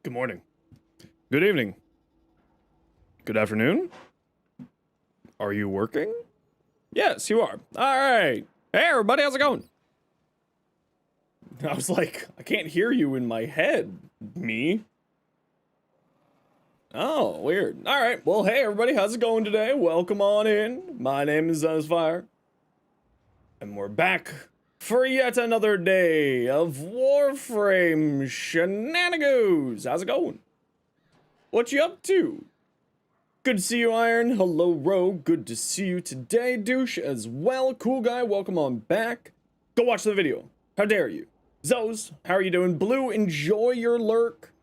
Good morning. Good evening. Good afternoon. Are you working? Yes, you are. All right. Hey, everybody, how's it going? I was like, I can't hear you in my head. Me? Oh, weird. All right. Well, hey, everybody, how's it going today? Welcome on in. My name is Zenosfire. And we're back for yet another day of Warframe shenanigans. How's it going? What you up to? Good to see you, Iron. Hello, Rogue. Good to see you today, Douche, as well. Cool guy, welcome on back. Go watch the video. How dare you? Zoes, how are you doing? Blue, enjoy your lurk.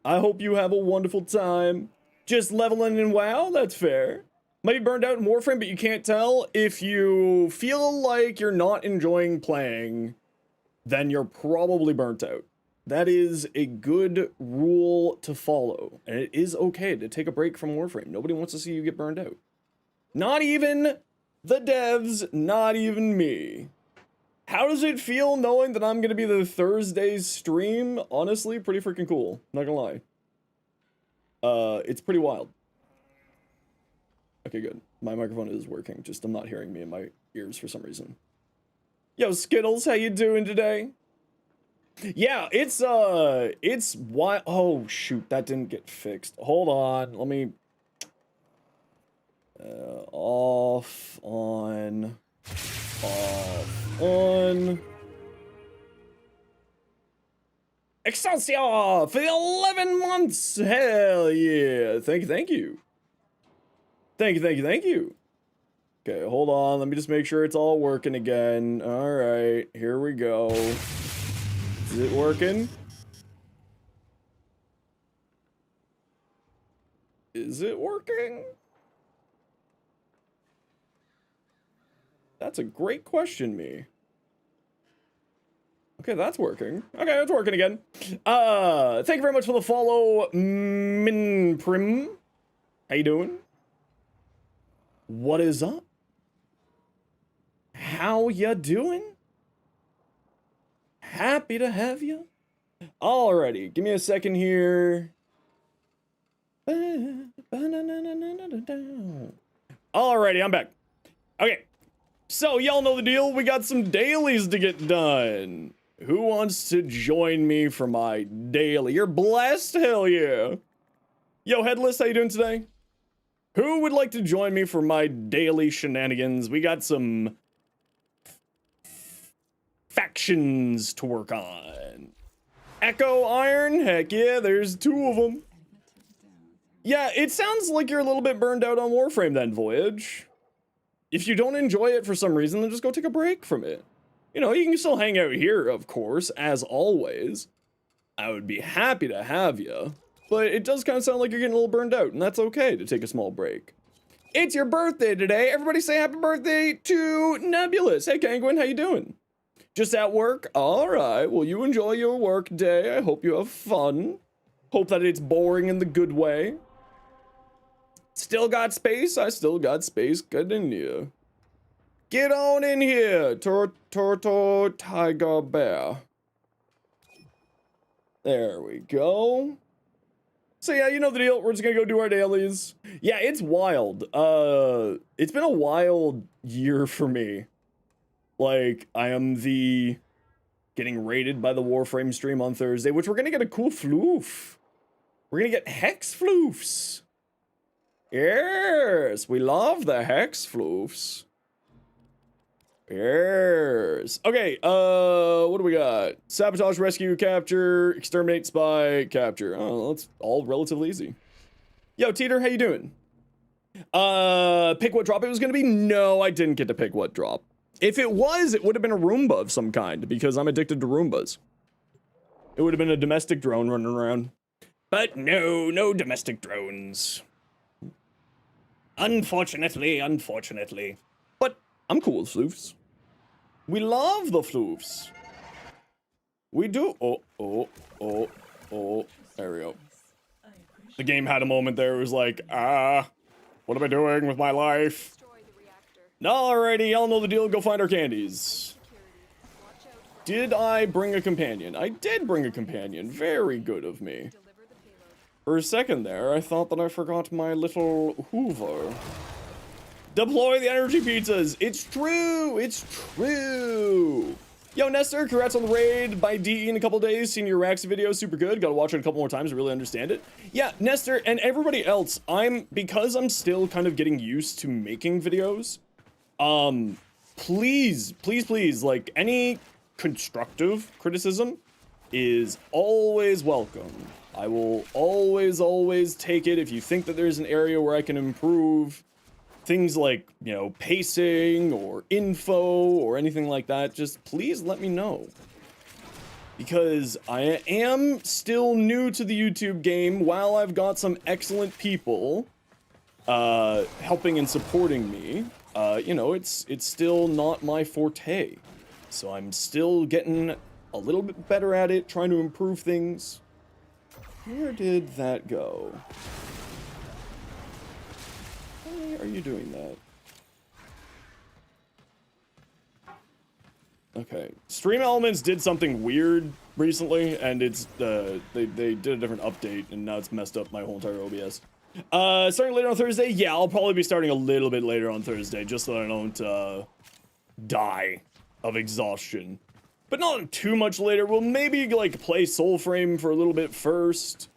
I hope you have a wonderful time. Just leveling in WoW, that's fair. Might be burned out in Warframe, but you can't tell. If you feel like you're not enjoying playing, then you're probably burnt out. That is a good rule to follow, and it is okay to take a break from Warframe. Nobody wants to see you get burned out. Not even the devs, not even me. How does it feel knowing that I'm going to be the Thursday's stream? Honestly, pretty freaking cool. Not gonna lie. It's pretty wild. Okay, good. My microphone is working, just I'm not hearing me in my ears for some reason. Yo, Skittles, how you doing today? Yeah, it's why. Oh shoot, that didn't get fixed. Hold on, let me. Off on. Excelsior for the 11 months. Hell yeah! Thank you. Thank you. Okay, hold on. Let me just make sure it's all working again. All right, here we go. Is it working? Is it working? That's a great question, me. Okay, that's working. Okay, it's working again. Thank you very much for the follow, Minprim. How you doing? What is up? How ya doing? Happy to have you. Alrighty, give me a second here. Alrighty, I'm back. Okay, so y'all know the deal. We got some dailies to get done. Who wants to join me for my daily? You're blessed? Hell yeah. Yo, Headless, how you doing today? Who would like to join me for my daily shenanigans? We got some factions to work on. Echo Iron? Heck yeah, there's 2 of them. Yeah, it sounds like you're a little bit burned out on Warframe then, Voyage. If you don't enjoy it for some reason, then just go take a break from it. You know, you can still hang out here, of course, as always. I would be happy to have you. But it does kind of sound like you're getting a little burned out, and that's okay to take a small break. It's your birthday today. Everybody say happy birthday to Nebulous. Hey, Kanguin, how you doing? Just at work? All right. Well, you enjoy your work day. I hope you have fun. Hope that it's boring in the good way. Still got space? I still got space. Good in you. Get on in here, Turtle Tiger Bear. There we go. So yeah, you know the deal. We're just gonna go do our dailies. Yeah, it's wild. It's been a wild year for me. Like, I am getting raided by the Warframe stream on Thursday, which we're gonna get a cool floof. We're gonna get hex floofs. Yes, we love the hex floofs. Yes. Okay, what do we got? Sabotage, rescue, capture, exterminate, spy, capture. Oh, that's all relatively easy. Yo, Teeter, how you doing? Pick what drop it was gonna be? No, I didn't get to pick what drop. If it was, it would have been a Roomba of some kind, because I'm addicted to Roombas. It would have been a domestic drone running around. But no domestic drones. Unfortunately. But I'm cool with floofs. We love the floofs. We do. Oh. There we go. The game had a moment there. It was like, what am I doing with my life? Alrighty, y'all know the deal. Go find our candies. Did I bring a companion? I did bring a companion. Very good of me. For a second there, I thought that I forgot my little Hoover. Deploy the energy pizzas! It's true! It's true! Yo, Nestor, congrats on the raid by DE in a couple days. Seen your Oraxia video, super good. Gotta watch it a couple more times to really understand it. Yeah, Nestor and everybody else, because I'm still kind of getting used to making videos, please, like, any constructive criticism is always welcome. I will always take it. If you think that there's an area where I can improve things like, you know, pacing or info or anything like that, just please let me know. Because I am still new to the YouTube game. While I've got some excellent people helping and supporting me, you know, it's still not my forte. So I'm still getting a little bit better at it, trying to improve things. Where did that go? Why are you doing that? Okay. Stream Elements did something weird recently, and it's, they did a different update, and now it's messed up my whole entire OBS. Starting later on Thursday? Yeah, I'll probably be starting a little bit later on Thursday, just so that I don't, die of exhaustion. But not too much later. We'll maybe, like, play Soulframe for a little bit first.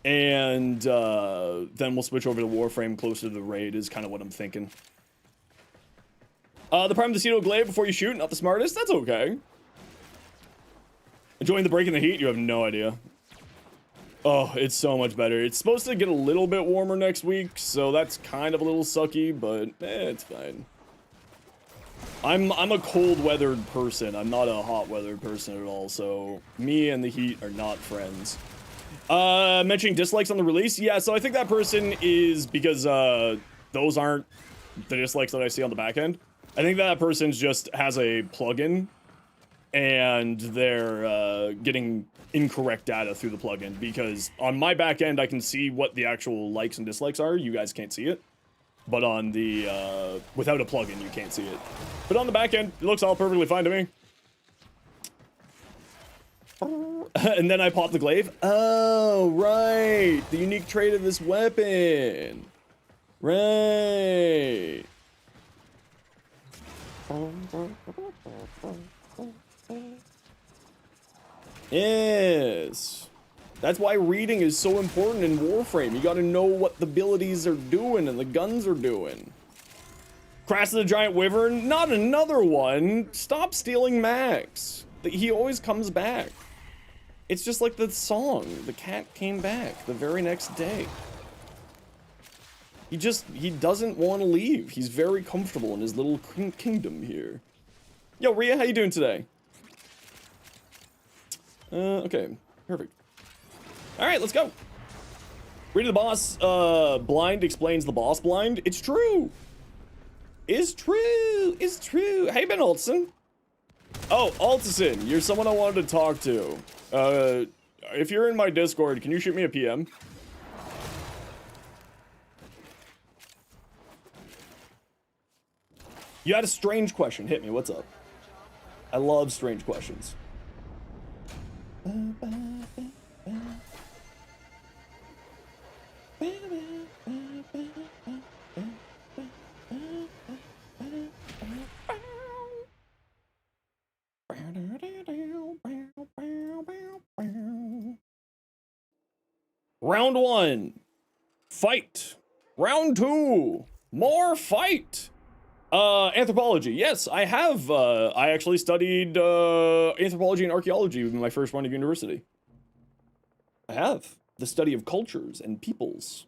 And, then we'll switch over to Warframe closer to the raid is kind of what I'm thinking. The Prime Decido Glaive before you shoot, not the smartest. That's okay. Enjoying the break in the heat? You have no idea. Oh, it's so much better. It's supposed to get a little bit warmer next week, so that's kind of a little sucky, but, it's fine. I'm a cold-weathered person. I'm not a hot-weathered person at all, so me and the heat are not friends. Mentioning dislikes on the release? Yeah, so I think that person is because, those aren't the dislikes that I see on the back end. I think that person just has a plugin, and they're, getting incorrect data through the plugin, because on my back end, I can see what the actual likes and dislikes are. You guys can't see it. But on the, without a plugin, you can't see it. But on the back end, it looks all perfectly fine to me. And then I pop the glaive. Oh, right. The unique trait of this weapon. Right. Yes. That's why reading is so important in Warframe. You gotta know what the abilities are doing and the guns are doing. Crash the Giant Wyvern? Not another one! Stop stealing Max. He always comes back. It's just like the song. The cat came back the very next day. He doesn't want to leave. He's very comfortable in his little kingdom here. Yo, Rhea, how you doing today? Okay, perfect. Alright, let's go. Reading the boss blind explains the boss blind. It's true. It's true. It's true. Hey, Ben Olsen. Oh, Altison, you're someone I wanted to talk to. If you're in my Discord, can you shoot me a PM? You had a strange question. Hit me. What's up? I love strange questions. Round 1. Fight. Round 2. More fight. Anthropology. Yes, I have. I actually studied anthropology and archaeology in my first run of university. I have. The study of cultures and peoples.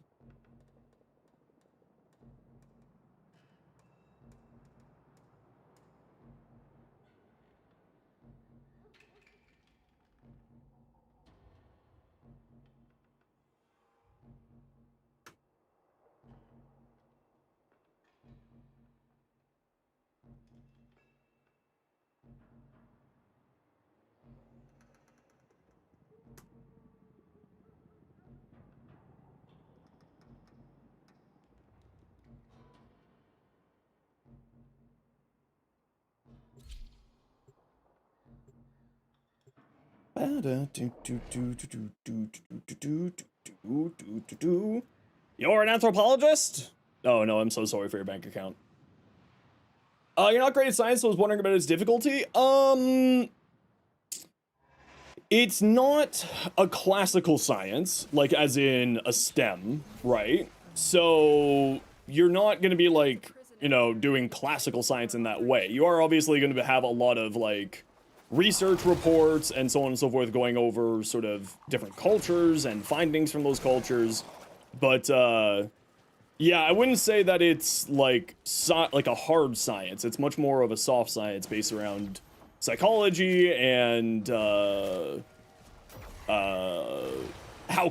You're an anthropologist? Oh no, I'm so sorry for your bank account. You're not great at science, so I was wondering about its difficulty. It's not a classical science, like as in a STEM, right? So you're not gonna be like, you know, doing classical science in that way. You are obviously gonna have a lot of like research reports and so on and so forth going over sort of different cultures and findings from those cultures. But, yeah, I wouldn't say that it's like a hard science. It's much more of a soft science based around psychology and how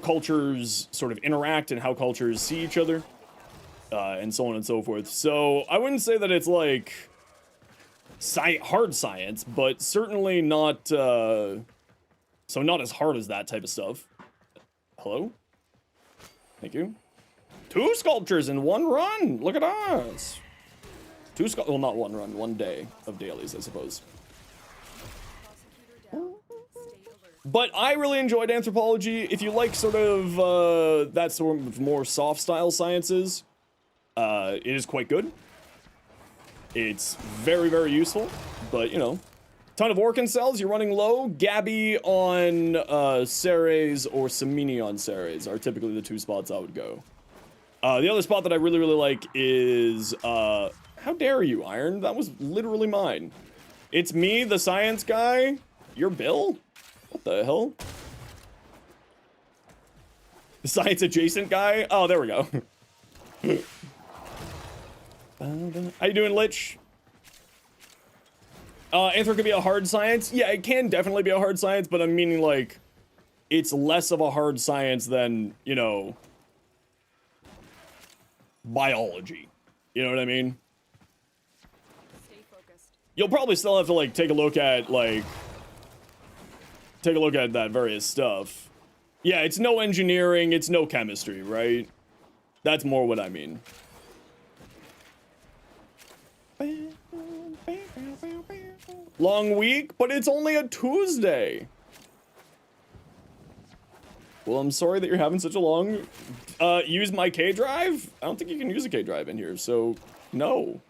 cultures sort of interact and how cultures see each other, and so on and so forth. So I wouldn't say that it's like hard science, but certainly not so not as hard as that type of stuff. Hello? Thank you. 2 sculptures in 1 run. Look at us. 2 well, not 1 run, 1 day of dailies, I suppose. But I really enjoyed anthropology. If you like sort of that sort of more soft style sciences, it is quite good. It's very, very useful, but you know, ton of Orkin cells, you're running low. Gabby on Ceres or Samini on Ceres are typically the 2 spots I would go. The other spot that I really, really like is, how dare you, Iron? That was literally mine. It's me, the science guy. You're Bill? What the hell? The science adjacent guy? Oh, there we go. How you doing, Lich? Anthro could be a hard science. Yeah, it can definitely be a hard science, but I'm meaning, like, it's less of a hard science than, you know, biology. You know what I mean? Stay focused. You'll probably still have to, like, take a look at that various stuff. Yeah, it's no engineering, it's no chemistry, right? That's more what I mean. Long week, but it's only a Tuesday. Well, I'm sorry that you're having such a long... use my K drive? I don't think you can use a K drive in here, so no.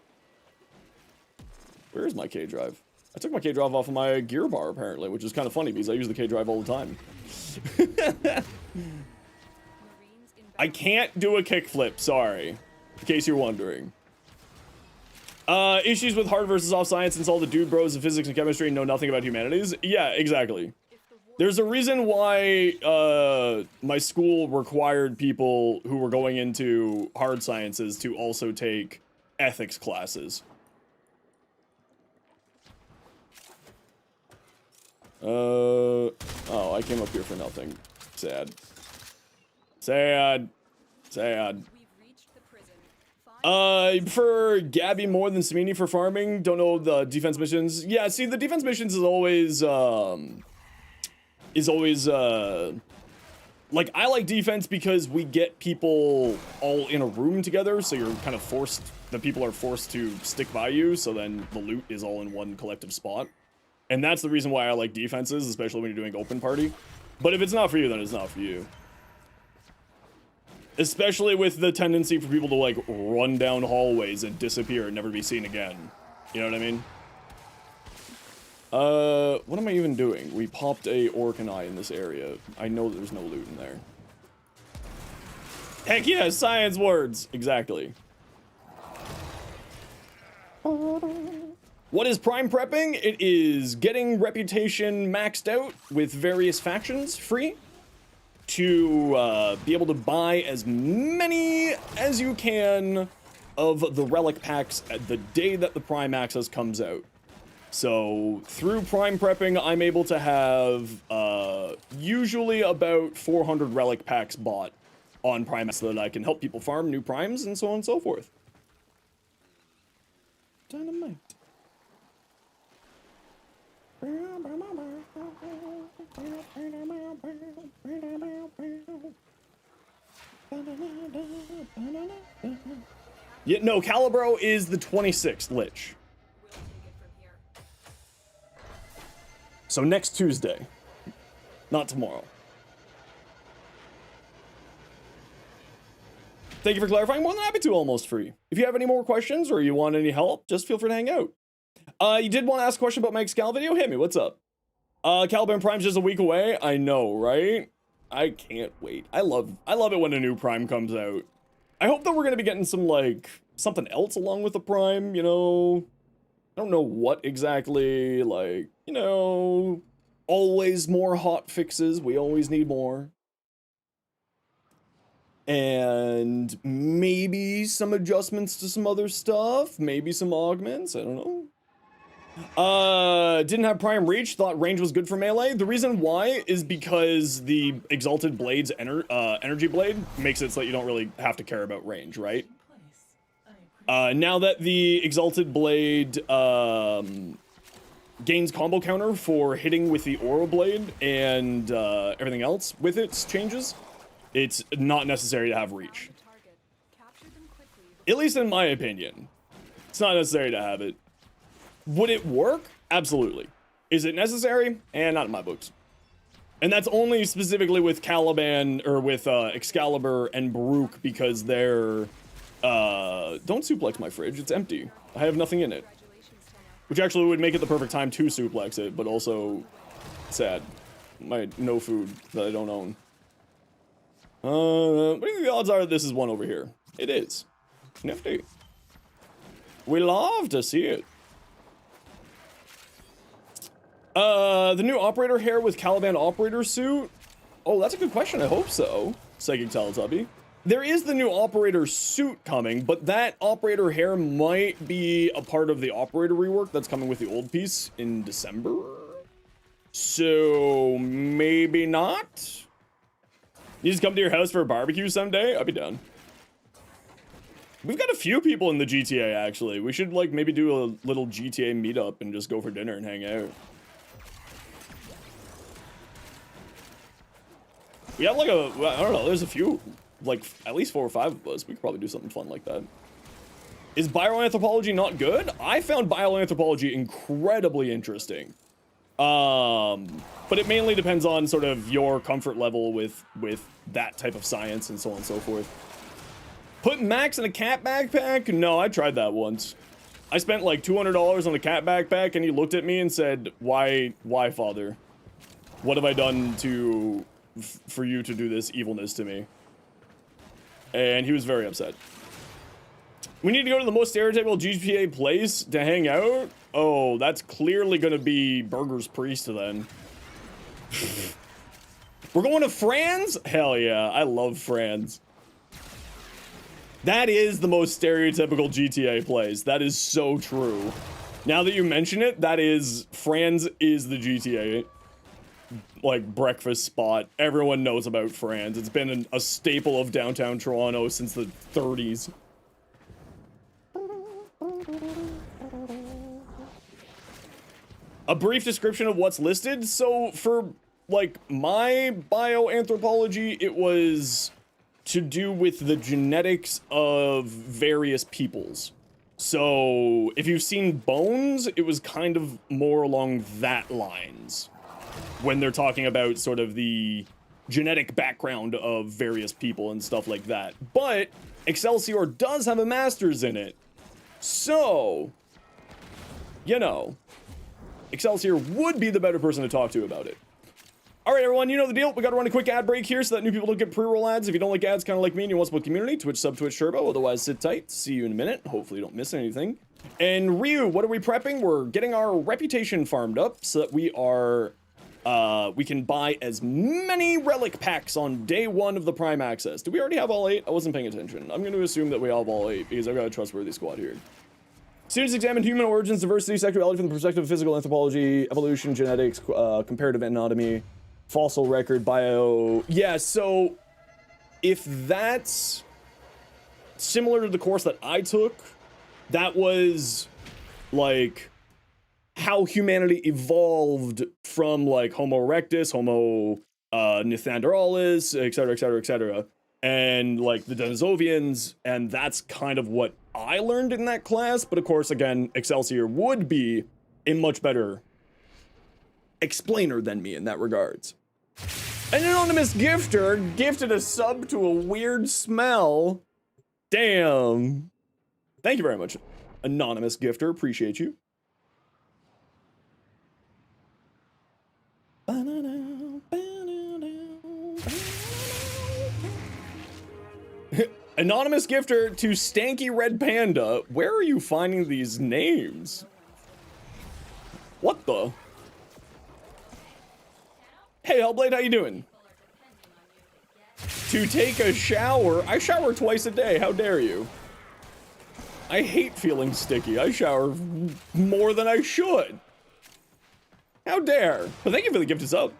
Where is my K drive? I took my K drive off of my gear bar, apparently, which is kind of funny because I use the K drive all the time. I can't do a kickflip, sorry. In case you're wondering. Issues with hard versus soft science since all the dude bros of physics and chemistry know nothing about humanities. Yeah, exactly. There's a reason why my school required people who were going into hard sciences to also take ethics classes. Oh, I came up here for nothing. Sad. Sad. Sad. You prefer Gabby more than Samini for farming? Don't know the defense missions. Yeah, see, the defense missions is always, like, I like defense because we get people all in a room together, so you're kind of forced, the people are forced to stick by you, so then the loot is all in one collective spot. And that's the reason why I like defenses, especially when you're doing open party. But if it's not for you, then it's not for you. Especially with the tendency for people to, like, run down hallways and disappear and never be seen again. You know what I mean? What am I even doing? We popped a Orkin eye in this area. I know there's no loot in there. Heck yeah, science words! Exactly. What is prime prepping? It is getting reputation maxed out with various factions free to be able to buy as many as you can of the relic packs at the day that the prime access comes out. So through prime prepping, I'm able to have usually about 400 relic packs bought on prime so that I can help people farm new primes and so on and so forth. Dynamite. Yeah, no, Calibro is the 26th, Lich. So next Tuesday. Not tomorrow. Thank you for clarifying. More than happy to, almost free. If you have any more questions or you want any help, just feel free to hang out. You did want to ask a question about my Excal video? Hit me, what's up? Calibro Prime's just a week away. I know, right? I can't wait. I love it when a new Prime comes out. I hope that we're gonna be getting some, like, something else along with the Prime, you know? I don't know what exactly, like, you know, always more hot fixes. We always need more. And maybe some adjustments to some other stuff. Maybe some augments. I don't know. Didn't have Prime Reach. Thought range was good for melee. The reason why is because the Exalted Blade's energy blade makes it so that you don't really have to care about range, right? Now that the Exalted Blade gains combo counter for hitting with the Aura Blade and everything else with its changes, it's not necessary to have Reach. At least in my opinion. It's not necessary to have it. Would it work? Absolutely. Is it necessary? Not in my books. And that's only specifically with Caliban, or with Excalibur and Baruch, because they're... don't suplex my fridge, it's empty. I have nothing in it. Which actually would make it the perfect time to suplex it, but also sad. My no food that I don't own. What do you think the odds are that this is one over here? It is. Nifty. We love to see it. The new operator hair with Caliban operator suit? Oh, that's a good question. I hope so. Psychic Teletubby. There is the new operator suit coming, but that operator hair might be a part of the operator rework that's coming with the old piece in December. So maybe not. You just come to your house for a barbecue someday? I'd be down. We've got a few people in the GTA, actually. We should, like, maybe do a little GTA meetup and just go for dinner and hang out. We have, like, I don't know, there's a few, like, at least 4 or 5 of us. We could probably do something fun like that. Is bioanthropology not good? I found bioanthropology incredibly interesting. But it mainly depends on sort of your comfort level with that type of science and so on and so forth. Put Max in a cat backpack? No, I tried that once. I spent like $200 on a cat backpack and he looked at me and said, why, father? What have I done for you to do this evilness to me? And he was very upset. We need to go to the most stereotypical GTA place to hang out? Oh, that's clearly gonna be Burger's Priest then. We're going to Franz? Hell yeah, I love Franz. That is the most stereotypical GTA place. That is so true. Now that you mention it, that is, Franz is the GTA, like, breakfast spot. Everyone knows about Franz. It's been a staple of downtown Toronto since the 30s. A brief description of what's listed. So for, like, my bioanthropology, it was to do with the genetics of various peoples. So if you've seen Bones, it was kind of more along that lines when they're talking about sort of the genetic background of various people and stuff like that. But Excelsior does have a master's in it. So, you know, Excelsior would be the better person to talk to about it. All right, everyone, you know the deal. We got to run a quick ad break here so that new people don't get pre-roll ads. If you don't like ads, kind of like me, and you want to support community, Twitch sub, Twitch turbo. Otherwise, sit tight. See you in a minute. Hopefully you don't miss anything. And Ryu, what are we prepping? We're getting our reputation farmed up so that we are, we can buy as many relic packs on day 1 of the Prime Access. Do we already have all 8? I wasn't paying attention. I'm going to assume that we have all 8 because I've got a trustworthy squad here. Students examine human origins, diversity, sexuality from the perspective of physical anthropology, evolution, genetics, comparative anatomy, fossil record, bio... Yeah, so if that's similar to the course that I took, that was, like, how humanity evolved from, like, Homo erectus, Homo neanderthalis, etc., etc., etc., and, like, the Denisovians, and that's kind of what I learned in that class. But of course, again, Excelsior would be a much better explainer than me in that regards. An anonymous gifter gifted a sub to a weird smell. Damn. Thank you very much, anonymous gifter. Appreciate you. Anonymous gifter to Stanky Red Panda. Where are you finding these names? What the? Hey, Hellblade, how you doing? To take a shower? I shower twice a day. How dare you? I hate feeling sticky. I shower more than I should. How dare? But thank you for the gift sub.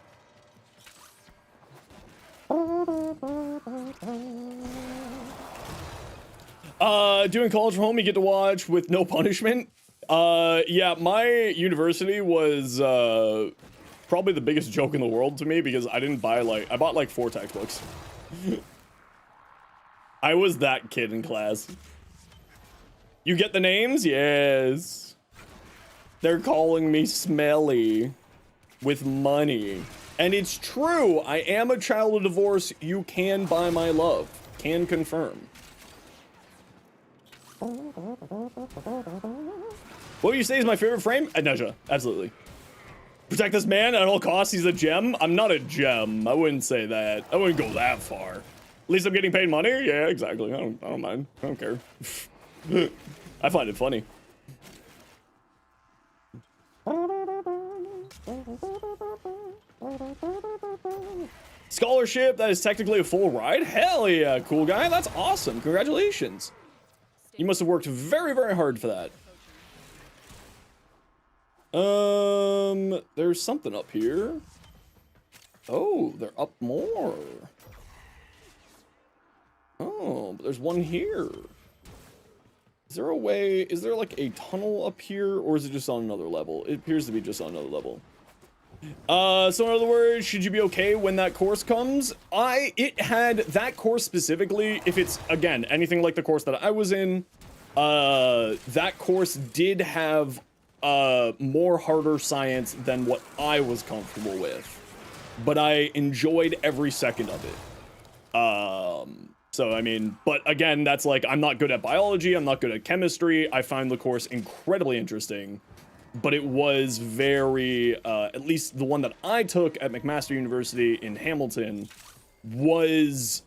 Doing college from home, you get to watch with no punishment. Yeah, my university was probably the biggest joke in the world to me because I didn't buy I bought like 4 textbooks. I was that kid in class. You get the names? Yes. They're calling me smelly with money. And it's true. I am a child of divorce. You can buy my love. Can confirm. What would you say is my favorite frame? Adneja, absolutely. Protect this man at all costs. He's a gem. I'm not a gem. I wouldn't say that. I wouldn't go that far. At least I'm getting paid money. Yeah, exactly. I don't mind. I don't care. I find it funny. Scholarship, that is technically a full ride? Hell yeah, cool guy. That's awesome. Congratulations. You must have worked very, very hard for that. There's something up here. Oh, they're up more. Oh, but there's one here. Is there a way, is there like a tunnel up here, or is it just on another level? It appears to be just on another level. So in other words, should you be okay when that course comes? It had that course specifically, if it's, again, anything like the course that I was in, that course did have, more harder science than what I was comfortable with. But I enjoyed every second of it. So, I mean, but again, that's like, I'm not good at biology, I'm not good at chemistry, I find the course incredibly interesting, but it was very, at least the one that I took at McMaster University in Hamilton, was,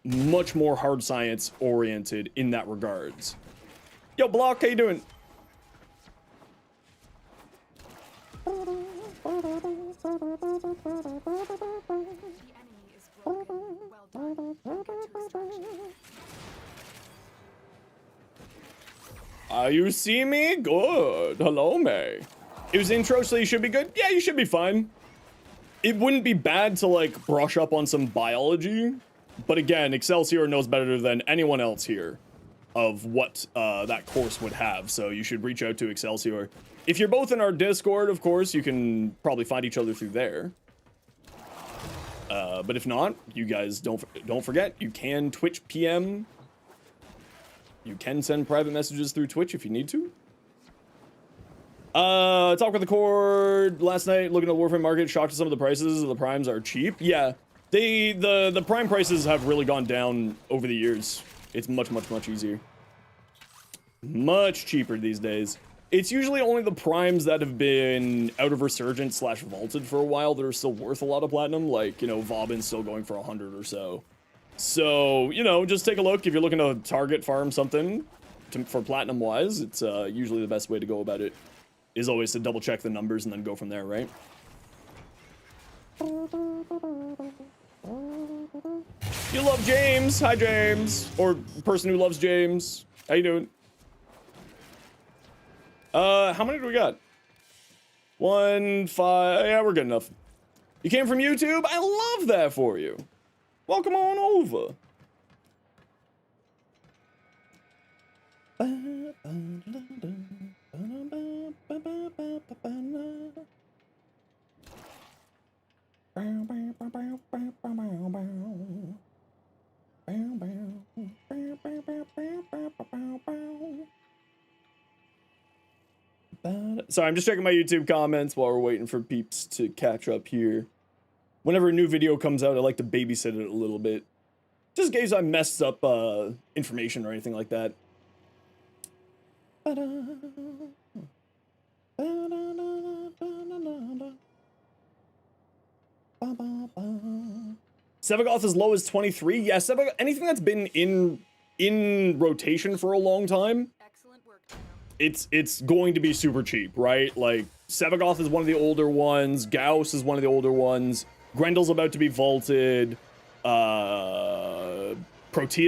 much more hard science oriented in that regards. Yo, Block, how you doing? You see me? Good. Hello, May. It was intro, so you should be good? Yeah, you should be fine. It wouldn't be bad to, like, brush up on some biology. But again, Excelsior knows better than anyone else here of what that course would have. So you should reach out to Excelsior. If you're both in our Discord, of course, you can probably find each other through there. But if not, you guys don't forget, you can Twitch PM. You can send private messages through Twitch if you need to. Talk with the Cord last night, looking at the Warframe market, shocked at some of the prices. The primes are cheap. Yeah, the prime prices have really gone down over the years. It's much easier. Much cheaper these days. It's usually only the primes that have been out of resurgence / vaulted for a while that are still worth a lot of platinum. Like, you know, Vauban's still going for 100 or so. So, you know, just take a look if you're looking to target farm something for platinum wise. It's usually the best way to go about it is always to double check the numbers and then go from there, right? You love James. Hi, James. Or person who loves James. How you doing? How many do we got? 1, 5. Yeah, we're good enough. You came from YouTube? I love that for you. Welcome on over. Sorry, I'm just checking my YouTube comments while we're waiting for peeps to catch up here. whenever a new video comes out, I like to babysit it a little bit. Just in case I messed up information or anything like that. Sevagoth as low as 23. Yeah, Sevagoth, anything that's been in rotation for a long time, Excellent work, Dino. it's going to be super cheap, right? Like Sevagoth is one of the older ones, Gauss is one of the older ones, Grendel's about to be vaulted, Protea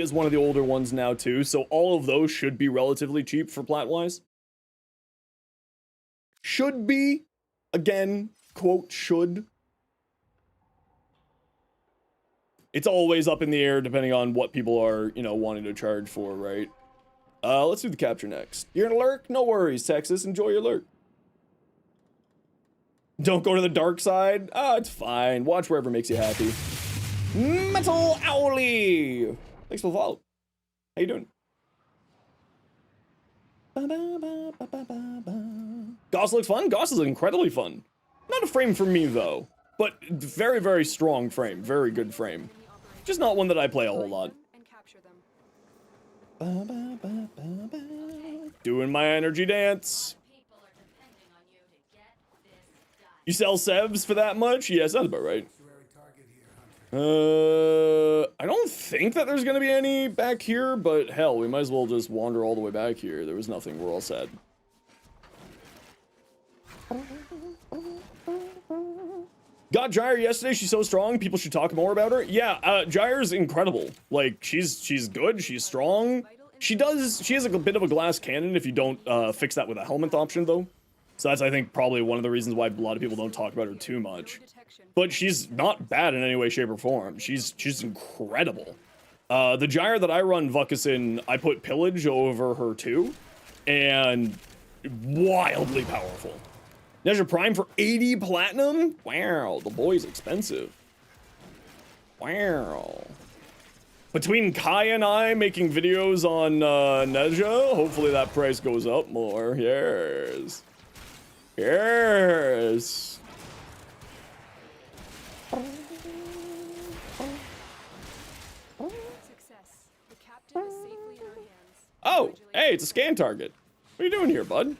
is one of the older ones now too, so all of those should be relatively cheap for plat-wise. Should be, again, quote, should. It's always up in the air depending on what people are, you know, wanting to charge for, right? Let's do the capture next. You're gonna lurk? No worries, Texas. Enjoy your lurk. Don't go to the dark side? Ah, it's fine. Watch wherever makes you happy. Metal Owly! Thanks for the follow. How you doing? Goss looks fun? Goss is incredibly fun. Not a frame for me, though. But very, very strong frame. Very good frame. Just not one that I play a whole lot. And capture them. Doing my energy dance. People are depending on you to get this done. You sell Sevs for that much? Yeah, sounds about right. I don't think that there's gonna be any back here, but hell, we might as well just wander all the way back here. There was nothing, we're all set. Got Gyre yesterday, she's so strong, people should talk more about her. Yeah, Gyre's incredible. Like, she's good, she's strong. She has a bit of a glass cannon if you don't fix that with a helmet option though. So that's, I think, probably one of the reasons why a lot of people don't talk about her too much. But she's not bad in any way, shape, or form. She's incredible. The Gyre that I run Vuckus in, I put Pillage over her too, and wildly powerful. Nezha Prime for 80 platinum? Wow, the boy's expensive. Wow. Between Kai and I making videos on Nezha, hopefully that price goes up more. Yes. Yes. Success. The captain is safely in our hands. Oh, hey, it's a scan target. What are you doing here, bud?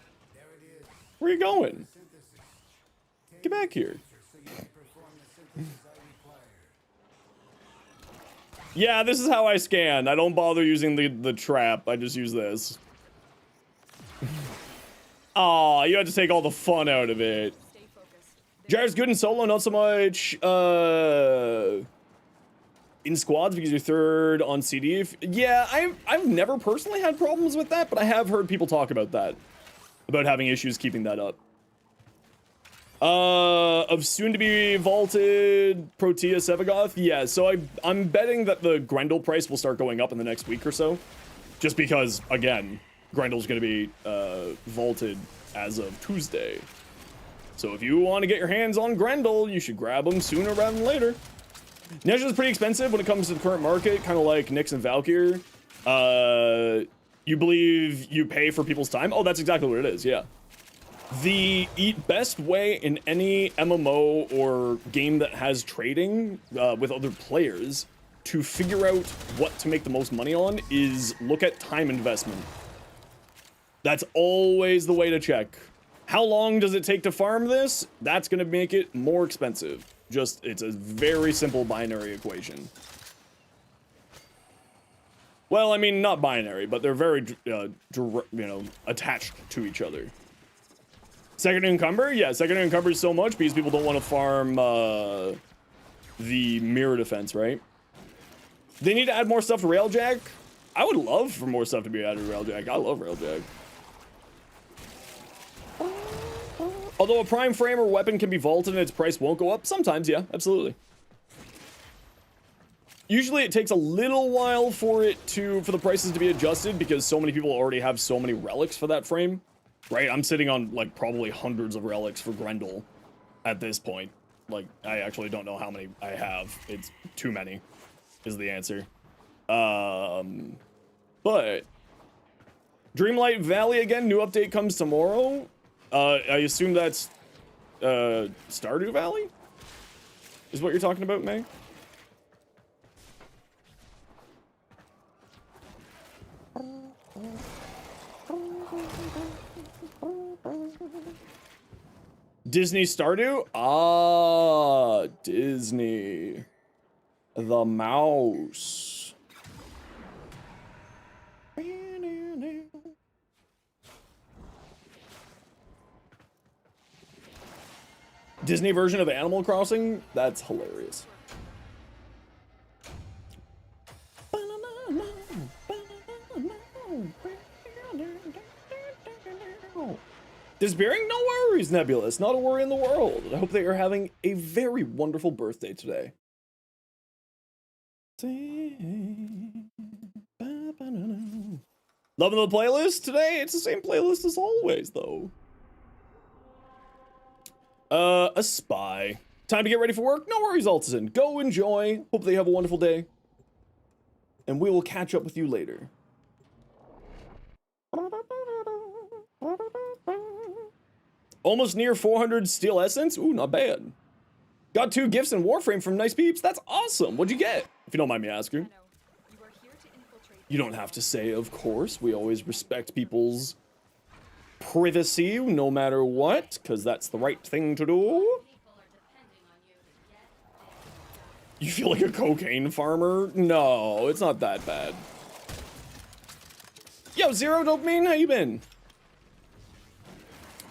Where are you going? Get back here. Yeah, this is how I scan. I don't bother using the trap. I just use this. Aw, you had to take all the fun out of it. Stay focused. Gyre's good in solo, not so much in squads because you're third on CD. Yeah, I've never personally had problems with that, but I have heard people talk about that. About having issues keeping that up. Of soon to be vaulted Protea Sevagoth? Yeah, so I'm betting that the Grendel price will start going up in the next week or so. Just because, again, Grendel's gonna be vaulted as of Tuesday. So if you want to get your hands on Grendel, you should grab them sooner rather than later. Nezha's pretty expensive when it comes to the current market, kind of like Nyx and Valkyr. You believe you pay for people's time? Oh, that's exactly what it is, yeah. The best way in any MMO or game that has trading with other players to figure out what to make the most money on is look at time investment. That's always the way to check. How long does it take to farm this? That's going to make it more expensive. Just, it's a very simple binary equation. Well, I mean, not binary, but they're very, attached to each other. Second Encumber? Yeah, Second Encumber so much because people don't want to farm the mirror defense, right? They need to add more stuff to Railjack. I would love for more stuff to be added to Railjack. I love Railjack. Although a prime frame or weapon can be vaulted and its price won't go up, sometimes, yeah, absolutely. Usually it takes a little while for the prices to be adjusted because so many people already have so many relics for that frame. Right, I'm sitting on, like, probably hundreds of relics for Grendel at this point. Like, I actually don't know how many I have. It's too many, is the answer. But Dreamlight Valley again, new update comes tomorrow. I assume that's Stardew Valley? is what you're talking about, May? Disney Stardew? Ah, Disney. The mouse. Disney version of Animal Crossing? That's hilarious. Disappearing? No worries, Nebulous. Not a worry in the world. I hope that you're having a very wonderful birthday today. Loving the playlist today? It's the same playlist as always, though. A spy. Time to get ready for work? No worries, Altizen. Go enjoy. Hope that you have a wonderful day. And we will catch up with you later. Almost near 400 steel essence? Ooh, not bad. Got 2 gifts in Warframe from Nice Peeps. That's awesome. What'd you get? If you don't mind me asking. Tenno, you are here to infiltrate. You don't have to say, of course. We always respect people's privacy, no matter what, because that's the right thing to do. People are depending on you to get this done. You feel like a cocaine farmer? No, it's not that bad. Yo, Zero Dopamine, how you been?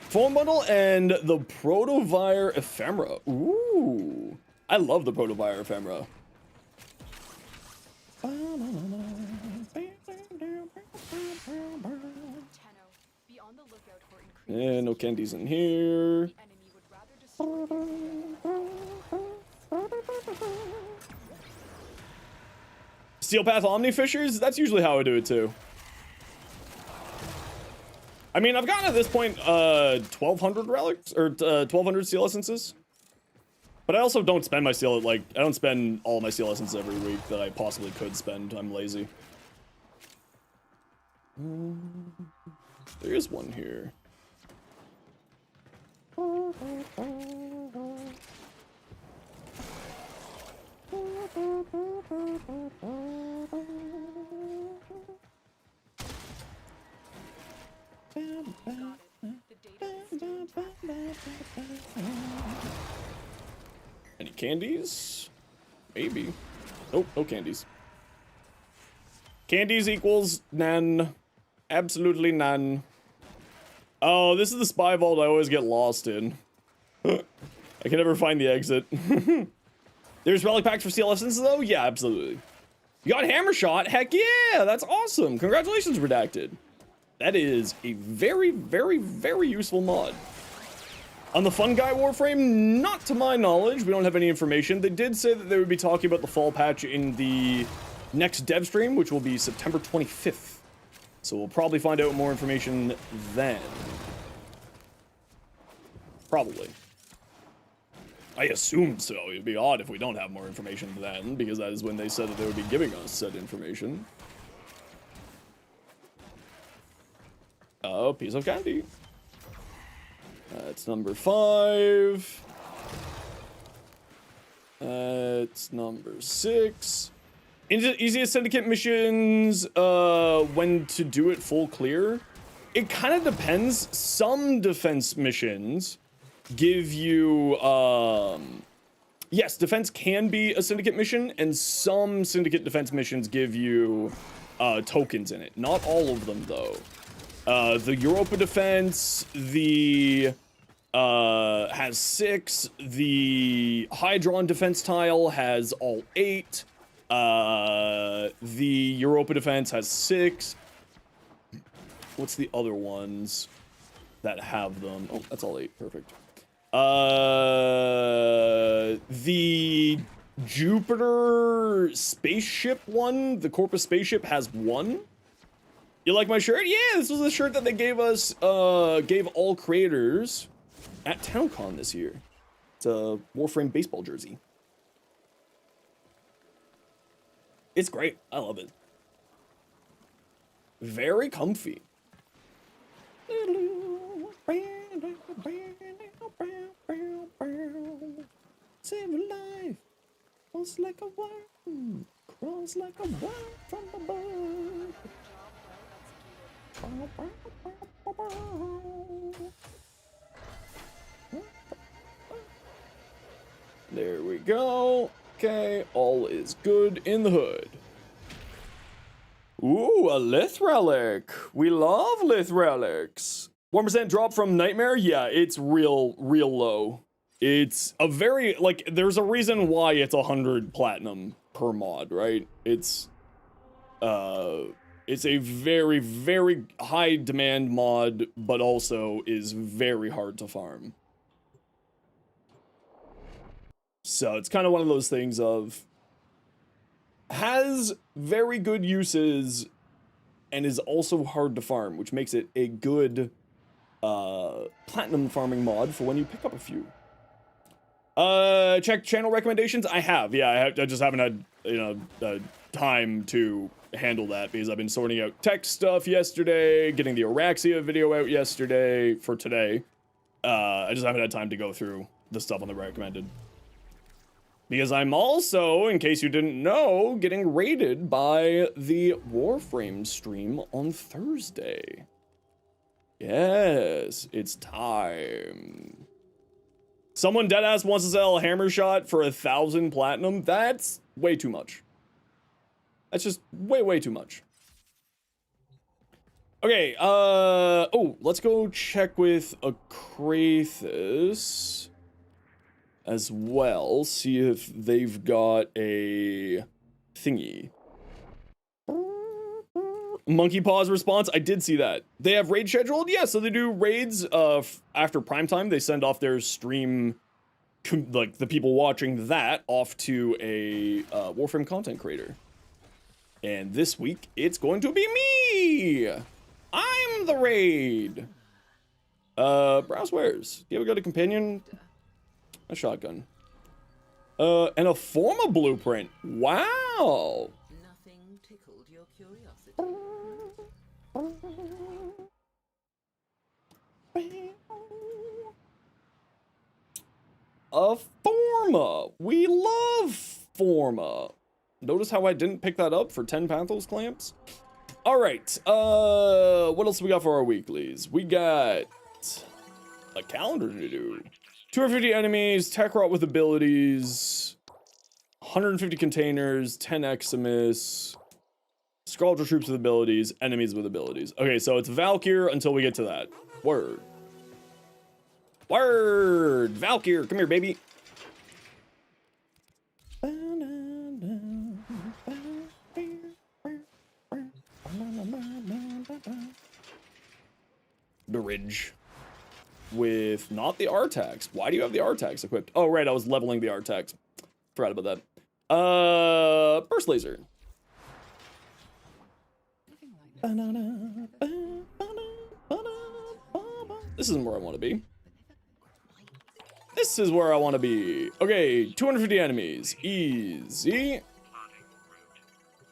Phone bundle and the Protovire Ephemera. Ooh, I love the Protovire Ephemera. Tenno, be on the lookout for increased. And no candies in here. The enemy would rather destroy Steel Path Omni Fishers? That's usually how I do it too. I mean, I've gotten at this point 1,200 relics, or 1,200 steel essences. But I also don't spend my steel, like, I don't spend all my steel essences every week that I possibly could spend. I'm lazy. There is one here. Any candies? Maybe. Nope, no candies. Candies equals none. Absolutely none. Oh, this is the spy vault I always get lost in. I can never find the exit. There's relic packs for steel essences though? Yeah, absolutely. You got hammer shot? Heck yeah, that's awesome. Congratulations, Redacted. That is a very, very, very useful mod. On the Fun Guy Warframe, not to my knowledge, we don't have any information. They did say that they would be talking about the fall patch in the next dev stream, which will be September 25th. So we'll probably find out more information then. Probably. I assume so. It'd be odd if we don't have more information then, because that is when they said that they would be giving us said information. Oh, piece of candy. That's number 5. That's number 6. Easiest syndicate missions, when to do it full clear. It kind of depends. Some defense missions give you, yes, defense can be a syndicate mission, and some syndicate defense missions give you, tokens in it. Not all of them, though. The Europa defense, the, has 6. The Hydron defense tile has all 8. The Europa defense has 6. What's the other ones that have them? Oh, that's all 8. Perfect. The Jupiter spaceship one, the Corpus spaceship has 1. You like my shirt? Yeah, this was the shirt that they gave us, gave all creators at TownCon this year. It's a Warframe baseball jersey. It's great. I love it. Very comfy. save a life. Walks like a worm, crawls like a worm from above. There we go. Okay, all is good in the hood. Ooh, a Lith Relic. We love Lith Relics. 1% drop from Nightmare? Yeah, it's real low. It's a very, like, there's a reason why it's 100 platinum per mod, right? It's a very, very high demand mod, but also is very hard to farm. So it's kind of one of those things of, has very good uses and is also hard to farm, which makes it a good platinum farming mod for when you pick up a few. Check channel recommendations. I have, yeah, I just haven't had, you know, time to handle that because I've been sorting out tech stuff yesterday, getting the Oraxia video out yesterday for today. I just haven't had time to go through the stuff on the recommended. Because I'm also, in case you didn't know, getting raided by the Warframe stream on Thursday. Yes, it's time. Someone deadass wants to sell a hammer shot for 1,000 platinum. That's way too much. That's just way too much. Okay, oh, let's go check with a Krathus as well, see if they've got a thingy. Monkey Paws response, I did see that. They have raid scheduled? Yeah, so they do raids after prime time. They send off their stream, like the people watching that, off to a Warframe content creator. And this week, it's going to be me! I'm the raid! Browse wares. Do you ever got a companion? A shotgun. And a Forma blueprint. Wow! Nothing tickled your curiosity. A Forma. We love Forma. Notice how I didn't pick that up for 10 Pathos clamps? Alright, what else we got for our weeklies? We got a calendar to do. 250 enemies, tech rot with abilities, 150 containers, 10 Eximus, Scalger troops with abilities, enemies with abilities. Okay, so it's Valkyr until we get to that. Word. Word! Valkyr, come here, baby. Bridge. With not the R-Tax. Why do you have the R-Tax equipped? Oh, right, I was leveling the R-Tax. Forgot about that. Burst laser. This isn't where I want to be. This is where I want to be. Okay, 250 enemies. Easy.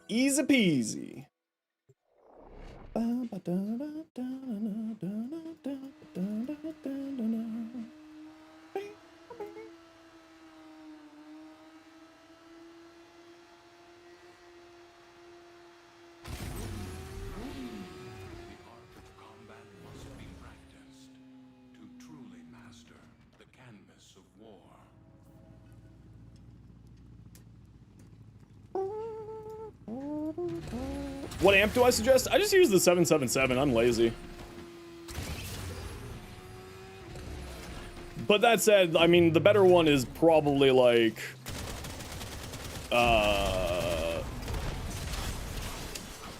Easy peasy. What amp do I suggest? I just use the 777. I'm lazy. But that said, I mean, the better one is probably like...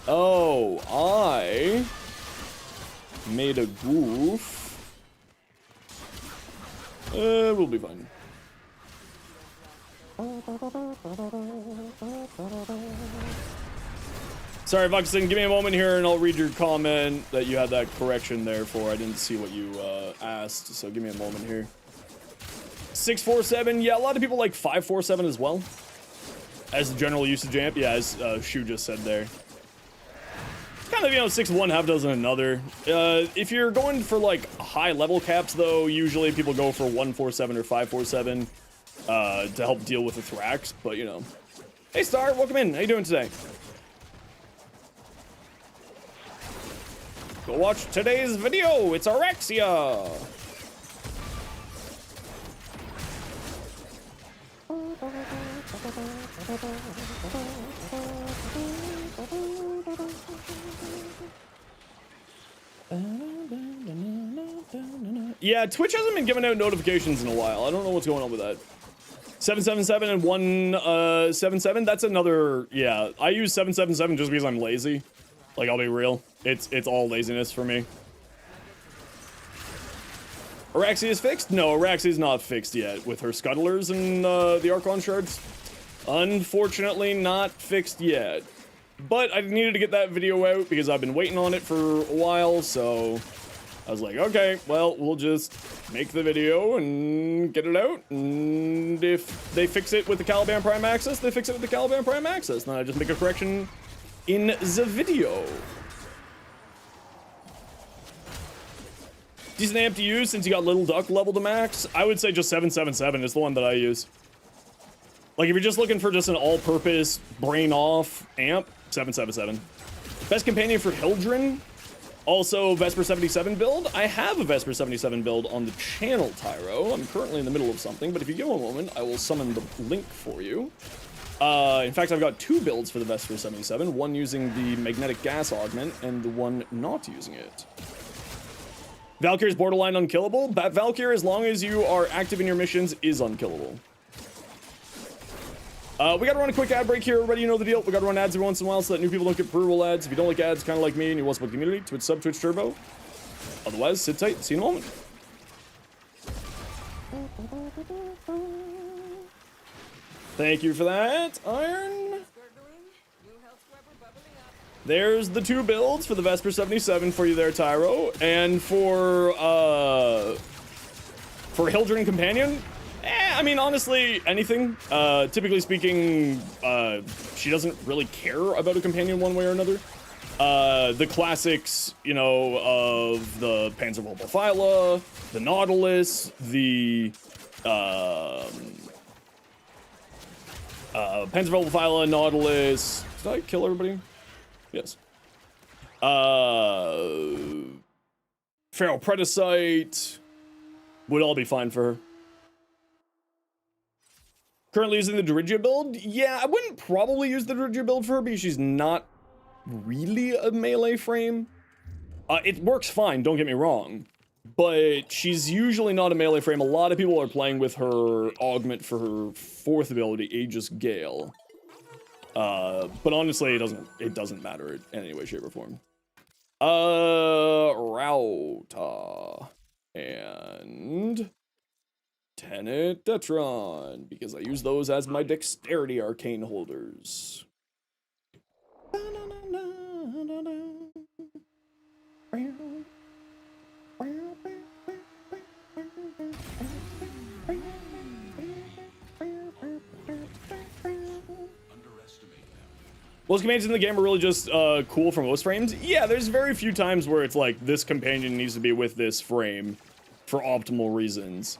Oh, I made a goof. We'll be fine. Sorry, Vuxen, give me a moment here and I'll read your comment that you had that correction there for. I didn't see what you asked, so give me a moment here. 647, yeah, a lot of people like 547 as well. As the general usage amp, yeah, as Shu just said there. Kind of, you know, 6-1, half dozen another. If you're going for like high level caps though, usually people go for 147 or 547. to help deal with the Thrax, but you know. Hey Star, welcome in. How you doing today? Go watch today's video. It's Oraxia. Yeah, Twitch hasn't been giving out notifications in a while. I don't know what's going on with that. 777 and 177. That's another. Yeah, I use 777 just because I'm lazy. Like, I'll be real. It's all laziness for me. Oraxia is fixed? No, Oraxia is not fixed yet with her scuttlers and the Archon shards. Unfortunately, not fixed yet. But I needed to get that video out because I've been waiting on it for a while, so I was like, okay, well, we'll just make the video and get it out. And if they fix it with the Caliban Prime Access, they fix it with the Caliban Prime Access. Then I just make a correction in the video. Decent amp to use since you got Little Duck level to max. I would say just 777 is the one that I use. Like, if you're just looking for just an all-purpose, brain-off amp, 777. Best companion for Hildren. Also, Vesper 77 build. I have a Vesper 77 build on the channel, Tyro. I'm currently in the middle of something, but if you give me a moment, I will summon the link for you. In fact, I've got two builds for the Vesper 77. One using the magnetic gas augment, and the one not using it. Valkyrie is borderline unkillable. Valkyrie, as long as you are active in your missions, is unkillable. We gotta run a quick ad break here. Everybody, you know the deal. We gotta run ads every once in a while so that new people don't get pre-roll ads. If you don't like ads, kind of like me, and you want to support the community, Twitch sub, Twitch Turbo. Otherwise, sit tight. See you in a moment. Thank you for that, Iron. There's the two builds for the Vesper 77 for you there, Tyro. And for Hildren Companion, I mean, honestly, anything. Typically speaking, she doesn't really care about a companion one way or another. The classics, you know, of the Panzerwelbelphyla, the Nautilus, the Panzerwelbelphyla, Nautilus. Did I kill everybody? Yes. Feral Predacite would all be fine for her. Currently using the Dirigia build? Yeah, I wouldn't probably use the Dirigia build for her because she's not really a melee frame. It works fine, don't get me wrong. But she's usually not a melee frame. A lot of people are playing with her augment for her fourth ability, Aegis Gale. But honestly, it doesn't matter in any way, shape, or form. Rauta. And Tenet Detron, because I use those as my dexterity arcane holders. Most commands in the game are really just cool for most frames. Yeah, there's very few times where it's like, this companion needs to be with this frame for optimal reasons.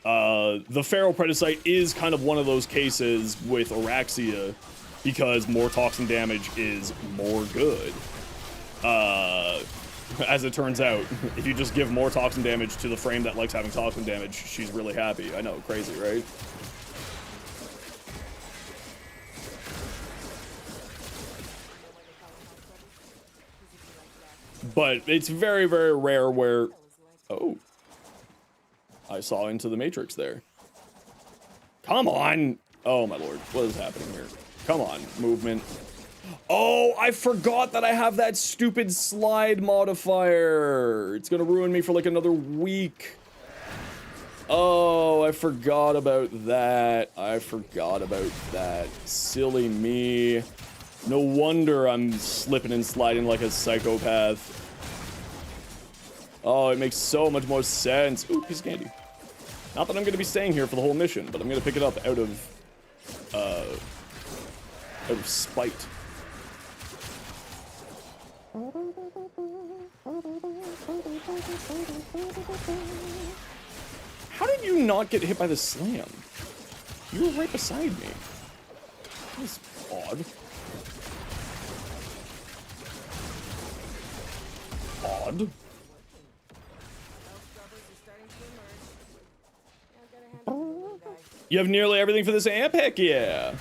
The Feral Predacite is kind of one of those cases with Oraxia, because more toxin damage is more good. As it turns out, if you just give more toxin damage to the frame that likes having toxin damage, she's really happy. I know, crazy, right? But it's very, very rare where... Oh. I saw into the Matrix there. Come on! Oh, my lord. What is happening here? Come on. Movement. Oh, I forgot that I have that stupid slide modifier. It's gonna ruin me for like another week. Oh, I forgot about that. I forgot about that. Silly me. No wonder I'm slipping and sliding like a psychopath. Oh, it makes so much more sense. Ooh, piece of candy. Not that I'm going to be staying here for the whole mission, but I'm going to pick it up out of spite. How did you not get hit by the slam? You were right beside me. That's odd. Odd. You have nearly everything for this amp? Heck yeah.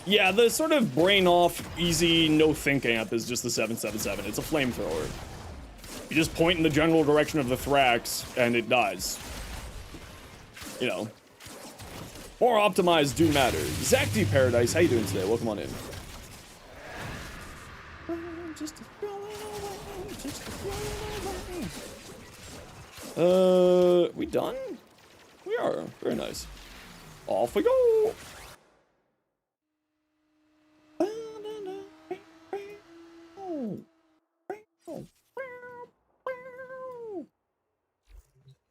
Yeah, the sort of brain off, easy, no think amp is just the 777. It's a flamethrower. You just point in the general direction of the Thrax and it dies. You know. More optimized do matter. Zach D Paradise, how you doing today? Welcome on in. We done? We are. Very nice. Off we go.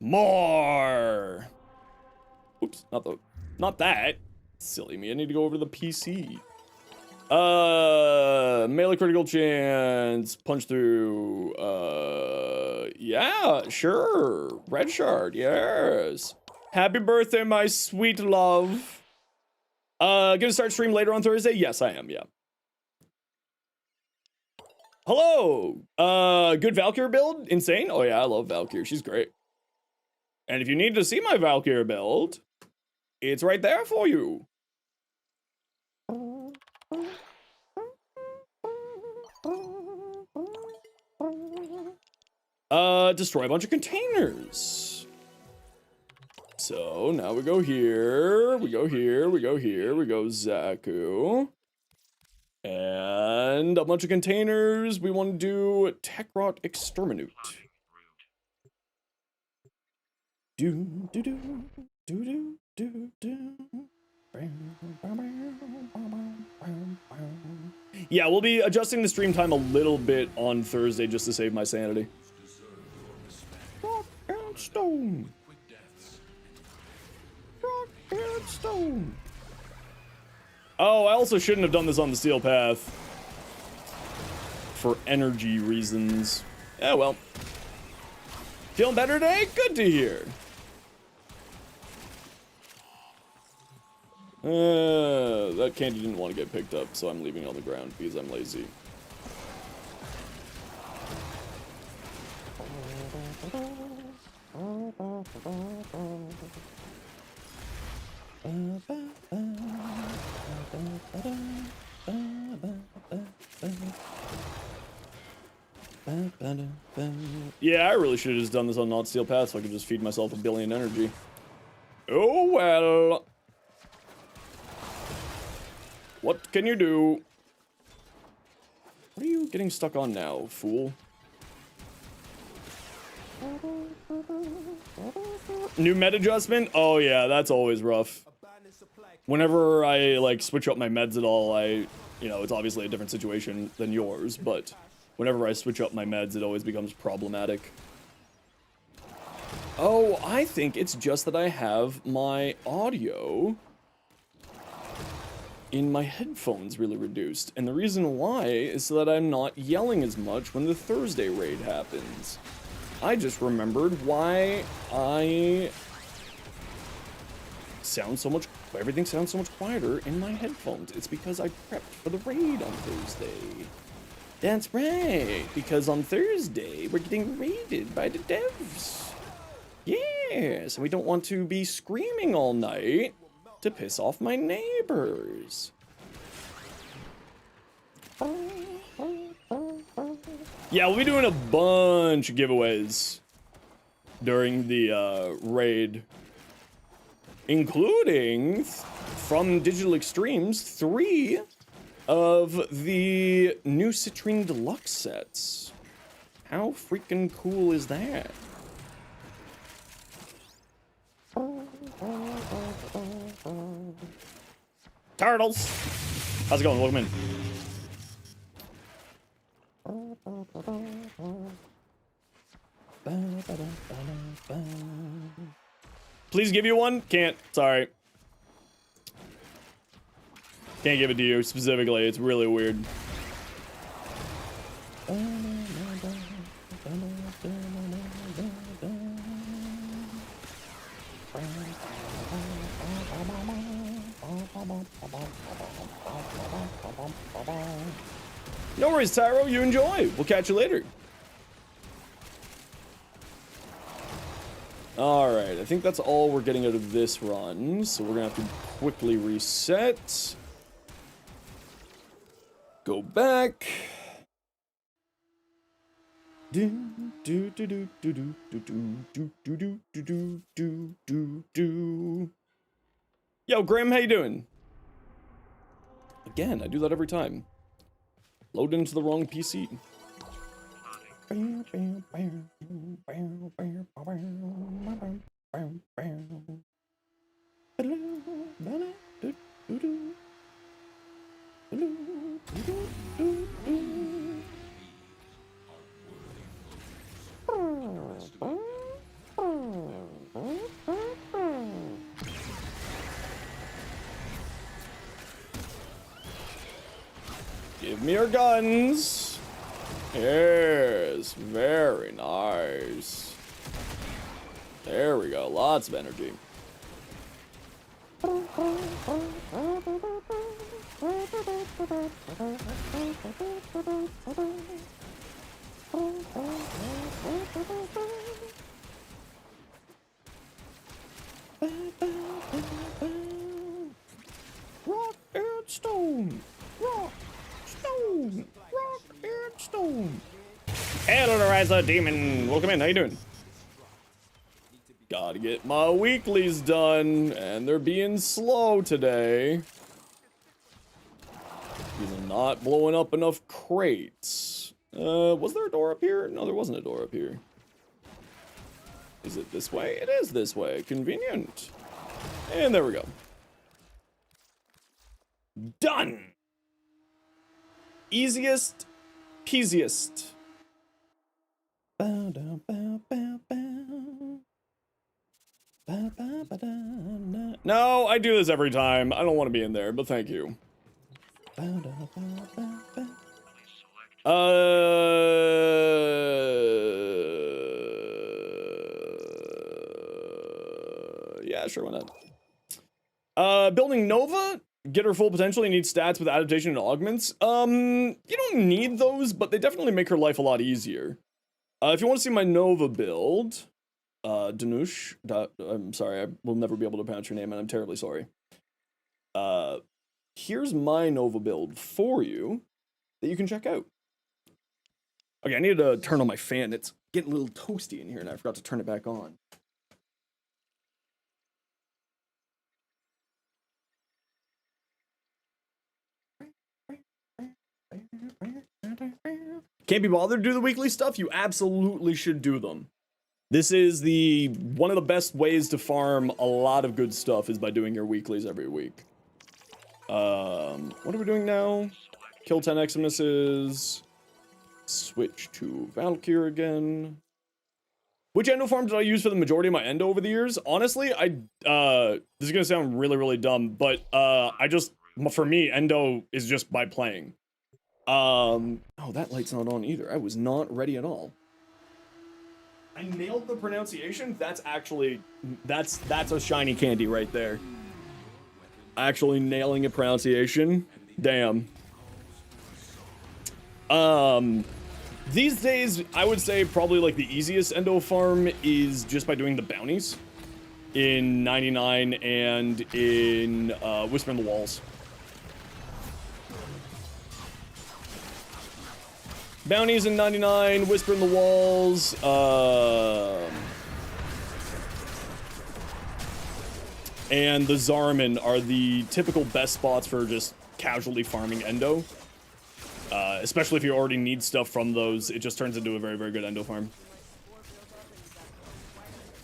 More. Oops, not that. Silly me. I need to go over to the PC. Melee critical chance, punch through. Yeah, sure. Red shard, yes. Happy birthday, my sweet love. Gonna start stream later on Thursday? Yes, I am, yeah. Hello. Good Valkyrie build? Insane? Oh yeah, I love Valkyrie. She's great. And if you need to see my Valkyrie build, it's right there for you. Destroy a bunch of containers. So now we go here, we go here, we go here, we go Zaku. And a bunch of containers. We want to do Tech Rot Exterminate. Do do do do do do. Yeah, we'll be adjusting the stream time a little bit on Thursday just to save my sanity. Rock and stone. Rock and stone. Oh, I also shouldn't have done this on the steel path. For energy reasons. Yeah, well. Feeling better today? Good to hear. That candy didn't want to get picked up, so I'm leaving it on the ground because I'm lazy. Yeah, I really should have just done this on not steel path so I could just feed myself 1 billion energy. Oh well. What can you do? What are you getting stuck on now, fool? New meta adjustment? Oh yeah, that's always rough. Whenever I like switch up my meds at all, you know, it's obviously a different situation than yours, but whenever I switch up my meds, it always becomes problematic. Oh, I think it's just that I have my audio in my headphones really reduced. And the reason why is so that I'm not yelling as much when the Thursday raid happens. I just remembered why everything sounds so much quieter in my headphones. It's because I prepped for the raid on Thursday. That's right, because on Thursday, we're getting raided by the devs. Yes, and we don't want to be screaming all night to piss off my neighbors. Yeah, we'll be doing a bunch of giveaways during the raid, including from Digital Extremes 3 of the new Citrine Deluxe sets. How freaking cool is that? Turtles! How's it going? Welcome in. Please give you one? Can't. Sorry. Can't give it to you specifically. It's really weird. No worries, Tyro. You enjoy. We'll catch you later. All right, I think that's all we're getting out of this run, so we're gonna have to quickly reset. Go back. Yo, Graham, how you doing? Again, I do that every time. Load into the wrong PC. Give me your guns. Yes, very nice. There we go, lots of energy. Rock and stone. Rock, stone. Rock and stone. Hello, Oraxia Demon. Welcome in. How you doing? Gotta get my weeklies done, and they're being slow today. They're not blowing up enough crates. Was there a door up here? No, there wasn't a door up here. Is it this way? It is this way. Convenient. And there we go. Done! Easiest, peasiest. Bow, down, bow, bow, bow. Bow, bow, ba, da, na. No, I do this every time. I don't want to be in there, but thank you. Bow, down, bow, bow, bow. Yeah, sure, why not? Building Nova, get her full potential. You need stats with adaptation and augments. You don't need those, but they definitely make her life a lot easier. If you want to see my Nova build, Danush, I'm sorry, I will never be able to pronounce your name, and I'm terribly sorry. Here's my Nova build for you that you can check out. Okay, I need to turn on my fan. It's getting a little toasty in here, and I forgot to turn it back on. Can't be bothered to do the weekly stuff? You absolutely should do them. This is one of the best ways to farm a lot of good stuff is by doing your weeklies every week. What are we doing now? Kill 10 Eximuses. Switch to Valkyr again. Which endo farm did I use for the majority of my endo over the years? Honestly, this is gonna sound really, really dumb, but for me, endo is just by playing. Oh, that light's not on either. I was not ready at all. I nailed the pronunciation. That's a shiny candy right there. Actually nailing a pronunciation. Damn. These days, I would say probably like the easiest endo farm is just by doing the bounties in 99 and in Whisper in the Walls. Bounties in 99, Whisper in the Walls, and the Zarman are the typical best spots for just casually farming endo. Especially if you already need stuff from those, it just turns into a very, very good endo farm.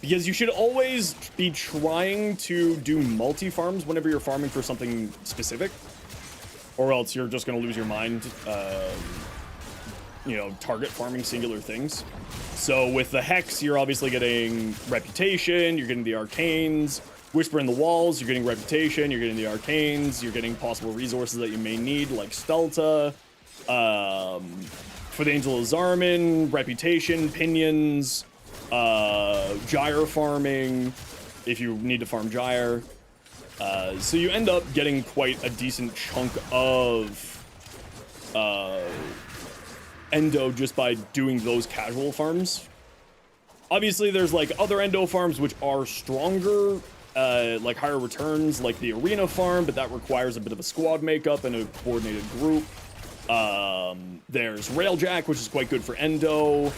Because you should always be trying to do multi-farms whenever you're farming for something specific, or else you're just going to lose your mind, you know, target farming singular things. So with the Hex, you're obviously getting Reputation, you're getting the Arcanes. Whisper in the Walls, you're getting Reputation, you're getting the Arcanes, you're getting possible resources that you may need, like Stelta. For the Angel of Zarman, Reputation, Pinions, Gyre farming, if you need to farm Gyre. So you end up getting quite a decent chunk of endo just by doing those casual farms. Obviously, there's like other endo farms which are stronger, like higher returns, like the arena farm, but that requires a bit of a squad makeup and a coordinated group. There's Railjack, which is quite good for endo.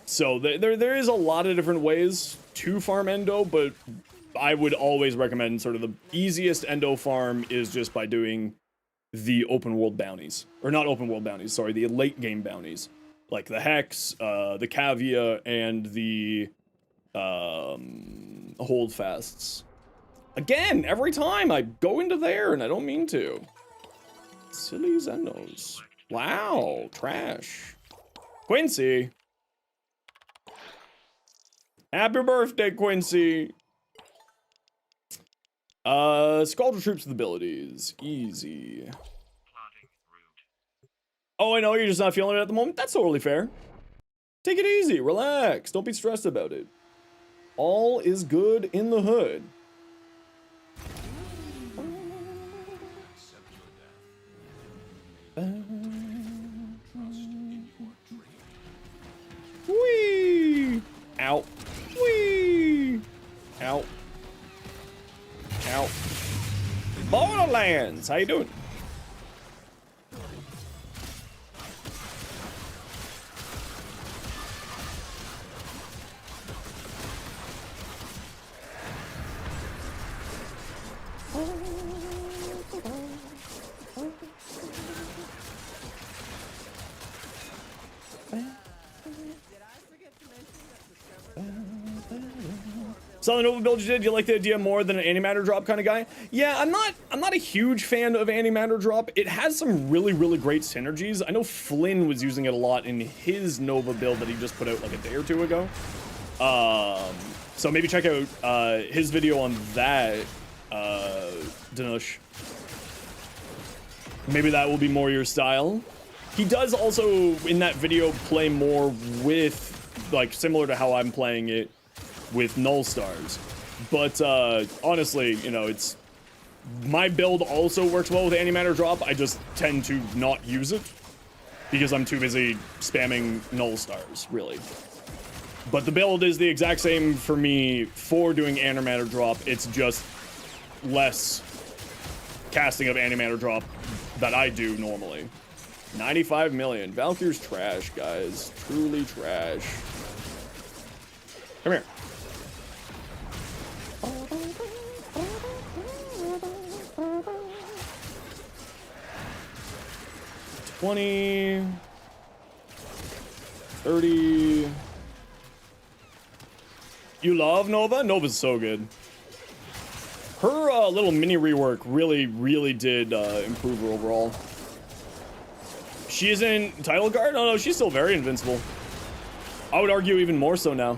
So there is a lot of different ways to farm endo, but I would always recommend sort of the easiest endo farm is just by doing the open world bounties, or not open world bounties, sorry, the late game bounties, like the Hex, the Cavia, and the Holdfasts. Again, every time I go into there and I don't mean to. Silly Zenos. Wow, trash. Quincy. Happy birthday, Quincy. Scalded troops with abilities. Easy. Oh, I know, you're just not feeling it at the moment. That's totally fair. Take it easy, relax. Don't be stressed about it. All is good in the hood. Whee! Ow. Whee! Ow. Ow. Borderlands! How you doing? Southern Nova build you did. Do you like the idea more than an antimatter drop kind of guy? Yeah, I'm not a huge fan of antimatter drop. It has some really great synergies. I know Flynn was using it a lot in his Nova build that he just put out like a day or two ago. So maybe check out his video on that, Danush. Maybe that will be more your style. He does also in that video play more with, like, similar to how I'm playing it with null stars, but honestly, you know, it's my build also works well with antimatter drop. I just tend to not use it because I'm too busy spamming null stars, really. But the build is the exact same for me for doing antimatter drop. It's just less casting of antimatter drop that I do normally. 95 million. Valkyrie's trash, guys. Truly trash. Come here. 20, 30. You love Nova? Nova's so good. Her little mini rework really did improve her overall. She isn't title guard? Oh no, she's still very invincible. I would argue even more so now.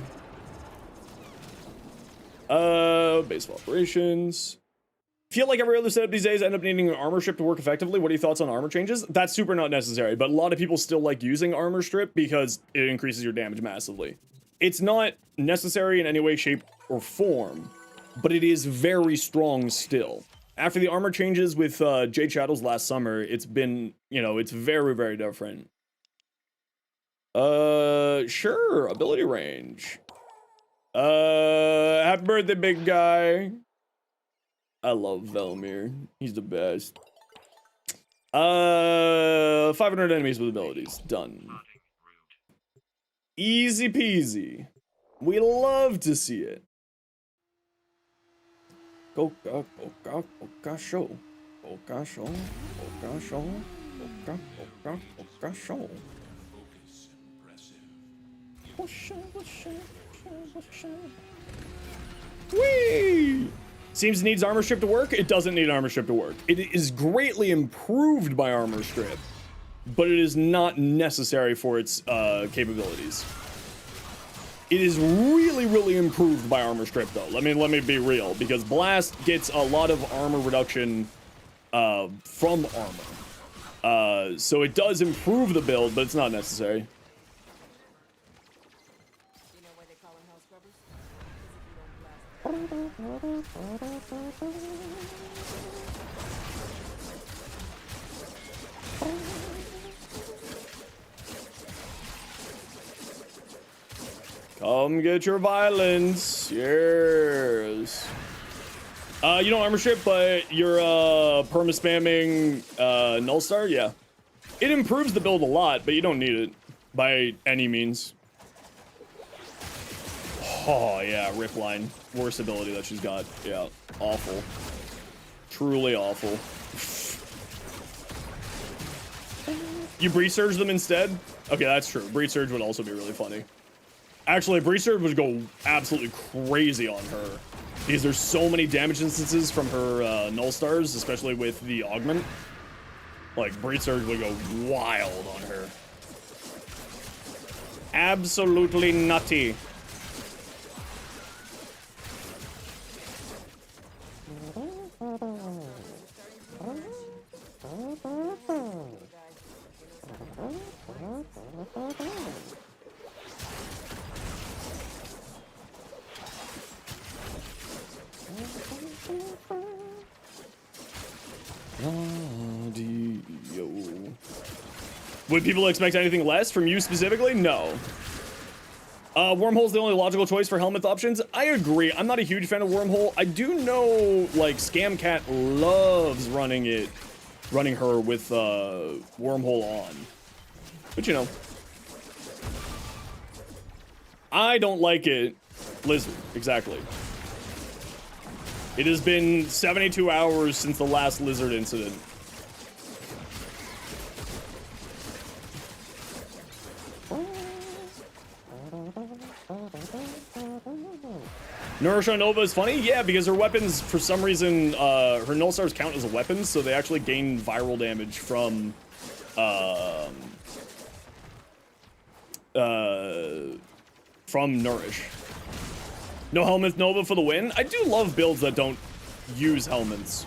Base of operations. Feel like every other setup these days end up needing an armor strip to work effectively. What are your thoughts on armor changes? That's super not necessary, but a lot of people still like using armor strip because it increases your damage massively. It's not necessary in any way, shape, or form, but it is very strong still. After the armor changes with Jade Shadows last summer, it's been, you know, it's very different. Sure, ability range. Happy birthday, big guy. I love Velmir. He's the best. 500 enemies with abilities. Done. Easy peasy. We love to see it. Go show. Go show. Whee! Seems it needs armor strip to work. It doesn't need armor strip to work. It is greatly improved by armor strip, but it is not necessary for its capabilities. It is really improved by armor strip though. Let me be real, because Blast gets a lot of armor reduction from armor. So it does improve the build, but it's not necessary. You know why they call them hell scrubbers? Because if you don't blast. Come get your violence. Yes. You don't armor strip, but you're perma-spamming Null Star? Yeah. It improves the build a lot, but you don't need it by any means. Oh, yeah, Rip Line. Worst ability that she's got. Yeah, awful. Truly awful. You Breach Surge them instead? Okay, that's true. Breach Surge would also be really funny. Actually, Breach Surge would go absolutely crazy on her. Because there's so many damage instances from her Null Stars, especially with the Augment. Like, Breach Surge would go wild on her. Absolutely nutty. Would people expect anything less from you specifically? No. Wormhole's the only logical choice for helmet options. I agree. I'm not a huge fan of Wormhole. I do know, like, Scamcat loves running her with Wormhole on. But, you know. I don't like it. Lizard, exactly. It has been 72 hours since the last Lizard incident. Nourish on Nova is funny? Yeah, because her weapons, for some reason, her Null Stars count as a weapon, so they actually gain viral damage from Nourish. No Helmet Nova for the win? I do love builds that don't use helmets.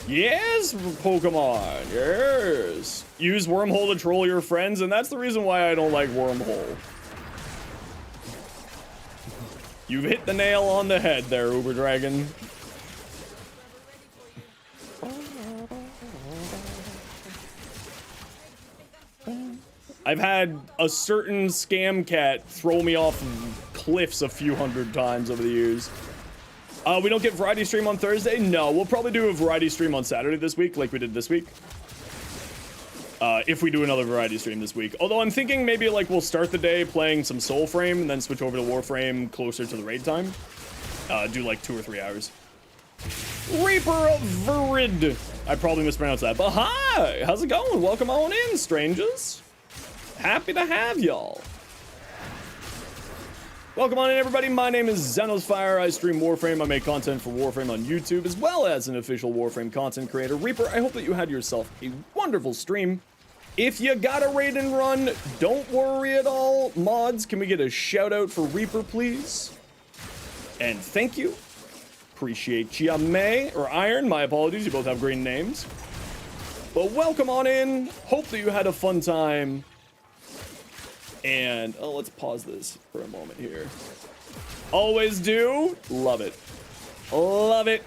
Yes, Pokemon, yes. Use Wormhole to troll your friends, and that's the reason why I don't like Wormhole. You've hit the nail on the head there, Uber Dragon. I've had a certain scam cat throw me off cliffs a few hundred times over the years. We don't get variety stream on Thursday? No, we'll probably do a variety stream on Saturday this week, like we did this week. If we do another variety stream this week. Although I'm thinking maybe like we'll start the day playing some Soulframe and then switch over to Warframe closer to the raid time. Do like 2 or 3 hours. Reaper of Virid. I probably mispronounced that, but hi! How's it going? Welcome on in, strangers. Happy to have y'all. Welcome on in, everybody. My name is Zenosfire. I stream Warframe. I make content for Warframe on YouTube, as well as an official Warframe content creator. Reaper, I hope that you had yourself a wonderful stream. If you got a raid and run, don't worry at all. Mods, can we get a shout out for Reaper, please? And thank you. Appreciate ya, May, or Iron. My apologies, you both have great names. But welcome on in. Hope that you had a fun time. And, oh, let's pause this for a moment here. Always do. Love it. Love it.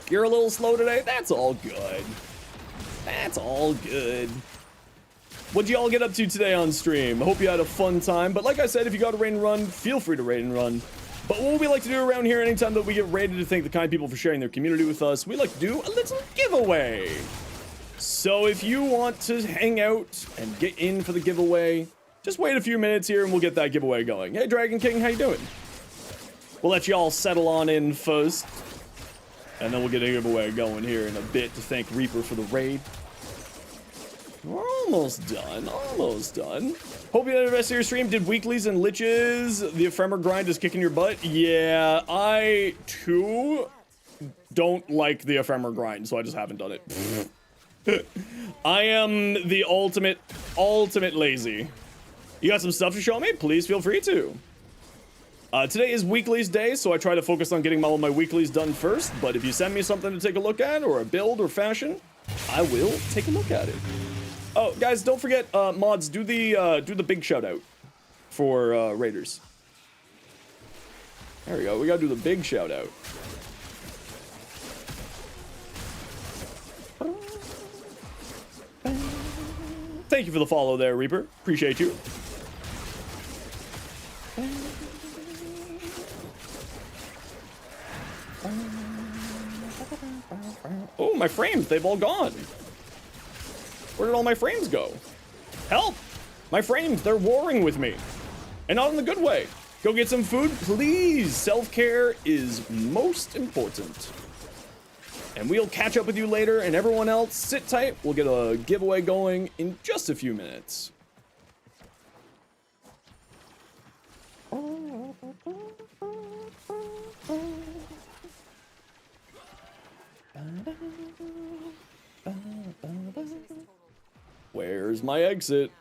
You're a little slow today? That's all good. That's all good. What'd you all get up to today on stream? I hope you had a fun time. But like I said, if you got a raid and run, feel free to raid and run. But what we like to do around here, anytime that we get raided, to thank the kind people for sharing their community with us, we like to do a little giveaway. So if you want to hang out and get in for the giveaway, just wait a few minutes here and we'll get that giveaway going. Hey, Dragon King, how you doing? We'll let you all settle on in first. And then we'll get a giveaway going here in a bit to thank Reaper for the raid. We're almost done. Almost done. Hope you had the rest of your stream. Did weeklies and liches? The ephemeral grind is kicking your butt? Yeah, I, too, don't like the ephemeral grind, so I just haven't done it. I am the ultimate lazy. You got some stuff to show me? Please feel free to. Today is weeklies day, so I try to focus on getting all of my weeklies done first, but if you send me something to take a look at, or a build or fashion, I will take a look at it. Oh, guys, don't forget, mods, do the big shout out for raiders. There we go, we gotta do the big shout out. Thank you for the follow there, Reaper. Appreciate you. Oh, my frames, they've all gone. Where did all my frames go? Help! My frames, they're warring with me. And not in the good way. Go get some food, please. Self-care is most important. And we'll catch up with you later, and everyone else, sit tight. We'll get a giveaway going in just a few minutes. Where's my exit?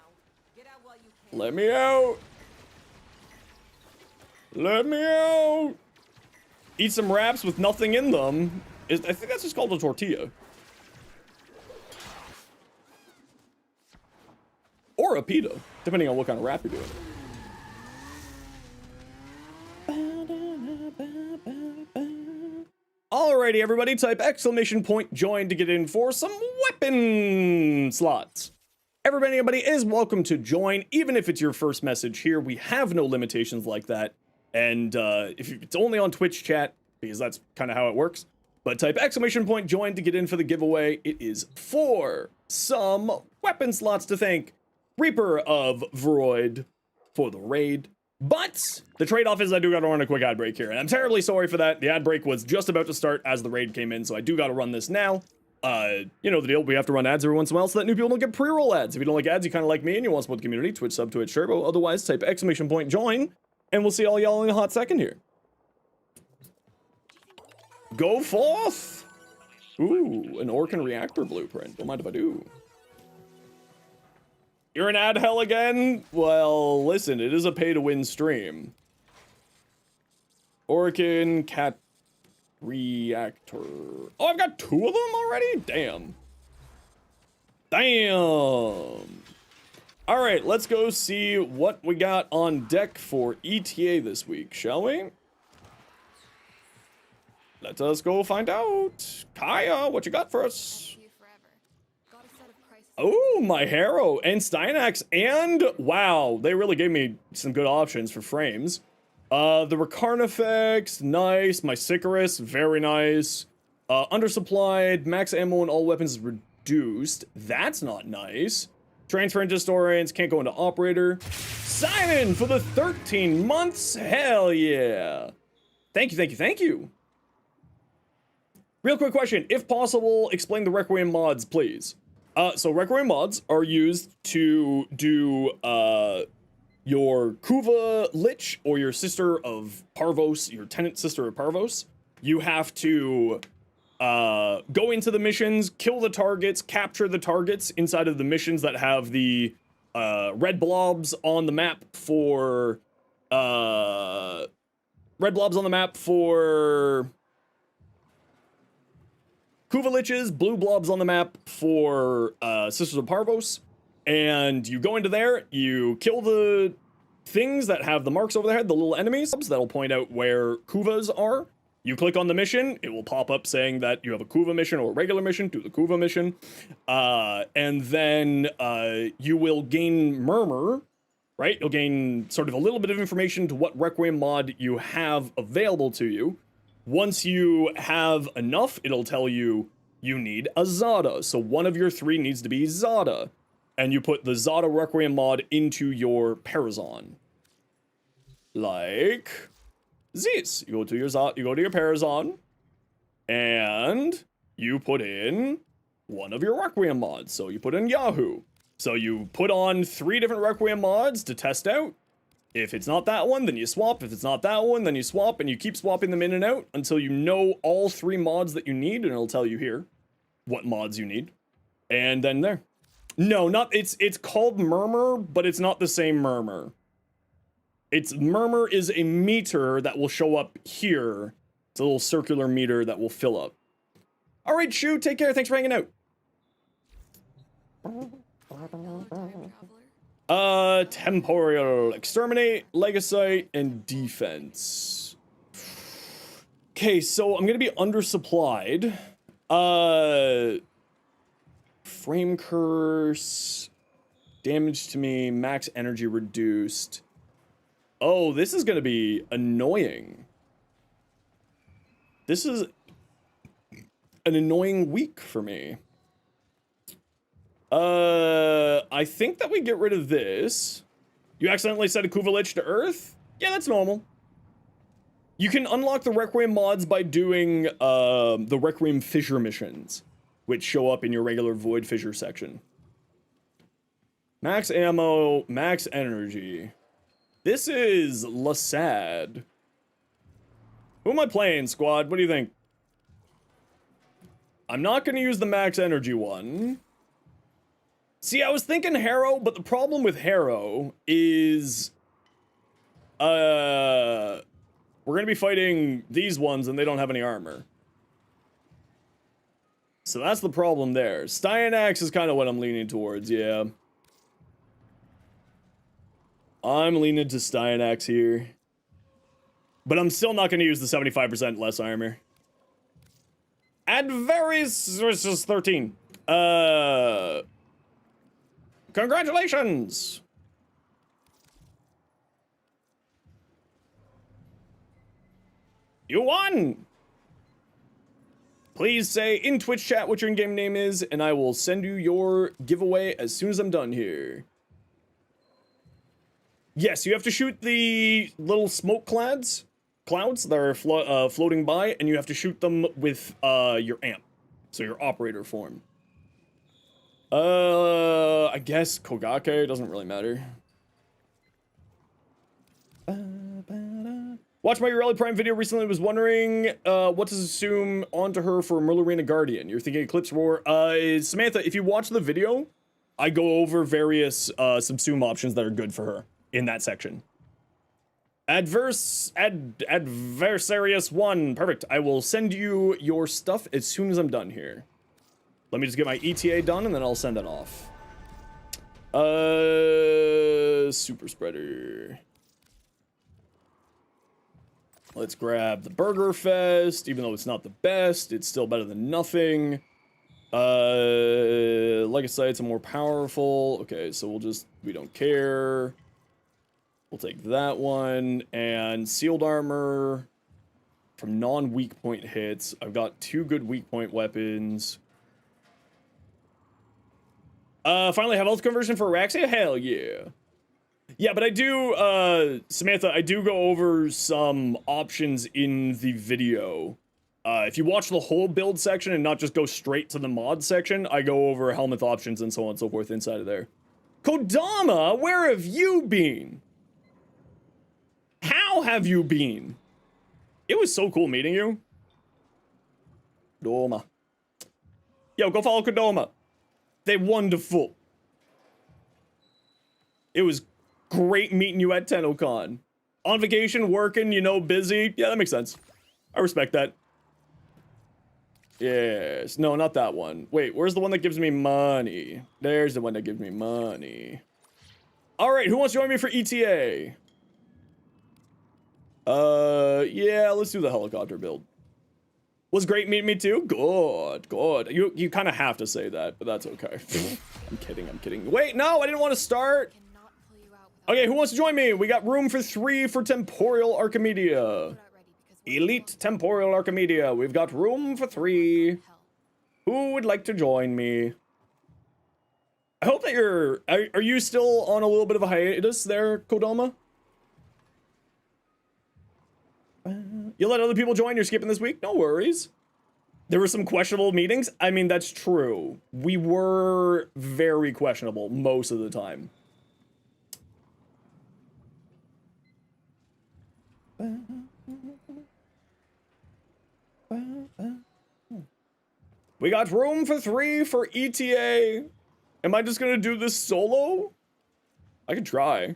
Get out while you can. Let me out. Let me out. Eat some wraps with nothing in them. I think that's just called a tortilla. Or a pita, depending on what kind of wrap you're doing. Alrighty, everybody, type exclamation point join to get in for some weapon slots. Everybody is welcome to join, even if it's your first message here. We have no limitations like that. And if it's only on Twitch chat, because that's kind of how it works. But type exclamation point join to get in for the giveaway. It is for some weapon slots to thank Reaper of Vroid for the raid. But the trade-off is I do gotta run a quick ad break here, and I'm terribly sorry for that. The ad break was just about to start as the raid came in, so I do gotta run this now. You know the deal, we have to run ads every once in a while so that new people don't get pre-roll ads. If you don't like ads, you kind of like me and you want to support the community, Twitch sub, Twitch turbo. Otherwise, type exclamation point join, and we'll see all y'all in a hot second here. Go forth! Ooh, an Orkan reactor blueprint. Don't mind if I do. You're an ad hell again? Well, listen, it is a pay-to-win stream. Orkan cat reactor. Oh, I've got 2 of them already? Damn. Damn. All right, let's go see what we got on deck for ETA this week, shall we? Let us go find out. Kaya, what you got for us? Oh, my Harrow and Stynax, and wow, they really gave me some good options for frames. The Recarnifex, nice. My Sicarus, very nice. Undersupplied, max ammo and all weapons is reduced. That's not nice. Transfer into historians, can't go into operator. Simon for the 13 months, hell yeah. Thank you, thank you, thank you. Real quick question, if possible, explain the Requiem mods, please. So Requiem mods are used to do, your Kuva Lich or your Sister of Parvos, your Tenant Sister of Parvos. You have to, go into the missions, kill the targets, capture the targets inside of the missions that have the, red blobs on the map for, Kuva Liches, blue blobs on the map for Sisters of Parvos, and you go into there, you kill the things that have the marks over their head, the little enemies, that'll point out where Kuvas are. You click on the mission, it will pop up saying that you have a Kuva mission or a regular mission, do the Kuva mission, and then you will gain Murmur, right? You'll gain sort of a little bit of information to what Requiem mod you have available to you. Once you have enough, it'll tell you you need a Zada. So one of your 3 needs to be Zada. And you put the Zada Requiem mod into your Parazon. Like this. You go to your Parazon, and you put in one of your Requiem mods. So you put in Yahoo. So you put on 3 different Requiem mods to test out. If it's not that one, then you swap. If it's not that one, then you swap, and you keep swapping them in and out until you know all 3 mods that you need, and it'll tell you here what mods you need. And then there. No, it's called Murmur, but it's not the same Murmur. Murmur is a meter that will show up here. It's a little circular meter that will fill up. All right, Shu, take care. Thanks for hanging out. Temporal, exterminate, legacyte, and defense. Okay, so I'm gonna be undersupplied. Frame curse, damage to me, max energy reduced. Oh, this is gonna be annoying. This is an annoying week for me. I think that we get rid of this. You accidentally set a Kuvalich to Earth? Yeah, that's normal. You can unlock the Requiem mods by doing the Requiem Fissure missions, which show up in your regular Void Fissure section. Max ammo, max energy. This is Lasad. Who am I playing, squad? What do you think? I'm not going to use the max energy one. See, I was thinking Harrow, but the problem with Harrow is... we're going to be fighting these ones and they don't have any armor. So that's the problem there. Styanax is kind of what I'm leaning towards, yeah. I'm leaning to Styanax here. But I'm still not going to use the 75% less armor. Adveris versus 13. Congratulations! You won! Please say in Twitch chat what your in-game name is, and I will send you your giveaway as soon as I'm done here. Yes, you have to shoot the little smoke clouds that are floating by, and you have to shoot them with your amp, so your operator form. I guess Kogake doesn't really matter. Watched my Ureli Prime video recently, was wondering what to assume onto her for Merlorina Guardian. You're thinking Eclipse Roar. Samantha, if you watch the video, I go over various subsume options that are good for her in that section. Adversarius 1. Perfect. I will send you your stuff as soon as I'm done here. Let me just get my ETA done and then I'll send that off. Super Spreader. Let's grab the Burger Fest. Even though it's not the best, it's still better than nothing. Legacytes are more powerful. Okay, so we don't care. We'll take that one. And Sealed Armor from non-weak point hits. I've got 2 good weak point weapons. Finally have health conversion for Oraxia? Hell yeah. Yeah, but I do, Samantha, I do go over some options in the video. If you watch the whole build section and not just go straight to the mod section, I go over helmet options and so on and so forth inside of there. Kodama, where have you been? How have you been? It was so cool meeting you. Kodama. Yo, go follow Kodama. They're wonderful. It was great meeting you at TennoCon. On vacation, working, you know, busy. Yeah, that makes sense. I respect that. Yes. No, not that one. Wait, where's the one that gives me money? There's the one that gives me money. Alright, who wants to join me for ETA? Yeah, let's do the helicopter build. Was great meeting me too? Good, good. You kind of have to say that, but that's okay. I'm kidding. Wait, no, I didn't want to start. Okay, who wants to join me? We got room for 3 for Temporal Archimedia. Elite Temporal Archimedia. We've got room for 3. Who would like to join me? I hope that are you still on a little bit of a hiatus there, Kodama? You let other people join, you're skipping this week? No worries. There were some questionable meetings. I mean, that's true. We were very questionable most of the time. We got room for 3 for ETA. Am I just gonna do this solo? I could try.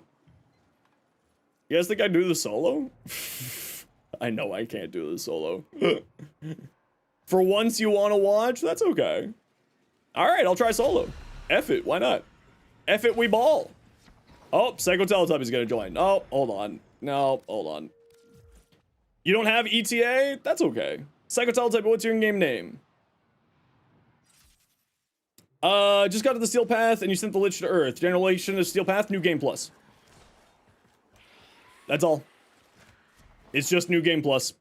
You guys think I do the solo? I know I can't do this solo. For once you want to watch, that's okay. Alright, I'll try solo. F it, why not? F it, we ball. Oh, Psycho Teletubby's gonna join. Oh, hold on. No, hold on. You don't have ETA? That's okay. Psycho Teletubby, what's your in-game name? Just got to the Steel Path and you sent the Lich to Earth. Generation of Steel Path, new game plus. That's all. It's just new game plus.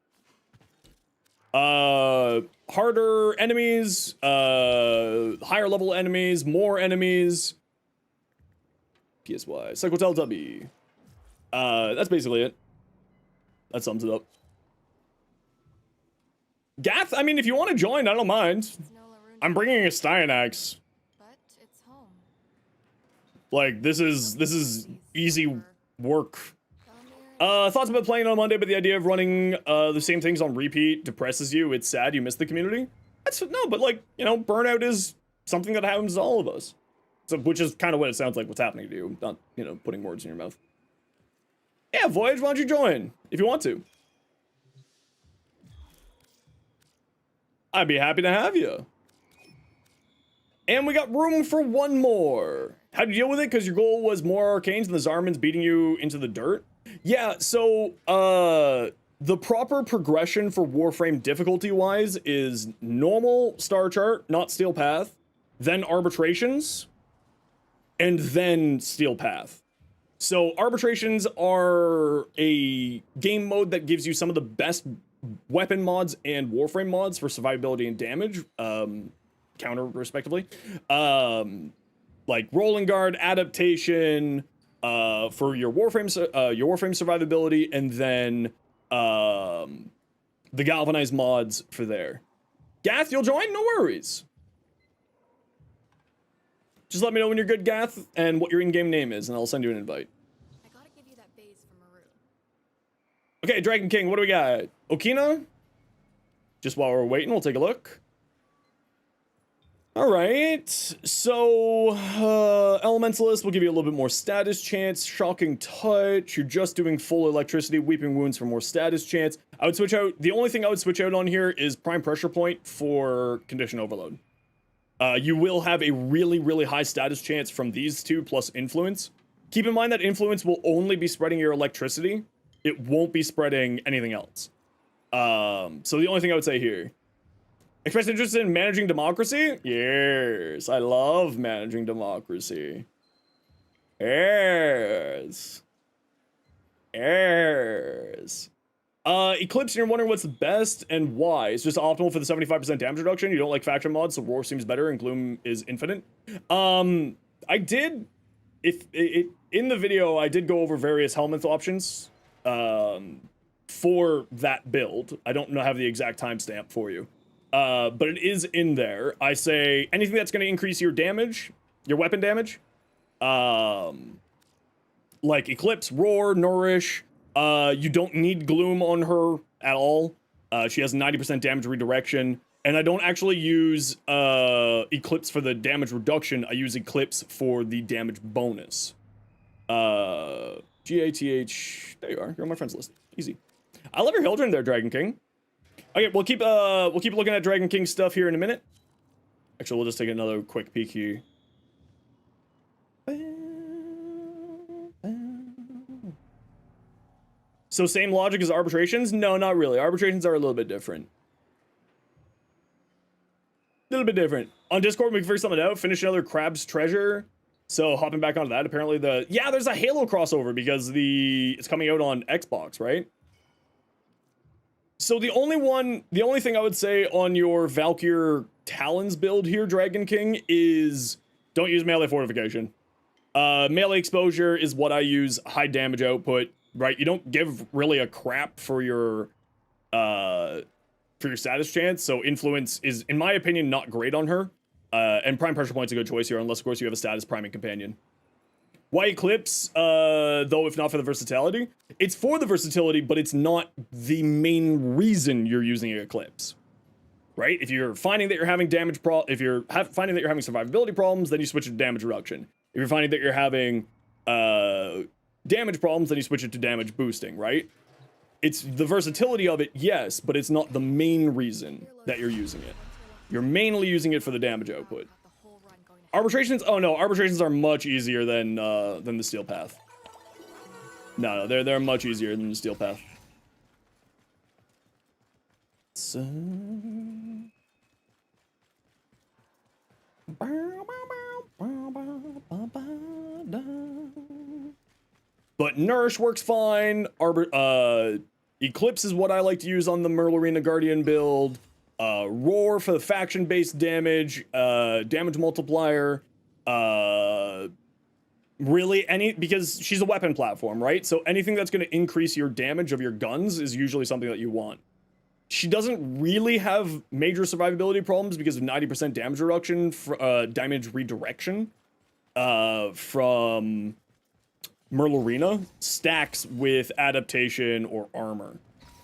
Harder enemies, higher level enemies, more enemies. PSY. Cyclotel W. That's basically it. That sums it up. Gath, I mean, if you want to join, I don't mind. It's no Larun, I'm bringing a Styanax. but it's home. Like, this is easy work. Down Thoughts about playing on Monday, but the idea of running the same things on repeat depresses you. It's sad you miss the community. That's no, but like, you know, burnout is something that happens to all of us. So, which is kind of what it sounds like what's happening to you. Not, you know, putting words in your mouth. Yeah, Voyage, why don't you join if you want to? I'd be happy to have you. And we got room for one more. How'd you deal with it? Because your goal was more arcanes and the Zarmans beating you into the dirt? Yeah, so, the proper progression for Warframe difficulty-wise is normal star chart, not steel path, then arbitrations, and then steel path. So arbitrations are a game mode that gives you some of the best weapon mods and Warframe mods for survivability and damage, counter respectively. Like rolling guard, adaptation, for your Warframe survivability, and then the galvanized mods for there. Gath, you'll join? No worries. Just let me know when you're good, Gath, and what your in-game name is, and I'll send you an invite. I gotta give you that base from Maru. Okay, Dragon King, what do we got? Okina? Just while we're waiting, we'll take a look. Alright, so, Elementalist will give you a little bit more status chance. Shocking Touch, you're just doing full electricity. Weeping Wounds for more status chance. I would switch out, the only thing I would switch out on here is Prime Pressure Point for Condition Overload. You will have a really, really high status chance from these two plus Influence. Keep in mind that Influence will only be spreading your electricity. It won't be spreading anything else. So the only thing I would say here. Express interest in managing democracy? Yes, I love managing democracy. Yes. Yes. Eclipse, and you're wondering what's the best and why. It's just optimal for the 75% damage reduction. You don't like faction mods, so Roar seems better and Gloom is infinite. I did, in the video, I did go over various helmet options for that build. I don't have the exact timestamp for you. But it is in there. I say anything that's going to increase your damage, your weapon damage, like Eclipse, Roar, Nourish. You don't need Gloom on her at all. She has 90% damage redirection. And I don't actually use Eclipse for the damage reduction. I use Eclipse for the damage bonus. G-A-T-H. There you are. You're on my friends list. Easy. I love your Hildren there, Dragon King. Okay, we'll keep looking at Dragon King stuff here in a minute. Actually, we'll just take another quick peek here. So same logic as arbitrations? No, not really. Arbitrations are a little bit different. A little bit different. On Discord, we can figure something out. Finish another Crab's Treasure. So hopping back onto that, apparently there's a Halo crossover because it's coming out on Xbox, right? So the only thing I would say on your Valkyr Talons build here, Dragon King, is don't use melee fortification. Melee exposure is what I use, high damage output, right? You don't give really a crap for your status chance, so influence is, in my opinion, not great on her. And Prime Pressure Point's a good choice here, unless of course you have a status priming companion. Why Eclipse, though, if not for the versatility? It's for the versatility, but it's not the main reason you're using Eclipse. Right? If you're finding that you're having finding that you're having survivability problems, then you switch it to damage reduction. If you're finding that you're having damage problems, then you switch it to damage boosting, right? It's the versatility of it, yes, but it's not the main reason that you're using it. You're mainly using it for the damage output. Arbitrations? Oh no, arbitrations are much easier than the steel path. No, they're much easier than the steel path. So... But Nourish works fine. Eclipse is what I like to use on the Merlorina Guardian build. Roar for the faction-based damage, damage multiplier, really because she's a weapon platform, right? So anything that's going to increase your damage of your guns is usually something that you want. She doesn't really have major survivability problems because of 90% damage reduction, damage redirection, from Merlorina stacks with adaptation or armor.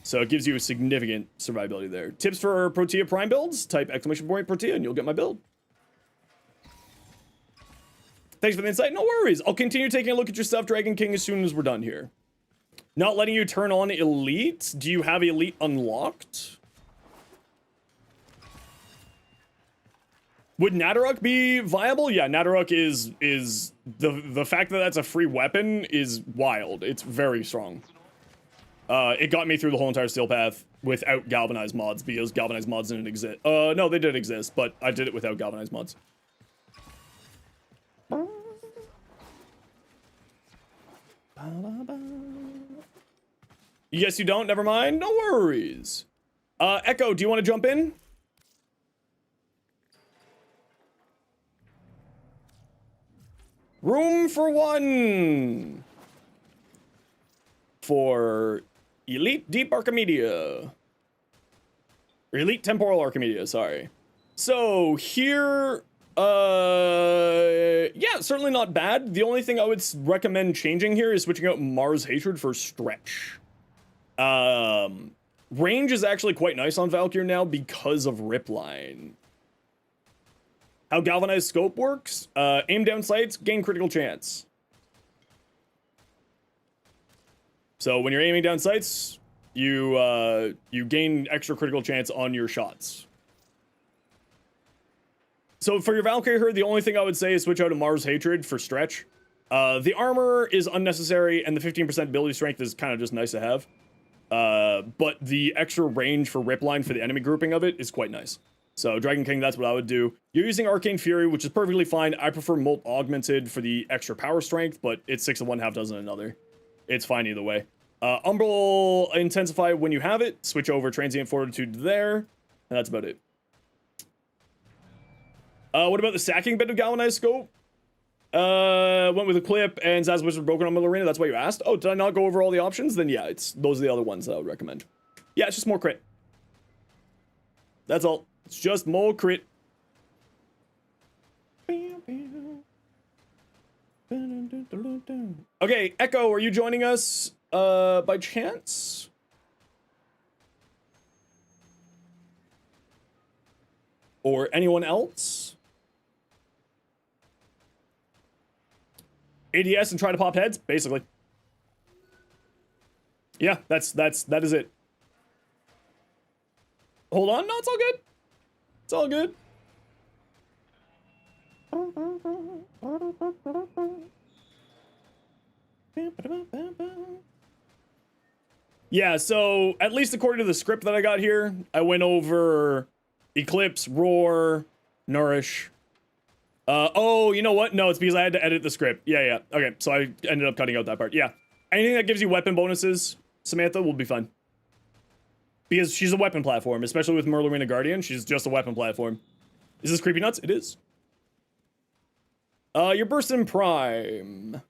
So it gives you a significant survivability there. Tips for Protea Prime builds? Type !Protea and you'll get my build. Thanks for the insight. No worries. I'll continue taking a look at your stuff, Dragon King, as soon as we're done here. Not letting you turn on Elite? Do you have Elite unlocked? Would Nadaruk be viable? Yeah, Nadaruk is the fact that that's a free weapon is wild. It's very strong. It got me through the whole entire Steel Path without Galvanized mods because Galvanized mods didn't exist. No, they did exist, but I did it without Galvanized mods. Yes, you don't? Never mind. No worries. Echo, do you want to jump in? Room for one. For Elite Deep Archimedia. Or Elite Temporal Archimedia, sorry. So here, yeah, certainly not bad. The only thing I would recommend changing here is switching out Mars Hatred for Stretch. Range is actually quite nice on Valkyr now because of Ripline. How Galvanized Scope works, aim down sights, gain critical chance. So when you're aiming down sights, you gain extra critical chance on your shots. So for your Valkyrie here, the only thing I would say is switch out to Mars Hatred for Stretch. The armor is unnecessary, and the 15% ability strength is kind of just nice to have. But the extra range for Ripline for the enemy grouping of it is quite nice. So Dragon King, that's what I would do. You're using Arcane Fury, which is perfectly fine. I prefer Molt Augmented for the extra power strength, but it's 6 of one, half dozen another. It's fine either way. Umbral Intensify when you have it. Switch over Transient Fortitude there. And that's about it. What about the stacking bit of Galvanized Scope? Went with Eclipse and Zaz Wizard broken on Millerina. That's why you asked. Oh, did I not go over all the options? Then yeah, those are the other ones that I would recommend. Yeah, it's just more crit. That's all. It's just more crit. Okay, Echo, are you joining us by chance? Or anyone else? ADS and try to pop heads, basically. Yeah, that is it. Hold on, no, it's all good. It's all good. Yeah, so at least according to the script that I got here, I went over Eclipse, Roar, Nourish. Oh, you know what? No, it's because I had to edit the script. Yeah. Okay, so I ended up cutting out that part. Yeah. Anything that gives you weapon bonuses, Samantha, will be fine. Because she's a weapon platform, especially with Merlorina Guardian. She's just a weapon platform. Is this creepy nuts? It is. Your burst in Prime.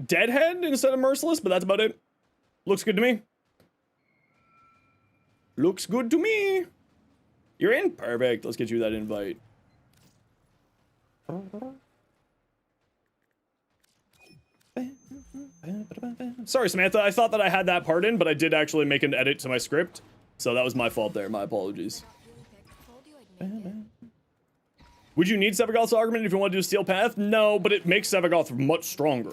Deadhead instead of Merciless, but that's about it. Looks good to me. Looks good to me. You're in? Perfect. Let's get you that invite. Sorry, Samantha. I thought that I had that part in, but I did actually make an edit to my script. So that was my fault there. My apologies. Would you need Sevagoth's Argument if you want to do Steel Path? No, but it makes Sevagoth much stronger.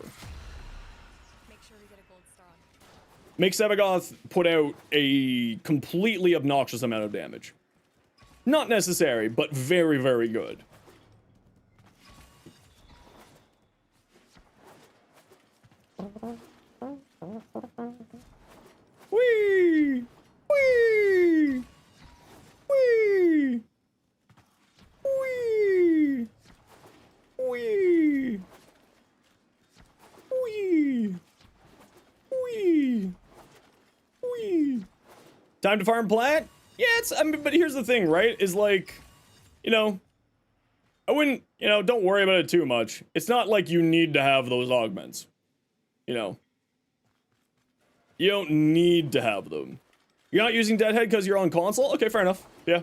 Make sure we get a gold star on it. Makes Sevagoth put out a completely obnoxious amount of damage. Not necessary, but very, very good. Whee! Whee! Whee! Whee! Whee! Time to farm plant? Yeah, I mean, but here's the thing, right? Is like, you know, I wouldn't, you know, don't worry about it too much. It's not like you need to have those augments. You know. You don't need to have them. You're not using Deadhead because you're on console? Okay, fair enough. Yeah.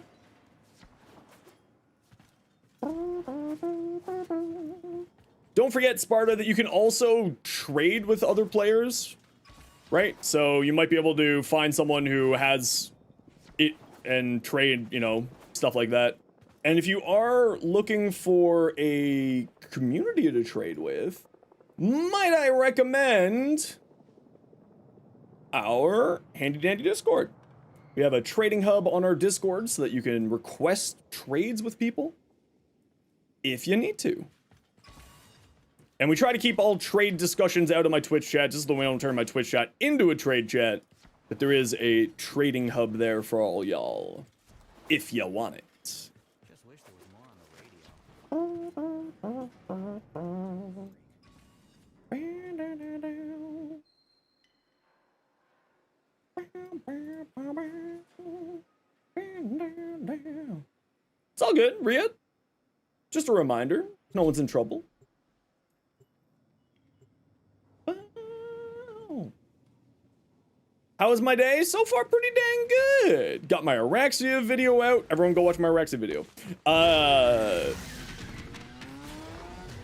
Don't forget, Sparta, that you can also trade with other players, right? So you might be able to find someone who has it and trade, you know, stuff like that. And if you are looking for a community to trade with, might I recommend our handy dandy Discord. We have a trading hub on our Discord so that you can request trades with people if you need to. And we try to keep all trade discussions out of my Twitch chat, just so we don't turn my Twitch chat into a trade chat. But there is a trading hub there for all y'all, if you want it. Just wish there was more on the radio. It's all good, Rhea. Just a reminder, no one's in trouble. How was my day? So far, pretty dang good. Got my Oraxia video out. Everyone go watch my Oraxia video.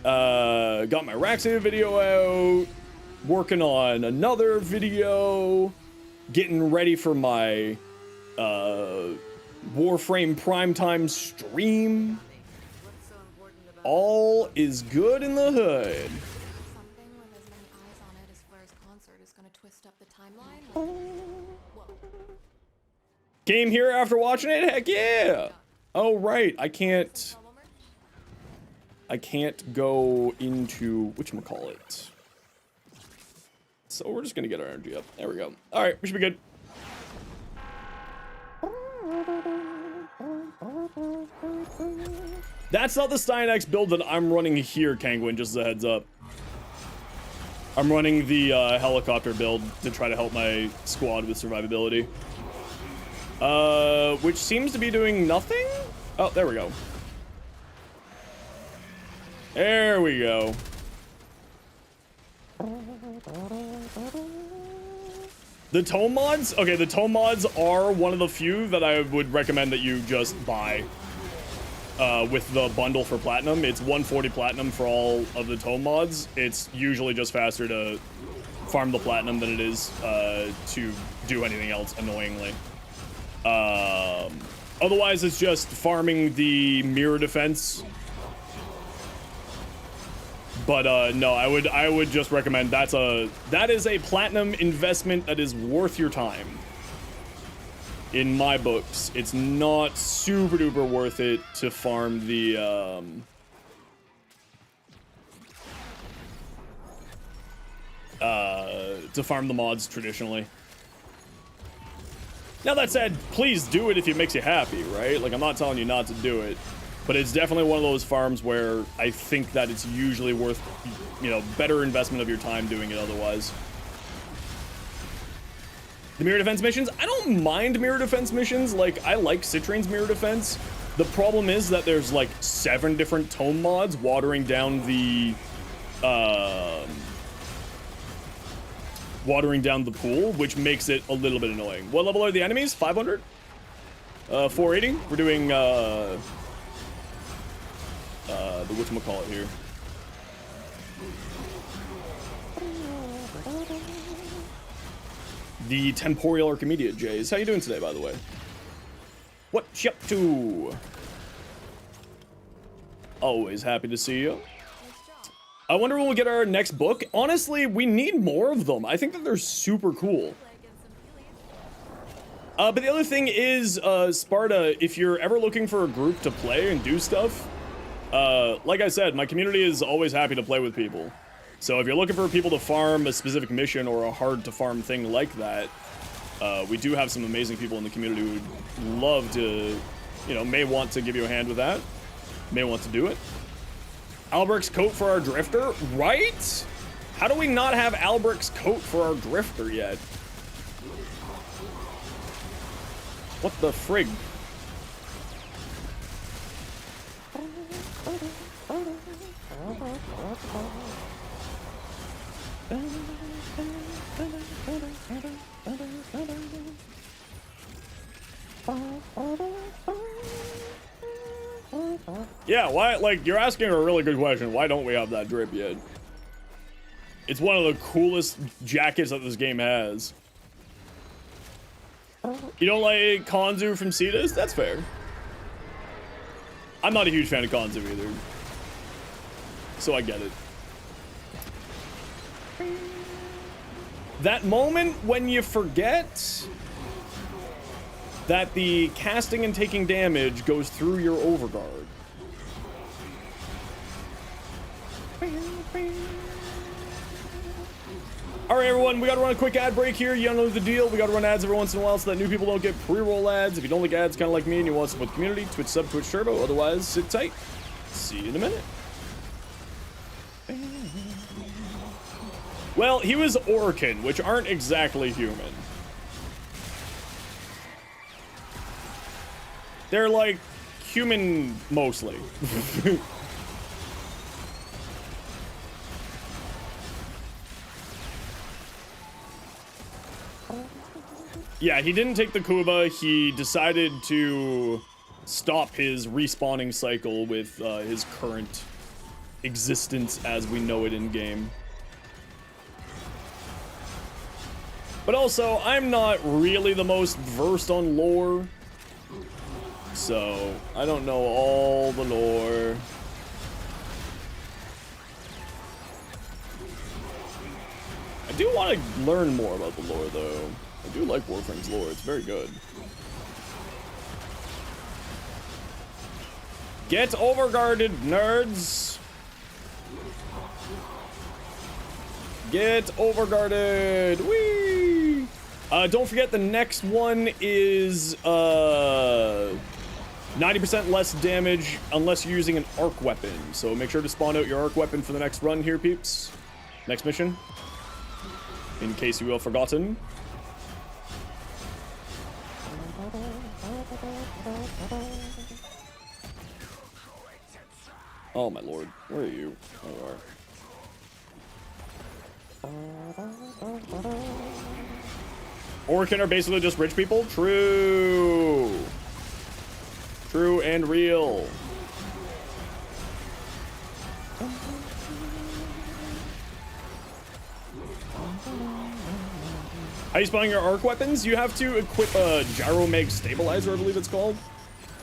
Got my Oraxia video out. Working on another video. Getting ready for my Warframe primetime stream. What's so important about All is good in the hood. Something with as many eyes on it as Flair's concert is gonna twist up the timeline? Whoa. Came here after watching it? Heck yeah! Oh, right. I can't Promo merch? go into whatchamacallit. So we're just gonna get our energy up. There we go. Alright, we should be good. That's not the Steinex build that I'm running here, Kangwin, just as a heads up. I'm running the helicopter build to try to help my squad with survivability. Which seems to be doing nothing? Oh, there we go. There we go. The tome mods? Okay, the tome mods are one of the few that I would recommend that you just buy with the bundle for platinum. It's 140 platinum for all of the tome mods. It's usually just faster to farm the platinum than it is to do anything else, annoyingly. Otherwise, it's just farming the mirror defense. But no, I would just recommend that is a platinum investment that is worth your time. In my books, it's not super duper worth it to farm the mods traditionally. Now that said, please do it if it makes you happy, right? Like, I'm not telling you not to do it. But it's definitely one of those farms where I think that it's usually worth, you know, better investment of your time doing it otherwise. The mirror defense missions, I don't mind mirror defense missions. Like, I like Citrane's mirror defense. The problem is that there's like 7 different tome mods watering down the pool, which makes it a little bit annoying. What level are the enemies? 500? 480? We're doing the whatchamacallit here. The Temporal Archimedia, Jays. How you doing today, by the way? What you up to? Always happy to see you. I wonder when we'll get our next book. Honestly, we need more of them. I think that they're super cool. But the other thing is, Sparta, if you're ever looking for a group to play and do stuff, like I said, my community is always happy to play with people. So if you're looking for people to farm a specific mission or a hard to farm thing like that, we do have some amazing people in the community who would love to, you know, may want to give you a hand with that, may want to do it. Albrecht's coat for our drifter, right? How do we not have Albrecht's coat for our drifter yet? What the frig? Yeah, why, like, you're asking a really good question. Why don't we have that drip yet? It's one of the coolest jackets that this game has. You don't like Konzu from Cetus? That's fair. I'm not a huge fan of Konzu either. So I get it. That moment when you forget that the casting and taking damage goes through your overguard. Alright everyone, we gotta run a quick ad break here. You know the deal. We gotta run ads every once in a while so that new people don't get pre-roll ads. If you don't like ads kind of like me and you want to support the community, Twitch sub, Twitch turbo. Otherwise, sit tight. See you in a minute. Well, he was Orkin, which aren't exactly human. They're like human mostly. Yeah, he didn't take the Kuba. He decided to stop his respawning cycle with his current existence as we know it in game. But also, I'm not really the most versed on lore, so I don't know all the lore. I do want to learn more about the lore, though. I do like Warframe's lore. It's very good. Get overguarded, nerds! Get overguarded! Whee! Don't forget the next one is 90% less damage unless you're using an arc weapon. So make sure to spawn out your arc weapon for the next run here, peeps. Next mission. In case you have forgotten. Oh my lord, where are you? Oh, you are. Orkin are basically just rich people? True. True and real. How you spawning your arc weapons? You have to equip a Gyromeg stabilizer, I believe it's called,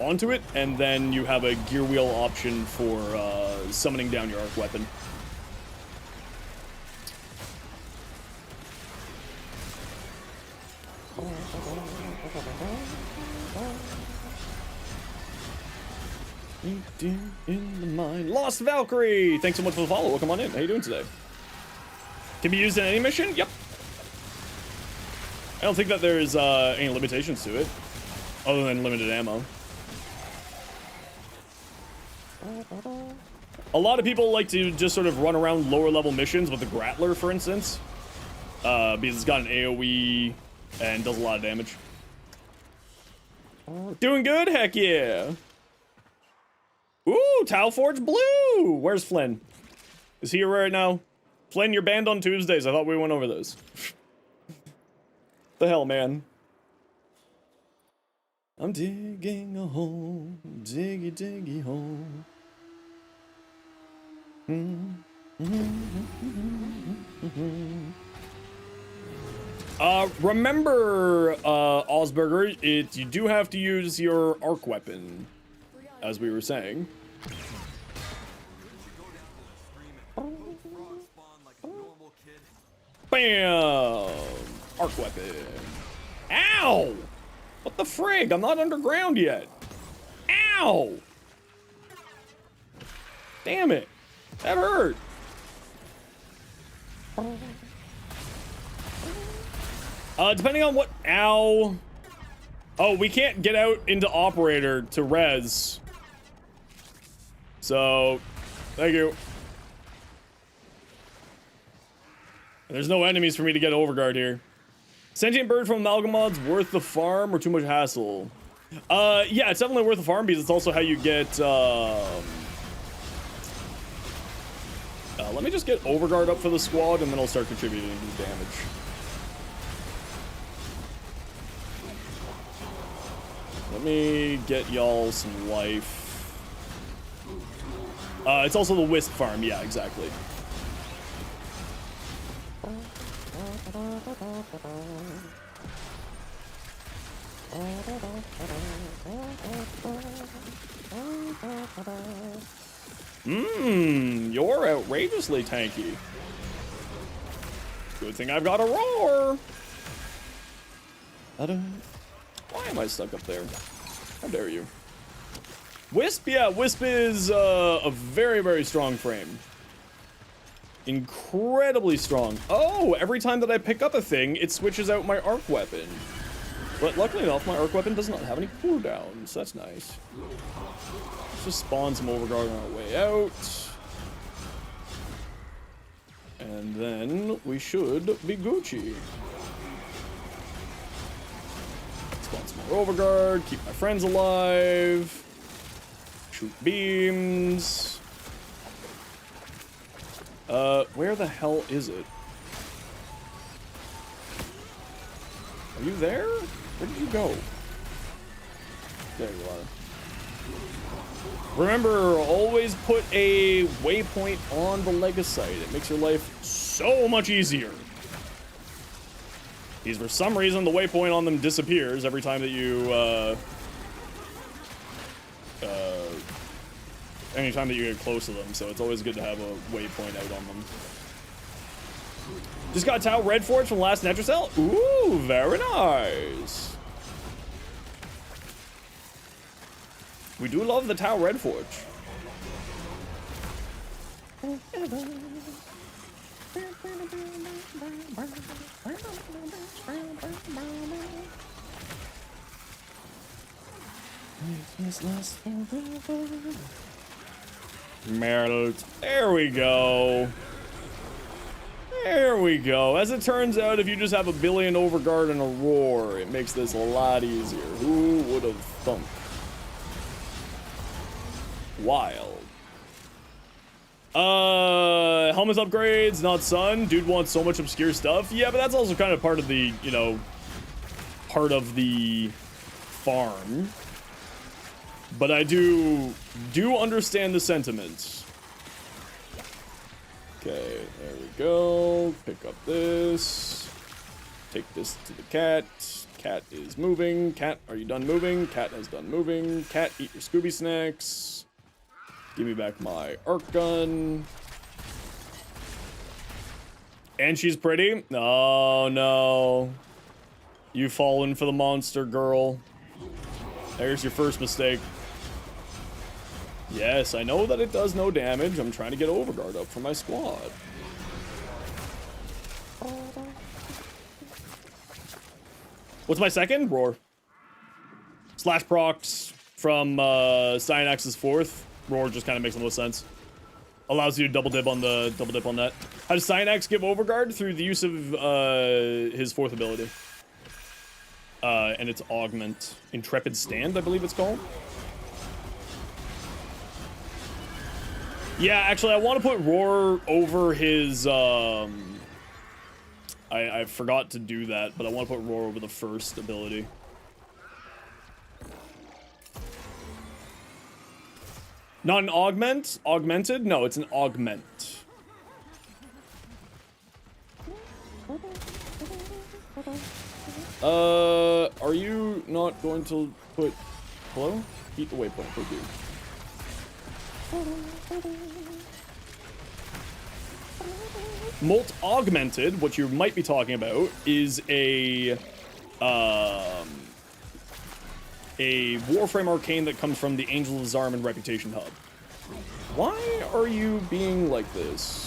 onto it, and then you have a gear wheel option for summoning down your arc weapon. In the mind. Lost Valkyrie! Thanks so much for the follow. Welcome on in. How you doing today? Can be used in any mission? Yep. I don't think that there's any limitations to it, other than limited ammo. A lot of people like to just sort of run around lower level missions with the Grappler, for instance, because it's got an AoE and does a lot of damage. Doing good? Heck yeah. Ooh, Tau Forge Blue! Where's Flynn? Is he here right now? Flynn, you're banned on Tuesdays. I thought we went over those. The hell, man? I'm digging a hole, diggy diggy hole. Remember, Osberger, you do have to use your arc weapon, as we were saying. Bam! Arc weapon. Ow! What the frig? I'm not underground yet. Ow! Damn it. That hurt. Depending on what... Ow. Oh, we can't get out into operator to res. So, thank you. There's no enemies for me to get overguard here. Sentient bird from Amalgamod's worth the farm or too much hassle? Yeah, it's definitely worth the farm because it's also how you get, let me just get Overguard up for the squad and then I'll start contributing to damage. Let me get y'all some life. It's also the Wisp farm, yeah, exactly. You're outrageously tanky. Good thing I've got a roar. Why am I stuck up there? How dare you? Wisp, yeah, Wisp is a very, very strong frame. Incredibly strong. Oh, every time that I pick up a thing, it switches out my arc weapon. But luckily enough, my arc weapon does not have any cooldowns. That's nice. Let's just spawn some Overguard on our way out. And then we should be Gucci. Spawn some more Overguard, keep my friends alive. Shoot beams. Where the hell is it? Are you there? Where did you go? There you are. Remember, always put a waypoint on the Legacite. It makes your life so much easier. Because for some reason, the waypoint on them disappears every time that you, anytime that you get close to them, so it's always good to have a waypoint out on them. Just got Tau Red Forge from last Netracell. Ooh, very nice. We do love the Tau Red Forge. Melt. There we go. There we go. As it turns out, if you just have a billion Overguard and a Roar, it makes this a lot easier. Who would have thunk? Wild. Helmet upgrades, not Sun. Dude wants so much obscure stuff. Yeah, but that's also kind of part of the, you know, part of the farm. But I do understand the sentiments. Okay, there we go. Pick up this. Take this to the cat. Cat is moving. Cat, are you done moving? Cat has done moving. Cat, eat your Scooby snacks. Give me back my arc gun. And she's pretty? Oh, no. You've fallen for the monster, girl. There's your first mistake. Yes, I know that it does no damage. I'm trying to get Overguard up for my squad. What's my second? Roar. Slash procs from Cyanax's fourth. Roar just kind of makes the most sense. Allows you to double dip on that. How does Cyanax give Overguard? Through the use of his fourth ability. And it's Augment. Intrepid Stand, I believe it's called. Yeah, actually, I want to put Roar over his, I forgot to do that, but I want to put Roar over the first ability. Not an augment? Augmented? No, it's an augment. Are you not going to put... Hello? Eat the waypoint, thank you. Molt Augmented, what you might be talking about, is a Warframe Arcane that comes from the Angel of Zarman Reputation Hub. Why are you being like this?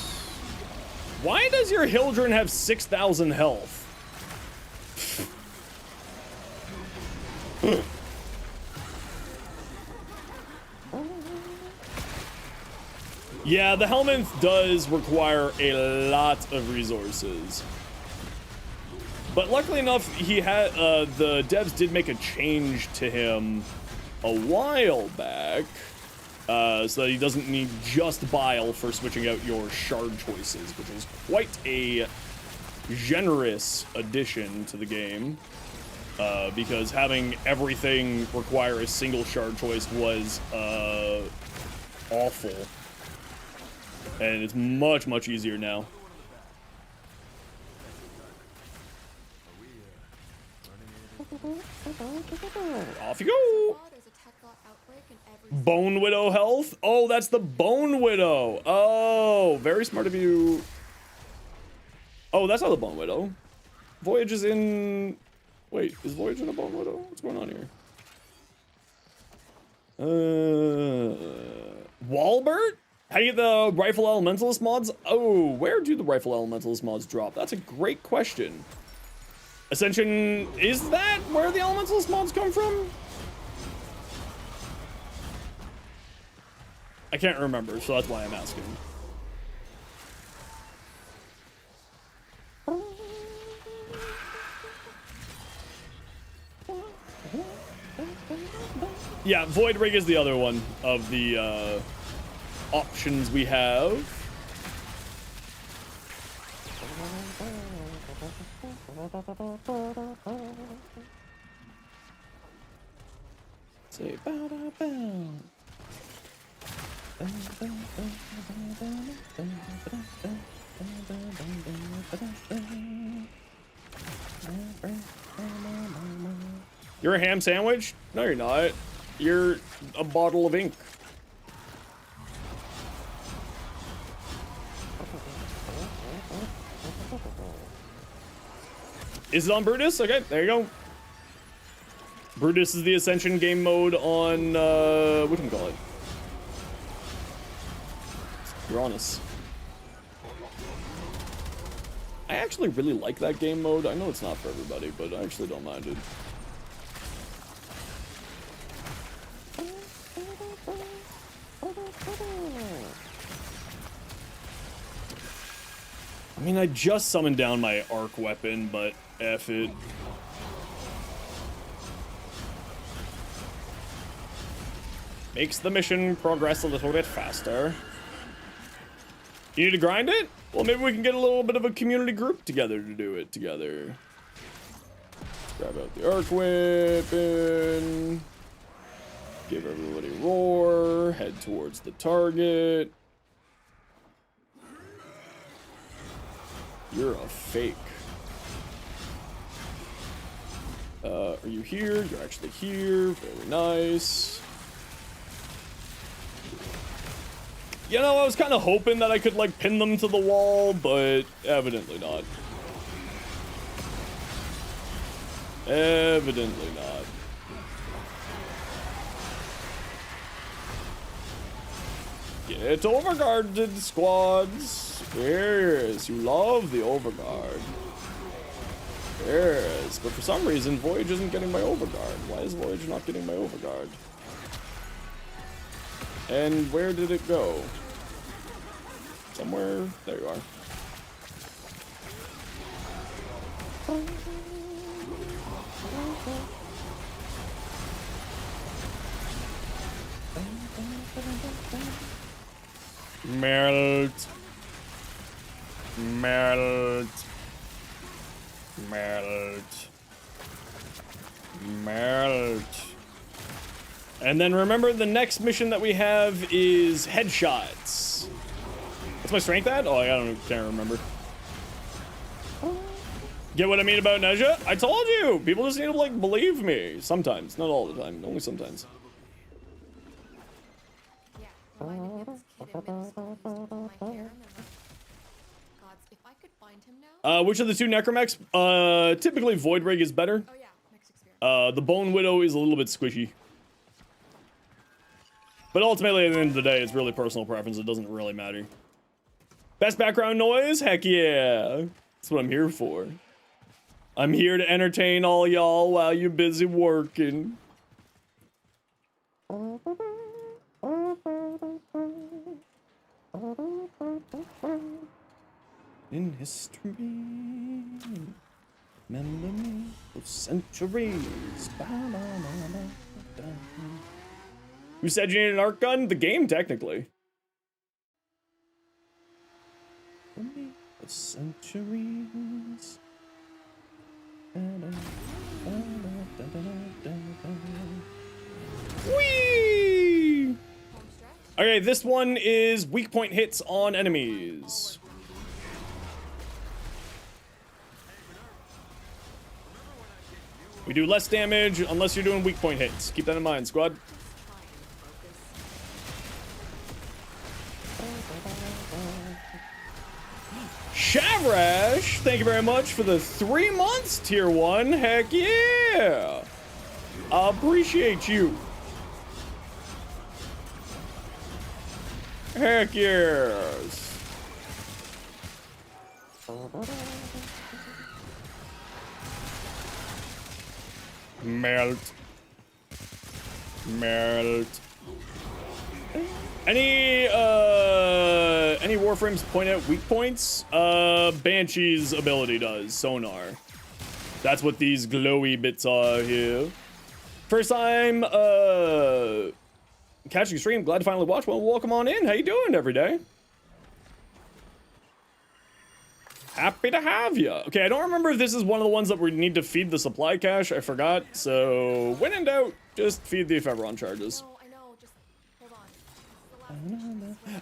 Why does your Hildren have 6,000 health? Yeah, the Helminth does require a lot of resources. But luckily enough, he had the devs did make a change to him a while back, so that he doesn't need just bile for switching out your shard choices, which is quite a generous addition to the game. Because having everything require a single shard choice was awful, and it's much easier now. Off you go. There's a tech bot outbreak in every Bone Widow health. Oh, that's the Bone Widow. Oh, very smart of you. Oh, that's not the Bone Widow. Voyage is in. Wait, is Voyage in a Bone Widow? What's going on here? Walbert? How do you get the Rifle Elementalist mods? Oh, where do the Rifle Elementalist mods drop? That's a great question. Ascension, is that where the Elementalist mods come from? I can't remember, so that's why I'm asking. Yeah, Void Rig is the other one of the options we have. Say bow bow bow. You're a ham sandwich? No, you're not. You're a bottle of ink. Is it on Brutus? Okay, there you go. Brutus is the Ascension game mode on, whatchamacallit? Uranus. I actually really like that game mode. I know it's not for everybody, but I actually don't mind it. I mean, I just summoned down my arc weapon, but F it. Makes the mission progress a little bit faster. You need to grind it? Well, maybe we can get a little bit of a community group together to do it together. Let's grab out the arc weapon. Give everybody a roar. Head towards the target. You're a fake. Are you here? You're actually here. Very nice. You know, I was kind of hoping that I could, like, pin them to the wall, but evidently not. Evidently not. Get overguarded, squads. Yes, you love the overguard. Yes, but for some reason, Voyage isn't getting my overguard. Why is Voyage not getting my overguard? And where did it go? Somewhere. There you are. Melt. Melt. Melt. Melt. And then remember, the next mission that we have is headshots. What's my strength at? Oh, can't remember. Get what I mean about Neja? I told you! People just need to, like, believe me. Sometimes. Not all the time. Only sometimes. Yeah, reminded me of this kid in middle school who used to pull my hair and then like, gods, if I could find him now. Which of the two necromechs? Typically Void Rig is better. Oh yeah, next experience. The Bone Widow is a little bit squishy. But ultimately, at the end of the day, it's really personal preference. It doesn't really matter. Best background noise? Heck yeah. That's what I'm here for. I'm here to entertain all y'all while you're busy working. In history, Remember me for centuries. Who said you need an arc gun? The game, technically. Remember me for centuries. Whee! Okay, this one is weak point hits on enemies. We do less damage unless you're doing weak point hits. Keep that in mind, squad. Shavrash, thank you very much for the 3 months, tier 1. Heck yeah! I appreciate you. Heck yes. Melt. Melt. Any Warframes point out weak points? Banshee's ability does, sonar. That's what these glowy bits are here. First time catching stream, glad to finally watch. Well, welcome on in. How you doing every day? Happy to have you. Okay, I don't remember if this is one of the ones that we need to feed the supply cache. I forgot. So when in doubt, just feed the ephemeron charges. No, I know. Just hold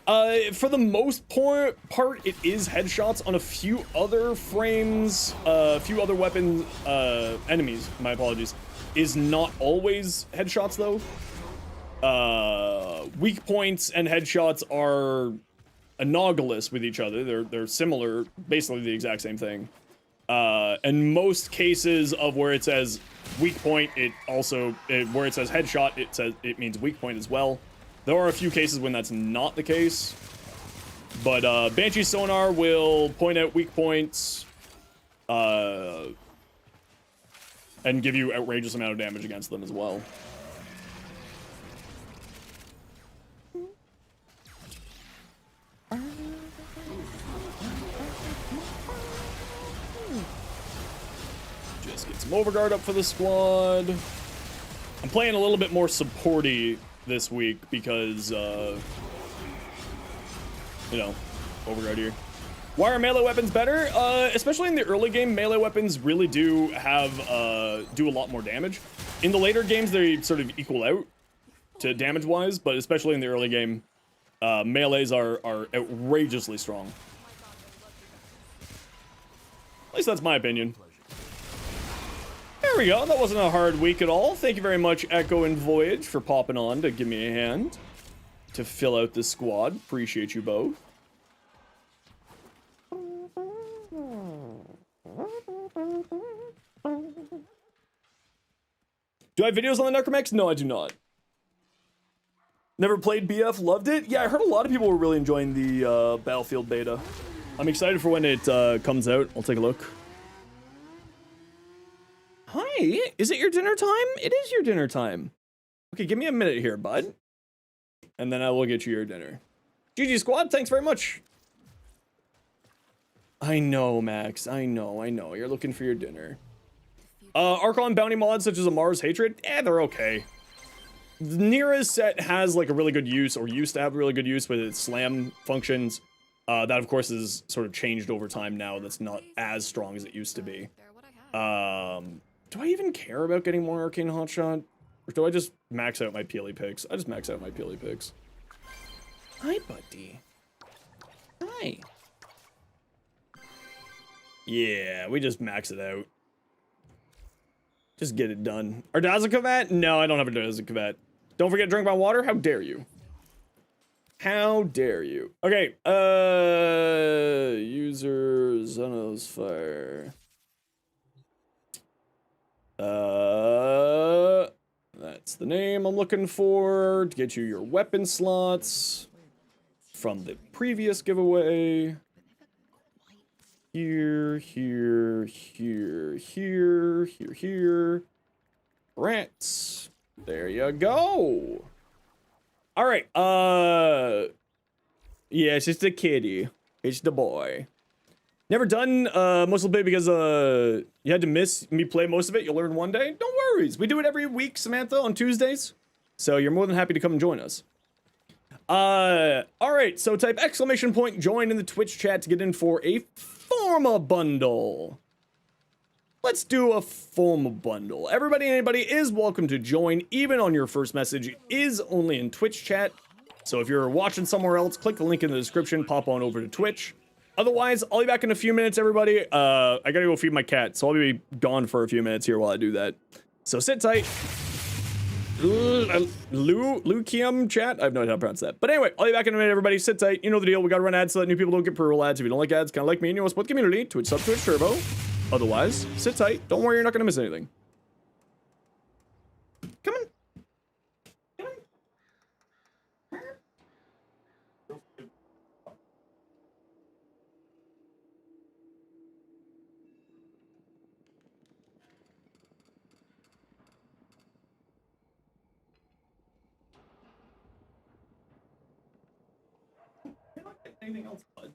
on. For the most part, it is headshots on a few other frames, a few other weapons, enemies, my apologies, is not always headshots though. Weak points and headshots are analogous with each other. They're similar, basically the exact same thing. In most cases of where it says weak point, where it says headshot, it means weak point as well. There are a few cases when that's not the case, but Banshee sonar will point out weak points, and give you outrageous amount of damage against them as well. Just get some overguard up for the squad. I'm playing a little bit more supporty this week because, you know, overguard here. Why are melee weapons better? Especially in the early game, melee weapons really do have, do a lot more damage. In the later games, they sort of equal out to damage-wise, but especially in the early game, melees are outrageously strong. At least that's my opinion. There we go. That wasn't a hard week at all. Thank you very much, Echo and Voyage, for popping on to give me a hand to fill out the squad. Appreciate you both. Do I have videos on the Necromex? No, I do not. Never played BF, loved it. Yeah, I heard a lot of people were really enjoying the Battlefield beta. I'm excited for when it comes out. I'll take a look. Hi, is it your dinner time? It is your dinner time. Okay, give me a minute here, bud. And then I will get you your dinner. GG squad, thanks very much. I know, Max. I know. You're looking for your dinner. Archon bounty mods such as Amara's Hatred, they're okay. Nira's set has like a really good use, or used to have a really good use with its slam functions. That of course is sort of changed over time now. That's not as strong as it used to be. Do I even care about getting more Arcane Hotshot? Or do I just max out my Peely picks? I just max out my Peely picks. Hi, buddy. Hi. Yeah, we just max it out. Just get it done. Our Dazzle-Kavat? No, I don't have a Dazzle-Kavat. Don't forget to drink my water? How dare you? How dare you? Okay, user Zenosfire. That's the name I'm looking for to get you your weapon slots from the previous giveaway. Here. Rats. There you go. All right. Yeah, it's just a kitty. It's the boy. Never done most of the play because you had to miss me play most of it. You'll learn one day. No worries. We do it every week, Samantha, on Tuesdays. So you're more than happy to come and join us. All right. So type ! join in the Twitch chat to get in for a Forma bundle. Let's do a Forma bundle. Everybody and anybody is welcome to join. Even on your first message, it is only in Twitch chat. So if you're watching somewhere else, click the link in the description, pop on over to Twitch. Otherwise, I'll be back in a few minutes, everybody. I gotta go feed my cat, so I'll be gone for a few minutes here while I do that. So sit tight. Lucium chat? I have no idea how to pronounce that. But anyway, I'll be back in a minute, everybody. Sit tight. You know the deal. We gotta run ads so that new people don't get pre-roll ads. If you don't like ads, kind of like me and you want to support the community, Twitch sub, Twitch turbo. Otherwise, sit tight. Don't worry, you're not gonna miss anything. Come on. Come on. Anything else, bud?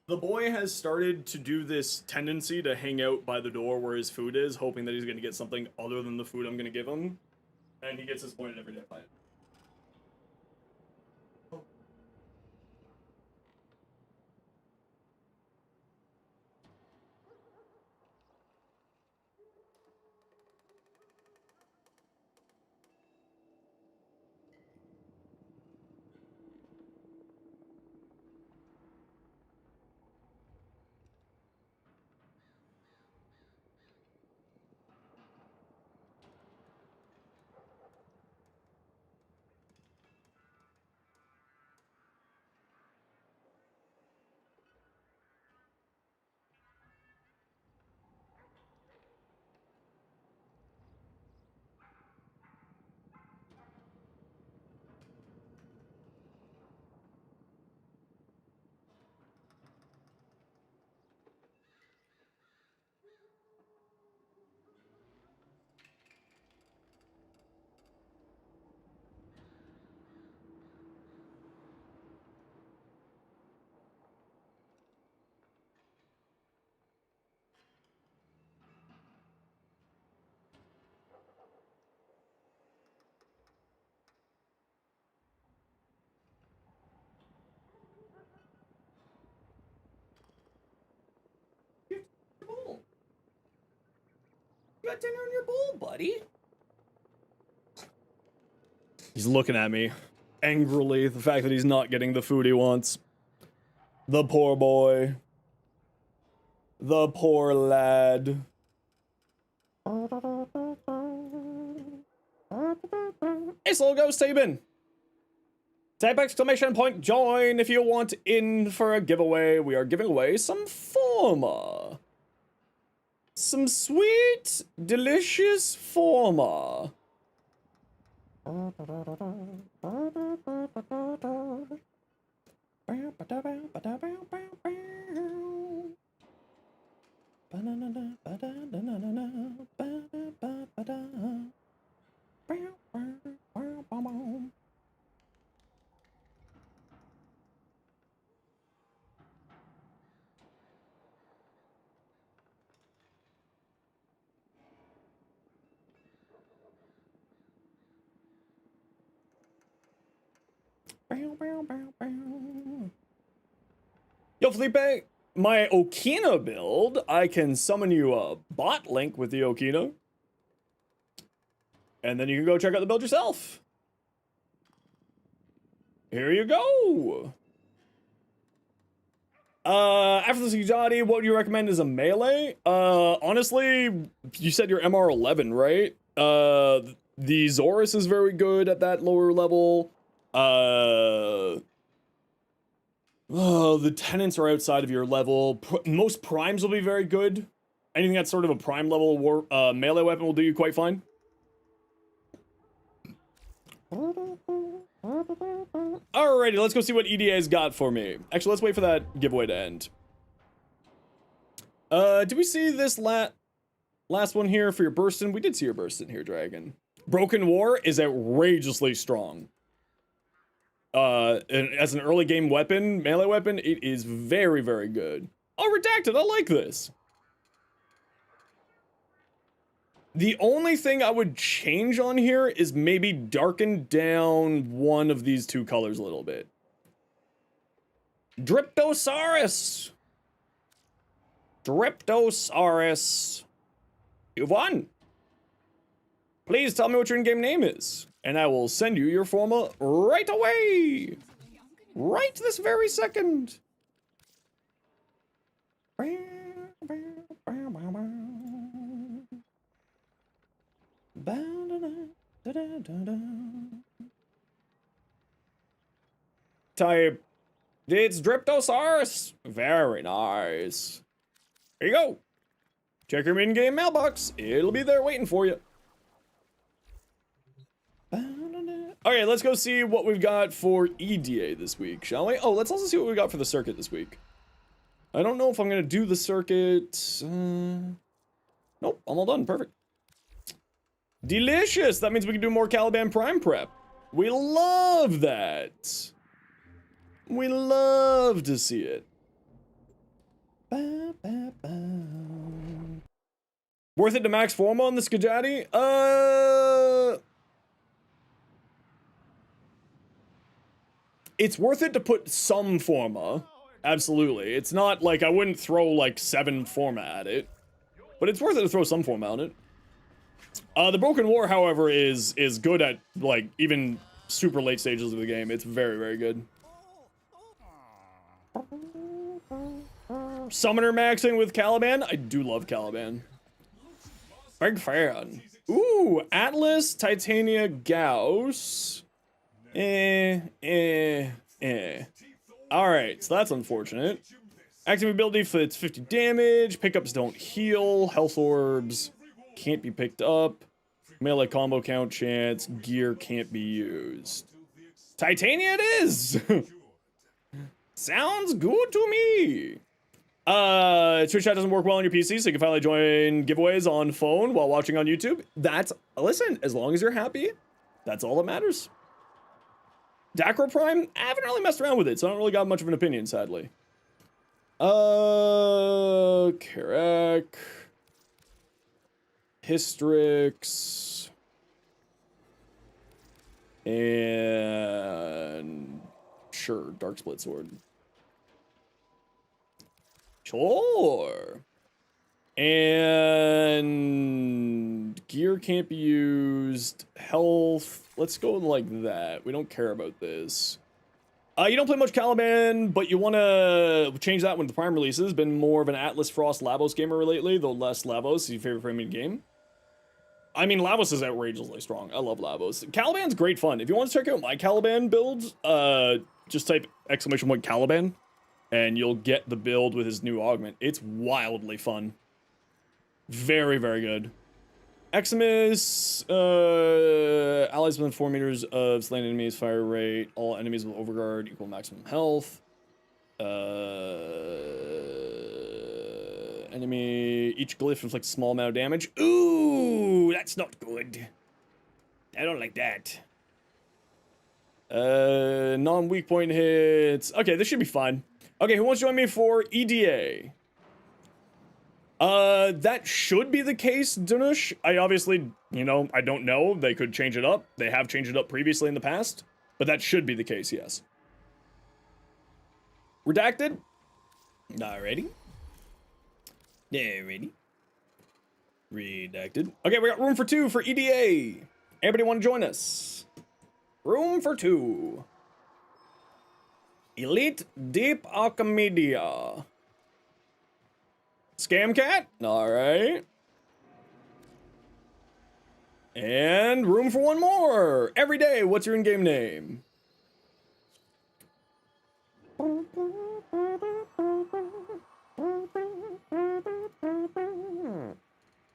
The boy has started to do this tendency to hang out by the door where his food is, hoping that he's going to get something other than the food I'm going to give him. And he gets disappointed every day by it. You got dinner in your bowl, buddy. He's looking at me angrily. The fact that he's not getting the food he wants. The poor boy. The poor lad. Hey, Soul Ghost, how you been? Type ! join if you want in for a giveaway. We are giving away some Forma. Some sweet, delicious Forma. Yo, Felipe, my Okina build, I can summon you a bot link with the Okina. And then you can go check out the build yourself. Here you go. After the Sujati, what would you recommend as a melee? Honestly, you said you're MR11, right? The Zorus is very good at that lower level. The tenants are outside of your level. Most primes will be very good. Anything that's sort of a prime level melee weapon will do you quite fine. Alrighty, let's go see what EDA's got for me. Actually, let's wait for that giveaway to end. Did we see this last one here for your Burstin? We did see your Burstin here, Dragon. Broken War is outrageously strong. as an early game weapon, melee weapon, it is very, very good. Oh, redacted, I like this. The only thing I would change on here is maybe darken down one of these two colors a little bit. Dryptosaurus! Dryptosaurus. You've won. Please tell me what your in-game name is, and I will send you your forma right away. Right this very second. Type. It's Dryptosaurus. Very nice. Here you go. Check your in-game mailbox. It'll be there waiting for you. Okay, let's go see what we've got for EDA this week, shall we? Oh, let's also see what we got for the circuit this week. I don't know if I'm going to do the circuit. Nope, I'm all done. Perfect. Delicious. That means we can do more Caliban Prime prep. We love that. We love to see it. Ba, ba, ba. Worth it to max forma on the Skajati? It's worth it to put some forma. Absolutely. It's not like I wouldn't throw like 7 forma at it. But it's worth it to throw some forma on it. The Broken War, however, is good at like even super late stages of the game. It's very, very good. Summoner maxing with Caliban. I do love Caliban. Big fan. Ooh, Atlas, Titania, Gauss. Alright, so that's unfortunate. Active ability fits 50 damage. Pickups don't heal. Health orbs can't be picked up. Melee combo count chance. Gear can't be used. Titania it is! Sounds good to me. Twitch chat doesn't work well on your PC, so you can finally join giveaways on phone while watching on YouTube. Listen, as long as you're happy, that's all that matters. Dacro Prime, I haven't really messed around with it, so I don't really got much of an opinion, sadly. Karak. Hystrix. And sure, Dark Split Sword. Sure. And gear can't be used. Health. Let's go like that. We don't care about this. You don't play much Caliban, but you want to change that when the Prime releases. Been more of an Atlas Frost Lavos gamer lately, though less Lavos is your favorite framing game. I mean, Lavos is outrageously strong. I love Lavos. Caliban's great fun. If you want to check out my Caliban build, just type ! Caliban, and you'll get the build with his new augment. It's wildly fun. Very, very good. Eximus, allies within 4 meters of slain enemies, fire rate, all enemies with overguard equal maximum health. Enemy, each glyph inflicts a small amount of damage. Ooh, that's not good. I don't like that. Non-weak point hits. Okay, this should be fine. Okay, who wants to join me for EDA? That should be the case, Danush. I obviously, you know, I don't know. They could change it up. They have changed it up previously in the past. But that should be the case, yes. Redacted? Alrighty. Alrighty. Redacted. Okay, we got room for 2 for EDA. Everybody want to join us? Room for 2. Elite Deep Archimedia. Scam Cat? Alright. And room for 1 more. Every day, what's your in-game name?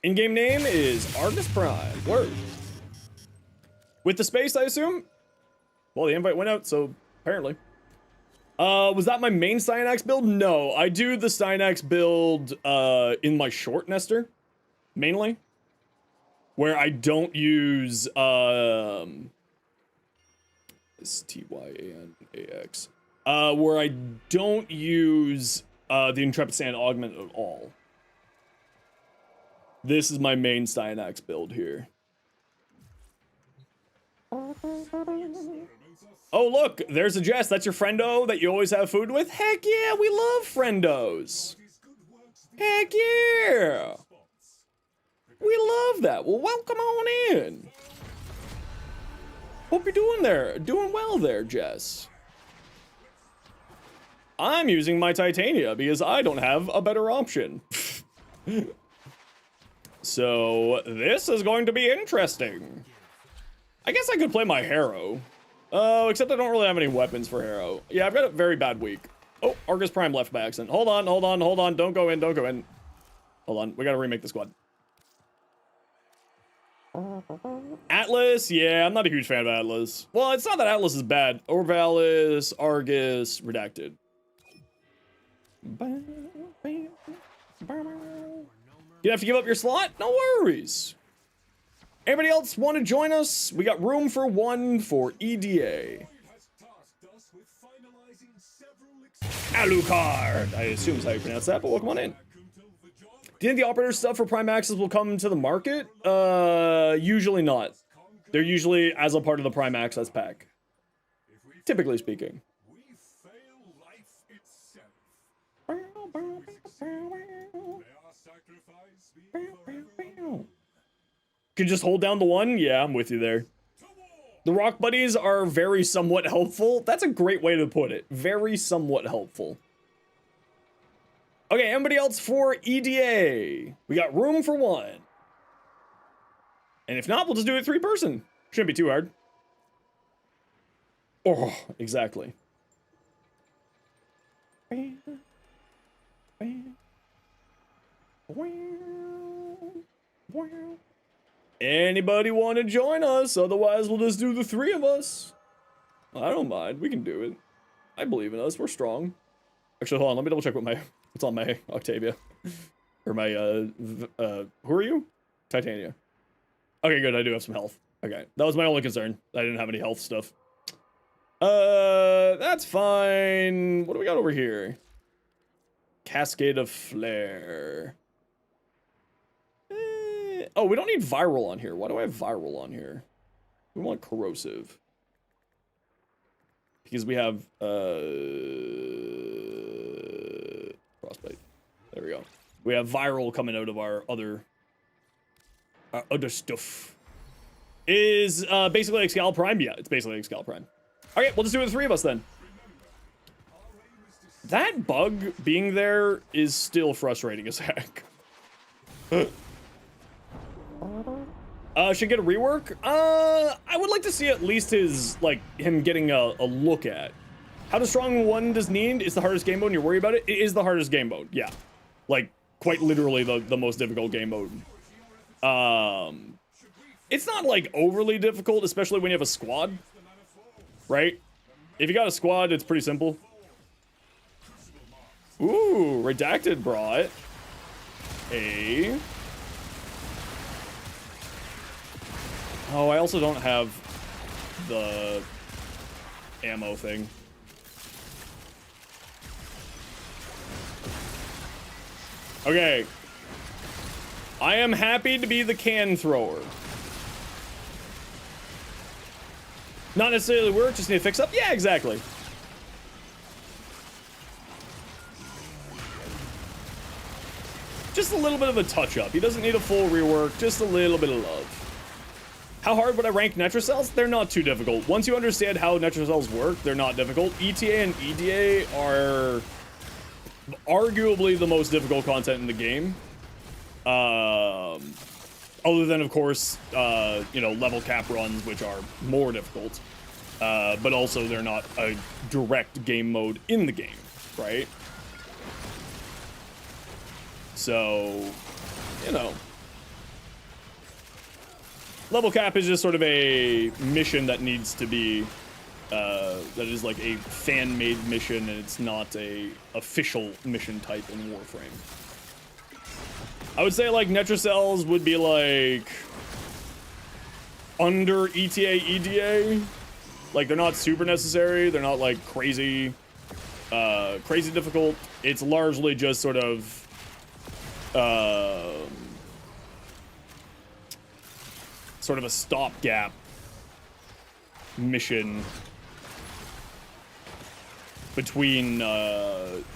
In-game name is Argus Prime. Word. With the space, I assume? Well, the invite went out, so apparently. Was that my main Cyanax build? No, I do the Cyanax build in my short nester, mainly. Where I don't use STYANAX. Where I don't use the Intrepid Sand Augment at all. This is my main Cyanax build here. Oh, look, there's a Jess. That's your friendo that you always have food with? Heck yeah, we love friendos. Heck yeah. We love that. Well, welcome on in. Hope you're doing well there, Jess. I'm using my Titania because I don't have a better option. So, this is going to be interesting. I guess I could play my Harrow. Oh, except I don't really have any weapons for Harrow. Yeah, I've got a very bad week. Oh, Argus Prime left by accident. Hold on. Don't go in. Hold on, we gotta remake the squad. Atlas, yeah, I'm not a huge fan of Atlas. Well, it's not that Atlas is bad. Orvalis, Argus, Redacted. You have to give up your slot? No worries. Anybody else want to join us? We got room for one for EDA. Alucard, I assume is how you pronounce that, but welcome on in. Do you think the operator stuff for Prime Access will come to the market? Usually not. They're usually as a part of the Prime Access pack. Typically speaking. Can just hold down the one? Yeah, I'm with you there. The rock buddies are very somewhat helpful. That's a great way to put it. Very somewhat helpful. Okay, anybody else for EDA? We got room for one. And if not, we'll just do it 3-person. Shouldn't be too hard. Oh, exactly. Anybody want to join us? Otherwise, we'll just do the 3 of us. I don't mind. We can do it. I believe in us. We're strong. Actually, hold on. Let me double check what's on my Octavia. Or my, who are you? Titania. Okay, good. I do have some health. Okay. That was my only concern. I didn't have any health stuff. That's fine. What do we got over here? Cascade of Flare. Oh, we don't need viral on here. Why do I have viral on here? We want corrosive. Because we have, frostbite. There we go. We have viral coming out of our other stuff. Is, basically Excal Prime? Yeah, it's basically Excal Prime. Okay, we'll just do it with 3 of us then. That bug being there is still frustrating as heck. Should get a rework? I would like to see at least his, like, him getting a look at. How to strong one does need is the hardest game mode and you're worried about it? It is the hardest game mode, yeah. Like, quite literally the most difficult game mode. It's not, like, overly difficult, especially when you have a squad. Right? If you got a squad, it's pretty simple. Ooh, Redacted brought a... Oh, I also don't have the ammo thing. Okay. I am happy to be the can thrower. Not necessarily work, just need to fix up. Yeah, exactly. Just a little bit of a touch-up. He doesn't need a full rework, just a little bit of love. How hard would I rank Netrocells? They're not too difficult. Once you understand how Netrocells work, they're not difficult. ETA and EDA are arguably the most difficult content in the game. Other than, of course, you know, level cap runs, which are more difficult. But also, they're not a direct game mode in the game, right? So, you know. Level cap is just sort of a mission that needs to be, that is like a fan-made mission, and it's not a official mission type in Warframe. I would say, like, Netrocells would be, like, under ETA, EDA, Like, they're not super necessary. They're not, like, crazy difficult. It's largely just sort of, sort of a stopgap mission between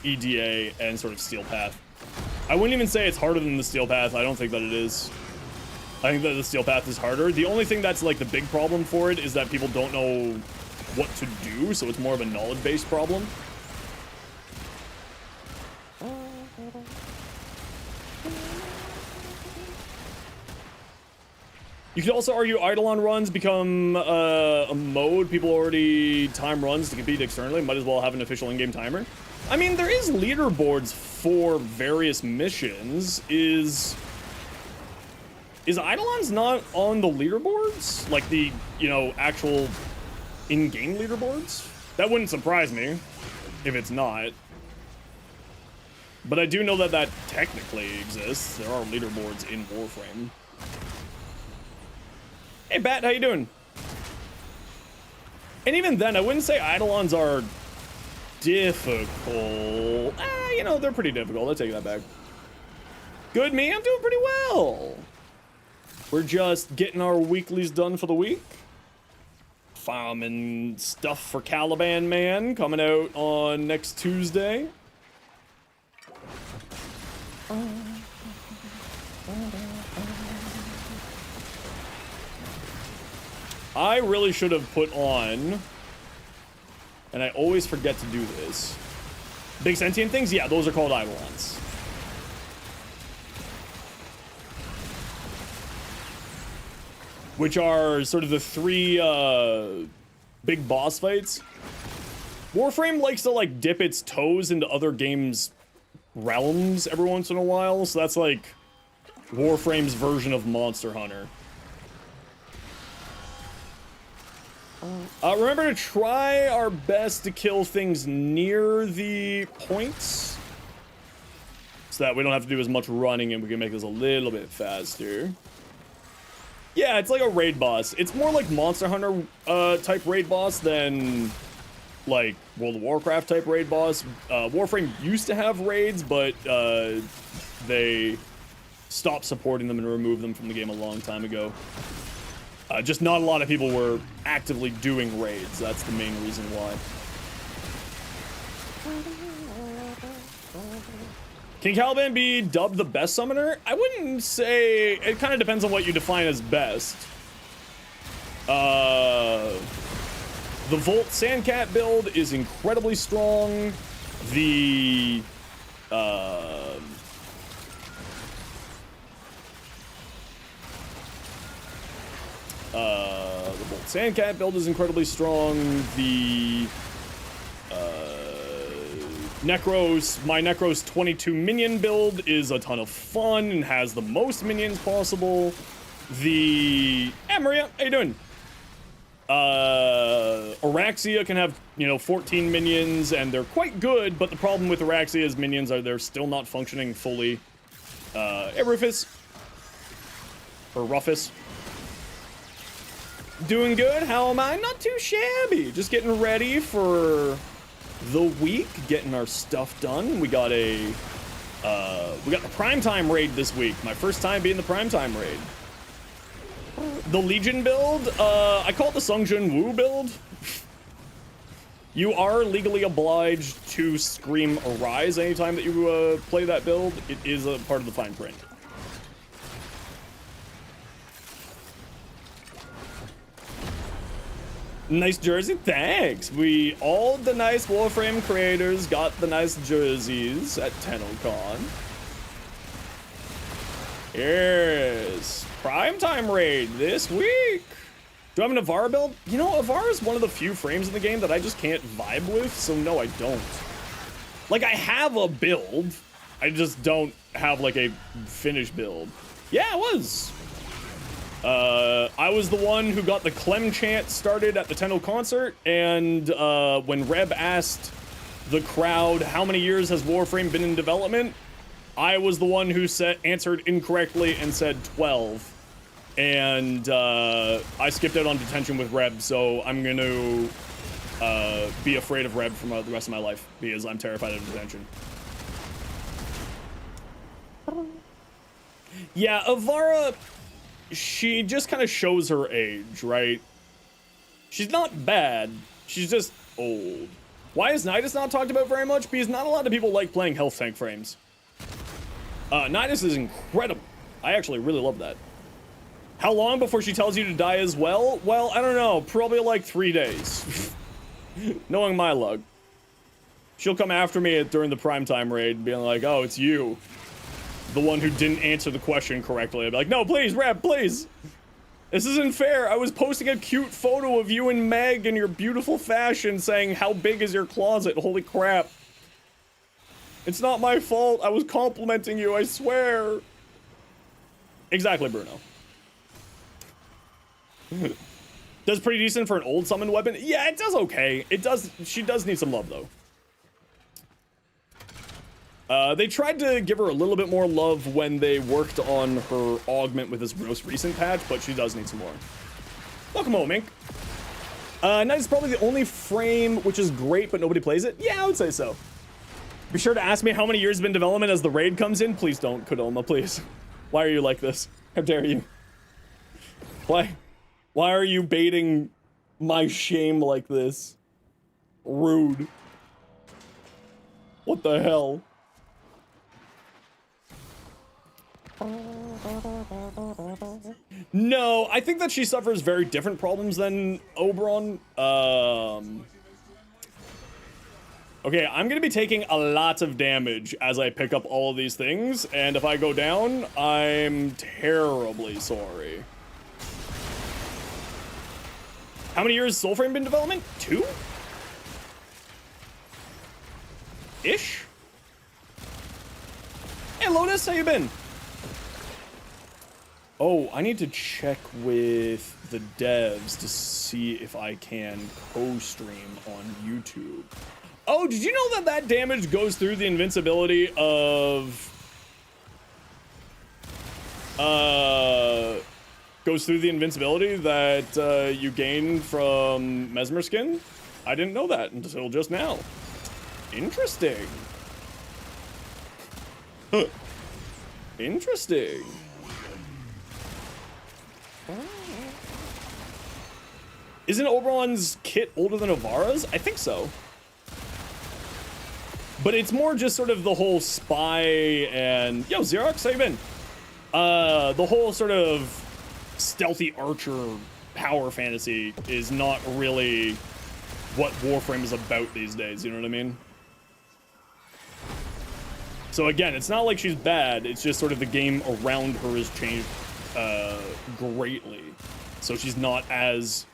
EDA and sort of Steel Path. I wouldn't even say it's harder than the Steel Path. I don't think that it is. I think that the Steel Path is harder. The only thing that's like the big problem for it is that people don't know what to do, so it's more of a knowledge-based problem. You could also argue Eidolon runs become a mode. People already time runs to compete externally. Might as well have an official in-game timer. I mean, there is leaderboards for various missions. Is Eidolons not on the leaderboards? Like the, you know, actual in-game leaderboards? That wouldn't surprise me if it's not. But I do know that that technically exists. There are leaderboards in Warframe. Hey, Bat, how you doing? And even then, I wouldn't say Eidolons are difficult. You know, they're pretty difficult. I'll take that back. Good, me? I'm doing pretty well. We're just getting our weeklies done for the week. Farming stuff for Caliban Man coming out on next Tuesday. I really should have put on, and I always forget to do this, big sentient things. Yeah, those are called Eidolons. Which are sort of the three big boss fights. Warframe likes to like dip its toes into other games' realms every once in a while, so that's like Warframe's version of Monster Hunter. Remember to try our best to kill things near the points, so that we don't have to do as much running and we can make this a little bit faster. Yeah, it's like a raid boss. It's more like Monster Hunter type raid boss than like World of Warcraft type raid boss. Warframe used to have raids, but they stopped supporting them and removed them from the game a long time ago. Just not a lot of people were actively doing raids. That's the main reason why. Can Caliban be dubbed the best summoner? I wouldn't say. It kind of depends on what you define as best. The Volt Sandcat build is incredibly strong. The Volt Sandcat build is incredibly strong. The my Necros 22 minion build is a ton of fun and has the most minions possible. The Maria, how you doing? Oraxia can have, you know, 14 minions and they're quite good, but the problem with Oraxia's minions are they're still not functioning fully. Hey, Rufus. Or Rufus. Doing good. How am I? Not too shabby. Just getting ready for the week, getting our stuff done. We got the primetime raid this week. My first time being the primetime raid. The Legion build, I call it the Sung Jin Woo build. You are legally obliged to scream Arise anytime that you play that build. It is a part of the fine print. Nice jersey, thanks. We all the nice Warframe creators got the nice jerseys at TennoCon. Yes, primetime raid this week. Do I have an Avar build? You know, Avar is one of the few frames in the game that I just can't vibe with, so no, I don't. Like, I have a build, I just don't have like a finished build. Yeah, it was. I was the one who got the Clem chant started at the Tenno concert, and when Reb asked the crowd how many years has Warframe been in development, I was the one who answered incorrectly and said 12. and I skipped out on detention with Reb, so I'm going to be afraid of Reb for the rest of my life because I'm terrified of detention. Yeah, Avara, she just kind of shows her age, right? She's not bad, she's just old. Why is Nidus not talked about very much? Because not a lot of people like playing health tank frames. Nidus is incredible. I actually really love that. How long before she tells you to die as well? Well, I don't know, probably like 3 days. Knowing my luck. She'll come after me during the primetime raid, being like, oh, it's you. The one who didn't answer the question correctly. I'd be like, no, please, Reb, please. This isn't fair. I was posting a cute photo of you and Meg in your beautiful fashion saying, how big is your closet? Holy crap. It's not my fault. I was complimenting you, I swear. Exactly, Bruno. Does pretty decent for an old summoned weapon. Yeah, it does okay. It does. She does need some love, though. They tried to give her a little bit more love when they worked on her augment with this most recent patch, but she does need some more. Welcome home, Mink. Knight is probably the only frame which is great, but nobody plays it. Yeah, I would say so. Be sure to ask me how many years have been development as the raid comes in. Please don't, Kodoma, please. Why are you like this? How dare you? Why are you baiting my shame like this? Rude. What the hell? No, I think that she suffers very different problems than Oberon. Okay, I'm gonna be taking a lot of damage as I pick up all of these things, and if I go down, I'm terribly sorry. How many years has Soulframe been in development? 2? Ish? Hey, Lotus, how you been? Oh, I need to check with the devs to see if I can co-stream on YouTube. Oh, did you know that that damage goes through the invincibility of... goes through the invincibility that you gain from Mesmer Skin? I didn't know that until just now. Interesting. Huh. Interesting. Isn't Oberon's kit older than Avara's? I think so. But it's more just sort of the whole spy and... Yo, Xerox, how you been? The whole sort of stealthy archer power fantasy is not really what Warframe is about these days, you know what I mean? So again, it's not like she's bad, it's just sort of the game around her has changed greatly. So she's not as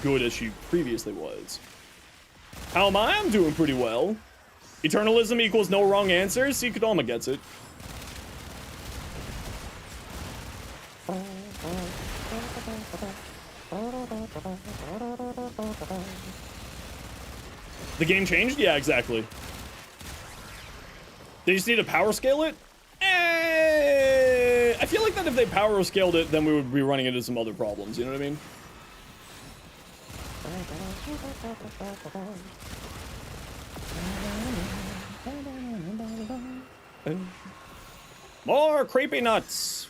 good as she previously was. How am I? I'm doing pretty well. Eternalism equals no wrong answers? See, Kodama gets it. The game changed? Yeah, exactly. They just need to power scale it? I feel like that if they power scaled it, then we would be running into some other problems, you know what I mean? More creepy nuts!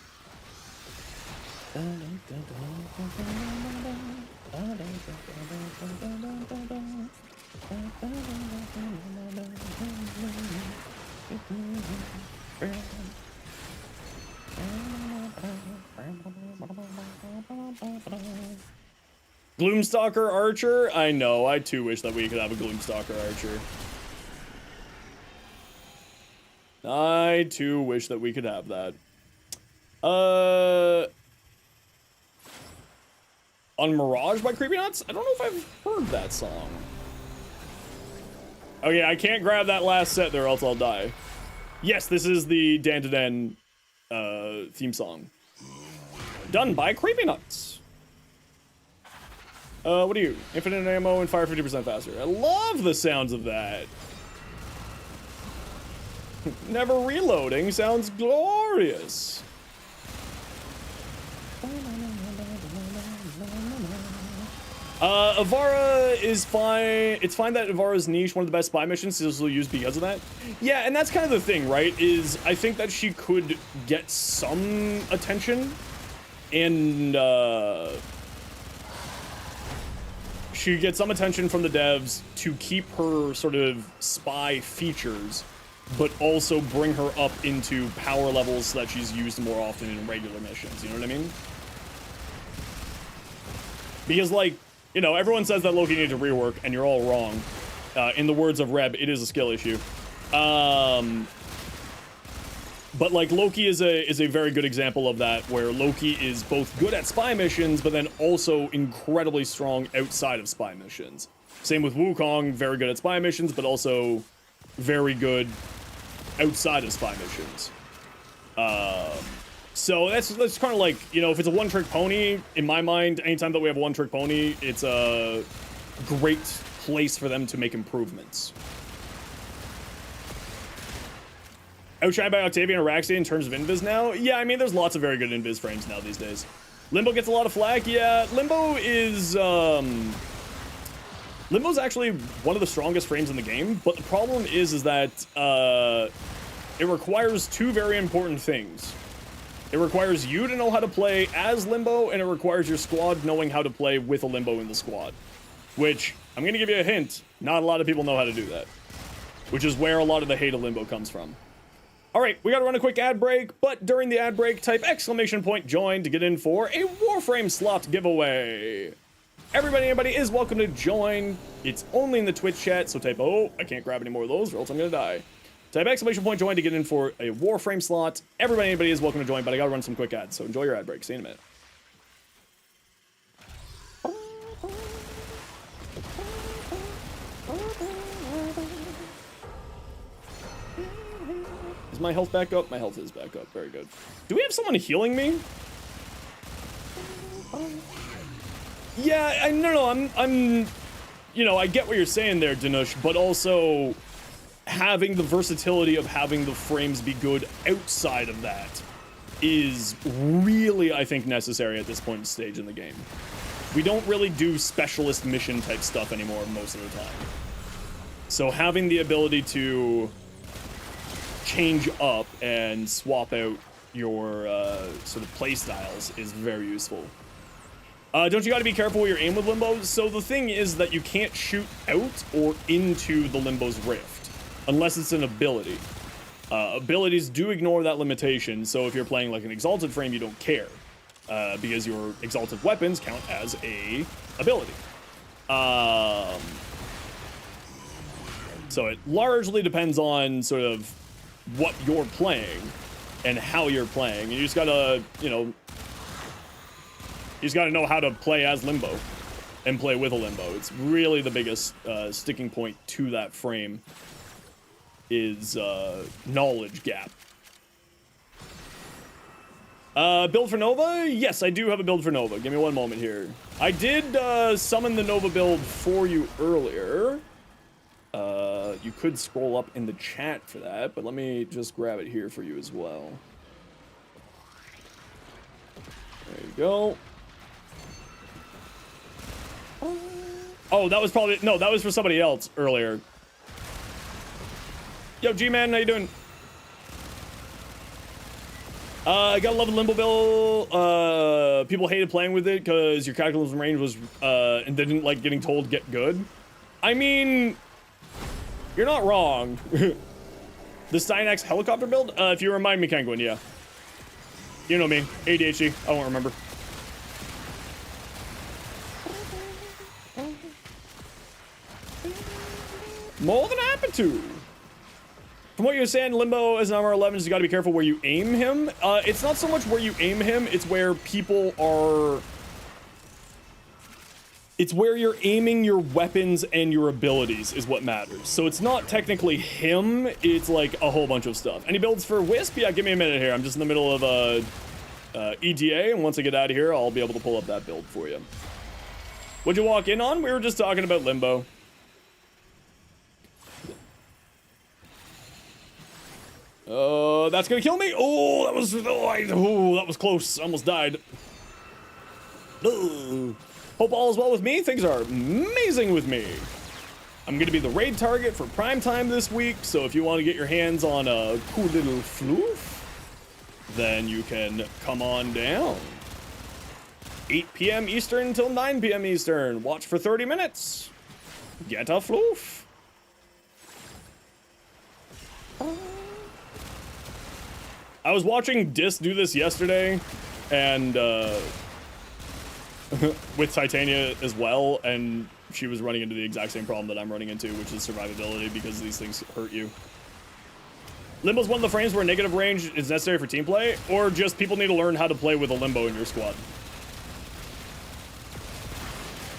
Gloomstalker Archer? I know, I too wish that we could have a Gloomstalker Archer. I too wish that we could have that. On Mirage by Creepy Nuts? I don't know if I've heard that song. Okay, I can't grab that last set there, else I'll die. Yes, this is the Dan to Dan theme song. Done by Creepy Nuts. What are you? Infinite ammo and fire 50% faster. I love the sounds of that. Never reloading sounds glorious. Avara is fine. It's fine that Avara's niche, one of the best spy missions, is also used because of that. Yeah, and that's kind of the thing, right? Is I think that she could get some attention, and she gets some attention from the devs to keep her sort of spy features, but also bring her up into power levels so that she's used more often in regular missions. You know what I mean? Because, like, you know, everyone says that Loki needs a rework, and you're all wrong. In the words of Reb, it is a skill issue. But, like, Loki is a very good example of that, where Loki is both good at spy missions, but then also incredibly strong outside of spy missions. Same with Wukong, very good at spy missions, but also very good outside of spy missions. So that's kind of like, you know, if it's a one-trick pony, in my mind, anytime that we have a one-trick pony, it's a great place for them to make improvements. Outshined by Octavian and Oraxia in terms of invis now? Yeah, I mean, there's lots of very good invis frames now these days. Limbo gets a lot of flack. Yeah, Limbo is, Limbo's actually one of the strongest frames in the game, but the problem is that, it requires two very important things. It requires you to know how to play as Limbo, and it requires your squad knowing how to play with a Limbo in the squad. Which, I'm gonna give you a hint, not a lot of people know how to do that. Which is where a lot of the hate of Limbo comes from. Alright, we gotta run a quick ad break, but during the ad break, type !join to get in for a Warframe slot giveaway. Anybody is welcome to join. It's only in the Twitch chat, so type, oh, I can't grab any more of those or else I'm gonna die. Type !join to get in for a Warframe slot. Anybody is welcome to join, but I gotta run some quick ads, so enjoy your ad break. See you in a minute. Is my health back up? My health is back up. Very good. Do we have someone healing me? Yeah, no, I'm, you know, I get what you're saying there, Danush, but also having the versatility of having the frames be good outside of that is really, I think, necessary at this point in stage in the game. We don't really do specialist mission type stuff anymore most of the time. So having the ability to change up and swap out your sort of play styles is very useful. Don't you gotta be careful with your aim with Limbo? So the thing is that you can't shoot out or into the Limbo's rift, unless it's an ability. Abilities do ignore that limitation, so if you're playing like an Exalted frame, you don't care. Because your Exalted weapons count as a ability. So it largely depends on sort of what you're playing and how you're playing. And you just gotta, you know, you just gotta know how to play as Limbo and play with a Limbo. It's really the biggest sticking point to that frame is knowledge gap. Build for Nova? Yes, I do have a build for Nova. Give me one moment here. I did summon the Nova build for you earlier. You could scroll up in the chat for that, but let me just grab it here for you as well. There you go. Oh, that was probably... No, that was for somebody else earlier. Yo, G-Man, how you doing? I gotta love the Limbo build. People hated playing with it because your calculus range was... and they didn't like getting told get good. I mean... You're not wrong. The Stynax helicopter build? If you remind me, Kenguin, yeah. You know me, ADHD, I won't remember. More than happy to. From what you're saying, Limbo as an armor 11, you gotta be careful where you aim him. It's not so much where you aim him, it's where people are... It's where you're aiming your weapons and your abilities is what matters. So it's not technically him, it's like a whole bunch of stuff. Any builds for Wisp? Yeah, give me a minute here. I'm just in the middle of ETA, and once I get out of here, I'll be able to pull up that build for you. What'd you walk in on? We were just talking about Limbo. That's gonna kill me. Oh, that was close. I almost died. Ugh. Hope all is well with me. Things are amazing with me. I'm gonna be the raid target for prime time this week, so if you want to get your hands on a cool little floof, then you can come on down. 8 p.m. Eastern until 9 p.m. Eastern. Watch for 30 minutes. Get a floof. I was watching Dis do this yesterday, and with Titania as well, and she was running into the exact same problem that I'm running into, which is survivability, because these things hurt you. Limbo's one of the frames where negative range is necessary for team play, or just people need to learn how to play with a limbo in your squad.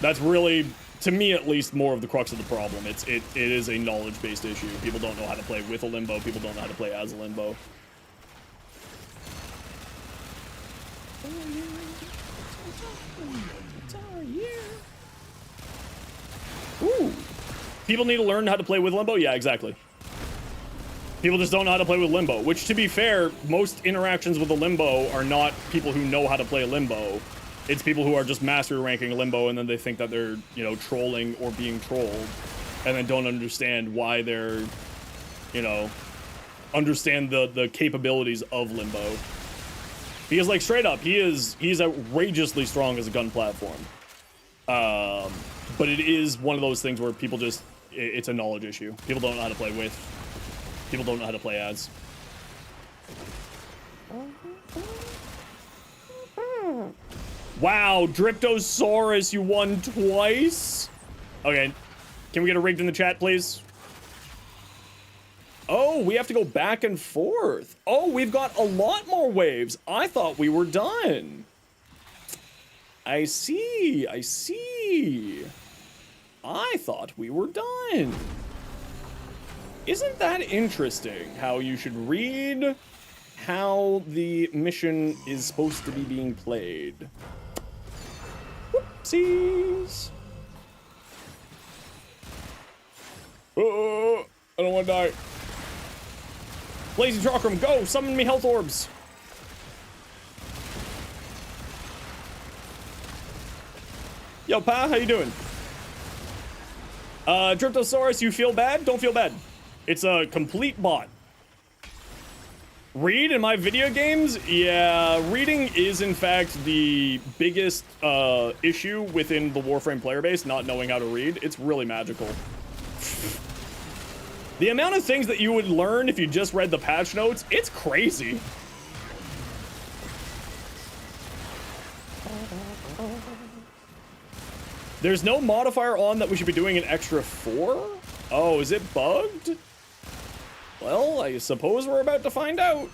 That's really, to me at least, more of the crux of the problem. It is a knowledge-based issue. People don't know how to play with a limbo. People don't know how to play as a limbo. Ooh. People need to learn how to play with limbo? Yeah, exactly. People just don't know how to play with limbo, which, to be fair, most interactions with a limbo are not people who know how to play limbo. It's people who are just master ranking limbo, and then they think that they're, you know, trolling or being trolled, and then don't understand why they're, you know, understand the capabilities of limbo. Because, like, straight up, he's outrageously strong as a gun platform. But it is one of those things where people just, it's a knowledge issue. People don't know how to play with. People don't know how to play as. Wow, Dryptosaurus, you won twice? Okay, can we get a rigged in the chat, please? Oh, we have to go back and forth. Oh, we've got a lot more waves. I thought we were done. I see, I see. I thought we were done. Isn't that interesting how you should read how the mission is supposed to be being played? Whoopsies. Oh, I don't want to die. Lazy Chakram, go! Summon me health orbs! Yo, Pa, how you doing? Dryptosaurus, you feel bad? Don't feel bad. It's a complete bot. Read in my video games? Yeah, reading is in fact the biggest issue within the Warframe player base, not knowing how to read. It's really magical. The amount of things that you would learn if you just read the patch notes, it's crazy. There's no modifier on that we should be doing an extra 4? Oh, is it bugged? Well, I suppose we're about to find out.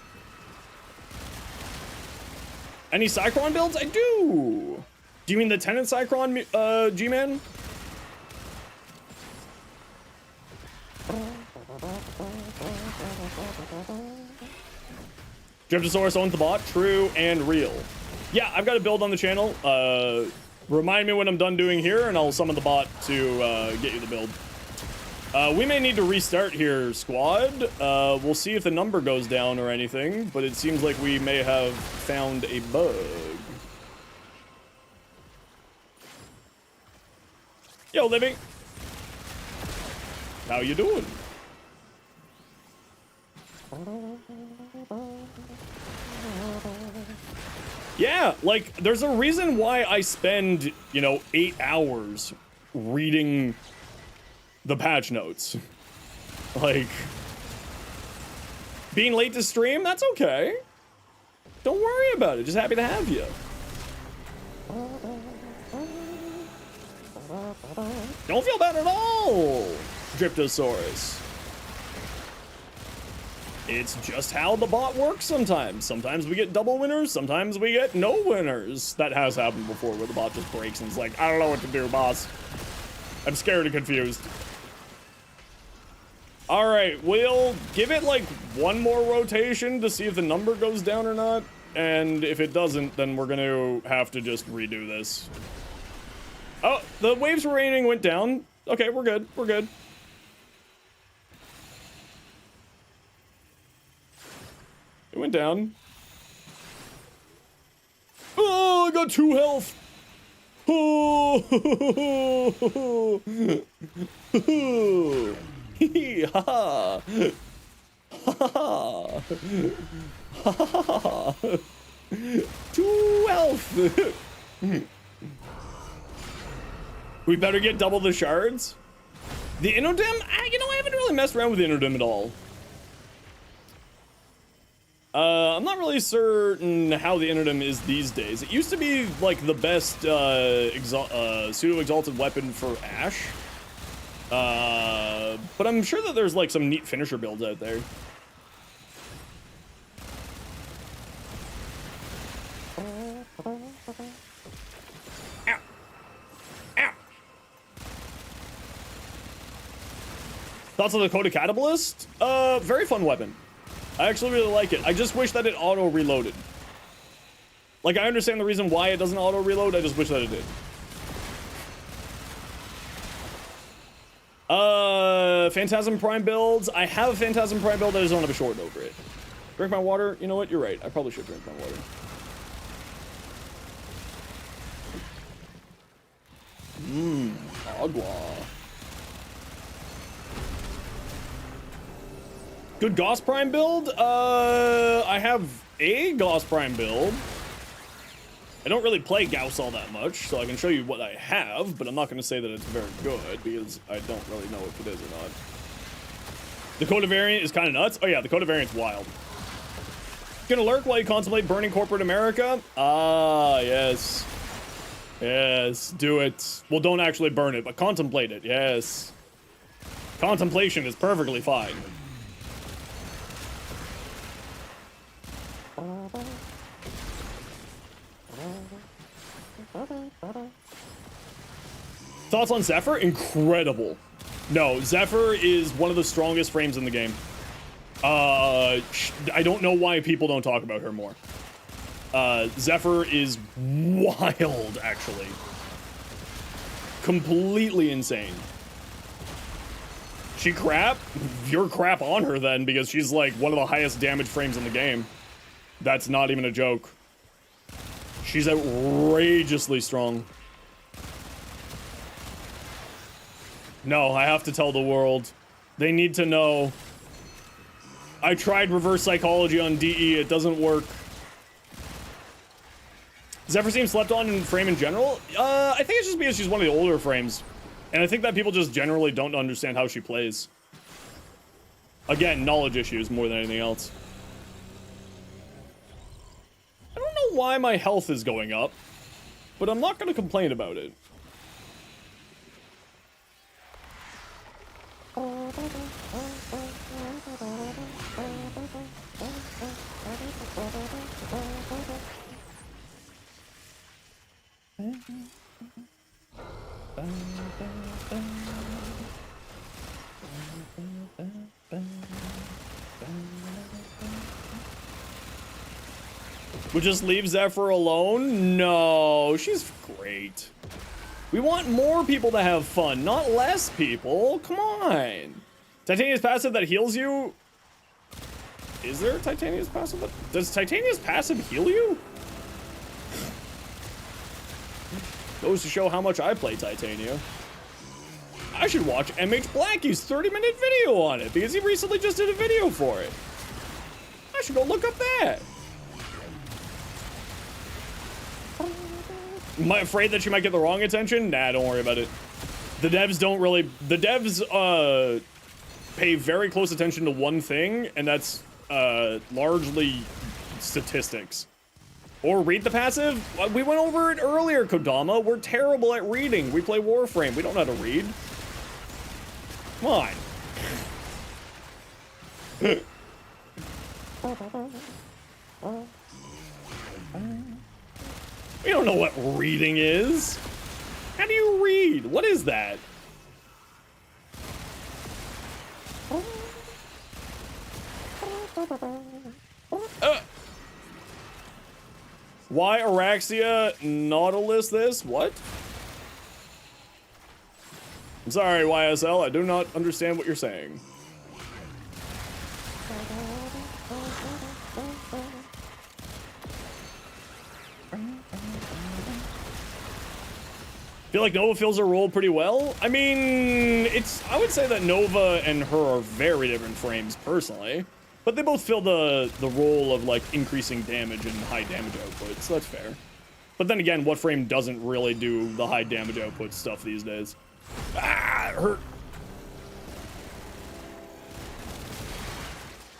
Any Cycron builds? I do. Do you mean the Tenant Cycron, G-Man? Dryptosaurus owns the bot. True and real. Yeah, I've got a build on the channel. Remind me when I'm done doing here, and I'll summon the bot to get you the build. We may need to restart here, squad. We'll see if the number goes down or anything, but it seems like we may have found a bug. Yo, Libby. How you doing? Yeah, like, there's a reason why I spend, you know, 8 hours reading the patch notes. Like, being late to stream, that's okay. Don't worry about it, just happy to have you. Don't feel bad at all, Dryptosaurus. It's just how the bot works sometimes. Sometimes we get double winners, sometimes we get no winners. That has happened before where the bot just breaks and it's like, I don't know what to do, boss. I'm scared and confused. All right, we'll give it like one more rotation to see if the number goes down or not. And if it doesn't, then we're gonna have to just redo this. Oh, the waves rating went down. Okay, we're good, we're good. It went down. Oh, I got 2 health. Hee ha. Ha ha. 2 health. We better get double the shards. The Innodim? You know, I haven't really messed around with the Innodim at all. I'm not really certain how the Innodim is these days. It used to be, like, the best pseudo-exalted weapon for Ashe. But I'm sure that there's, like, some neat finisher builds out there. Ow. Ow. Thoughts on the Coda Catabalist? Very fun weapon. I actually really like it. I just wish that it auto-reloaded. Like, I understand the reason why it doesn't auto-reload, I just wish that it did. Phantasm Prime builds. I have a Phantasm Prime build, I just don't have a short over it. Drink my water? You know what? You're right. I probably should drink my water. Agua. Good Gauss Prime build? I have a Gauss Prime build. I don't really play Gauss all that much, so I can show you what I have, but I'm not going to say that it's very good, because I don't really know if it is or not. The Coda variant is kind of nuts. Oh yeah, the Coda variant's wild. Gonna lurk while you contemplate burning corporate America? Ah, yes. Yes, do it. Well, don't actually burn it, but contemplate it, yes. Contemplation is perfectly fine. Thoughts on Zephyr? Incredible. No, Zephyr is one of the strongest frames in the game. I don't know why people don't talk about her more. Zephyr is wild, actually. Completely insane. She crap? You're crap on her then, because she's like one of the highest damage frames in the game. That's not even a joke. She's outrageously strong. No, I have to tell the world. They need to know. I tried reverse psychology on DE, it doesn't work. Zephyr seems slept on in frame in general? I think it's just because she's one of the older frames. And I think that people just generally don't understand how she plays. Again, knowledge issues more than anything else. I don't know why my health is going up, but I'm not going to complain about it. We'll just leave Zephyr alone? No, she's great. We want more people to have fun, not less people. Come on. Titania's passive that heals you? Is there a Titania's passive that... Does Titania's passive heal you? Goes to show how much I play Titania. I should watch MH Blackie's 30-minute video on it, because he recently just did a video for it. I should go look up that. Am I afraid that she might get the wrong attention? Nah, don't worry about it. The devs don't really... The devs, pay very close attention to one thing, and that's, largely statistics. Or read the passive? We went over it earlier, Kodama. We're terrible at reading. We play Warframe. We don't know how to read. Come on. We don't know what reading is. How do you read? What is that? Why Oraxia Nautilus this? What? I'm sorry, YSL. I do not understand what you're saying. Feel like Nova fills her role pretty well. I mean, I would say that Nova and her are very different frames personally, but they both fill the role of like increasing damage and high damage output, so that's fair. But then again, what frame doesn't really do the high damage output stuff these days? Ah, it hurt.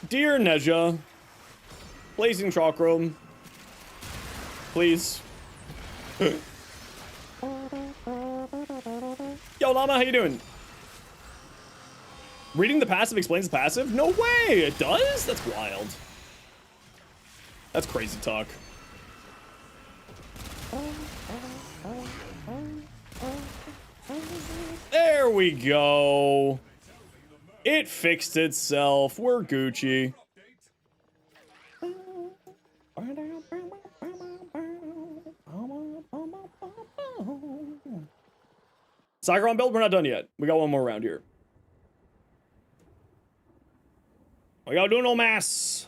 Dear Neja, Blazing Chakram, please. Yo, Llama, how you doing? Reading the passive explains the passive? No way! It does? That's wild. That's crazy talk. There we go. It fixed itself. We're Gucci. Cyclone build, we're not done yet. We got one more round here. We gotta do no mass.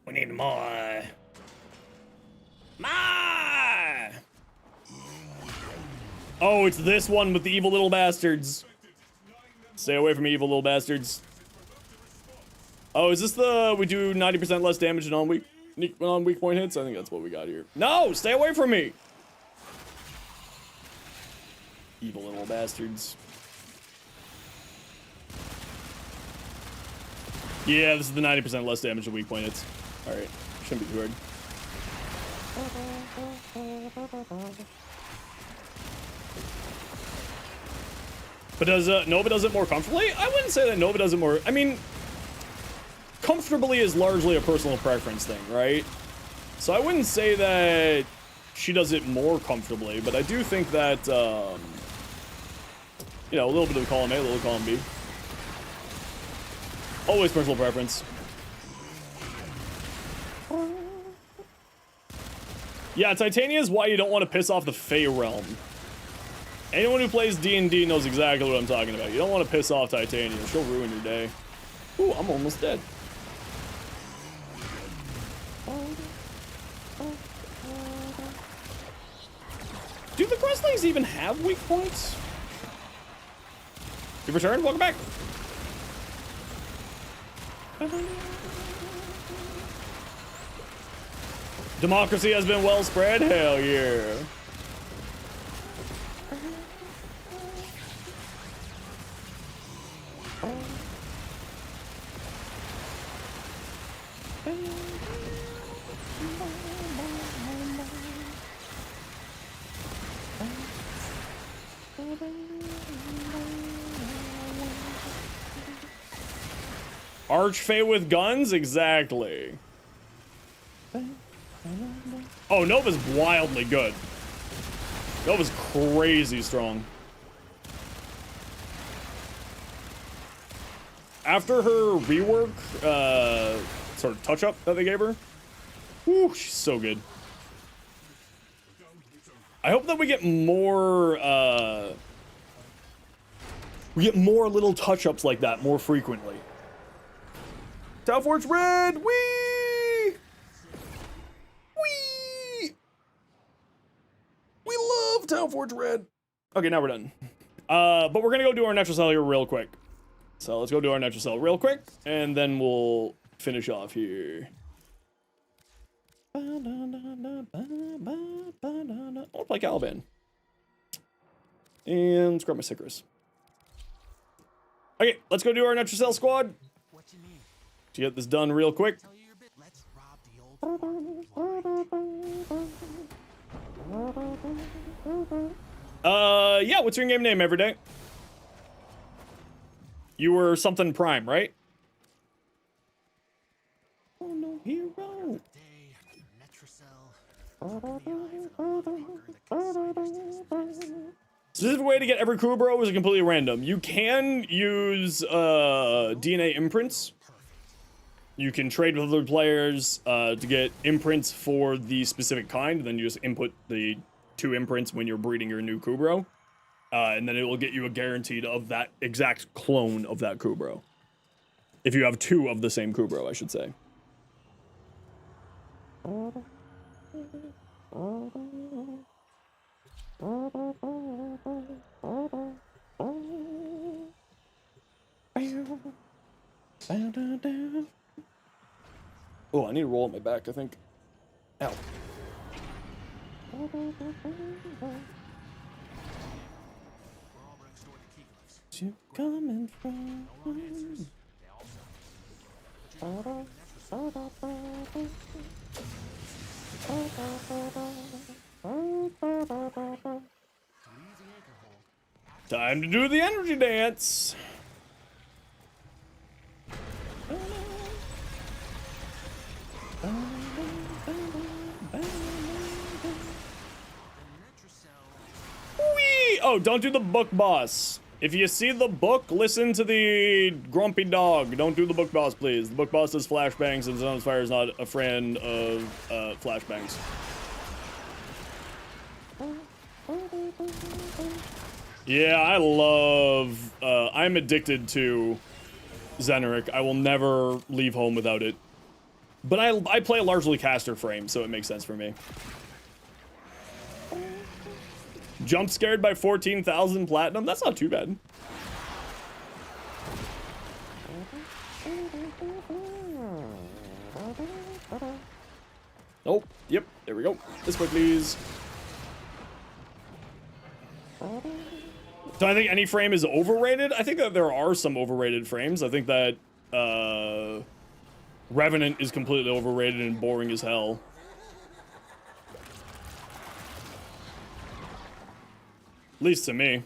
We need more. More! Oh, it's this one with the evil little bastards. Stay away from me, evil little bastards. Oh, is this the we do 90% less damage on weak point hits? I think that's what we got here. No, stay away from me. Evil little bastards. Yeah, this is the 90% less damage to weak point hits. Alright, shouldn't be too hard. But does Nova does it more comfortably? I wouldn't say that Nova does it more. I mean, comfortably is largely a personal preference thing, right? So I wouldn't say that she does it more comfortably, but I do think that, you know, a little bit of column A, a little column B. Always personal preference. Yeah, Titania is why you don't want to piss off the Fey Realm. Anyone who plays D&D knows exactly what I'm talking about. You don't want to piss off Titania. She'll ruin your day. Ooh, I'm almost dead. Do the Crustlings even have weak points? You've returned? Welcome back. Democracy has been well spread? Hell yeah. Archfey with guns? Exactly. Oh, Nova's wildly good. Nova's crazy strong. After her rework, sort of touch-up that they gave her, whew, she's so good. I hope that we get more little touch-ups like that more frequently. Tau Forge Red! Whee! Whee! We love Tau Forge Red! Okay, now we're done. But we're gonna go do our Natural Cell here real quick. So let's go do our Natural Cell real quick, and then we'll finish off here. I want to play Caliban. And let's grab my Sycrus. Okay, let's go do our Natural Cell squad. What you need? To get this done real quick. Tell you your bit. Let's rob the old. Yeah, what's your in-game name, Everyday? You were something Prime, right? Oh no, hero. Specific way to get every Kubro is completely random. You can use DNA imprints. You can trade with other players to get imprints for the specific kind. Then you just input the 2 imprints when you're breeding your new Kubro. And then it will get you a guaranteed of that exact clone of that Kubro. If you have 2 of the same Kubro, I should say. Oh, I need to roll up my back, I think. Ow. You coming from? Time to do the energy dance. Whee! Oh, don't do the book boss. If you see the book, listen to the grumpy dog. Don't do the book boss, please. The book boss does flashbangs, and Zenosfire is not a friend of flashbangs. Yeah, I love... I'm addicted to Zeneric. I will never leave home without it. But I play a largely caster frame, so it makes sense for me. Jump scared by 14,000 platinum? That's not too bad. Oh, yep, there we go. This way, please. Do I think any frame is overrated? I think that there are some overrated frames. I think that Revenant is completely overrated and boring as hell. At least to me.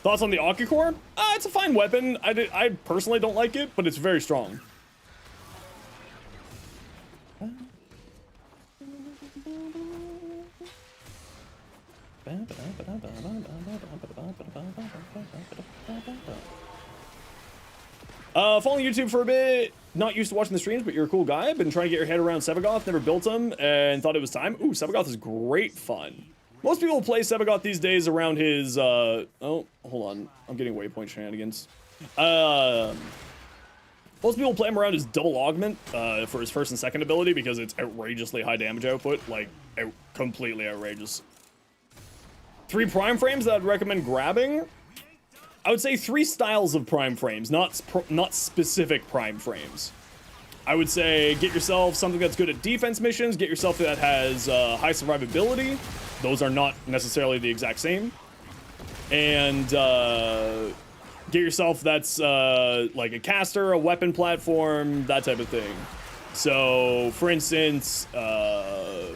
Thoughts on the Occucore? It's a fine weapon. I personally don't like it, but it's very strong. Following YouTube for a bit. Not used to watching the streams, but you're a cool guy. Been trying to get your head around Sevagoth. Never built him and thought it was time. Ooh, Sevagoth is great fun. Most people play Sevagoth these days around his, oh, hold on. I'm getting waypoint shenanigans. Most people play him around his double augment for his first and second ability because it's outrageously high damage output. Like, completely outrageous. 3 prime frames that I'd recommend grabbing. I would say 3 styles of prime frames, not specific prime frames. I would say get yourself something that's good at defense missions, get yourself that has high survivability. Those are not necessarily the exact same. And get yourself that's like a caster, a weapon platform, that type of thing. So, for instance, a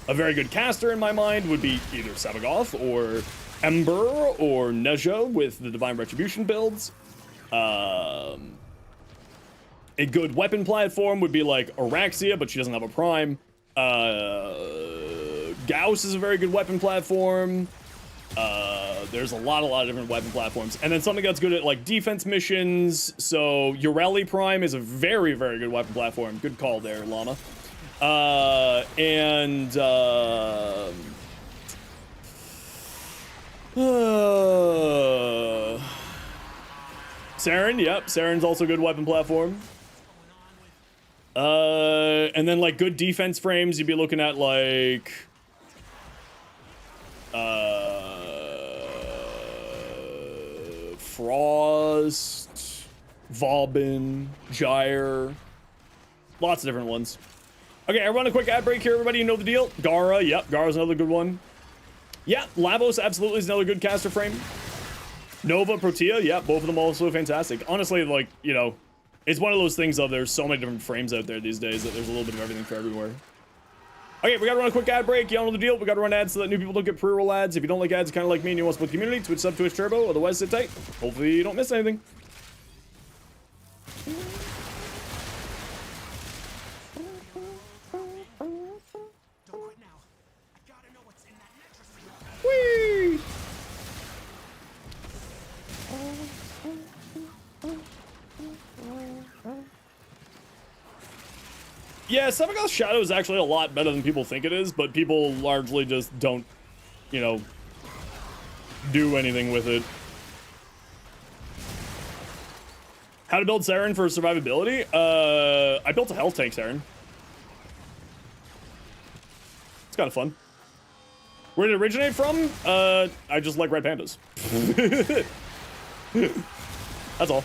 very good caster in my mind would be either Sevagoth or Ember or Neja with the Divine Retribution builds. A good weapon platform would be like Oraxia, but she doesn't have a prime. Gauss is a very good weapon platform. There's a lot of different weapon platforms. And then something that's good at like defense missions. So Ureli Prime is a very, very good weapon platform. Good call there, Llama. Saren, yep, Saren's also a good weapon platform. And then like good defense frames, you'd be looking at like Frost, Vauban, Gyre, lots of different ones. Okay, I run a quick ad break here, everybody. You know the deal. Gara, yep, Gara's another good one. Yeah, Lavos absolutely is another good caster frame. Nova, Protea, yeah, both of them also fantastic. Honestly, like, you know, it's one of those things of there's so many different frames out there these days that there's a little bit of everything for everywhere. Okay, we gotta run a quick ad break. Y'all know the deal. We gotta run ads so that new people don't get pre-roll ads. If you don't like ads, kind of like me and you want to split the community, Twitch sub, Twitch Turbo. Otherwise, sit tight. Hopefully you don't miss anything. Whee! Yeah, Sevagoth's Shadow is actually a lot better than people think it is, but people largely just don't, you know, do anything with it. How to build Saren for survivability? I built a health tank Saren. It's kind of fun. Where did it originate from? I just like red pandas. That's all.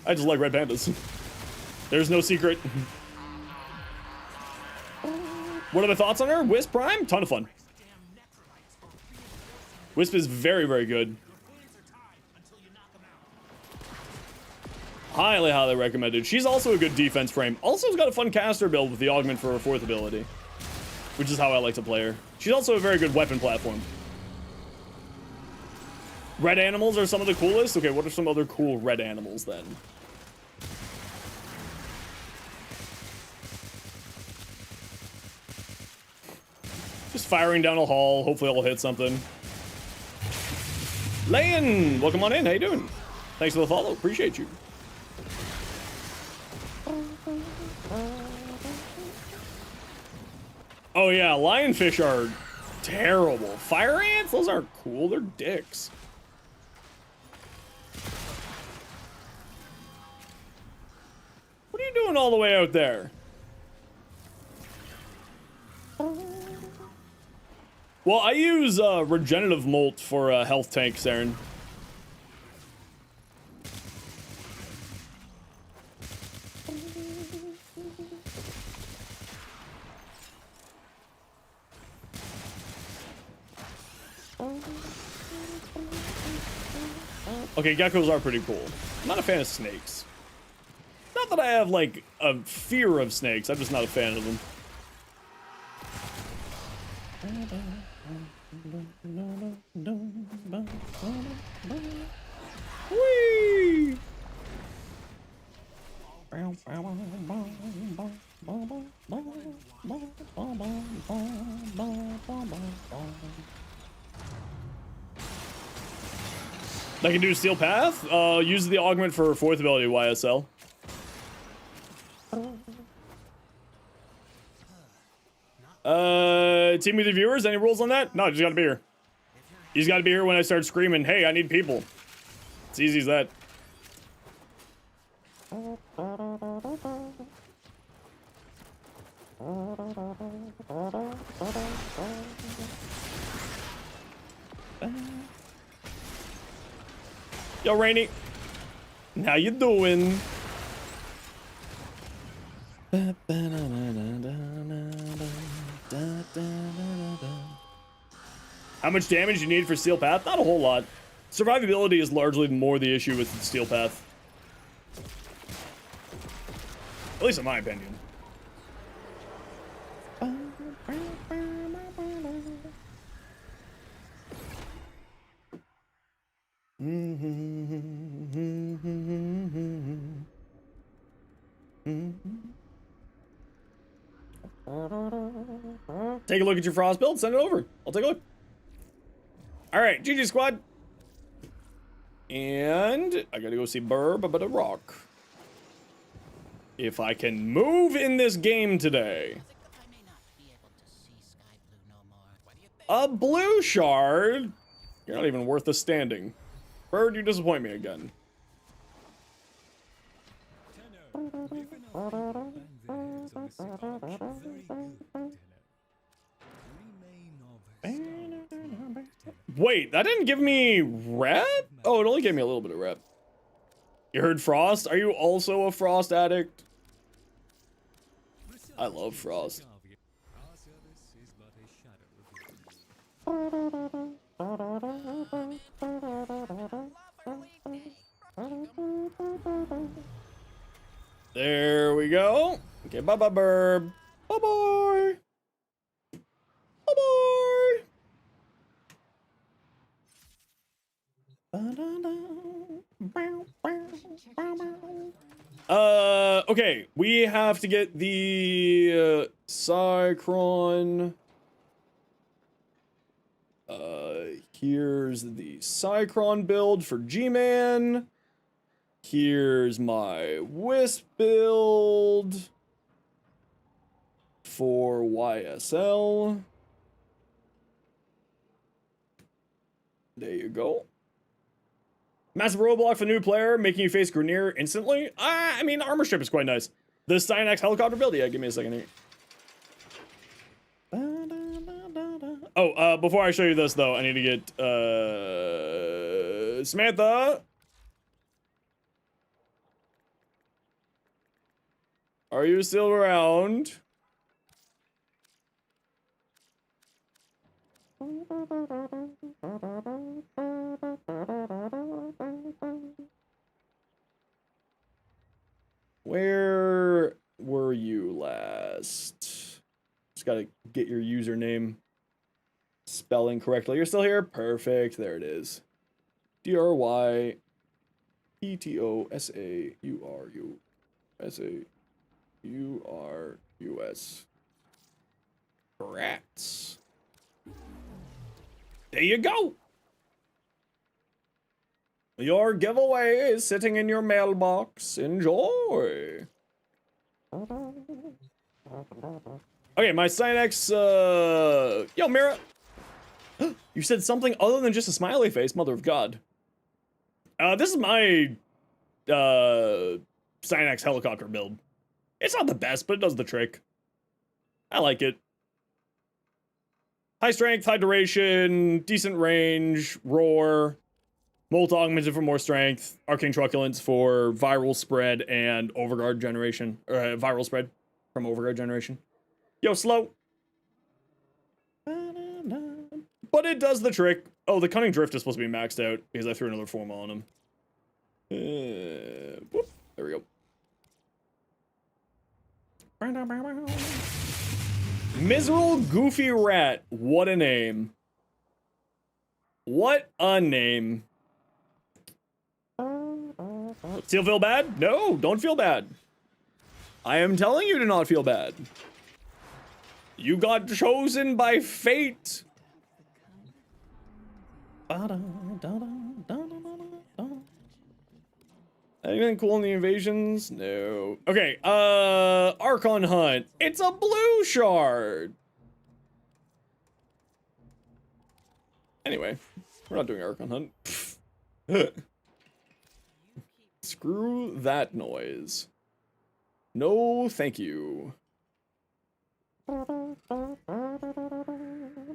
I just like red pandas. There's no secret. What are the thoughts on her? Wisp Prime? Ton of fun. Wisp is very, very good. Highly, highly recommended. She's also a good defense frame. Also has got a fun caster build with the augment for her 4th ability, which is how I like to play her. She's also a very good weapon platform. Red animals are some of the coolest. Okay, what are some other cool red animals then? Just firing down a hall. Hopefully I'll hit something. Layan, welcome on in. How you doing? Thanks for the follow. Appreciate you. Oh yeah, lionfish are terrible. Fire ants? Those aren't cool. They're dicks. What are you doing all the way out there? Well, I use regenerative molt for a health tank, Saren. Okay, geckos are pretty cool. I'm not a fan of snakes. Not that I have, like, a fear of snakes. I'm just not a fan of them. Whee! I can do Steel Path. Use the augment for 4th ability YSL. Team with the viewers. Any rules on that? No, just gotta be here. He's gotta be here when I start screaming, "Hey, I need people." It's easy as that. Yo, Rainy. How you doing? How much damage you need for Steel Path? Not a whole lot. Survivability is largely more the issue with Steel Path. At least in my opinion. Take a look at your Frost build, send it over. I'll take a look. Alright, GG squad. And I gotta go see Burb about a rock. If I can move in this game today. A blue shard? You're not even worth a standing. Bird, you disappoint me again. Wait, that didn't give me rep? Oh, it only gave me a little bit of rep. You heard Frost? Are you also a Frost addict? I love Frost. There we go. Okay, bye-bye, Burb. Bye-bye. Bye-bye. Okay, we have to get the Cycron. Here's the Cycron build for G-Man. Here's my Wisp build for YSL. There you go. Massive roadblock for new player, making you face Grenier instantly. I mean, armor strip is quite nice. The Cyanax helicopter build? Yeah, give me a second here. Oh, before I show you this, though, I need to get, Samantha! Are you still around? Where were you last? Just gotta get your username spelling correctly. You're still here? Perfect. There it is. DRYPETOSAURUSAURUS. Rats. There you go. Your giveaway is sitting in your mailbox. Enjoy. Okay, my Cynex, yo, Mira. You said something other than just a smiley face, mother of God. This is my, Cynex helicopter build. It's not the best, but it does the trick. I like it. High strength, high duration, decent range, roar, molt augmented for more strength, arcane truculence for viral spread and overguard generation, or viral spread from overguard generation. Yo, slow. But it does the trick. Oh, the cunning drift is supposed to be maxed out because I threw another form on him. Whoop, there we go. Miserable Goofy Rat. What a name. What a name. Still feel bad? No, don't feel bad. I am telling you to not feel bad. You got chosen by fate. Anything cool in the invasions? No. Okay, Archon Hunt. It's a blue shard. Anyway, we're not doing Archon Hunt. Screw that noise. No, thank you.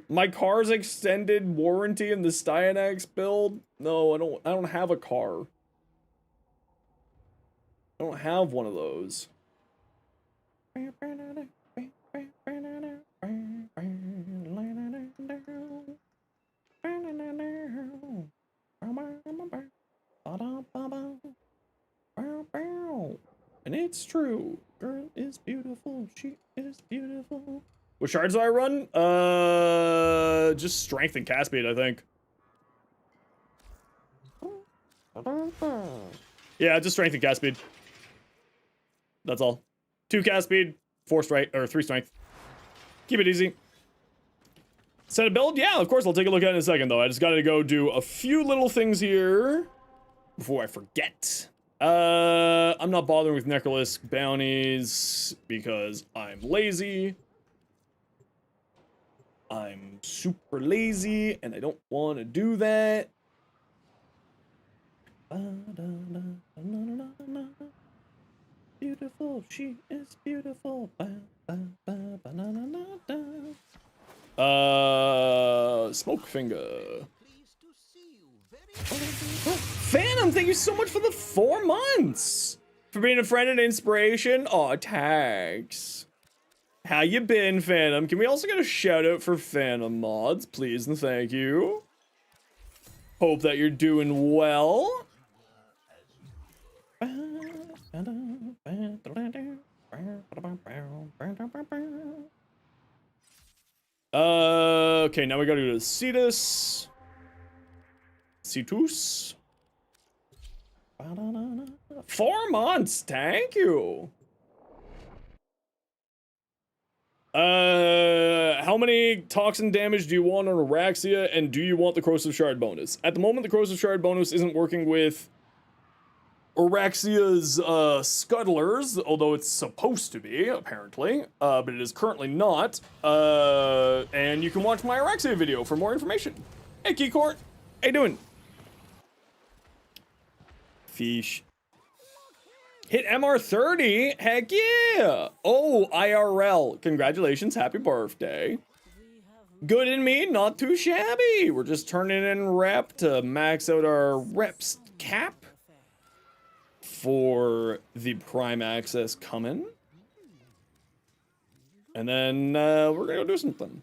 My car's extended warranty in the Styanax build? No, I don't have a car. I don't have one of those. And it's true. Girl is beautiful. She is beautiful. What shards do I run? Just strength and cast speed, I think. Yeah, just strength and cast speed. That's all. 2 cast speed, 4 strength, or 3 strength. Keep it easy. Set a build? Yeah, of course, I'll take a look at it in a second, though. I just gotta go do a few little things here before I forget. I'm not bothering with Necrolis bounties because I'm lazy. I'm super lazy, and I don't want to do that. Beautiful, she is beautiful. Smoke finger. Phantom, thank you so much for the 4 months. For being a friend and inspiration. Aw, tags. How you been, Phantom? Can we also get a shout out for Phantom mods, please and thank you. Hope that you're doing well. Okay, now we gotta go to Cetus. Cetus. 4 months, thank you. How many toxin damage do you want on Oraxia, and do you want the Corrosive Shard bonus? At the moment, the Corrosive Shard bonus isn't working with Oraxia's, Scuttlers, although it's supposed to be, apparently, but it is currently not, and you can watch my Oraxia video for more information. Hey, Keycourt, how you doing? Fish. Hit MR30? Heck yeah! Oh, IRL. Congratulations, happy birthday. Good in me, not too shabby. We're just turning in rep to max out our reps cap for the Prime Access coming. And then we're gonna go do something.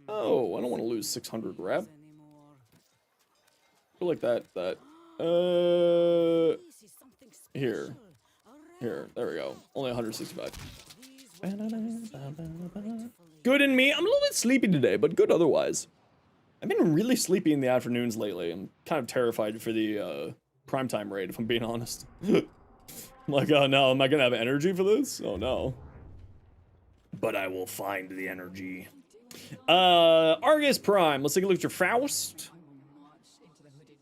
Oh, I don't want to lose 600 rep. I feel like that. Here, there we go. Only 165. Good in me. I'm a little bit sleepy today, but good otherwise. I've been really sleepy in the afternoons lately. I'm kind of terrified for the primetime raid, if I'm being honest. I'm like, oh no, am I gonna have energy for this? Oh no. But I will find the energy. Argus Prime. Let's take a look at your Faust.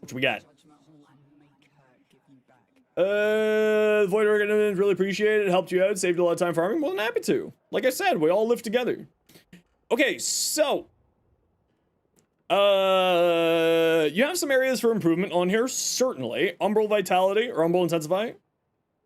What we got? Void Organization, really appreciate it. Helped you out, saved a lot of time farming. More than happy to. Like I said, we all live together. Okay, so you have some areas for improvement on here, certainly. Umbral Vitality or Umbral Intensify.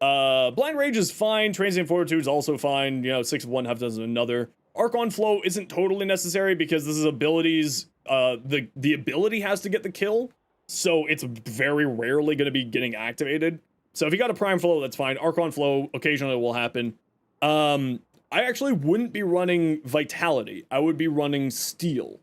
Blind Rage is fine. Transient Fortitude is also fine. You know, 6 of one, half dozen of another. Archon Flow isn't totally necessary because this is abilities. The ability has to get the kill, so it's very rarely going to be getting activated. So if you got a Prime Flow, that's fine. Archon Flow occasionally will happen. I actually wouldn't be running Vitality. I would be running Steel.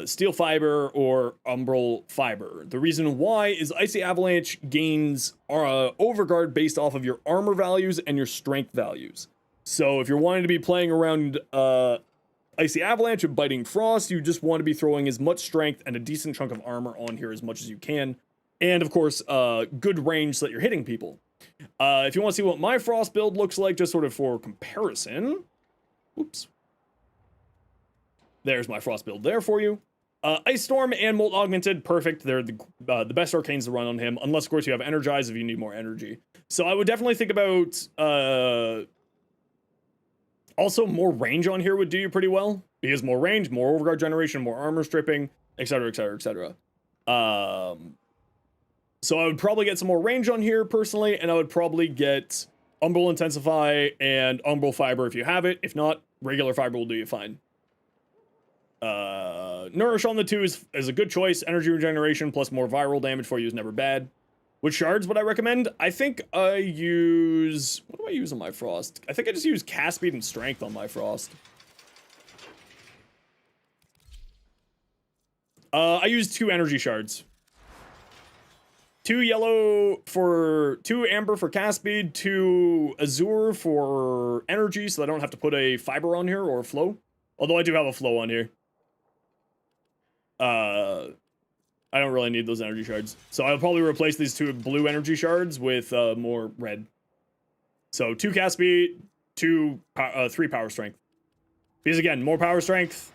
Steel Fiber or Umbral Fiber. The reason why is Icy Avalanche gains Overguard based off of your armor values and your strength values. So if you're wanting to be playing around Icy Avalanche and Biting Frost, you just want to be throwing as much strength and a decent chunk of armor on here as much as you can. And of course, good range so that you're hitting people. If you want to see what my Frost build looks like, just sort of for comparison. Oops. There's my Frost build there for you. Ice Storm and Molt Augmented, perfect. They're the best arcanes to run on him, unless of course you have Energize if you need more energy. So I would definitely think about also more range on here would do you pretty well, because more range, more overguard generation, more armor stripping, etc, etc, etc. So I would probably get some more range on here personally, and I would probably get Umbral Intensify and Umbral Fiber if you have it. If not, regular Fiber will do you fine. Nourish on the 2 is a good choice. Energy regeneration plus more viral damage for you is never bad. Which shards would I recommend? I think I use... What do I use on my Frost? I think I just use cast speed and strength on my Frost. I use 2 energy shards. 2 yellow for... 2 amber for cast speed, 2 azure for energy, so I don't have to put a fiber on here or a flow. Although I do have a flow on here. I don't really need those energy shards. So I'll probably replace these 2 blue energy shards with more red. So 2 cast speed, 3 power strength. Because again, more power strength,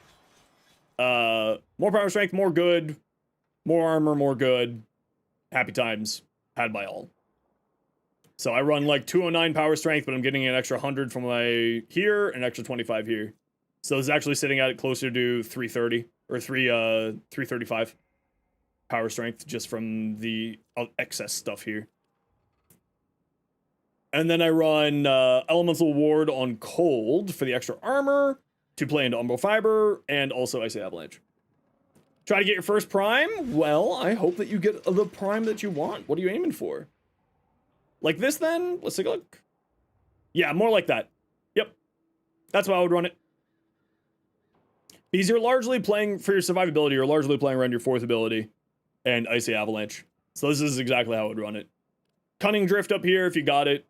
more good, more armor, more good. Happy times, had by all. So I run like 209 power strength, but I'm getting an extra 100 from my here, and an extra 25 here. So it's actually sitting at closer to 330 or 335 power strength just from the excess stuff here. And then I run Elemental Ward on Cold for the extra armor to play into Umbral Fiber and also Icy Avalanche. Try to get your first Prime? Well, I hope that you get the Prime that you want. What are you aiming for? Like this then? Let's take a look. Yeah, more like that. Yep. That's how I would run it. Because you're largely playing, for your survivability, you're largely playing around your 4th ability and Icy Avalanche. So this is exactly how I would run it. Cunning Drift up here if you got it.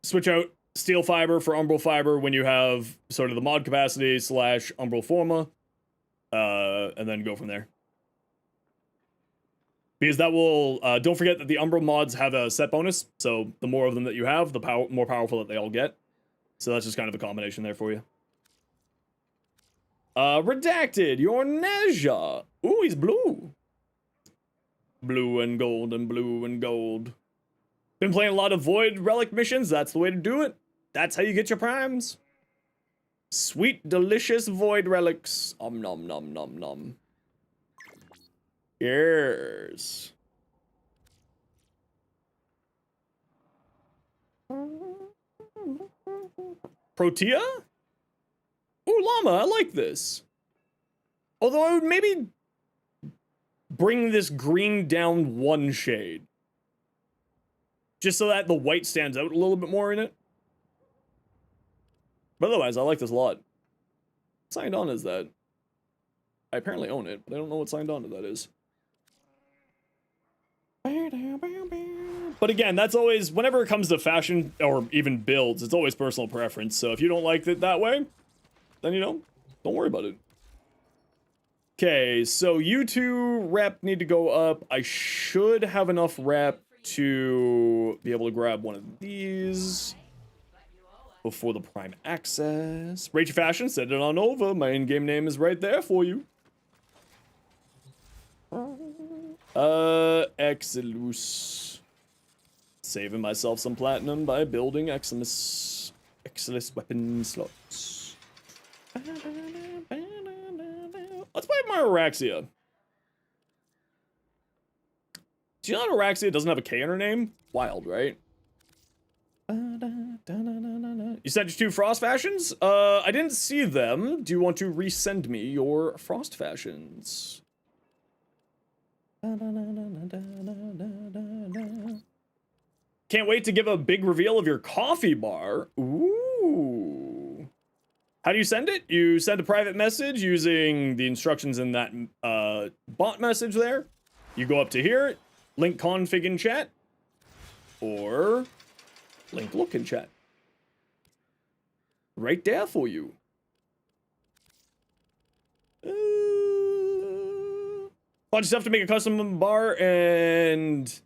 Switch out Steel Fiber for Umbral Fiber when you have sort of the mod capacity / Umbral Forma. And then go from there. Because that will, don't forget that the Umbral mods have a set bonus. So the more of them that you have, the more powerful that they all get. So that's just kind of a combination there for you. Redacted, your Neja. Ooh, he's blue. Blue and gold and blue and gold. Been playing a lot of Void Relic missions. That's the way to do it. That's how you get your primes. Sweet, delicious Void Relics. Om nom nom nom nom. Yes. Protea? Ooh, llama, I like this. Although I would maybe bring this green down one shade. Just so that the white stands out a little bit more in it. But otherwise, I like this a lot. Signed on is that? I apparently own it, but I don't know what signed on to that is. But again, that's always, whenever it comes to fashion or even builds, it's always personal preference. So if you don't like it that way, then, you know, don't worry about it. Okay, so you two rep need to go up. I should have enough rep to be able to grab one of these before the prime access. Rate your fashion, send it on over. My in-game name is right there for you. Exilus. Saving myself some platinum by building Eximus weapon slots. Let's play my Oraxia. Do you know that Oraxia doesn't have a K in her name? Wild, right? You sent your 2 frost fashions? I didn't see them. Do you want to resend me your frost fashions? Can't wait to give a big reveal of your coffee bar. Ooh. How do you send it? You send a private message using the instructions in that bot message there. You go up to here, link config in chat, or link look in chat. Right there for you. Bunch of stuff to make a custom bar and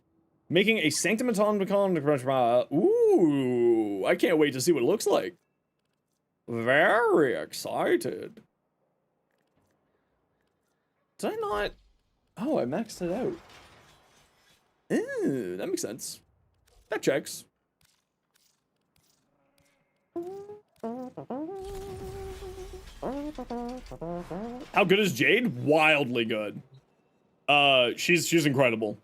making a sanctimaton. Ooh, I can't wait to see what it looks like. Very excited. Did I not? Oh, I maxed it out. That makes sense. That checks. How good is Jade? Wildly good. She's incredible.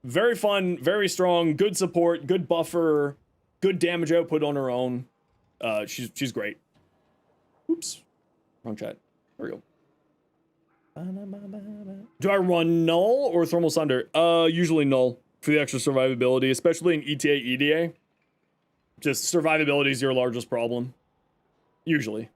Very fun, very strong, good support, good buffer, good damage output on her own. She's great. Oops. Wrong chat. There we go. Do I run null or thermal sunder? Usually null for the extra survivability, especially in ETA, EDA. Just survivability is your largest problem. Usually.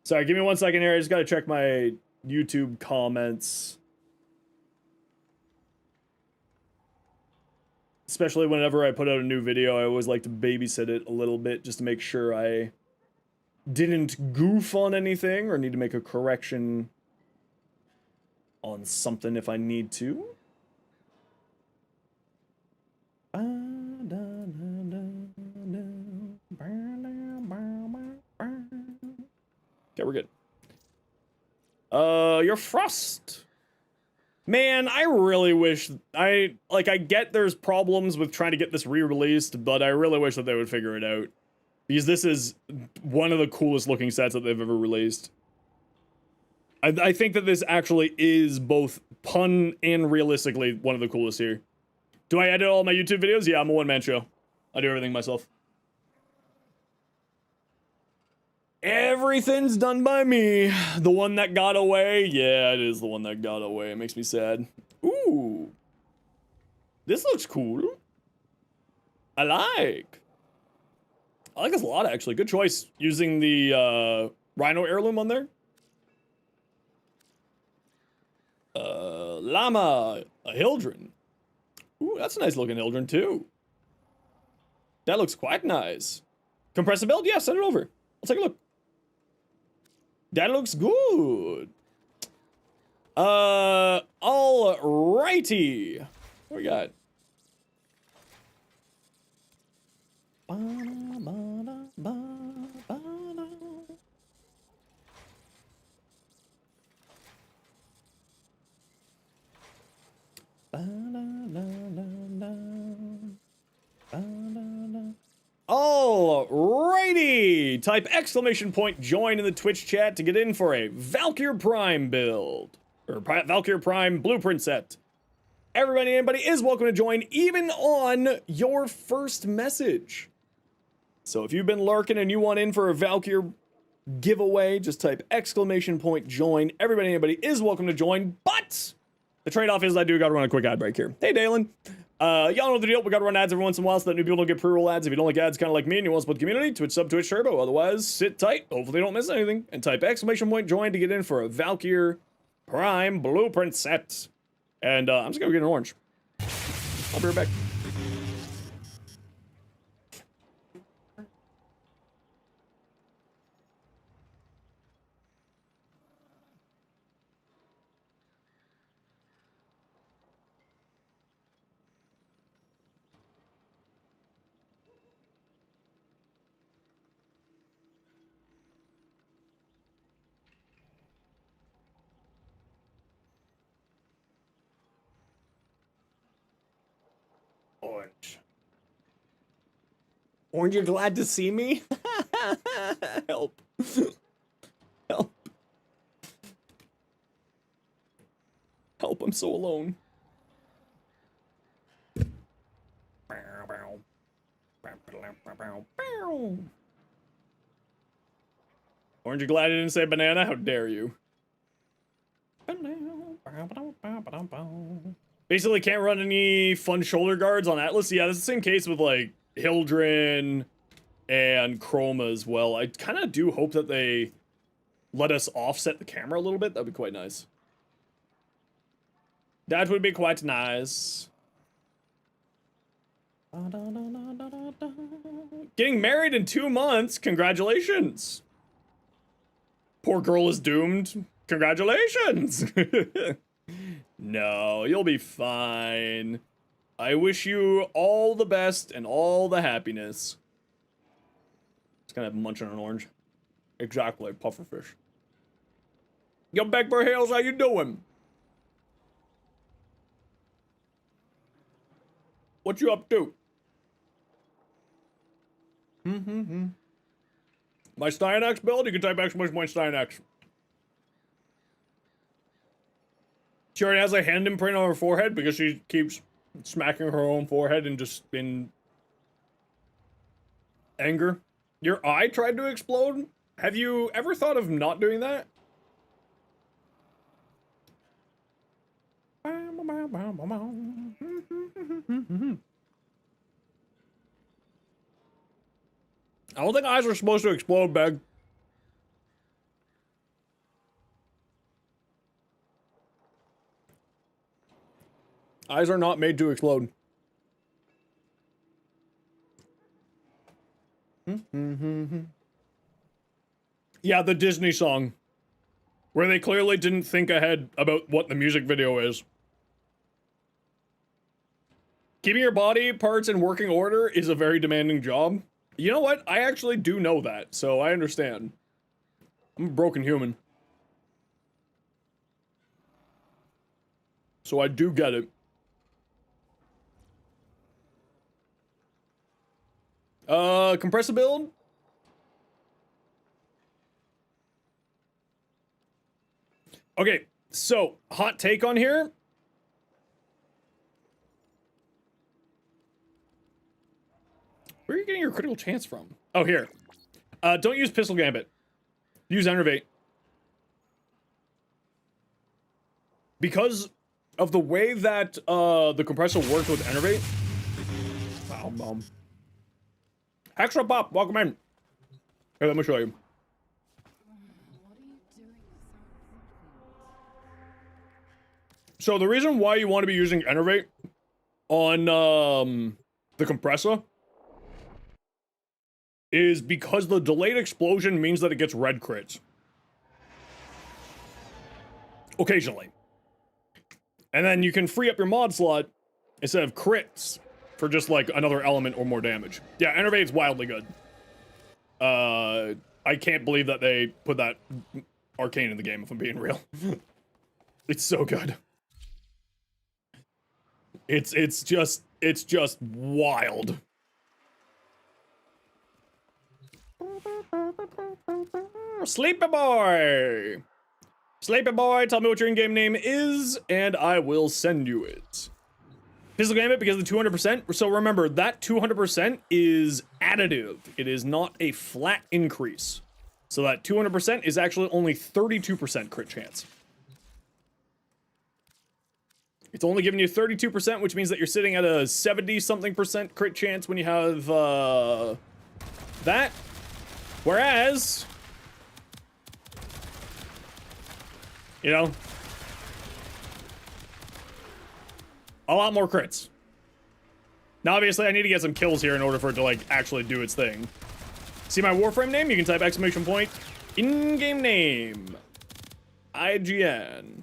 Sorry, give me 1 second here. I just gotta check my YouTube comments. Especially whenever I put out a new video, I always like to babysit it a little bit just to make sure I didn't goof on anything or need to make a correction on something if I need to. Okay, we're good. Your Frost. Man, I really wish I get there's problems with trying to get this re-released, but I really wish that they would figure it out. Because this is one of the coolest looking sets that they've ever released. I think that this actually is both pun and realistically one of the coolest here. Do I edit all my YouTube videos? Yeah, I'm a one-man show. I do everything myself. Everything's done by me. The one that got away? Yeah, it is the one that got away. It makes me sad. Ooh. This looks cool. I like this a lot, actually. Good choice using the Rhino heirloom on there. Llama, a Hildren. Ooh, that's a nice looking Hildren too. That looks quite nice. Compressor build? Yeah, send it over. I'll take a look. That looks good. Alrighty. What we got? type exclamation point join in the Twitch chat to get in for a Valkyr Prime build. Or Valkyr Prime blueprint set. Everybody, anybody is welcome to join, even on your first message. So if you've been lurking and you want in for a Valkyr giveaway, just type exclamation point join. Everybody, anybody is welcome to join, but the trade-off is I do gotta run a quick ad break here. Hey, Dalen. Y'all know the deal. We gotta run ads every once in a while so that new people don't get pre-roll ads. If you don't like ads kind of like me and you want to support the community, Twitch sub, Twitch turbo. Otherwise, sit tight. Hopefully you don't miss anything. And type exclamation point join to get in for a Valkyr Prime blueprint set. And I'm just gonna get an orange. I'll be right back. Orange. Orange, you're glad to see me? Help. Help. Help, I'm so alone. Orange, you glad I didn't say banana? How dare you? Basically can't run any fun shoulder guards on Atlas. Yeah, that's the same case with like Hildren and Chroma as well. I kind of do hope that they let us offset the camera a little bit. That'd be quite nice. That would be quite nice. Getting married in 2 months. Congratulations. Poor girl is doomed. Congratulations. No, you'll be fine. I wish you all the best and all the happiness. Just gonna have munching an orange. Exactly, pufferfish. Yo, Beckber Hales, how you doing? What you up to? My Steinax build? You can type exclamation point Steinax. She already has a hand imprint on her forehead because she keeps smacking her own forehead and just in anger. Your eye tried to explode? Have you ever thought of not doing that? I don't think eyes are supposed to explode, Beg. Eyes are not made to explode. Yeah, the Disney song. Where they clearly didn't think ahead about what the music video is. Keeping your body parts in working order is a very demanding job. You know what? I actually do know that, so I understand. I'm a broken human. So I do get it. Compressor build? Okay, so, hot take on here. Where are you getting your critical chance from? Oh, here. Don't use Pistol Gambit. Use Enervate. Because of the way that, the compressor works with Enervate. Wow, mom. Extra Pop, welcome in. Here, let me show you. So the reason why you want to be using Enervate on the compressor is because the delayed explosion means that it gets red crits. Occasionally. And then you can free up your mod slot instead of crits for just like another element or more damage. Yeah, Enervate's wildly good. I can't believe that they put that arcane in the game, if I'm being real. It's so good. It's just wild. Sleepy boy! Sleepy boy, tell me what your in-game name is, and I will send you it. Physical game it because of the 200%. So remember, that 200% is additive. It is not a flat increase. So that 200% is actually only 32% crit chance. It's only giving you 32%, which means that you're sitting at a 70-something% crit chance when you have that. Whereas, you know, a lot more crits. Now, obviously, I need to get some kills here in order for it to, like, actually do its thing. See my Warframe name? You can type exclamation point, in-game name, IGN.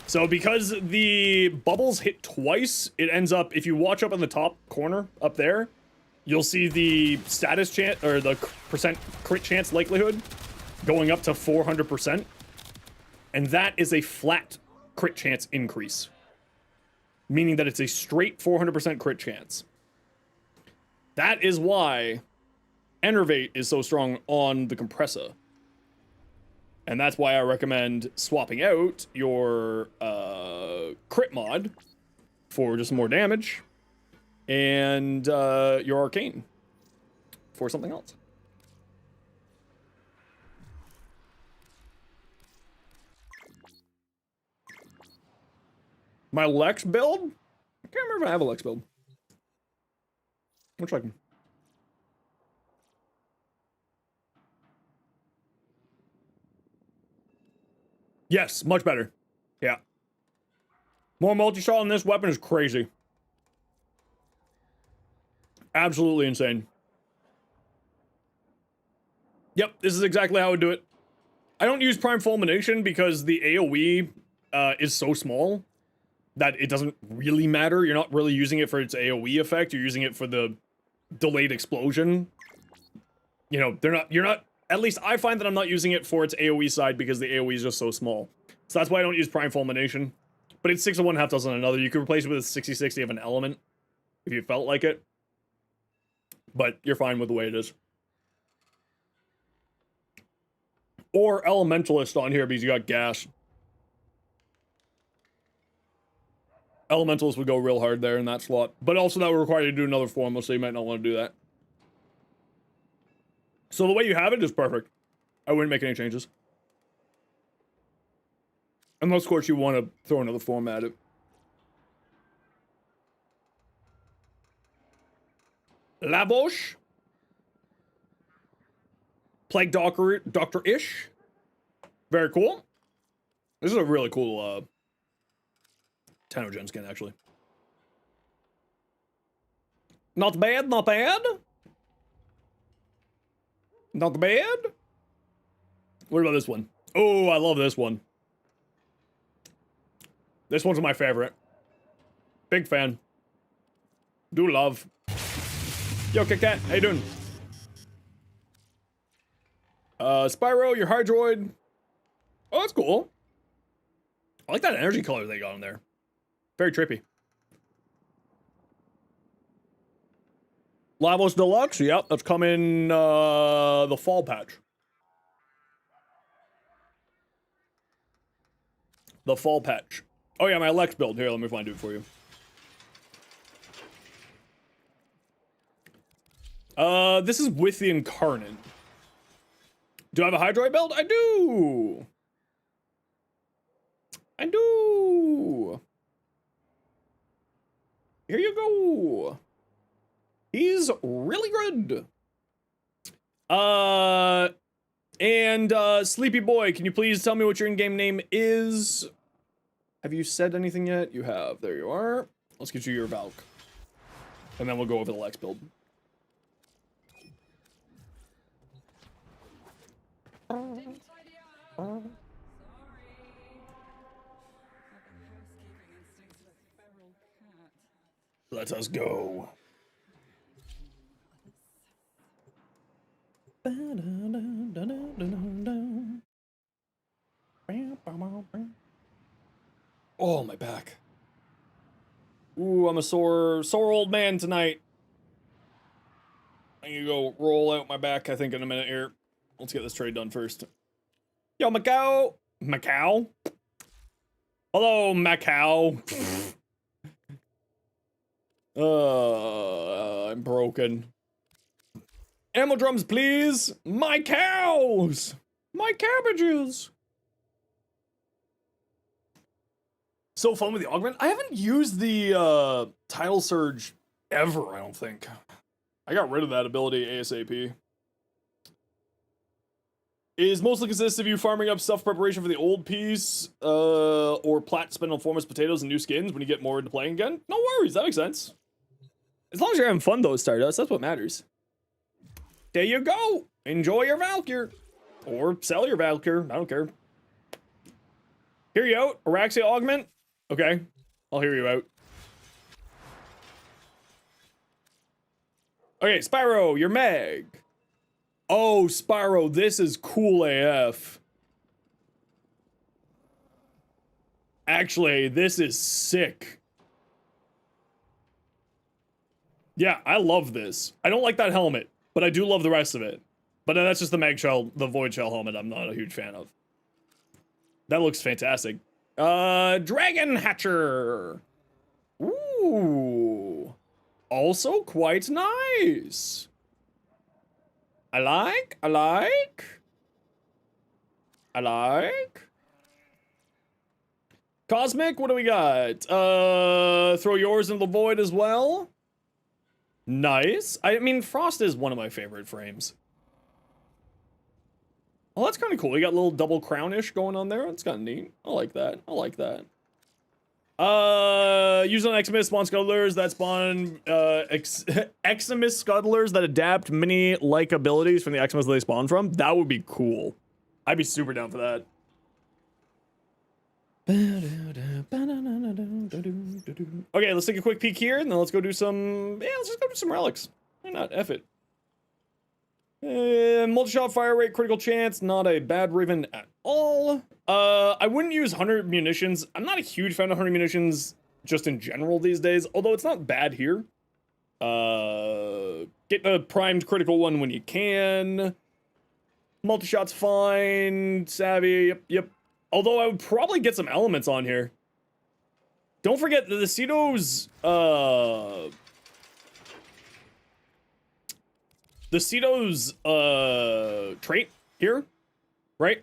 So because the bubbles hit twice, it ends up, if you watch up in the top corner, up there, you'll see the status chance, or the percent crit chance likelihood going up to 400%. And that is a flat crit chance increase. Meaning that it's a straight 400% crit chance. That is why Enervate is so strong on the compressor. And that's why I recommend swapping out your crit mod for just more damage. And your arcane for something else. My Lex build? I can't remember if I have a Lex build. I'm checking. Yes, much better. Yeah. More multi-shot on this weapon is crazy. Absolutely insane. Yep, this is exactly how I would do it. I don't use Prime Fulmination because the AoE is so small that it doesn't really matter. You're not really using it for its AoE effect. You're using it for the delayed explosion. You know, you're not, at least I find that I'm not using it for its AoE side because the AoE is just so small. So that's why I don't use Prime Fulmination. But it's 6 of one, half dozen another. You could replace it with a 60-60 of an element if you felt like it. But you're fine with the way it is. Or Elementalist on here because you got gas. Elementalist would go real hard there in that slot. But also that would require you to do another formula, so you might not want to do that. So the way you have it is perfect. I wouldn't make any changes. Unless, of course, you want to throw another form at it. Lavosh. Plague Doctor-ish. Very cool. This is a really cool, Tenogen skin, actually. Not bad, not bad. Not bad. What about this one? Oh, I love this one. This one's my favorite. Big fan. Do love. Yo, Kit Kat, how you doing? Spyro, your Hydroid. Oh, that's cool. I like that energy color they got on there. Very trippy. Lavos Deluxe, yep, that's coming the fall patch. The fall patch. Oh yeah, my Lex build. Here, let me find it for you. This is with the Incarnate. Do I have a Hydroid build? I do! I do! Here you go! He's really good! Sleepy Boy, can you please tell me what your in-game name is? Have you said anything yet? You have. There you are. Let's get you your Valk. And then we'll go over the Lex build. Let us go. Oh, my back. Ooh, I'm a sore old man tonight. I need to go roll out my back, I think, in a minute here. Let's get this trade done first. Yo, Macau! Macau? Hello, Macau. I'm broken. Ammo drums, please! My cows! My cabbages! So fun with the augment. I haven't used the tidal surge ever, I don't think. I got rid of that ability ASAP. Is mostly consists of you farming up stuff preparation for the old piece, or plat spent on formless potatoes and new skins when you get more into playing again? No worries, that makes sense. As long as you're having fun though, Stardust, that's what matters. There you go! Enjoy your Valkyr! Or sell your Valkyr, I don't care. Hear you out, Oraxia augment? Okay, I'll hear you out. Okay, Spyro, you're Meg. Oh, Spyro, this is cool AF. Actually, this is sick. Yeah, I love this. I don't like that helmet, but I do love the rest of it. But that's just the Mag Shell, the Void Shell helmet I'm not a huge fan of. That looks fantastic. Dragon Hatcher. Ooh. Also quite nice. I like. Cosmic, what do we got? Throw yours into the void as well. Nice. I mean, Frost is one of my favorite frames. Oh, that's kind of cool. You got a little double crownish going on there. That's kind of neat. I like that. Use on Eximus spawn scuttlers that spawn Eximus scuttlers that adapt mini-like abilities from the Eximus they spawn from. That would be cool. I'd be super down for that. Okay, let's take a quick peek here, and then let's go do some... Yeah, let's just go do some relics. Why not? F it. Multi-shot fire rate, critical chance, not a bad Raven at all. I wouldn't use 100 munitions. I'm not a huge fan of 100 munitions just in general these days, although it's not bad here. Get the primed critical one when you can. Multi-shot's fine. Savvy, yep. Although I would probably get some elements on here. Don't forget the Ceto's, trait here, right?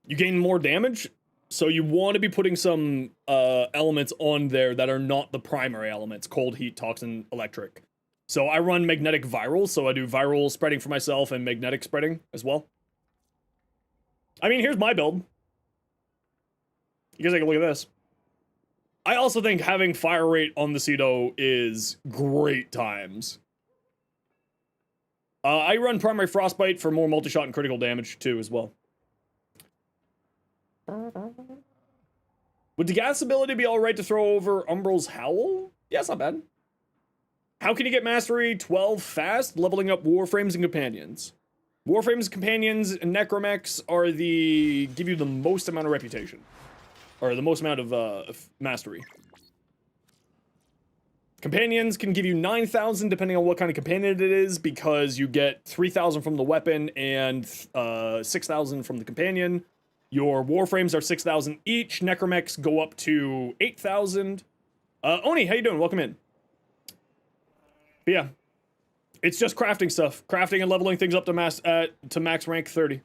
You gain more damage, so you want to be putting some elements on there that are not the primary elements: cold, heat, toxin, electric. So I run magnetic viral, so I do viral spreading for myself and magnetic spreading as well. I mean, here's my build. You guys take a look at this. I also think having fire rate on the Ceto is great times. I run primary frostbite for more multi-shot and critical damage too as well. Would the gas ability be alright to throw over Umbral's Howl? Yeah, it's not bad. How can you get mastery 12 fast? Leveling up Warframes and Companions. Warframes, Companions, and Necromechs are give you the most amount of reputation. Or the most amount of mastery. Companions can give you 9,000 depending on what kind of companion it is, because you get 3,000 from the weapon and 6,000 from the companion. Your Warframes are 6,000 each. Necromechs go up to 8,000. Oni, how you doing? Welcome in. But yeah, it's just crafting stuff. Crafting and leveling things up to max rank 30.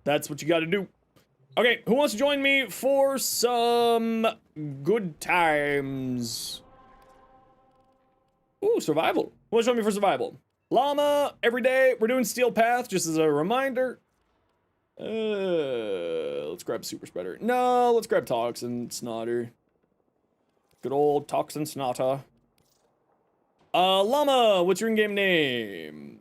That's what you gotta do. Okay, who wants to join me for some good times? Ooh, survival. Who wants to join me for survival? Llama, every day. We're doing Steel Path, just as a reminder. Let's grab Super Spreader. No, let's grab Toxin Snotter. Good old Toxin Snotter. Llama, what's your in-game name?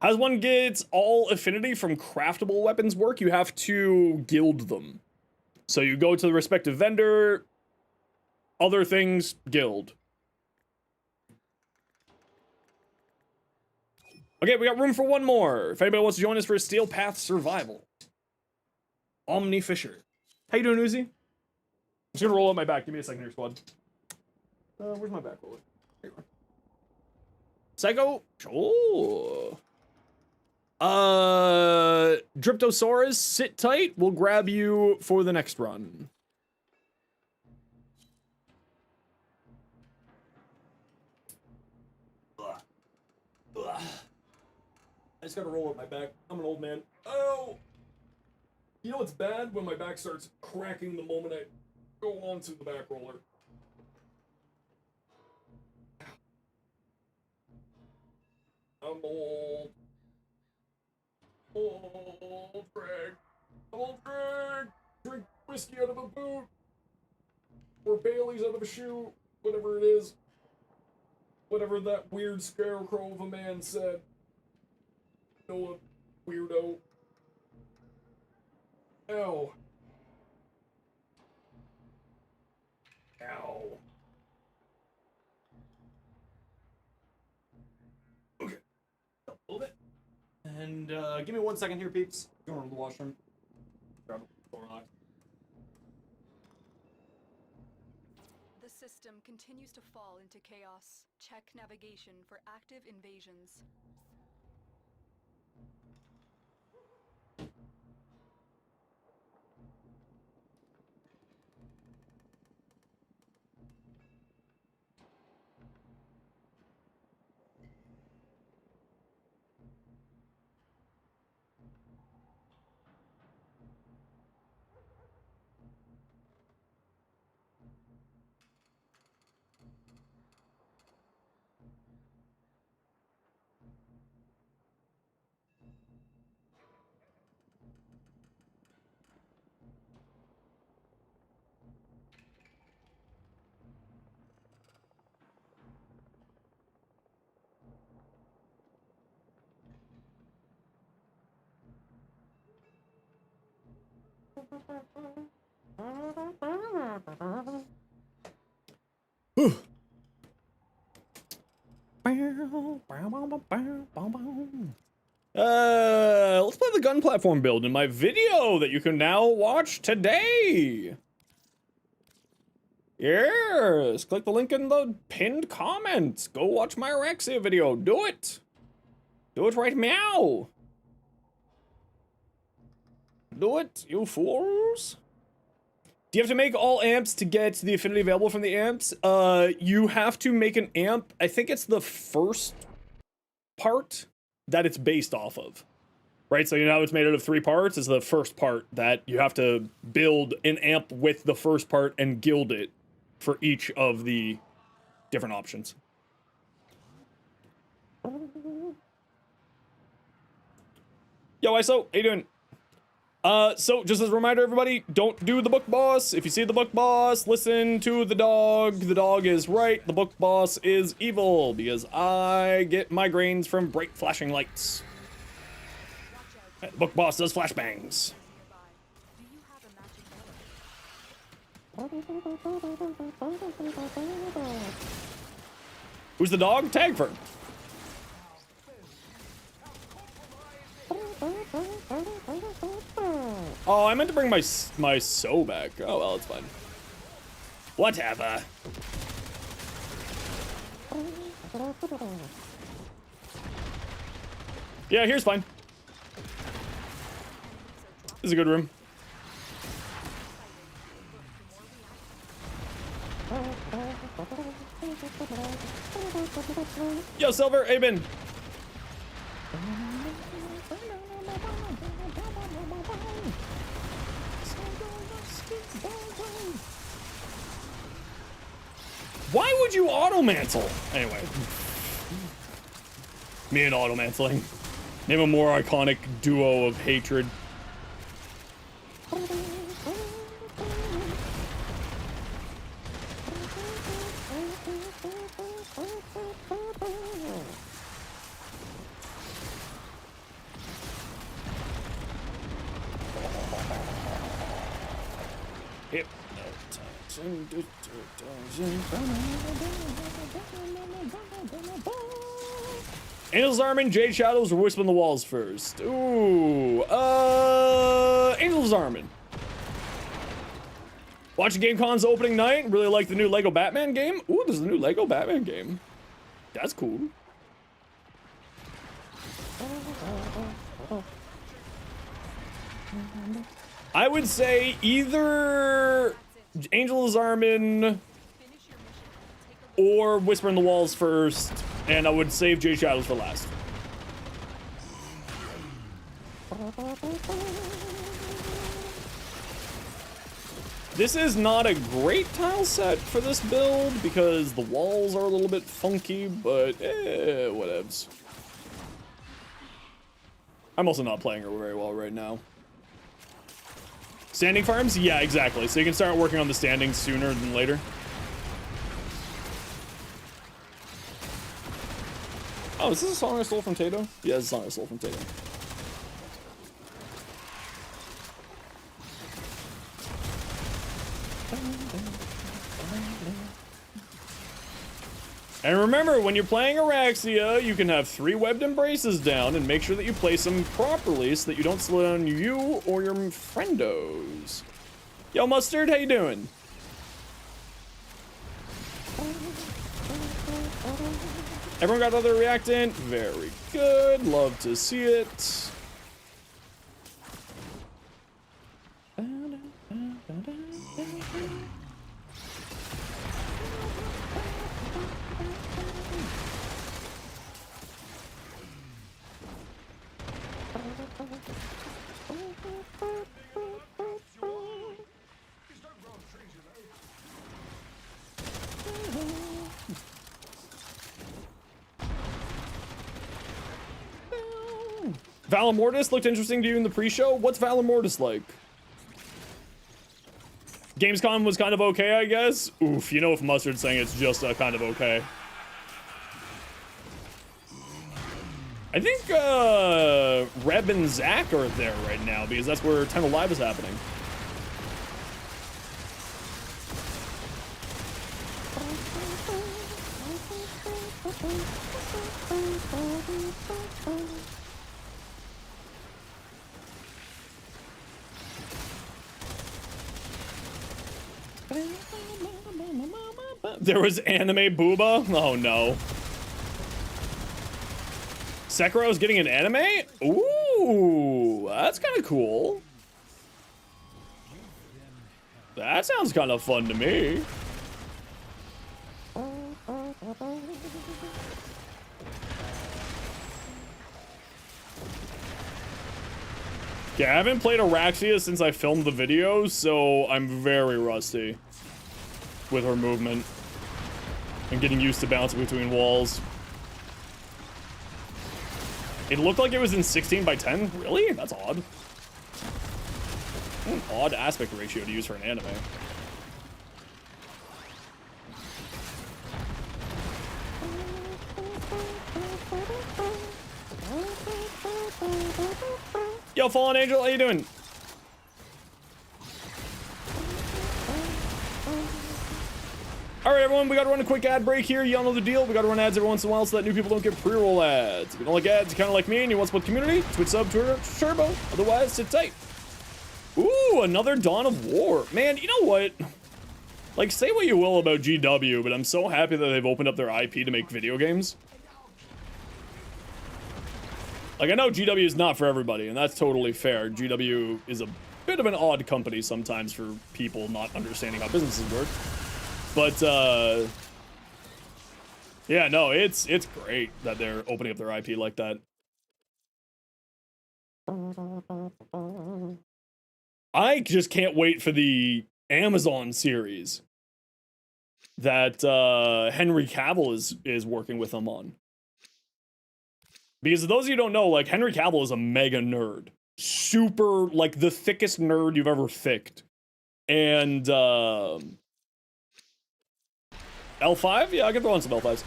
As one gets all affinity from craftable weapons work, you have to guild them. So you go to the respective vendor, other things, guild. Okay, we got room for one more. If anybody wants to join us for a Steel Path survival. Omni Fisher. How you doing, Uzi? I'm just gonna roll up my back. Give me a second here, squad. Where's my back roller? Here you are. Psycho. Oh. Dryptosaurus, sit tight. We'll grab you for the next run. Ugh. Ugh. I just gotta roll up my back. I'm an old man. Oh! You know what's bad? When my back starts cracking the moment I go onto the back roller. I'm old. Old Greg. Old Greg! Drink whiskey out of a boot! Or Bailey's out of a shoe. Whatever it is. Whatever that weird scarecrow of a man said. Noah, weirdo. Ow. Ow. Okay. A little bit. And give me 1 second here, peeps. Going to the washroom. Grab a Clorox. The system continues to fall into chaos. Check navigation for active invasions. Let's play the gun platform build in my video that you can now watch today. Yes, click the link in the pinned comments. Go watch my Oraxia video. Do it. Do it right meow. Do it, you fools. Do you have to make all amps to get the affinity available from the amps? You have to make an amp. I think it's the first part that it's based off of. Right, so you know it's made out of 3 parts. It's the first part that you have to build an amp with the first part and guild it for each of the different options. Yo, ISO, how you doing? So just as a reminder, everybody, don't do the book boss. If you see the book boss, listen to the dog. The dog is right. The book boss is evil because I get migraines from bright flashing lights. The book boss does flashbangs. Do you have a magic color? Who's the dog? Tag for. Oh, I meant to bring my so back. Oh well, it's fine. Whatever. Yeah, here's fine. This is a good room. Yo, Silver, hey, Ben. Why would you auto-mantle? Anyway. Me and auto-mantling. Name a more iconic duo of hatred. Yep. Angel's Armin, Jade Shadows, or Wisp on the Walls first? Ooh, Angel's Armin. Watching GameCon's opening night. Really like the new Lego Batman game. Ooh, there's a new Lego Batman game. That's cool. I would say either Angel Zarmin or Whisper in the Walls first, and I would save Jay Shadows for last. This is not a great tile set for this build because the walls are a little bit funky, but whatevs. I'm also not playing her very well right now. Standing farms? Yeah, exactly. So you can start working on the standings sooner than later. Oh, is this a song I stole from Tato? Yeah, it's a song I stole from Tato. And remember, when you're playing Oraxia, you can have 3 webbed embraces down and make sure that you place them properly so that you don't slow down you or your friendos. Yo, Mustard, how you doing? Everyone got other reactant? Very good. Love to see it. Valamortis looked interesting to you in the pre-show. What's Valamortis like? Gamescom was kind of okay, I guess. Oof, you know if Mustard's saying it's just kind of okay. I think Reb and Zach are there right now because that's where 10 Alive is happening. There was anime booba? Oh no. Sekiro's getting an anime? Ooh, that's kind of cool. That sounds kind of fun to me. Yeah, I haven't played Oraxia since I filmed the video, so I'm very rusty with her movement and getting used to bouncing between walls. It looked like it was in 16 by 10. Really? That's odd. What an odd aspect ratio to use for an anime. Yo, Fallen Angel, how you doing? All right, everyone, we got to run a quick ad break here. Y'all know the deal. We got to run ads every once in a while so that new people don't get pre-roll ads. If you don't like ads, you kind of like me and you want to support the community, Twitch sub, Twitter, Turbo. Otherwise, sit tight. Ooh, another Dawn of War. Man, you know what? Like, say what you will about GW, but I'm so happy that they've opened up their IP to make video games. Like, I know GW is not for everybody, and that's totally fair. GW is a bit of an odd company sometimes for people not understanding how businesses work. But, yeah, no, it's great that they're opening up their IP like that. I just can't wait for the Amazon series that Henry Cavill is working with them on. Because those of you who don't know, like, Henry Cavill is a mega nerd. Super, like, the thickest nerd you've ever thicked. And, L5? Yeah, I can throw on some L5s.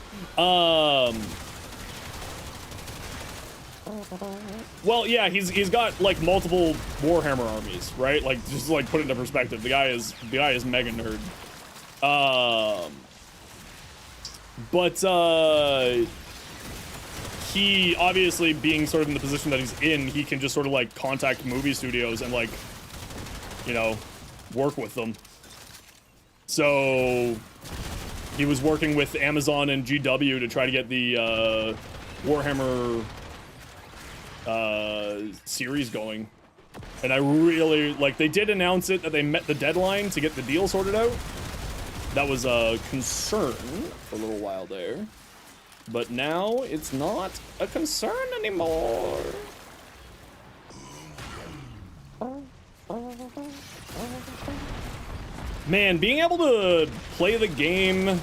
Well, yeah, he's got, like, multiple Warhammer armies, right? Like, just, like, put it into perspective. The guy is mega nerd. He, obviously, being sort of in the position that he's in, he can just sort of, like, contact movie studios and, like, you know, work with them. So he was working with Amazon and GW to try to get the Warhammer series going. And I really, like, they did announce it that they met the deadline to get the deal sorted out. That was a concern for a little while there. But now it's not a concern anymore. Man, being able to play the game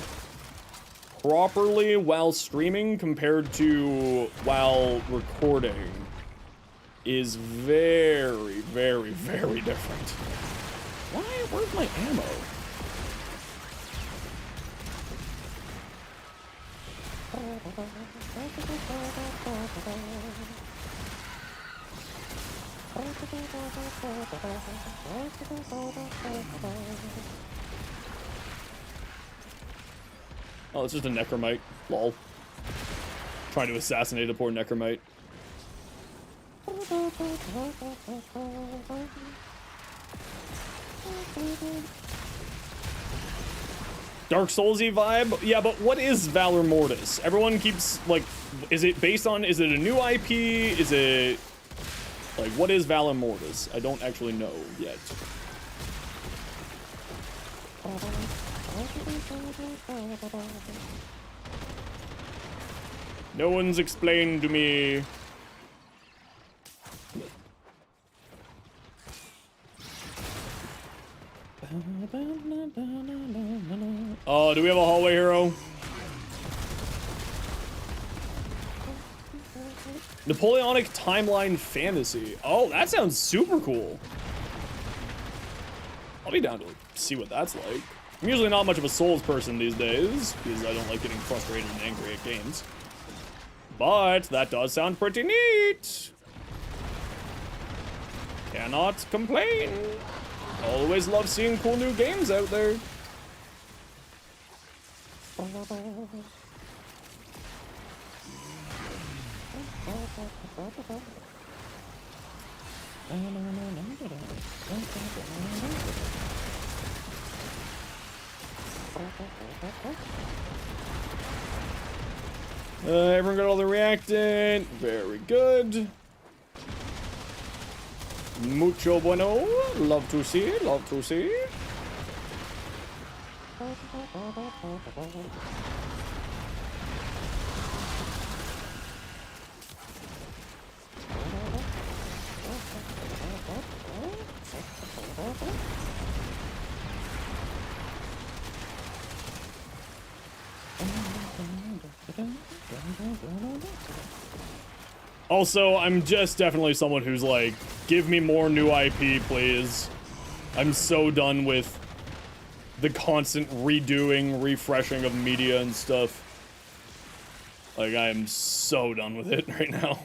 properly while streaming compared to while recording is very, very, very different. Where's my ammo? Oh, it's just a necromite. Lol. Trying to assassinate a poor necromite. Dark Soulsy vibe? Yeah, but what is Valor Mortis? Everyone keeps, like, is it based on, is it a new IP? Is it, like, what is Valor Mortis? I don't actually know yet. No one's explained to me. Oh, do we have a hallway hero? Napoleonic Timeline Fantasy. Oh, that sounds super cool. I'll be down to see what that's like. I'm usually not much of a Souls person these days, because I don't like getting frustrated and angry at games. But that does sound pretty neat. Cannot complain. Always love seeing cool new games out there. Everyone got all the reactant. Very good. Mucho bueno. Love to see. Love to see. Also, I'm just definitely someone who's like, give me more new IP, please. I'm so done with the constant redoing, refreshing of media and stuff. Like, I am so done with it right now.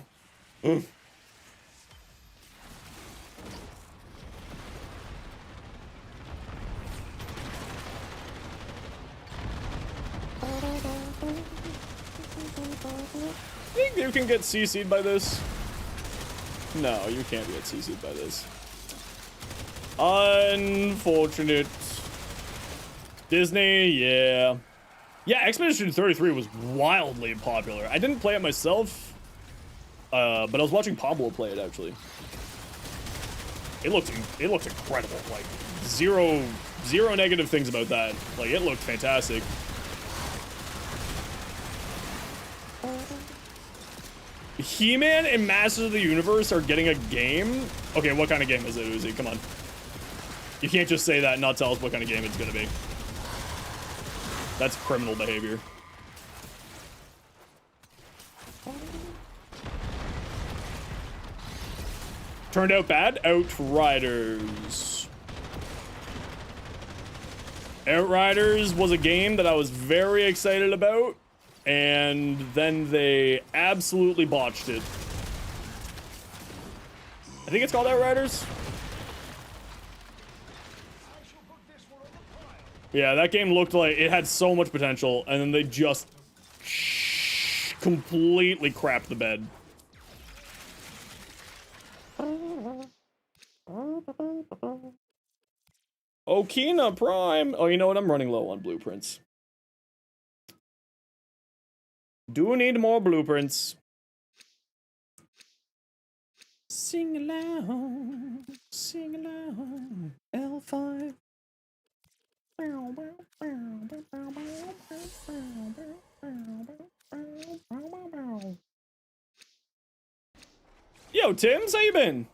Think you can get CC'd by this? No, you can't get CC'd by this. Unfortunate. Disney, yeah. Yeah, Expedition 33 was wildly popular. I didn't play it myself, but I was watching Pablo play it, actually. It looked incredible. Like, zero negative things about that. Like, it looked fantastic. He-Man and Masters of the Universe are getting a game? Okay, what kind of game is it, Uzi? Come on. You can't just say that and not tell us what kind of game it's gonna be. That's criminal behavior. Turned out bad? Outriders. Outriders was a game that I was very excited about, and then they absolutely botched it. I think it's called Outriders. Yeah, that game looked like it had so much potential, and then they just completely crapped the bed. Okina Prime. Oh, you know what? I'm running low on blueprints. Do need more blueprints. Sing along, sing along, L5. Yo, Tim's, how you been?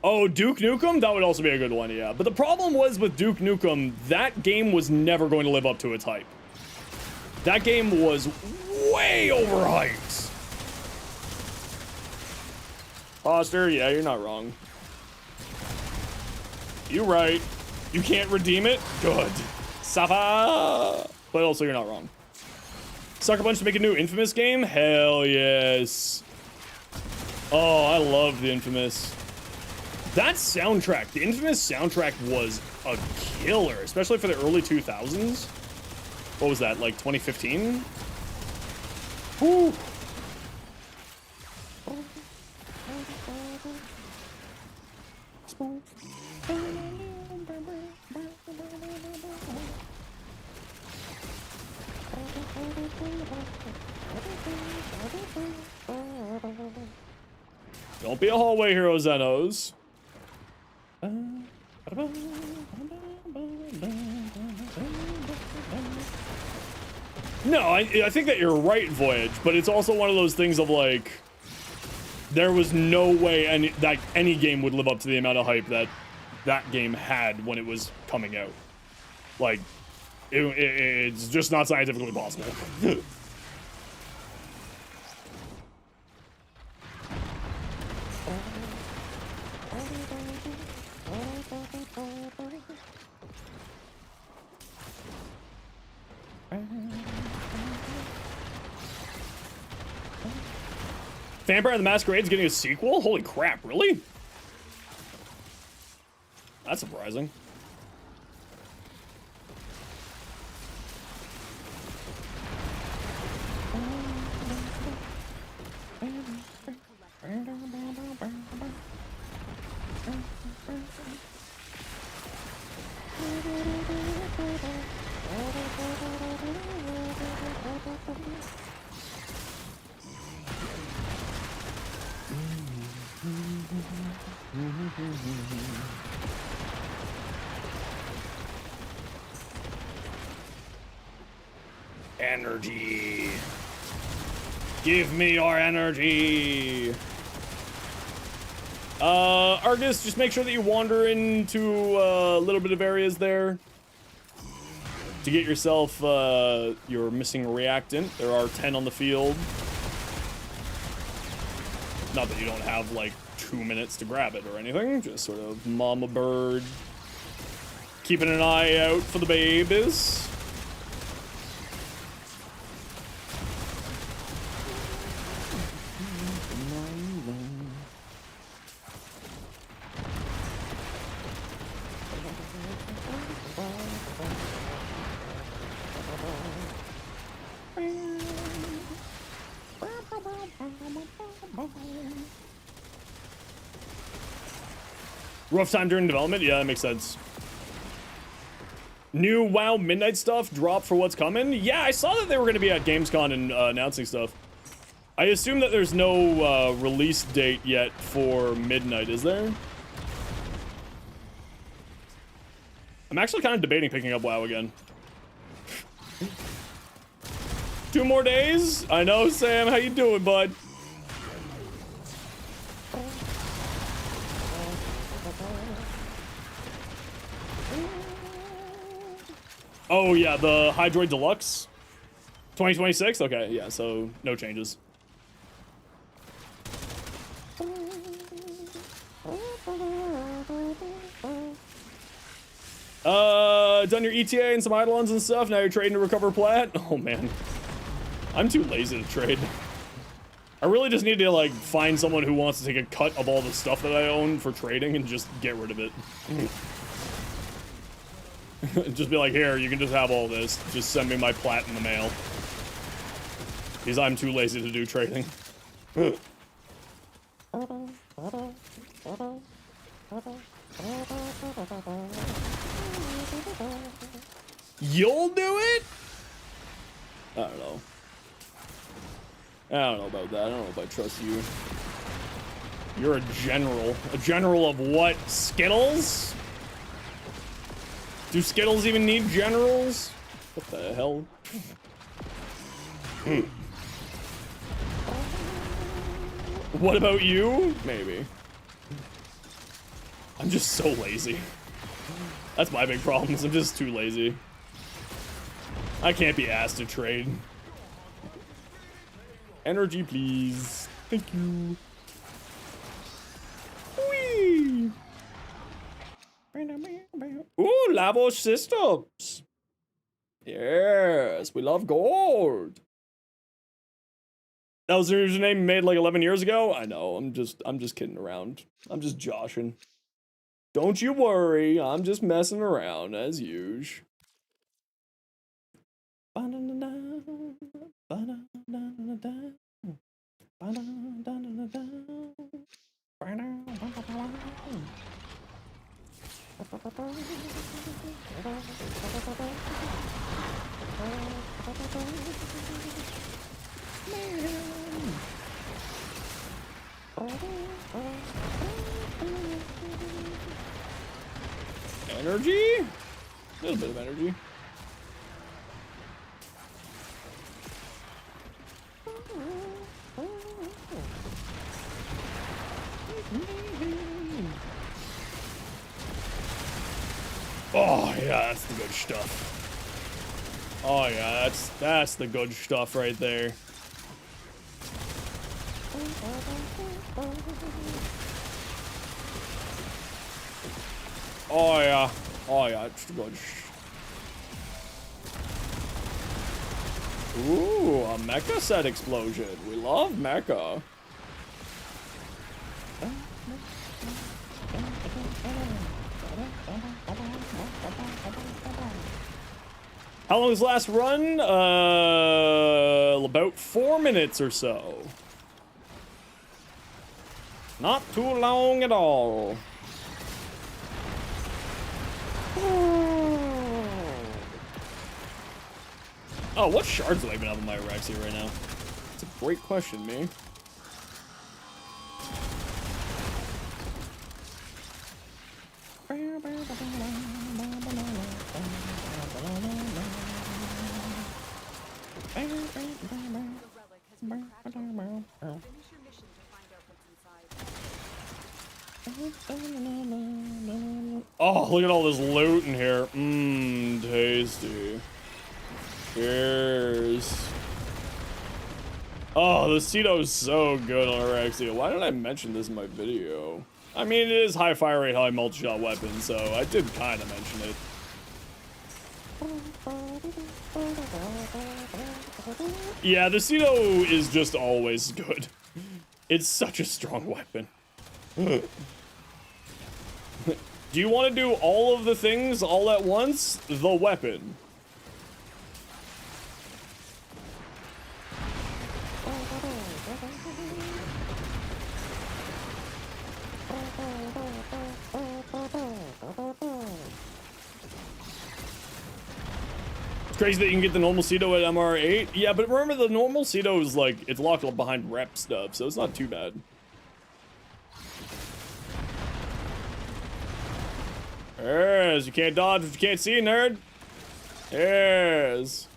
Oh, Duke Nukem? That would also be a good one, yeah. But the problem was with Duke Nukem, that game was never going to live up to its hype. That game was way overhyped. Foster, yeah, you're not wrong. You right. You can't redeem it? Good. Safa! But also, you're not wrong. Sucker Punch to make a new Infamous game? Hell yes. Oh, I loved the Infamous. That soundtrack, the Infamous soundtrack was a killer, especially for the early 2000s. What was that, like 2015? Whew. Don't be a hallway hero, Zenos. No, I think that you're right, Voyage, but it's also one of those things of like, there was no way any game would live up to the amount of hype that that game had when it was coming out. Like, it's just not scientifically possible. Vampire the Masquerade's getting a sequel? Holy crap, really? That's surprising. Energy. Give me your energy. Argus, just make sure that you wander into a little bit of areas there to get yourself your missing reactant. There are 10 on the field. Not that you don't have like 2 minutes to grab it or anything, just sort of mama bird keeping an eye out for the babies. Rough time during development? Yeah, that makes sense. New WoW Midnight stuff drop for what's coming? Yeah, I saw that they were going to be at Gamescom and announcing stuff. I assume that there's no release date yet for Midnight, is there? I'm actually kind of debating picking up WoW again. 2 more days? I know, Sam. How you doing, bud? Oh, yeah, the Hydroid Deluxe? 2026? Okay, yeah, so no changes. Done your ETA and some Eidolons and stuff, now you're trading to recover plat? Oh, man. I'm too lazy to trade. I really just need to, like, find someone who wants to take a cut of all the stuff that I own for trading and just get rid of it. Just be like, here, you can just have all this. Just send me my plat in the mail. Because I'm too lazy to do trading. You'll do it? I don't know. I don't know about that. I don't know if I trust you. You're a general. A general of what? Skittles? Do Skittles even need generals? What the hell? What about you? Maybe. I'm just so lazy. That's my big problem, is I'm just too lazy. I can't be asked to trade. Energy, please. Thank you. Whee! Ooh, Lavo systems. Yes, we love gold. That was the username made like 11 years ago. I know. I'm just kidding around. I'm just joshing. Don't you worry. I'm just messing around as usual. Energy? A little bit of energy. Oh yeah, that's the good stuff. Oh yeah, that's the good stuff right there. Oh yeah. Oh yeah, it's good. Ooh, a mecha set explosion. We love mecha. How long was the last run? About 4 minutes or so. Not too long at all. Oh, what shards do I even have in my Oraxia right now? It's a great question, me. The relic has been cracked open. Finish your mission to find out what's inside. Oh, look at all this loot in here. Mmm, tasty. Cheers. Oh, the Ceto's so good on Oraxia. Why didn't I mention this in my video? I mean, it is high fire rate, high multi-shot weapon, so I did kind of mention it. Yeah, the Ceto is just always good. It's such a strong weapon. Do you want to do all of the things all at once? The weapon. It's crazy that you can get the normal Ceto at MR8. Yeah, but remember the normal Ceto is like, it's locked up behind rep stuff, so it's not too bad. Yes, you can't dodge what you can't see, nerd. Yes.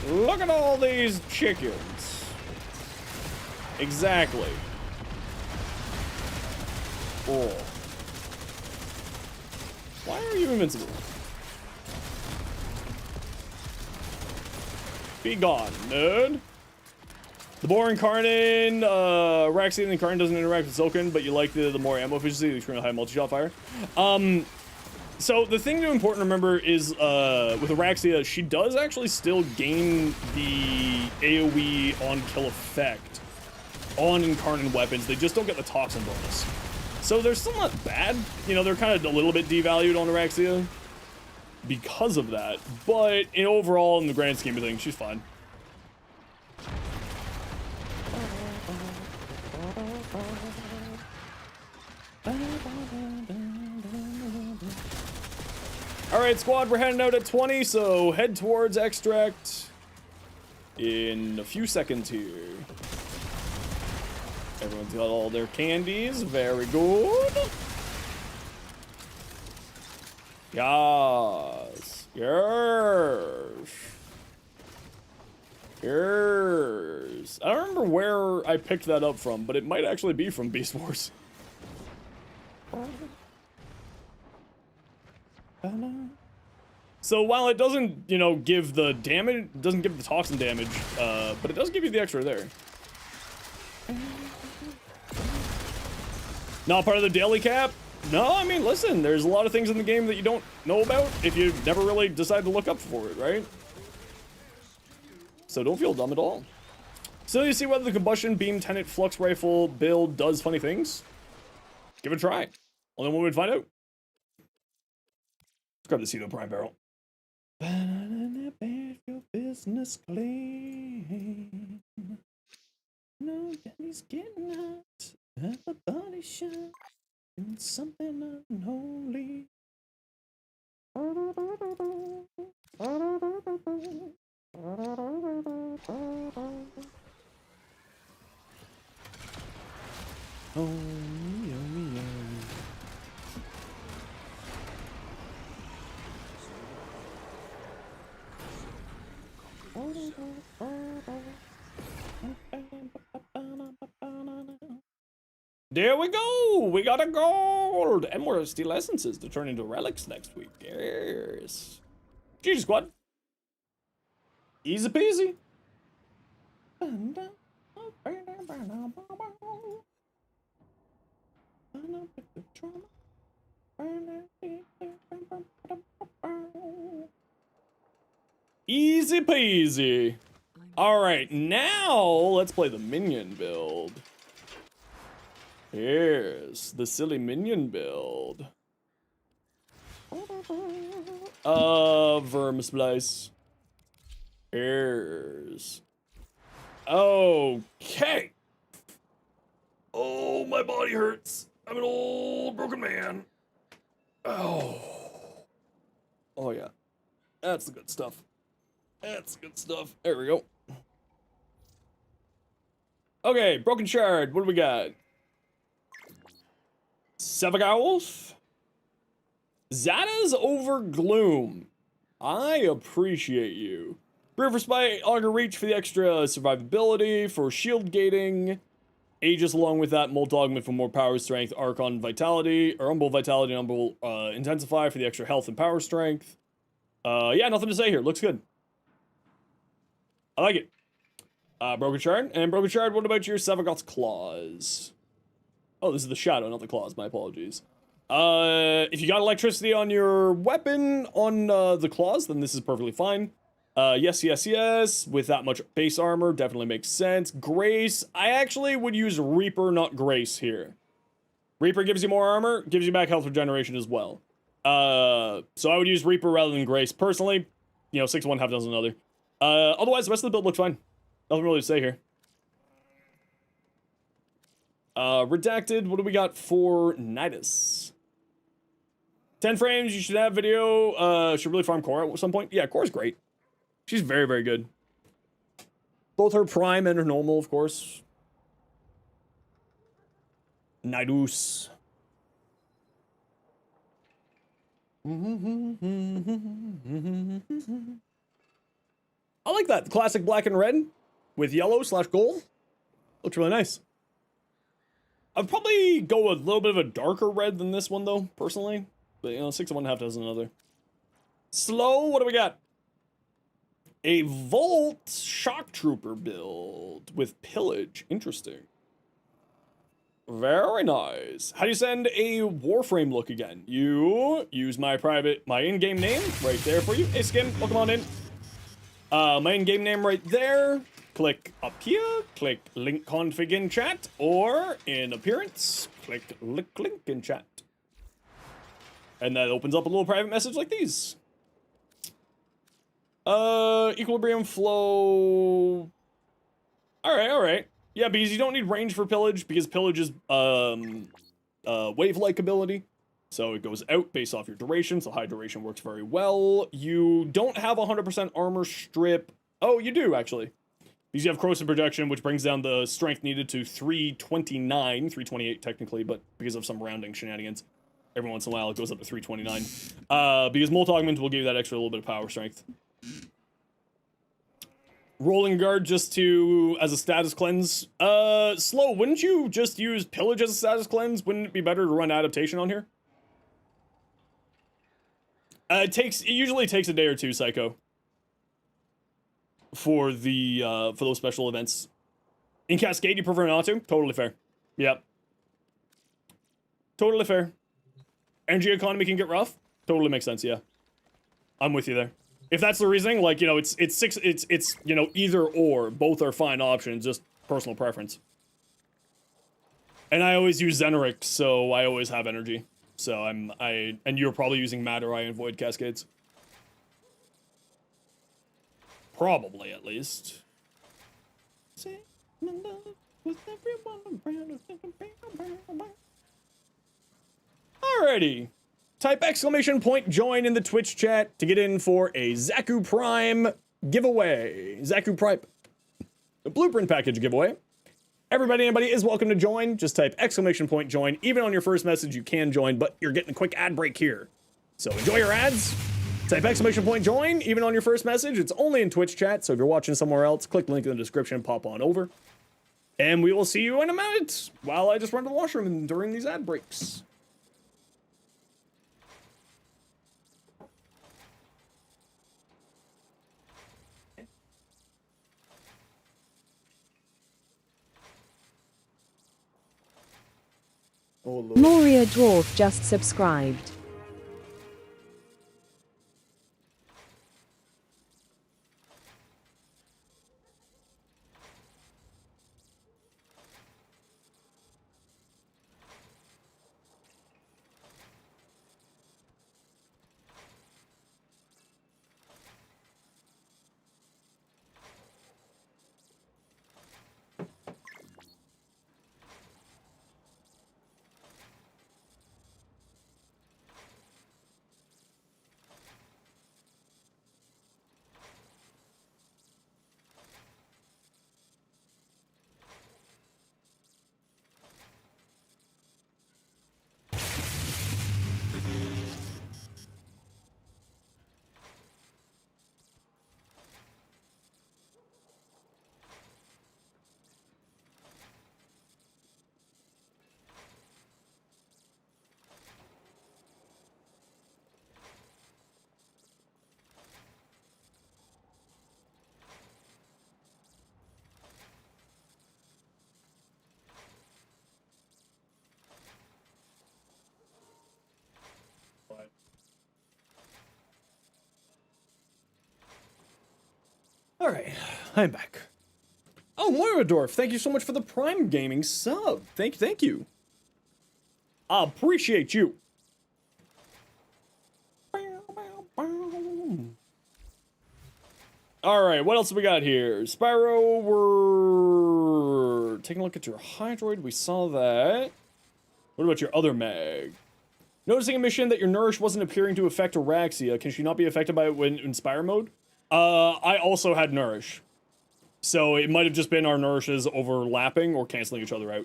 Look at all these chickens. Exactly. Oh. Why are you invincible? Be gone, nerd. The boring Incarnate, Oraxia and Incarnate doesn't interact with Silken, but you like the more ammo efficiency, the extremely high multi-shot fire. So the thing to important to remember is with Oraxia, she does actually still gain the AoE on kill effect on incarnate weapons. They just don't get the toxin bonus. So they're still not bad. You know, they're kind of a little bit devalued on Oraxia because of that. But overall, in the grand scheme of things, she's fine. Alright, squad, we're heading out at 20, so head towards extract in a few seconds here. Everyone's got all their candies. Very good. Yes. Yes. Yes. I don't remember where I picked that up from, but it might actually be from Beast Wars. So while it doesn't, you know, give the damage, doesn't give the toxin damage, but it does give you the extra there. Not part of the daily cap? No, I mean, listen, there's a lot of things in the game that you don't know about if you never really decide to look up for it, right? So don't feel dumb at all. So you see whether the combustion beam tenant flux rifle build does funny things? Give it a try. Only one way to find out. Let's grab the Cedo Prime barrel. Your business clean. No, Danny's getting hot at the body shop. And something unholy. Oh, me. There we go! We got a gold! And more steel essences to turn into relics next week. Yes. GG squad. Easy peasy. Easy peasy. Alright, now let's play the minion build. Here's the silly minion build. Vermisplice. Here's. Okay. Oh, my body hurts. I'm an old broken man. Oh. Oh, yeah. That's the good stuff. That's good stuff. There we go. Okay, broken shard. What do we got? Sevagowls? Zada's over Gloom. I appreciate you. River Spite, Auger Reach for the extra survivability, for shield gating. Aegis along with that, Molt Augment for more power strength, Archon Vitality, or Humble Vitality and Humble Intensify for the extra health and power strength. Yeah, nothing to say here. Looks good. I like it. Broken Shard. And Broken Shard, what about your Sevagoth's Claws? Oh, this is the Shadow, not the Claws. My apologies. If you got electricity on your weapon on the Claws, then this is perfectly fine. Yes. With that much base armor, definitely makes sense. Grace, I actually would use Reaper, not Grace here. Reaper gives you more armor, gives you back health regeneration as well. So I would use Reaper rather than Grace. Personally, you know, 6 one, half dozen another. Otherwise, the rest of the build looks fine. Nothing really to say here. Redacted, what do we got for Nidus? 10 frames, you should have video. Should really farm Core at some point. Yeah, Core's great. She's very, very good. Both her prime and her normal, of course. Nidus. I like that. The classic black and red with yellow / gold. Looks really nice. I'd probably go a little bit of a darker red than this one, though, personally. But, you know, 6 one, half dozen another. Slow, what do we got? A Volt Shock Trooper build with Pillage. Interesting. Very nice. How do you send a Warframe look again? You use my in-game name right there for you. Hey, Skim, welcome on in. My in-game name right there. Click up here, click link config in chat, or in appearance, click link in chat. And that opens up a little private message like these. Equilibrium flow. Alright. Yeah, because you don't need range for pillage, because pillage is, wave-like ability. So it goes out based off your duration, so high duration works very well. You don't have 100% armor strip. Oh, you do, actually. Because you have corrosive projection, which brings down the strength needed to 329, 328 technically, but because of some rounding shenanigans, every once in a while it goes up to 329. Because Molt Augment will give you that extra little bit of power strength. Rolling Guard just as a status cleanse. Slow, wouldn't you just use Pillage as a status cleanse? Wouldn't it be better to run Adaptation on here? It usually takes a day or two, Psycho. For those special events. In Cascade, you prefer not to? Totally fair. Yep. Totally fair. Energy economy can get rough? Totally makes sense, yeah. I'm with you there. If that's the reasoning, like, you know, it's you know, either or. Both are fine options, just personal preference. And I always use Xenoric, so I always have energy. So and you're probably using Matter Eye and Void Cascades. Probably, at least. Alrighty. Type exclamation point join in the Twitch chat to get in for a Zaku Prime giveaway. Zaku Prime, the blueprint package giveaway. Everybody, anybody is welcome to join. Just type exclamation point join. Even on your first message, you can join, but you're getting a quick ad break here. So enjoy your ads. Type exclamation point join, even on your first message. It's only in Twitch chat, so if you're watching somewhere else, click the link in the description, pop on over. And we will see you in a minute while I just run to the washroom during these ad breaks. Oh, Lord. Moria Dwarf just subscribed. Alright, I'm back. Oh, Moiradorf, thank you so much for the Prime Gaming sub. Thank you. I appreciate you. Alright, what else have we got here? Spyro, we're taking a look at your Hydroid. We saw that. What about your other mag? Noticing a mission that your Nourish wasn't appearing to affect Oraxia. Can she not be affected by it when in Spire mode? I also had Nourish. So it might have just been our Nourishes overlapping or canceling each other out.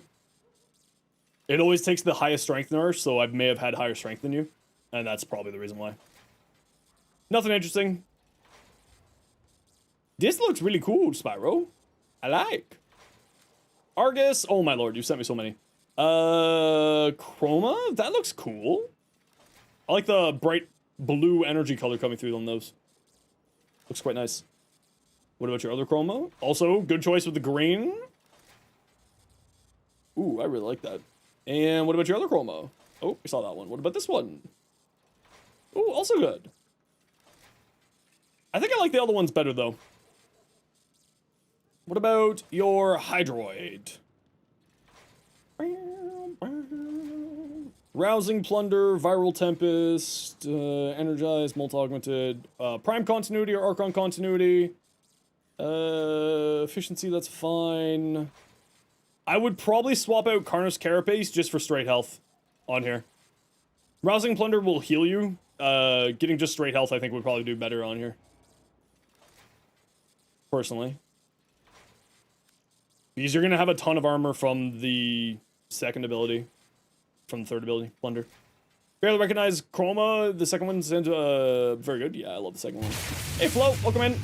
It always takes the highest strength Nourish, so I may have had higher strength than you. And that's probably the reason why. Nothing interesting. This looks really cool, Spyro. I like. Argus. Oh my lord, you sent me so many. Chroma? That looks cool. I like the bright blue energy color coming through on those. Looks quite nice. What about your other Chroma? Also, good choice with the green. Ooh, I really like that. And what about your other chroma? Oh, we saw that one. What about this one? Oh, also good. I think I like the other ones better, though. What about your Hydroid? Rousing Plunder, Viral Tempest, Energized, Multi-Augmented, Prime Continuity or Archon Continuity. Efficiency, that's fine. I would probably swap out Carnus Carapace just for straight health on here. Rousing Plunder will heal you. Getting just straight health I think would probably do better on here. Personally. Because you're going to have a ton of armor from the second ability. From the third ability, Plunder. Barely recognize Chroma. The second one sounds very good. Yeah, I love the second one. Hey, Flo, welcome in.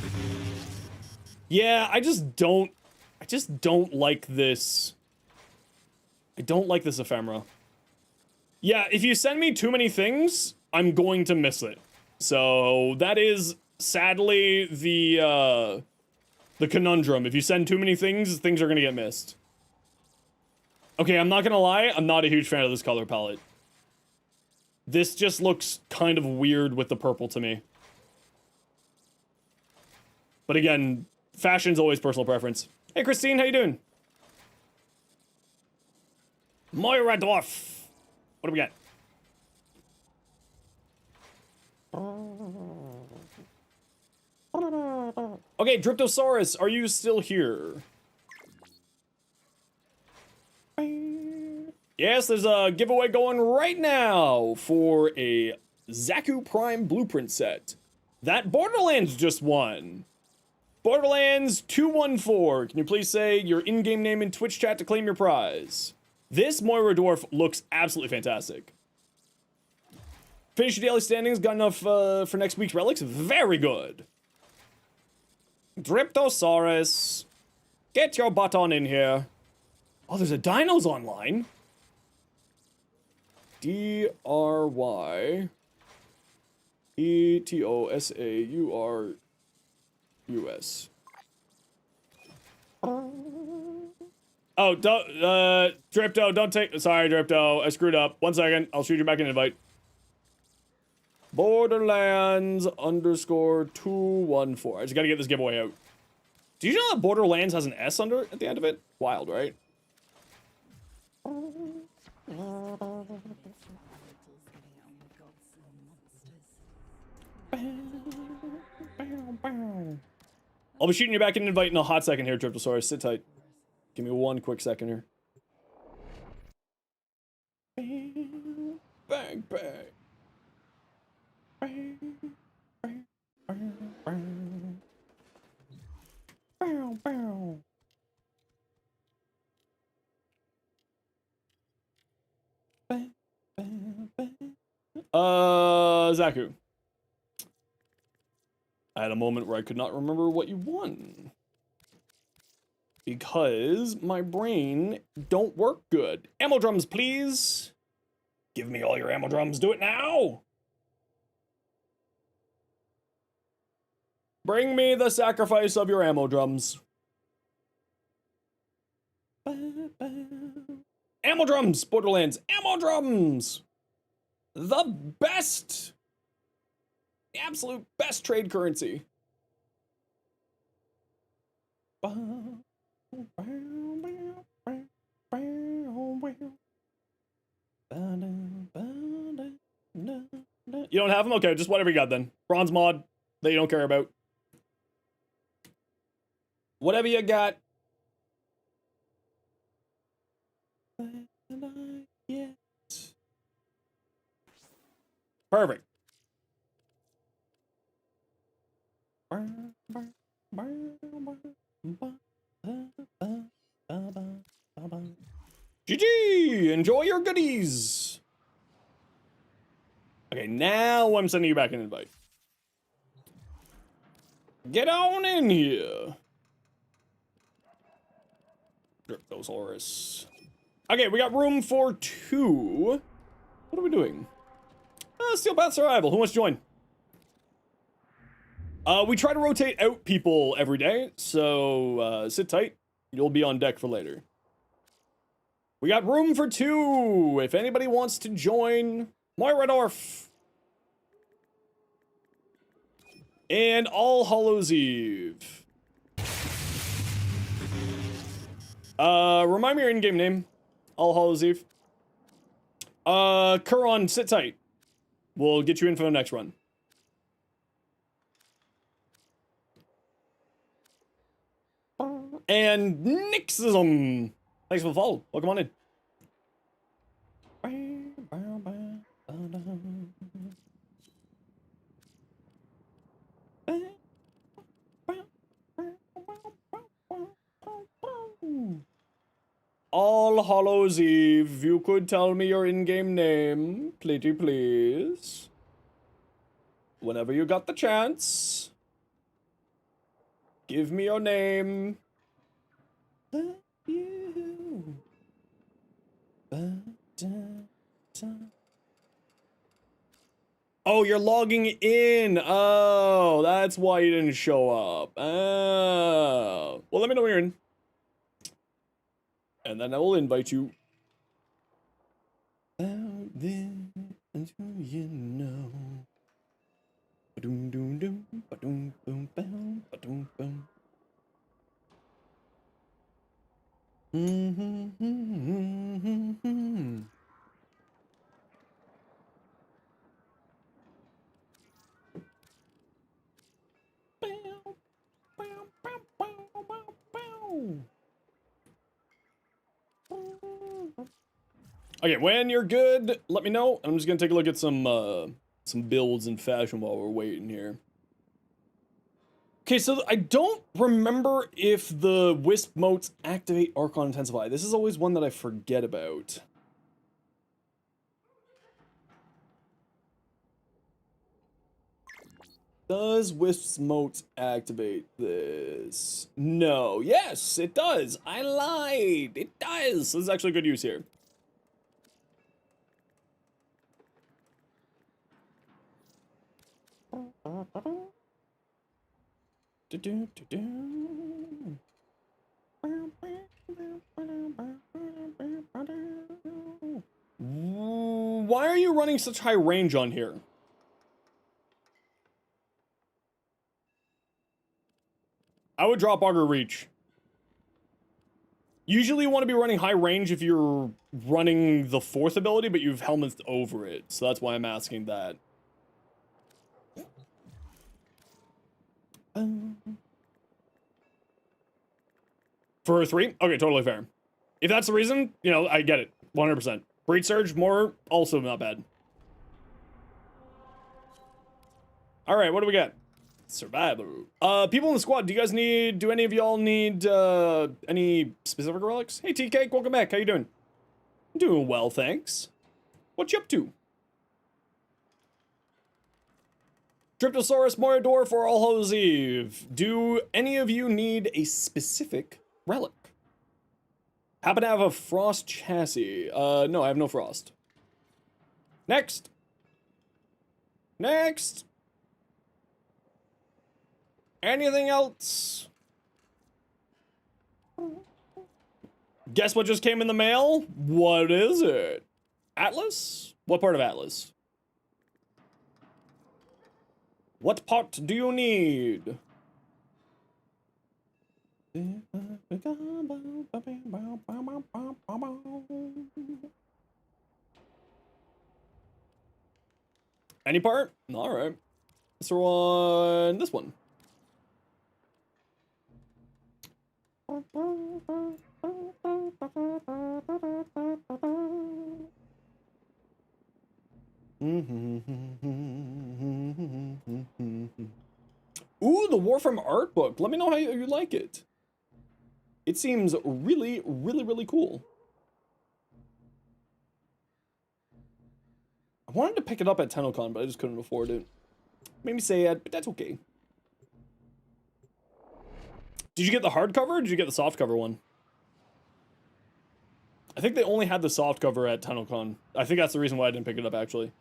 Yeah, I just don't like this. I don't like this ephemera. Yeah, if you send me too many things, I'm going to miss it. So that is sadly the conundrum. If you send too many things, things are gonna get missed. Okay, I'm not gonna lie, I'm not a huge fan of this color palette. This just looks kind of weird with the purple to me. But again, fashion's always personal preference. Hey Christine, how you doing? Moira Dwarf. What do we got? Okay, Dryptosaurus, are you still here? Yes, there's a giveaway going right now for a Zaku Prime Blueprint set that Borderlands just won. Borderlands 214. Can you please say your in-game name in Twitch chat to claim your prize? This Moira Dwarf looks absolutely fantastic. Finish your daily standings. Got enough for next week's relics? Very good. Dryptosaurus. Get your butt on in here. Oh, there's a Dinos online. DRYETOSAURUS. Oh, don't, Drypto, don't take, sorry, Drypto, I screwed up. 1 second, I'll shoot you back an invite. Borderlands _214. I just gotta get this giveaway out. Do you know that Borderlands has an S under it at the end of it? Wild, right? I'll be shooting you back an invite in a hot second here, Tryptosaurus. Sit tight. Give me 1 quick second here. Bang, bang. Bang, bang, bang, bang. Bow, bow. Bang, bang, bang. Zaku. I had a moment where I could not remember what you won. Because my brain don't work good. Ammo drums, please. Give me all your ammo drums. Do it now. Bring me the sacrifice of your ammo drums. Ammo drums, Borderlands. Ammo drums. The best. The absolute best trade currency. You don't have them? Okay, just whatever you got then. Bronze mod that you don't care about. Whatever you got. Perfect. GG! Enjoy your goodies! Okay, now I'm sending you back an invite. Get on in here. Dryptosaurus. Okay, we got room for 2. What are we doing? Steel Path Survival. Who wants to join? We try to rotate out people every day, so sit tight. You'll be on deck for later. We got room for 2. If anybody wants to join Moiradorf and All Hallows Eve. Remind me your in-game name. All Hallows Eve. Kuron, sit tight. We'll get you in for the next run. And Nixism. Thanks for the follow. Welcome on in. All Hallows Eve, you could tell me your in-game name, pretty please. Whenever you got the chance. Give me your name. Love you. Oh, you're logging in. Oh, that's why you didn't show up. Oh. Well, let me know when you're in. And then I will invite you. Out there, until you know. Ba-doom, doom, doom, ba-doom, boom, boom, ba-doom, boom. Okay, when you're good, let me know. I'm just gonna take a look at some builds in fashion while we're waiting here. Okay, so I don't remember if the Wisp motes activate Archon Intensify. This is always one that I forget about. Does Wisp's motes activate this? No. Yes, it does. I lied. It does. This is actually good use here. Why are you running such high range on here? I would drop Augur Reach. Usually you want to be running high range if you're running the 4th ability, but you've helmets over it. So that's why I'm asking that. For 3? Okay, totally fair. If that's the reason, you know, I get it. 100%. Breed Surge, more, also not bad. Alright, what do we got? Survivor. People in the squad, do any of y'all need, any specific relics? Hey, T-Cake, welcome back. How you doing? I'm doing well, thanks. What you up to? Tryptosaurus Morador for All Hallows Eve. Do any of you need a specific relic? Happen to have a frost chassis. No, I have no frost. Next. Next. Anything else? Guess what just came in the mail? What is it? Atlas? What part of Atlas? What part do you need? Any part? All right. Let's throw on this one. Ooh, the Warframe art book. Let me know how you like it. It seems really, really, really cool. I wanted to pick it up at TennoCon, but I just couldn't afford it. Made me sad, but that's okay. Did you get the hardcover or did you get the softcover one? I think they only had the softcover at TennoCon. I think that's the reason why I didn't pick it up, actually.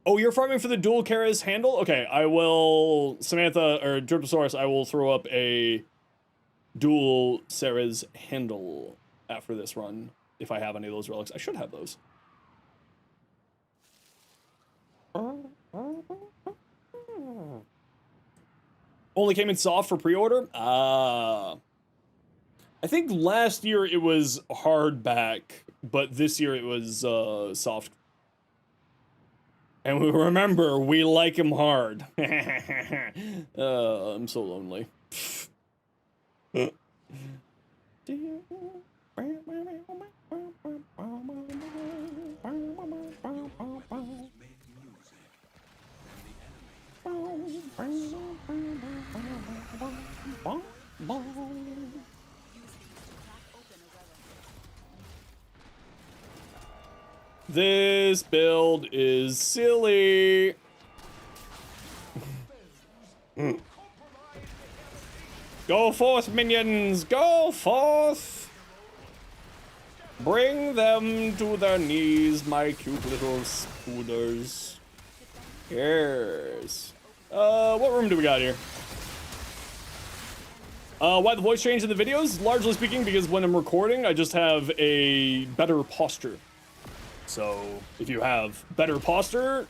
Oh, you're farming for the dual Kara's handle? Okay, I will, Samantha, or Dryptosaurus, I will throw up a dual Sarah's handle after this run, if I have any of those relics. I should have those. Only came in soft for pre-order? I think last year it was hardback, but this year it was soft. And we remember, we like him hard. I'm so lonely. This build is silly. Go forth, minions! Go forth! Bring them to their knees, my cute little spooders. Yes. What room do we got here? Why the voice change in the videos? Largely speaking, because when I'm recording, I just have a better posture. So, if you have better posture,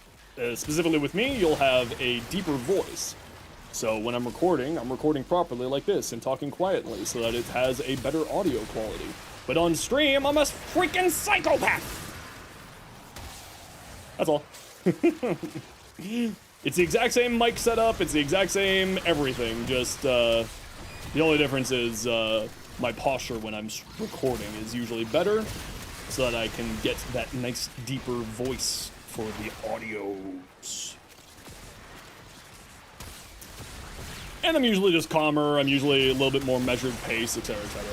specifically with me, you'll have a deeper voice. So when I'm recording properly like this and talking quietly so that it has a better audio quality. But on stream, I'm a freaking psychopath! That's all. It's the exact same mic setup, it's the exact same everything, just, the only difference is, my posture when I'm recording is usually better, so that I can get that nice, deeper voice for the audios. And I'm usually just calmer, I'm usually a little bit more measured pace, etc., etc.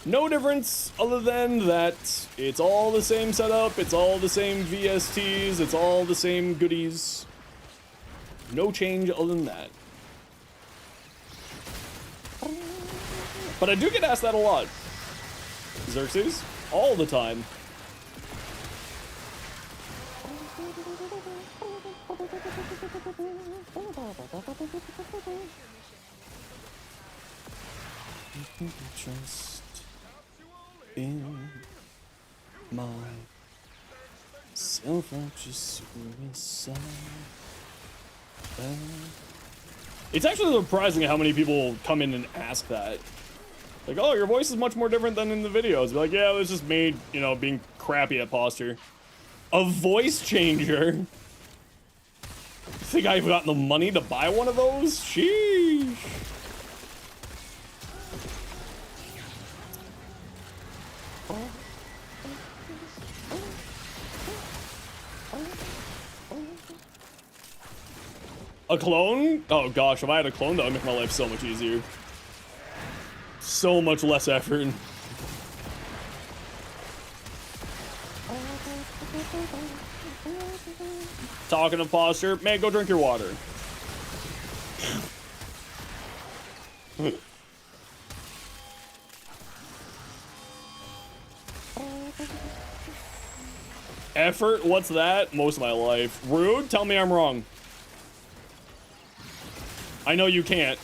No difference other than that it's all the same setup, it's all the same VSTs, it's all the same goodies. No change other than that. But I do get asked that a lot. Xerxes? All the time. Just in my self-righteous suicide. It's actually surprising how many people come in and ask that. Like, oh, your voice is much more different than in the videos. Be like, yeah, it was just me, you know, being crappy at posture. A voice changer? You think I've gotten the money to buy one of those? Sheesh. A clone? Oh gosh, if I had a clone, that would make my life so much easier. So much less effort. Talking of posture, man, go drink your water. Effort? What's that? Most of my life. Rude? Tell me I'm wrong. I know you can't.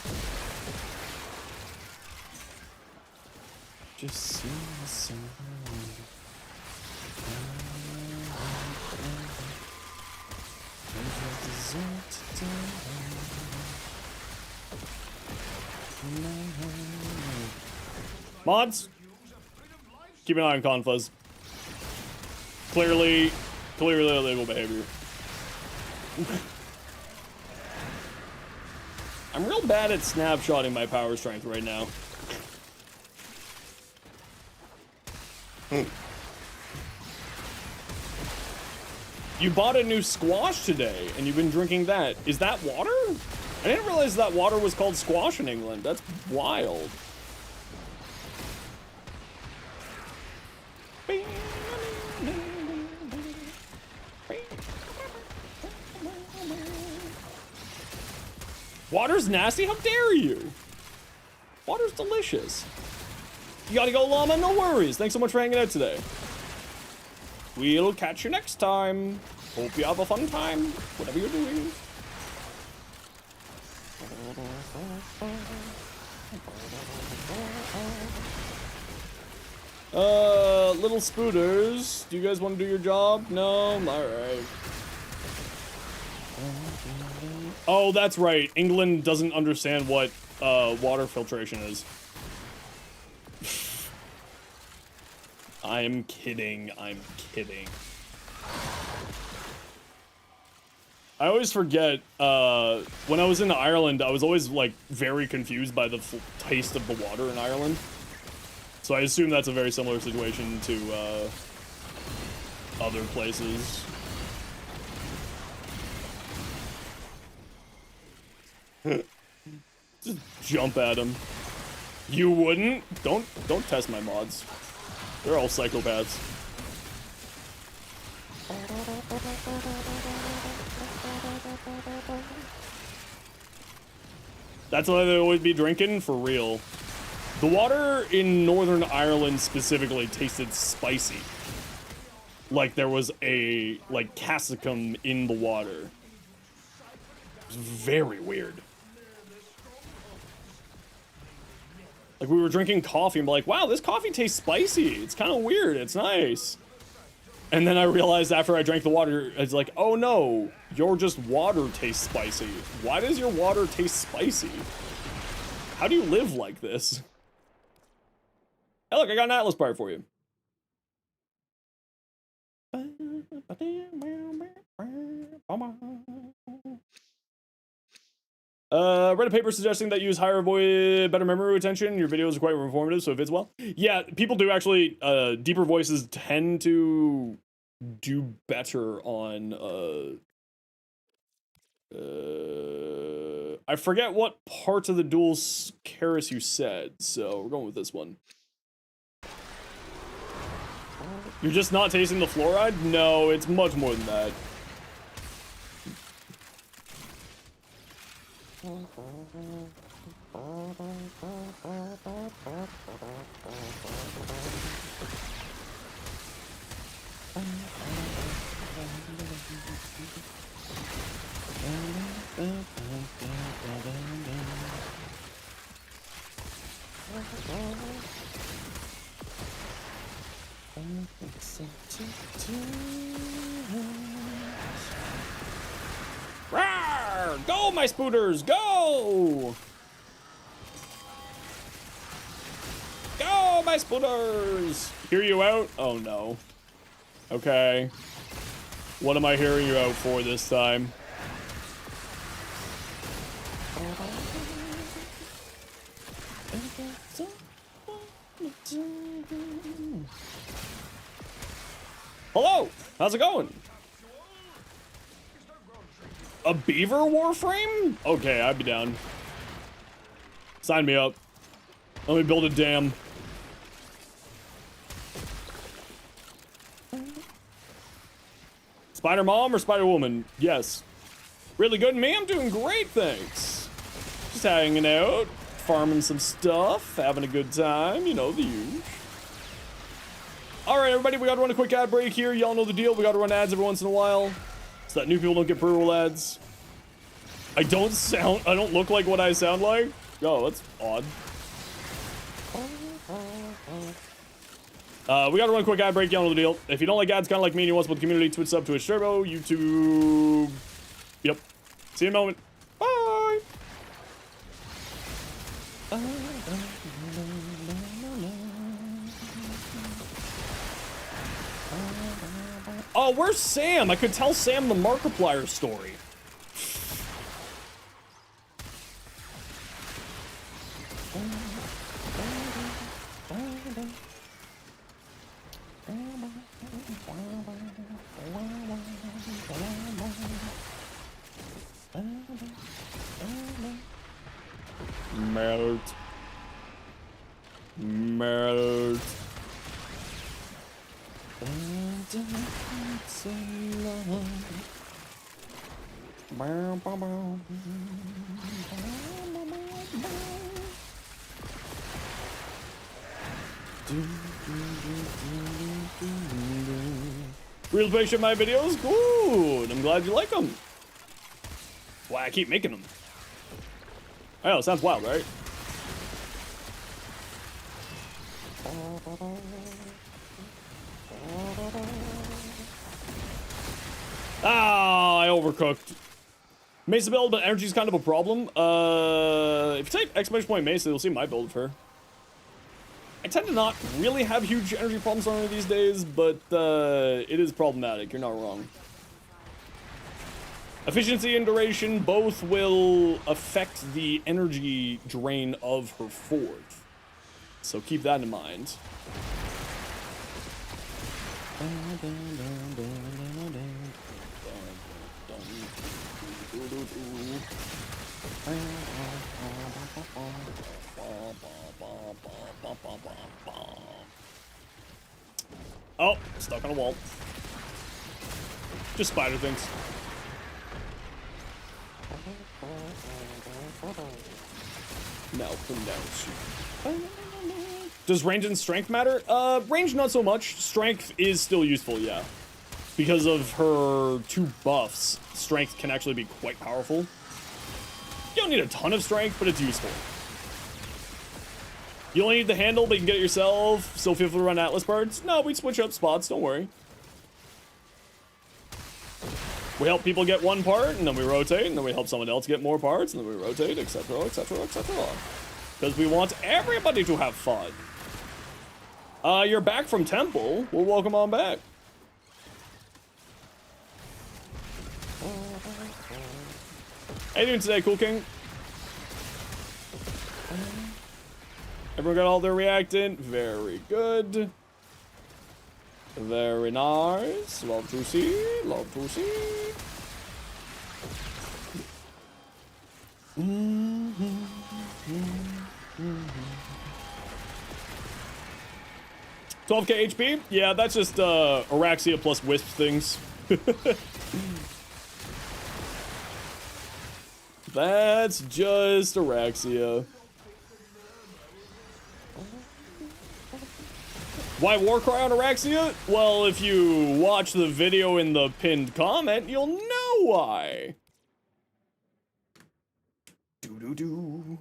Just see someone. Mods, keep an eye on Confuzz. Clearly illegal behavior. I'm real bad at snapshotting my power strength right now. You bought a new squash today, and you've been drinking that. Is that water? I didn't realize that water was called squash in England. That's wild. Water's nasty? How dare you? Water's delicious. You gotta go, llama? No worries. Thanks so much for hanging out today. We'll catch you next time. Hope you have a fun time, whatever you're doing. Little spooters, do you guys want to do your job? No? Alright. Oh, that's right. England doesn't understand what, water filtration is. I'm kidding. I'm kidding. I always forget, when I was in Ireland, I was always, like, very confused by the taste of the water in Ireland. So I assume that's a very similar situation to, other places. Just jump at him. You wouldn't? Don't test my mods. They're all psychopaths. That's why they always be drinking, for real. The water in Northern Ireland specifically tasted spicy. Like there was a, like, capsicum in the water. It was very weird. Like, we were drinking coffee and be like, wow, this coffee tastes spicy. It's kind of weird. It's nice. And then I realized after I drank the water, it's like, oh no, your just water tastes spicy. Why does your water taste spicy? How do you live like this? Hey, look, I got an Atlas part for you. Read a paper suggesting that you use higher better memory retention. Your videos are quite informative, so it fits well. Yeah, people do actually, deeper voices tend to do better on, I forget what parts of the dual Keras you said, so we're going with this one. You're just not tasting the fluoride? No, it's much more than that. Rawr! Go, my spooters, go! Go, my spooters! Hear you out? Oh no. Okay. What am I hearing you out for this time? Hello! How's it going? A beaver warframe? Okay, I'd be down. Sign me up. Let me build a dam. Spider Mom or Spider Woman? Yes. Really good, me? I'm doing great, thanks. Just hanging out, farming some stuff, having a good time, you know, the usual. Alright, everybody, we gotta run a quick ad break here. Y'all know the deal. We gotta run ads every once in a while so that new people don't get brutal ads. I don't look like what I sound like? Oh, that's odd. We gotta run a quick ad break. Y'all know the deal. If you don't like ads, kind of like me, and you want to support the community, Twitch sub, Twitch Turbo, YouTube. Yep. See you in a moment. Bye. Oh, where's Sam? I could tell Sam the Markiplier story. Melt. Melt. Real patient my videos? Good. I'm glad you like them. Why I keep making them. I know, it sounds wild, right? Ah, I overcooked. Mesa build, but energy's kind of a problem. If you take exclamation point Mesa, you'll see my build of her. I tend to not really have huge energy problems on her these days, but it is problematic. You're not wrong. Efficiency and duration both will affect the energy drain of her fourth. So keep that in mind. Oh, stuck on a wall. Just spider things. Now pronounce you. Does range and strength matter? Range not so much. Strength is still useful, yeah. Because of her 2 buffs, strength can actually be quite powerful. You don't need a ton of strength, but it's useful. You only need the handle, but you can get it yourself. So feel free to run Atlas parts. No, we switch up spots, don't worry. We help people get 1 part, and then we rotate, and then we help someone else get more parts, and then we rotate, etc., etc., etc. Because we want everybody to have fun. You're back from Temple. Well, welcome on back. How you doing today, Cool King? Everyone got all their reactant? Very good. Very nice. Love to see. Love to see. 12k HP? Yeah, that's just Oraxia plus Wisp things. That's just Oraxia. Why Warcry on Oraxia? Well, if you watch the video in the pinned comment, you'll know why. Do do do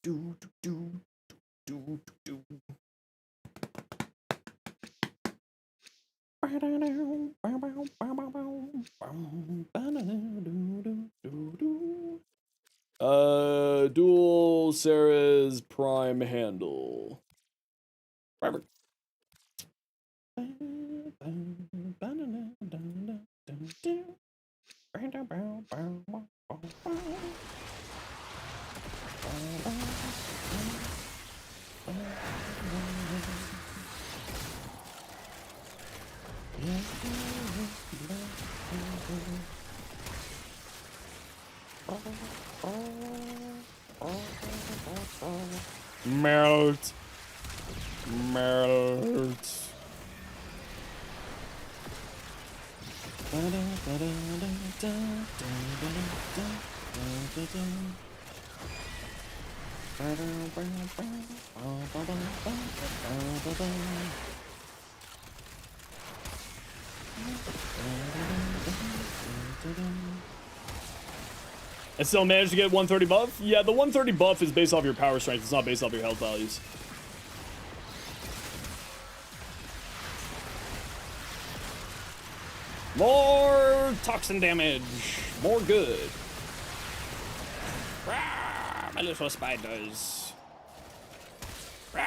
do do do do do. Dual Sarah's Prime handle. Forever. Melt. Melt. I still managed to get 130 buff? Yeah, the 130 buff is based off your power strength. It's not based off your health values. More toxin damage. More good. Rah, my little spiders. Rah.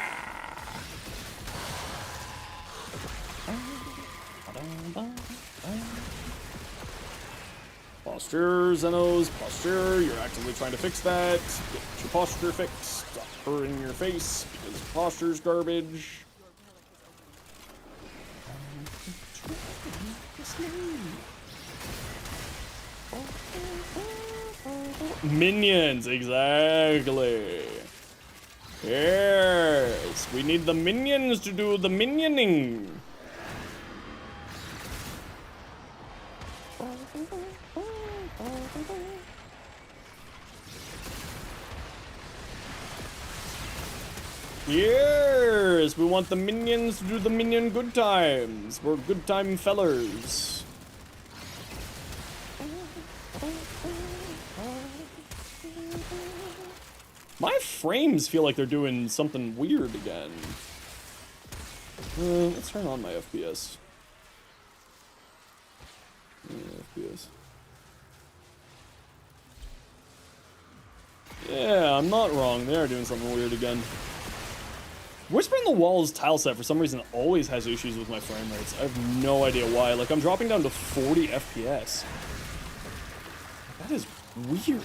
Posture, Zenos, posture. You're actively trying to fix that. Get your posture fixed. Stop her in your face because posture's garbage. Minions, exactly. Yes, we need the minions to do the minioning. Yes, we want the minions to do the minion good times. We're good time fellers. My frames feel like they're doing something weird again. Let's turn on my FPS. FPS. Yeah, I'm not wrong. They are doing something weird again. Whisper in the Walls tile set for some reason always has issues with my frame rates. I have no idea why. Like, I'm dropping down to 40 FPS. That is weird.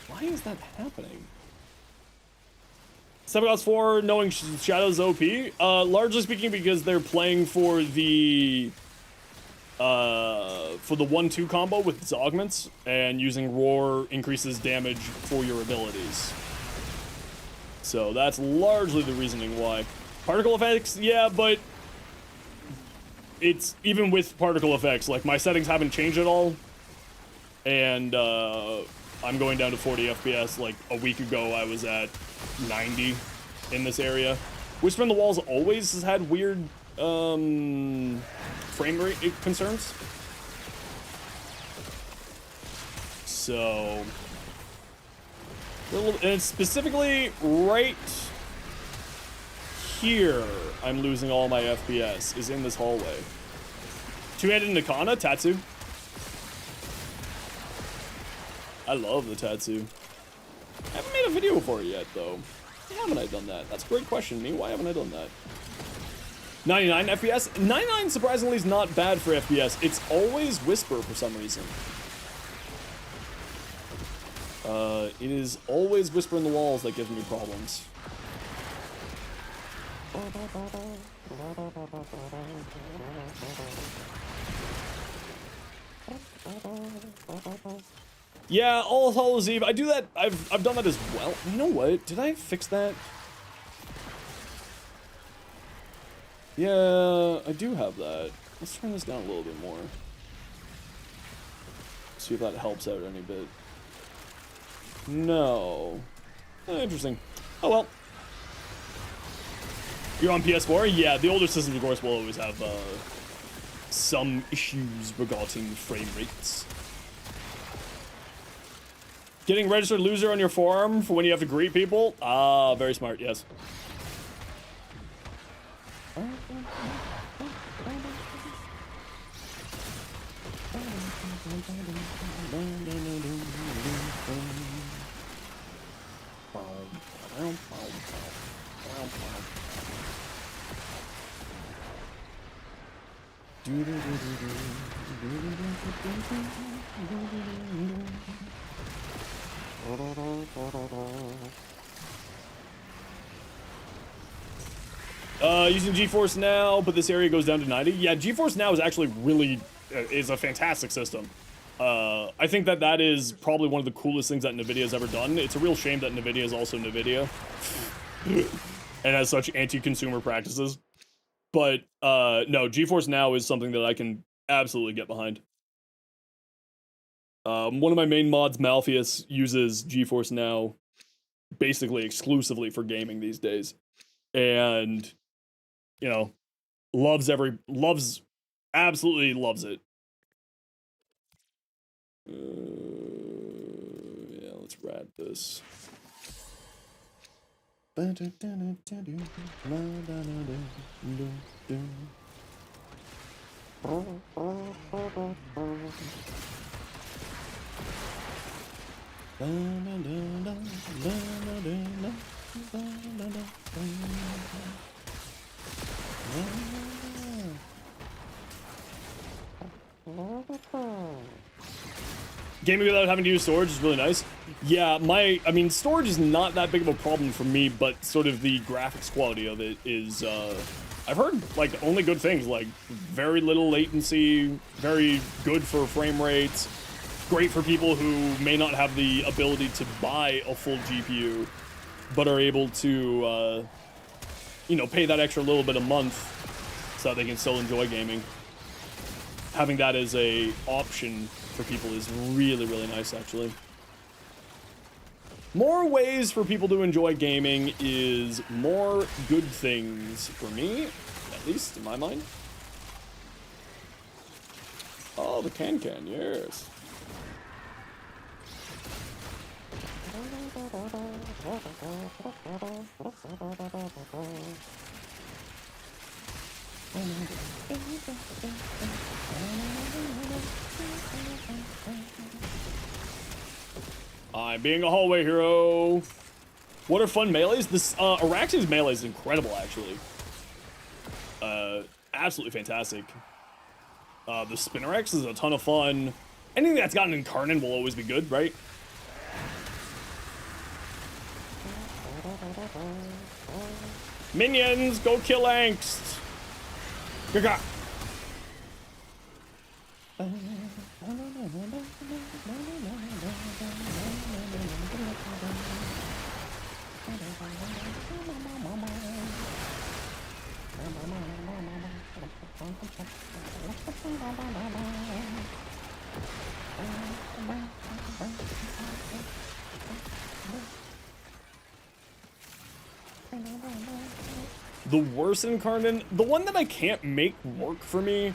Why is that happening? 7/4 knowing Shadow's OP? Largely speaking because they're playing for the 1-2 combo with its augments, and using Roar increases damage for your abilities. So that's largely the reasoning why. Particle effects, yeah, but it's even with particle effects, like my settings haven't changed at all, and I'm going down to 40 FPS. Like a week ago, I was at 90 in this area. Whisper in the Walls always has had weird frame rate concerns. So, and specifically right here, I'm losing all my FPS, is in this hallway. Two-handed Nakana, Tatsu. I love the Tatsu. I haven't made a video for it yet, though. Why haven't I done that? That's a great question to me. Why haven't I done that? 99 FPS? 99 surprisingly is not bad for FPS. It's always Whisper for some reason. It is always Whisper in the Walls that gives me problems. Yeah, All Hallows Eve. I do that. I've done that as well. You know what? Did I fix that? Yeah, I do have that. Let's turn this down a little bit more. See if that helps out any bit. No. Interesting. Oh well. You're on PS4? Yeah, the older systems, of course, will always have some issues regarding frame rates. Getting registered loser on your forum for when you have to greet people? Ah, very smart, yes. Using GeForce Now, but this area goes down to 90. Yeah, GeForce Now is actually really is a fantastic system. I think that is probably one of the coolest things that NVIDIA has ever done. It's a real shame that NVIDIA is also NVIDIA and has such anti-consumer practices. But no, GeForce Now is something that I can absolutely get behind. One of my main mods, Malpheus, uses GeForce Now basically exclusively for gaming these days. And, you know, absolutely loves it. Yeah, let's wrap this. Gaming without having to use storage is really nice. Yeah, I mean, storage is not that big of a problem for me, but sort of the graphics quality of it is, I've heard, like, only good things, like, very little latency, very good for frame rates, great for people who may not have the ability to buy a full GPU, but are able to, you know, pay that extra little bit a month so that they can still enjoy gaming. Having that as a option for people is really, really nice, actually. More ways for people to enjoy gaming is more good things for me, at least in my mind. Oh, the can-can, yes. I'm being a hallway hero. What are fun melees? This Oraxia's melee is incredible, actually. Absolutely fantastic. The Spinnerex is a ton of fun. Anything that's got an Incarnon will always be good, right? Minions, go kill Angst. Gaga. The worst Incarnon, the one that I can't make work for me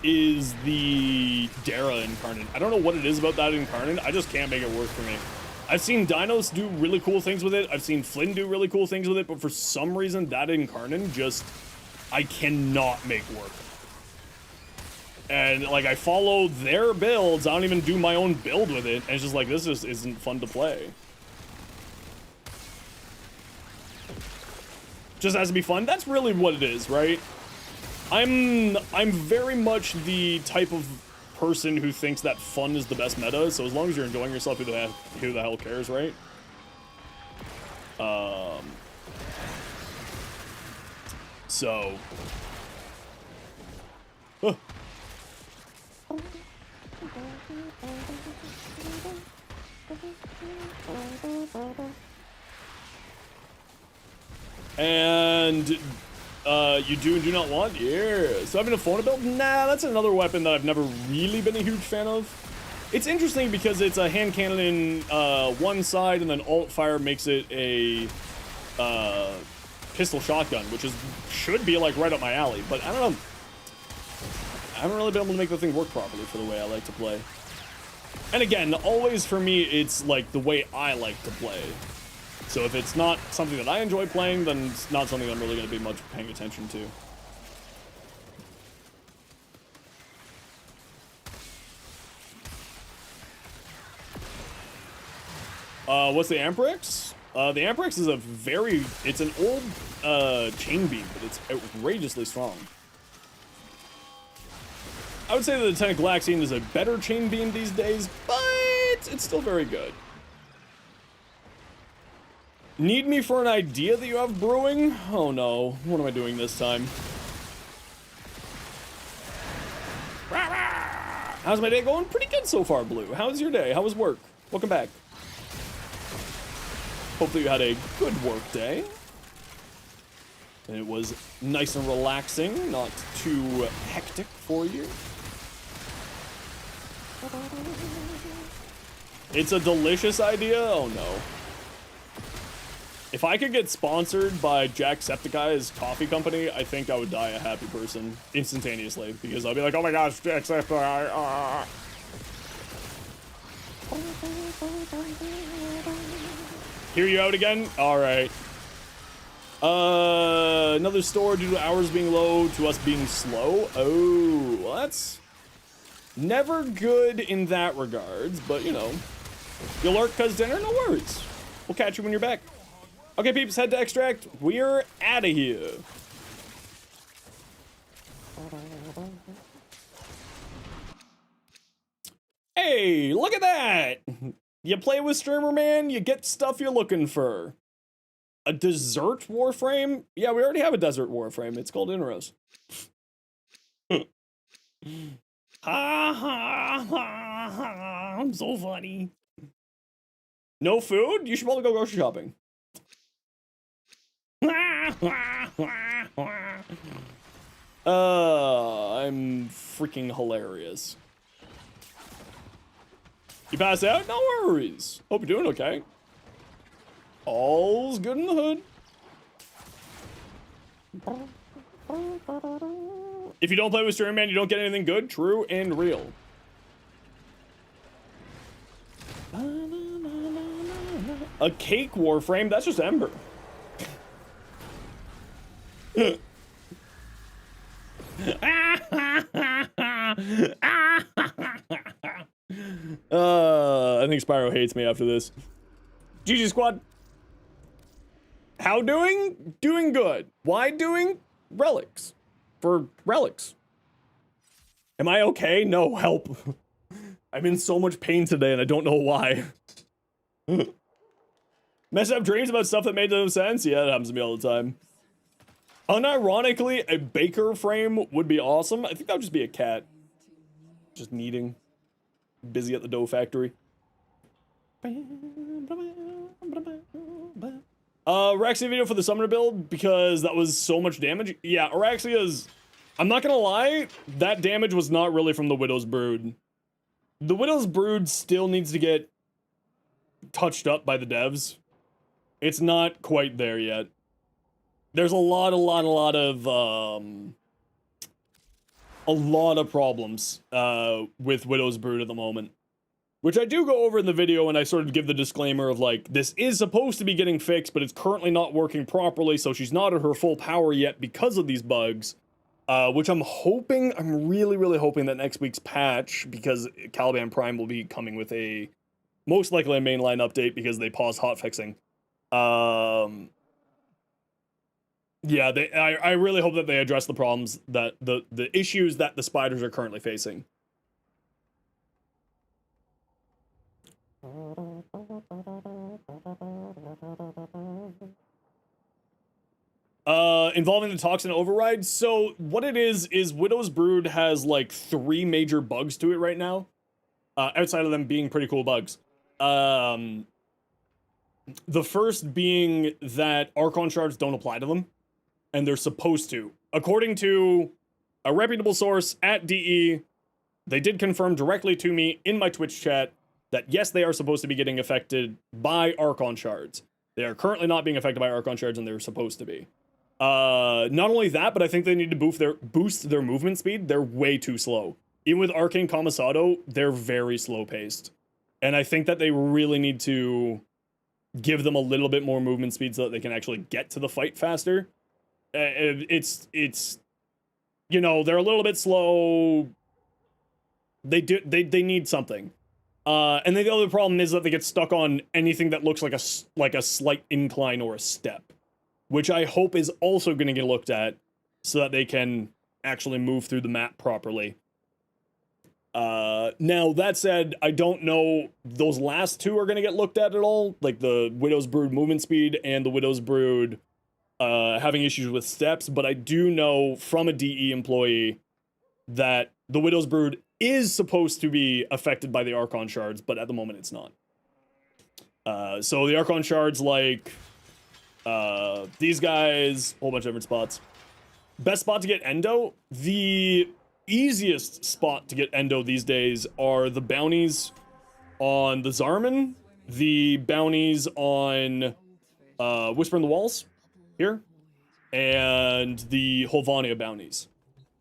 is the Dara Incarnon. I don't know what it is about that Incarnon, I just can't make it work for me. I've seen Dinos do really cool things with it, I've seen Flynn do really cool things with it, but for some reason that Incarnon just, I cannot make work. And like I follow their builds, I don't even do my own build with it, and it's just like, this just isn't fun to play. Just has to be fun. That's really what it is, right? I'm very much the type of person who thinks that fun is the best meta. So as long as you're enjoying yourself, who the hell cares, right? So. Huh. And you do not want? Yeah. So having a phone build? Nah, that's another weapon that I've never really been a huge fan of. It's interesting because it's a hand cannon one side, and then alt fire makes it a pistol shotgun, which should be like right up my alley. But I don't know. I haven't really been able to make the thing work properly for the way I like to play. And again, always for me, it's like the way I like to play. So if it's not something that I enjoy playing, then it's not something I'm really going to be much paying attention to. What's the Amprex? The Amprex is it's an old chain beam, but it's outrageously strong. I would say that the Lieutenant Galaxian is a better chain beam these days, but it's still very good. Need me for an idea that you have brewing? Oh no, what am I doing this time? How's my day going? Pretty good so far, Blue. How's your day? How was work? Welcome back. Hopefully you had a good work day. And it was nice and relaxing, not too hectic for you. It's a delicious idea? Oh no. If I could get sponsored by Jacksepticeye's coffee company, I think I would die a happy person instantaneously, because I'll be like, oh my gosh, Jacksepticeye. Hear you out again? Alright. Another store due to hours being low, to us being slow. Oh, well, that's never good in that regards, but you know, you lurk cause dinner, no worries. We'll catch you when you're back. Okay, peeps, head to extract. We're out of here. Hey, look at that. You play with Streamer Man, you get stuff you're looking for. A desert warframe? Yeah, we already have a desert warframe. It's called Inros. Ha ha ha ha. I'm so funny. No food? You should probably go grocery shopping. I'm freaking hilarious. You pass out? No worries. Hope you're doing okay. All's good in the hood. If you don't play with Streamer Man, you don't get anything good. True and real. A cake warframe? That's just Ember. I think think Spyro hates me after this. GG squad. How doing? Doing good. Why doing? Relics. For relics. Am I okay? No, help. I'm in so much pain today and I don't know why. Messed up dreams about stuff that made no sense? Yeah, that happens to me all the time. Unironically, a baker frame would be awesome. I think that would just be a cat. Just kneading. Busy at the dough factory. Oraxia video for the summoner build because that was so much damage. Yeah, Oraxia's... I'm not gonna lie, that damage was not really from the Widow's Brood. The Widow's Brood still needs to get touched up by the devs. It's not quite there yet. There's a lot of problems with Widow's Brood at the moment. Which I do go over in the video and I sort of give the disclaimer of like, this is supposed to be getting fixed, but it's currently not working properly, so she's not at her full power yet because of these bugs. Which I'm really hoping that next week's patch, because Caliban Prime will be coming with a, most likely a mainline update because they paused hotfixing. Yeah, I really hope that they address the problems that, the issues that the spiders are currently facing. Involving the toxin override. So what it is Widow's Brood has like 3 major bugs to it right now. Outside of them being pretty cool bugs. The first being that Archon shards don't apply to them. And they're supposed to. According to a reputable source at DE, they did confirm directly to me in my Twitch chat that yes, they are supposed to be getting affected by Archon shards. They are currently not being affected by Archon shards, and they're supposed to be. Not only that, but I think they need to boost their movement speed. They're way too slow. Even with Arcane Commissado, they're very slow paced. And I think that they really need to give them a little bit more movement speed so that they can actually get to the fight faster. It's you know, they're a little bit slow. They need something. And then the other problem is that they get stuck on anything that looks like a slight incline or a step, which I hope is also going to get looked at so that they can actually move through the map properly. Now, that said, I don't know those last 2 are going to get looked at all, like the Widow's Brood movement speed and the Widow's Brood having issues with steps, but I do know from a DE employee that the Widow's Brood is supposed to be affected by the Archon shards, but at the moment it's not. So the Archon shards, like these guys, a whole bunch of different spots. Best spot to get Endo? The easiest spot to get Endo these days are the bounties on the Zarman, the bounties on Whisper in the Walls, here, and the Holvania bounties.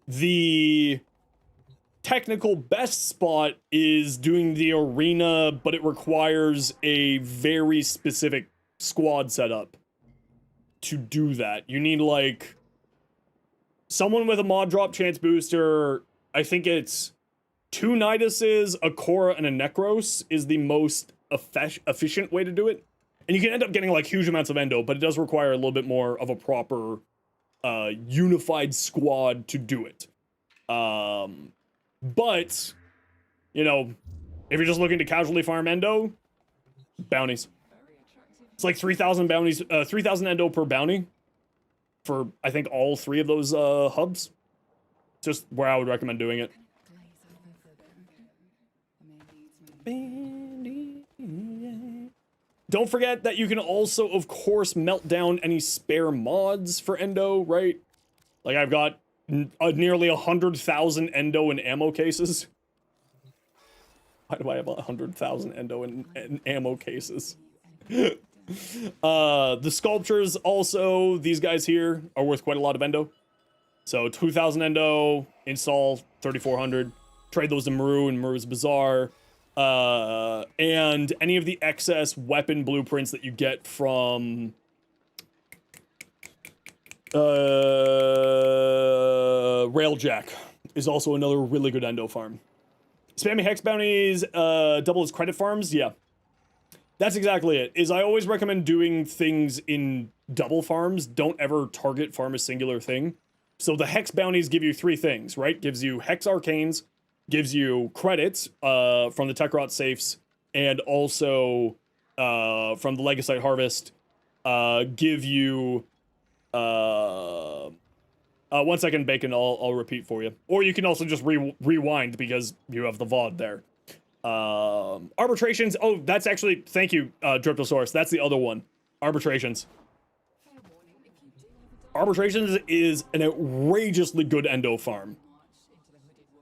The technical best spot is doing the arena, but it requires a very specific squad setup to do that. You need, like, someone with a mod drop chance booster. I think it's 2 Niduses, a Korra, and a Necros is the most efficient way to do it. And you can end up getting, like, huge amounts of Endo, but it does require a little bit more of a proper unified squad to do it. But, you know, if you're just looking to casually farm Endo, bounties. It's like 3,000 bounties, 3,000 Endo per bounty for, I think, all 3 of those hubs. Just where I would recommend doing it. Don't forget that you can also, of course, melt down any spare mods for Endo, right? Like, I've got nearly 100,000 Endo in ammo cases. Why do I have 100,000 Endo in ammo cases? The sculptures also, these guys here, are worth quite a lot of Endo. So 2,000 Endo, install 3,400, trade those to Maru and Maru's Bazaar. And any of the excess weapon blueprints that you get from Railjack is also another really good Endo farm. Spamming Hex bounties double as credit farms, yeah. That's exactly it. Is I always recommend doing things in double farms. Don't ever target farm a singular thing. So the hex bounties give you 3 things, right? Gives you hex arcanes, gives you credits from the Techrot safes, and also from the Legasite harvest. Give you 1 second, Bacon. I'll repeat for you, or you can also just rewind because you have the VOD there. Arbitrations. Oh, that's actually, thank you, Dryptosaurus. That's the other one. Arbitrations. Arbitrations is an outrageously good endo farm.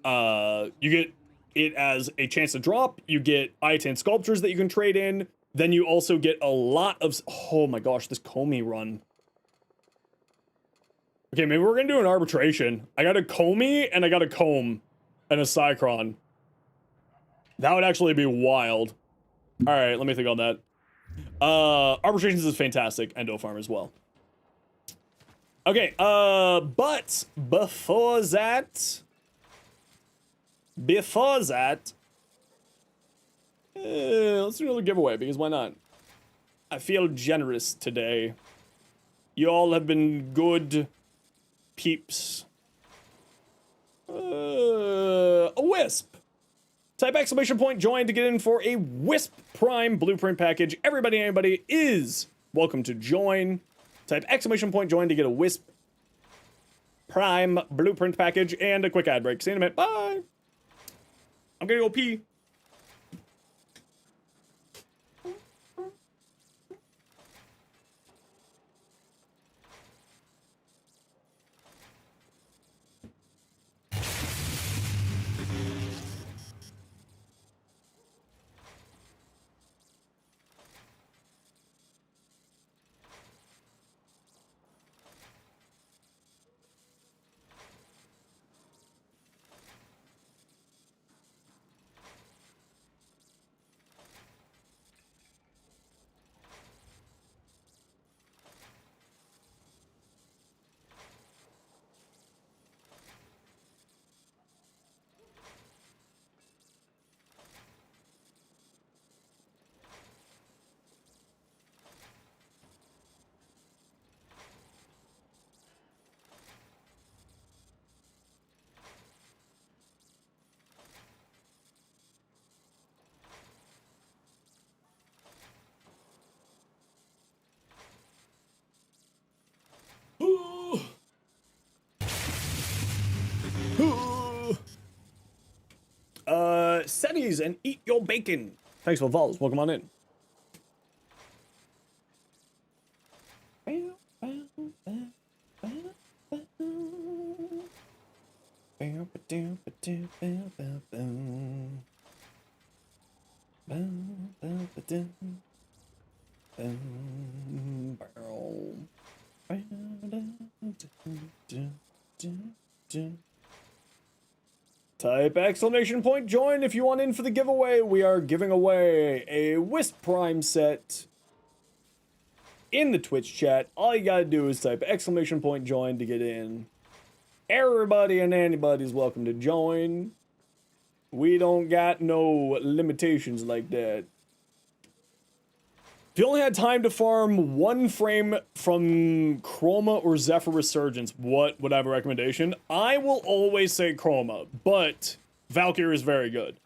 You get it as a chance to drop. You get Iatan sculptures that you can trade in. Then you also get a lot of, oh my gosh, this Comey run. Okay, maybe we're gonna do an arbitration. I got a Comey and I got a Comb and a Cycron. That would actually be wild. All right, let me think on that. Arbitrations is fantastic. Endo farm as well. Okay, but before that, let's do another giveaway because why not? I feel generous today. You all have been good peeps. A Wisp. Type exclamation point join to get in for a Wisp Prime blueprint package. Everybody, anybody is welcome to join. Type exclamation point join to get a Wisp Prime blueprint package and a quick ad break. See you in a minute. Bye. I'm gonna go pee. Setties and eat your bacon. Thanks for the follows. Welcome on in. Type exclamation point join if you want in for the giveaway. We are giving away a Wisp Prime set in the Twitch chat. All you gotta do is type exclamation point join to get in. Everybody and anybody's welcome to join. We don't got no limitations like that. If you only had time to farm 1 frame from Chroma or Zephyr Resurgence, what would I have a recommendation? I will always say Chroma, but Valkyrie is very good.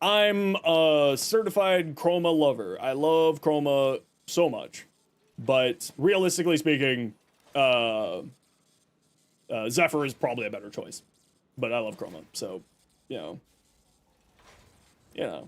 I'm a certified Chroma lover. I love Chroma so much. But realistically speaking, Zephyr is probably a better choice. But I love Chroma, so, you know. You know.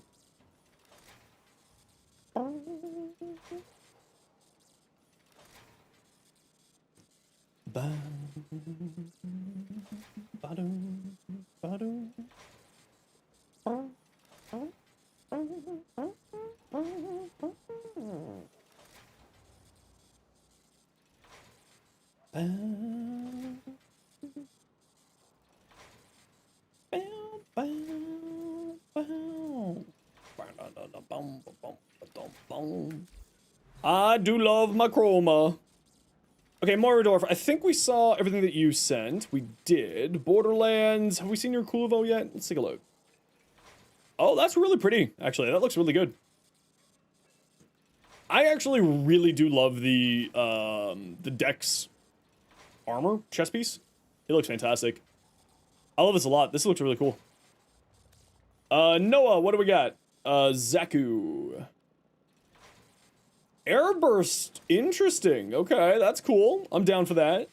I do love my Chroma. Okay, Moradorf, I think we saw everything that you sent. We did. Borderlands, have we seen your Kulivo yet? Let's take a look. Oh, that's really pretty, actually. That looks really good. I actually really do love the Dex armor chest piece. It looks fantastic. I love this a lot. This looks really cool. Noah, what do we got? Zaku. Airburst. Interesting. Okay, that's cool. I'm down for that.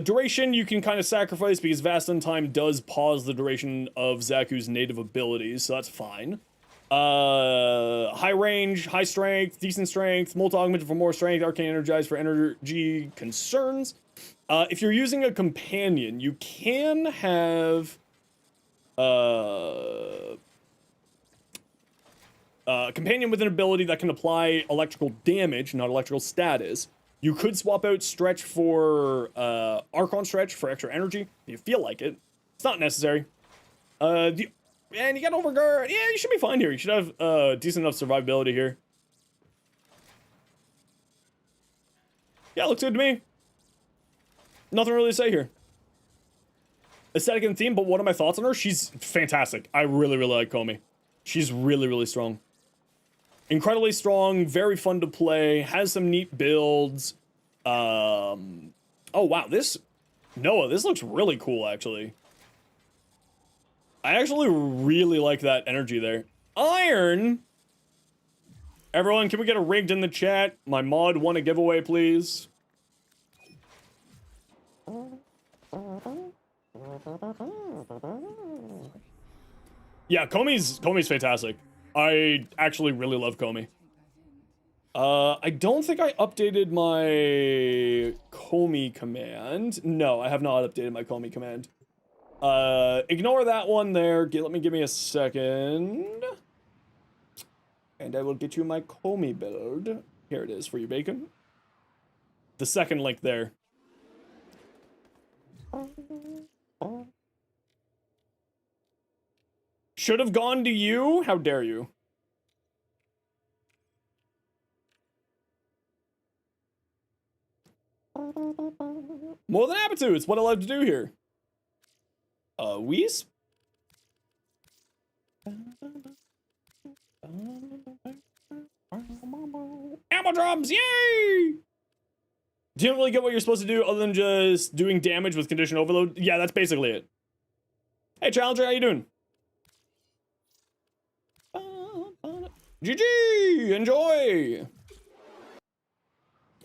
Duration you can kind of sacrifice because Vast Untime does pause the duration of Zaku's native abilities, so that's fine. High range, high strength, decent strength, multi-augmented for more strength, arcane energized for energy concerns. If you're using a companion, you can have a companion with an ability that can apply electrical damage, not electrical status. You could swap out Stretch for Archon Stretch for extra energy if you feel like it. It's not necessary. And you got Overguard. Yeah, you should be fine here. You should have decent enough survivability here. Yeah, looks good to me. Nothing really to say here. Aesthetic and theme, but what are my thoughts on her? She's fantastic. I really, really like Comey. She's really, really strong. Incredibly strong, very fun to play, has some neat builds. Oh wow, Noah, this looks really cool actually. I actually really like that energy there. Iron! Everyone, can we get a rigged in the chat? My mod won a giveaway, please. Yeah, Comey's fantastic. I actually really love Comey. I don't think I updated my Comey command. No, I have not updated my Comey command. Ignore that one there. Let me give me a second. And I will get you my Comey build. Here it is for you, Bacon. The second link there. Should have gone to you? How dare you? More than happy to. It's what I love to do here. Wheeze? Ammo drums! Yay! Do you don't really get what you're supposed to do other than just doing damage with condition overload? Yeah, that's basically it. Hey, Challenger, how you doing? GG! Enjoy!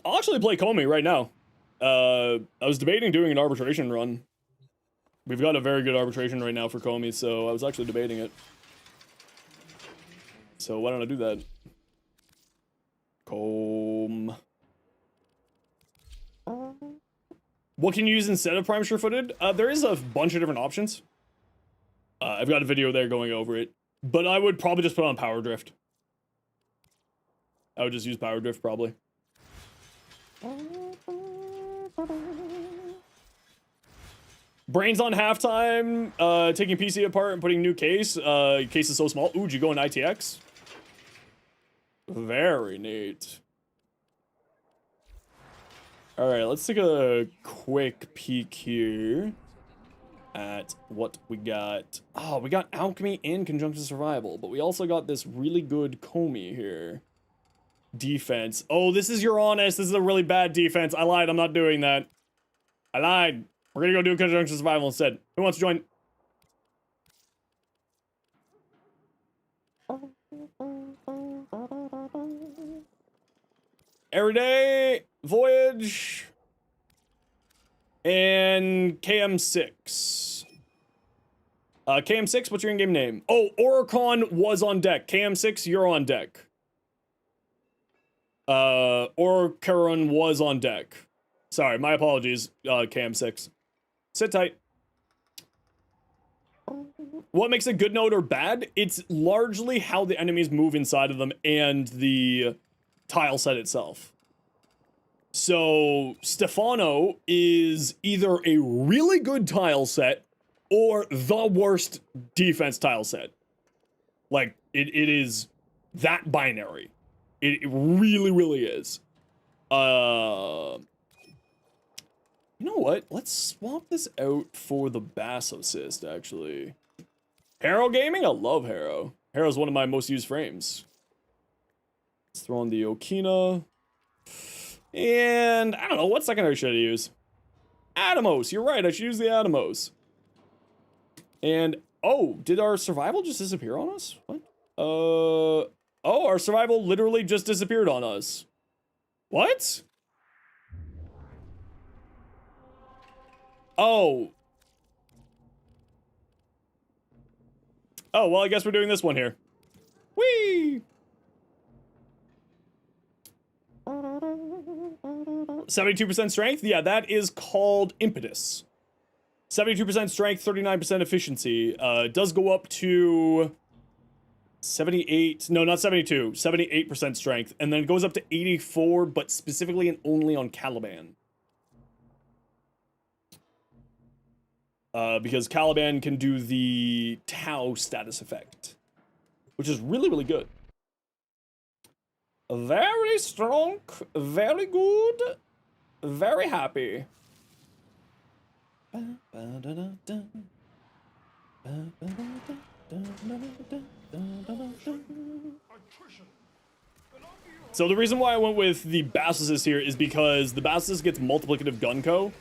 I'll actually play Comey right now. I was debating doing an arbitration run. We've got a very good arbitration right now for Comey, so I was actually debating it. So why don't I do that? Comb. What can you use instead of Prime Sure-Footed? There is a bunch of different options. I've got a video there going over it. But I would probably just put on Power Drift. I would just use Power Drift, probably. Brains on halftime, taking PC apart and putting new case. Case is so small. Ooh, did you go in ITX? Very neat. Alright, let's take a quick peek here at what we got. Oh, we got Alchemy and Conjunction Survival, but we also got this really good Comey here. Defense. Oh, this is your honest. This is a really bad defense. I lied. I'm not doing that. I lied. We're gonna go do Conjunction Survival instead. Who wants to join? Everyday Voyage and KM6. KM6, what's your in-game name? Oh, Oricon was on deck. KM6, you're on deck. Orcaron was on deck. Sorry, my apologies, KM6. Sit tight. What makes a good node or bad? It's largely how the enemies move inside of them and the tile set itself. So, Stefano is either a really good tile set or the worst defense tile set. Like, it is that binary. It really, really is. You know what? Let's swap this out for the Bass Assist, actually. Harrow Gaming? I love Harrow. Harrow's one of my most used frames. Let's throw on the Okina. And I don't know, what secondary should I use? Atomos, you're right, I should use the Atomos. And, oh, did our survival just disappear on us? What? Oh, our survival literally just disappeared on us. What? Oh. Oh, well, I guess we're doing this one here. Whee! 72% strength? Yeah, that is called impetus. 72% strength, 39% efficiency. It does go up to 78, no, not 72, 78% strength, and then it goes up to 84, but specifically and only on Caliban. Because Caliban can do the Tau status effect, which is really, really good. Very strong, very good, very happy. So the reason why I went with the Basilisk here is because the Basilisk gets multiplicative Gunko.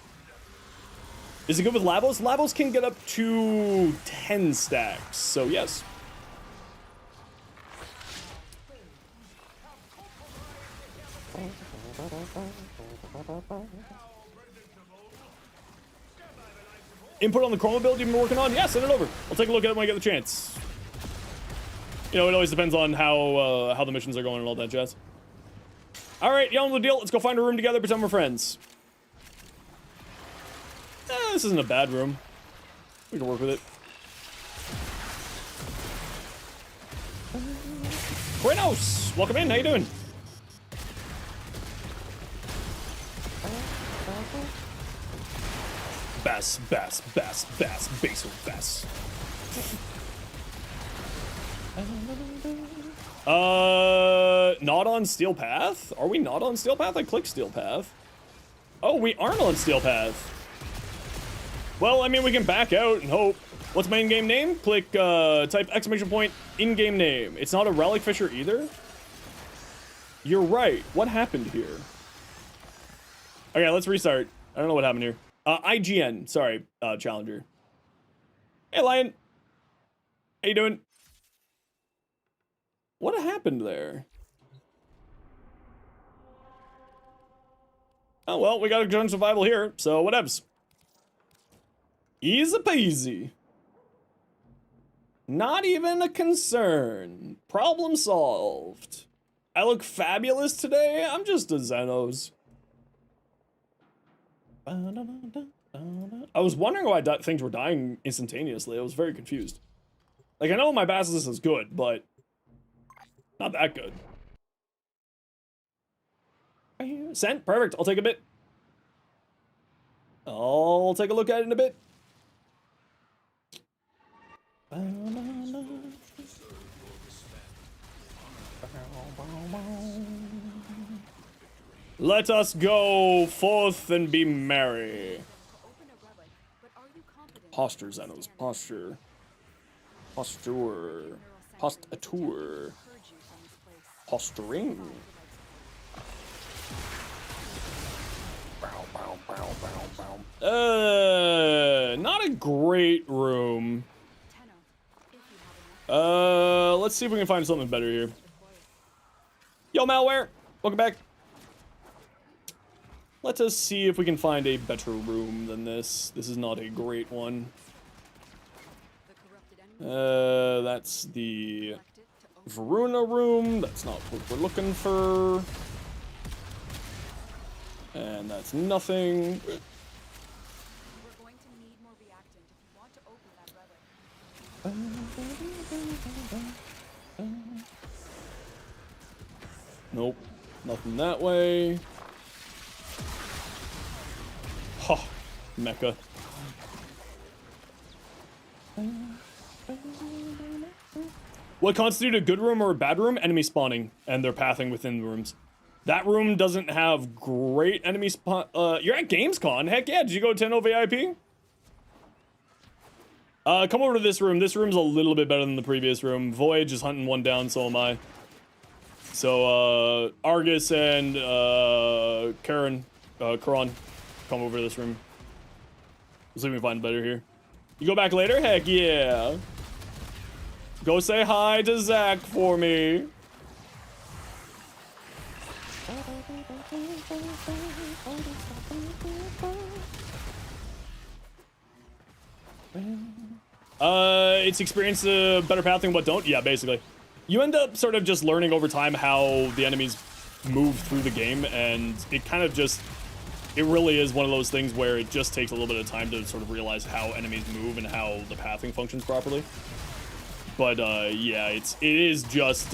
Is it good with Lavos? Lavos can get up to 10 stacks, so yes. Input on the Chroma build you've been working on? Yeah, send it over. I'll take a look at it when I get the chance. You know, it always depends on how the missions are going and all that jazz. All right, y'all know the deal. Let's go find a room together, pretend we're friends. This isn't a bad room. We can work with it. Krenos, welcome in. How you doing? Bass, basil, bass. Not on Steel Path? Are we not on Steel Path? I clicked Steel Path. Oh, we aren't on Steel Path. Well, I mean, we can back out and hope. What's my in-game name? Click, type exclamation point, in-game name. It's not a Relic Fisher either? You're right. What happened here? Okay, let's restart. I don't know what happened here. IGN. Sorry, Challenger. Hey, Lion. How you doing? What happened there? Oh, well, we got a gun survival here, so whatevs. Easy peasy. Not even a concern. Problem solved. I look fabulous today? I'm just a Zenos. I was wondering why things were dying instantaneously. I was very confused. Like, I know my Basilisk is good, but not that good. Sent? Perfect. I'll take a bit. I'll take a look at it in a bit. Let us go forth and be merry. Posture, Zenos. Posture. Posture. Postature. Posturing. Not a great room. Let's see if we can find something better here. Yo, Malware, welcome back. Let us see if we can find a better room than this. This is not a great one. That's the Varuna room. That's not what we're looking for. And that's nothing. We're going to need more reactant if you want to open that relic. Nope, nothing that way. Ha, Mecha. What constitutes a good room or a bad room? Enemy spawning and their pathing within the rooms. That room doesn't have great enemy spawn. You're at Gamescom. Heck yeah, did you go to 10 VIP? Come over to this room. This room's a little bit better than the previous room. Voyage is hunting one down, so am I. So, Argus and, Karan, come over to this room. Let's see if we can find better here. You go back later? Heck yeah. Go say hi to Zach for me. It's experience a better pathing, but don't. Yeah, basically. You end up sort of just learning over time how the enemies move through the game, and it kind of just, it really is one of those things where it just takes a little bit of time to sort of realize how enemies move and how the pathing functions properly. But, yeah, it is just,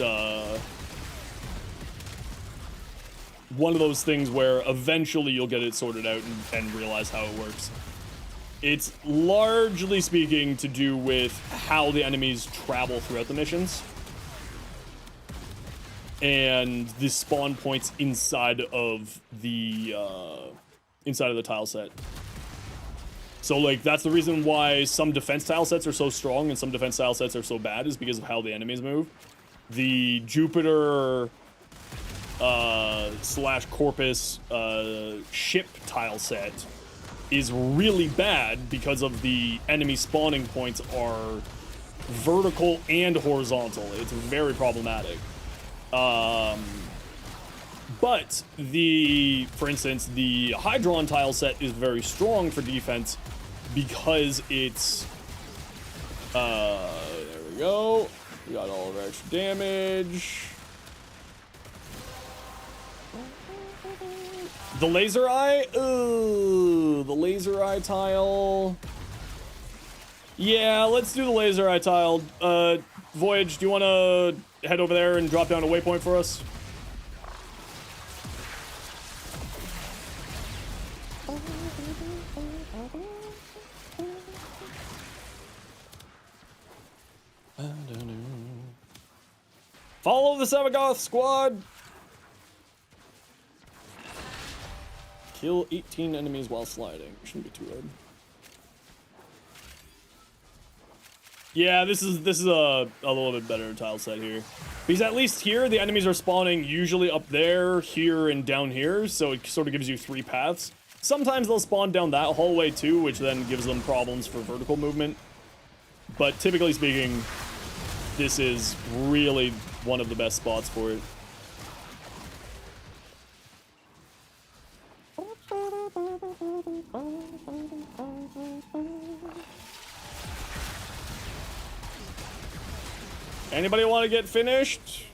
one of those things where eventually you'll get it sorted out and realize how it works. It's largely speaking to do with how the enemies travel throughout the missions and the spawn points inside of the tile set. So, like, that's the reason why some defense tile sets are so strong and some defense tile sets are so bad, is because of how the enemies move. The Jupiter slash Corpus ship tile set is really bad because of the enemy spawning points are vertical and horizontal. It's very problematic. But for instance, the Hydron tile set is very strong for defense because it's, there we go. We got all of our extra damage. The laser eye? Ooh, the laser eye tile. Yeah, let's do the laser eye tile. Voyage, do you want to head over there and drop down a waypoint for us? Follow the Sevagoth squad! Kill 18 enemies while sliding. Shouldn't be too hard. Yeah, this is a little bit better tile set here. Because at least here, the enemies are spawning usually up there, here, and down here, so it sort of gives you 3 paths. Sometimes they'll spawn down that hallway too, which then gives them problems for vertical movement. But typically speaking, this is really one of the best spots for it. Anybody want to get finished?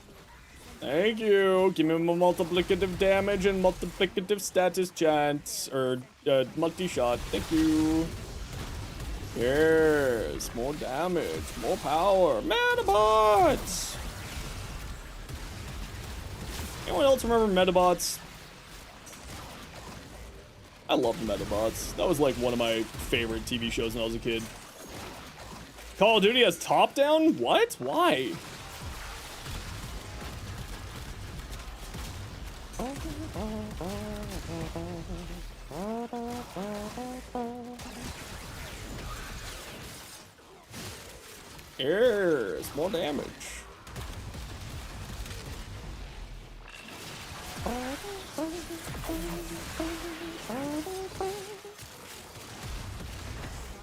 Thank you. Give me my multiplicative damage and multiplicative status chance. Or, multi-shot. Thank you. Yes. More damage. More power. Metabots! Anyone else remember Metabots? I loved Metabots. That was like one of my favorite TV shows when I was a kid. Call of Duty has top-down? What? Why? Yes, more damage.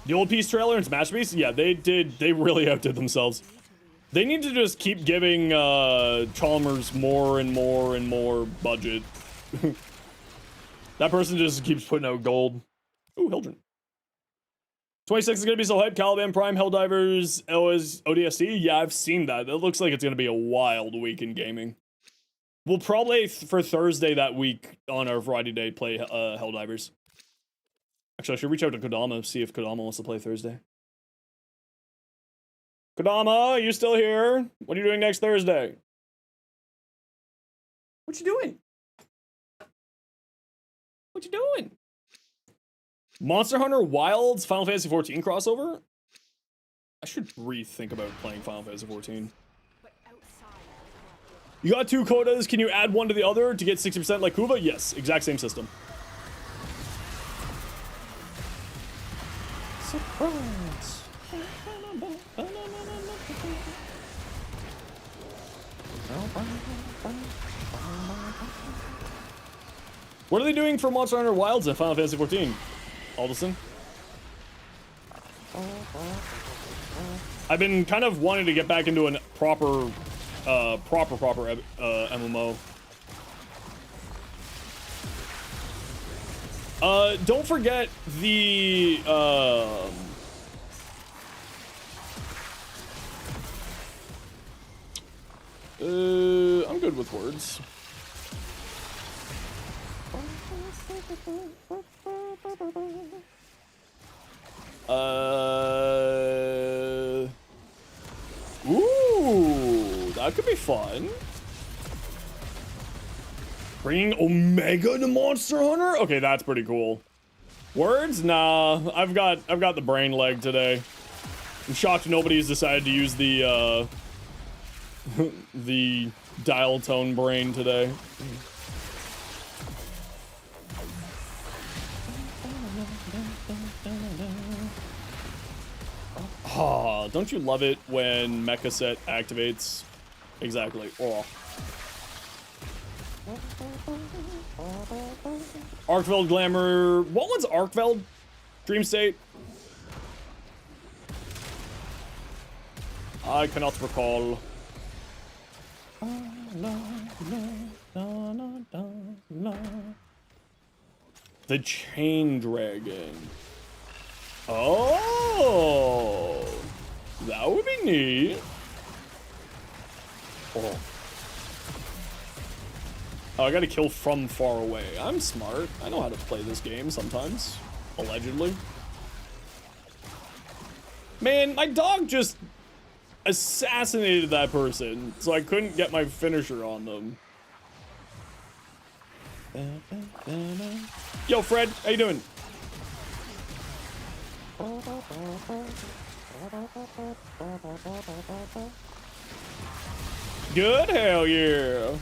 The old Peace trailer and Smash Beast? Yeah, they really outdid themselves. They need to just keep giving Chalmers more and more and more budget. That person just keeps putting out gold. Ooh, Hildren. 26 is gonna be so hyped. Caliban Prime, Helldivers, ODST. Yeah, I've seen that. It looks like it's gonna be a wild week in gaming. We'll probably, for Thursday that week, on our Friday day, play Helldivers. Actually, I should reach out to Kodama, see if Kodama wants to play Thursday. Kodama, are you still here? What are you doing next Thursday? What you doing? What you doing? Monster Hunter Wilds Final Fantasy XIV crossover? I should rethink about playing Final Fantasy XIV. You got 2 quotas. Can you add one to the other to get 60% like Kuva? Yes, exact same system. Surprise. What are they doing for Monster Hunter Wilds in Final Fantasy XIV? Alderson? I've been kind of wanting to get back into a proper MMO. Don't forget the, I'm good with words. Ooh, that could be fun. Bringing Omega to Monster Hunter? Okay, that's pretty cool. Words? Nah, I've got the brain leg today. I'm shocked nobody's decided to use the the dial tone brain today. Oh, don't you love it when Mecha Set activates? Exactly. Oh. Arkveld Glamour. What was Arkveld? Dream State? I cannot recall. The Chain Dragon. Oh, that would be neat. Oh. Oh, I gotta kill from far away. I'm smart. I know how to play this game sometimes. Allegedly. Man, my dog just assassinated that person, so I couldn't get my finisher on them. Yo, Fred, how you doing? Good, hell yeah.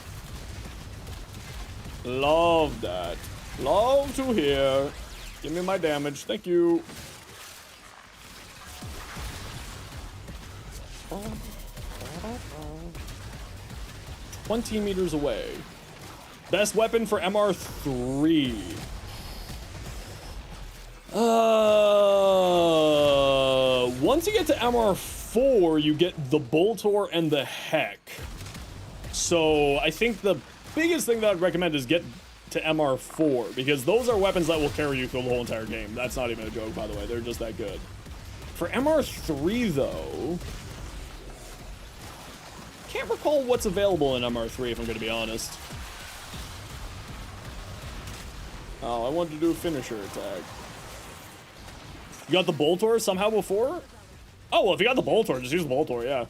Love that. Love to hear. Give me my damage, thank you. $20 away. Best weapon for MR3. Once you get to MR4, you get the Boltor and the Heck. So I think the biggest thing that I'd recommend is get to MR4, because those are weapons that will carry you through the whole entire game. That's not even a joke, by the way. They're just that good. For MR3, though, can't recall what's available in MR3, if I'm going to be honest. Oh, I wanted to do a finisher attack. You got the Boltor somehow before? Oh, well, if you got the Boltor, just use the Boltor, yeah.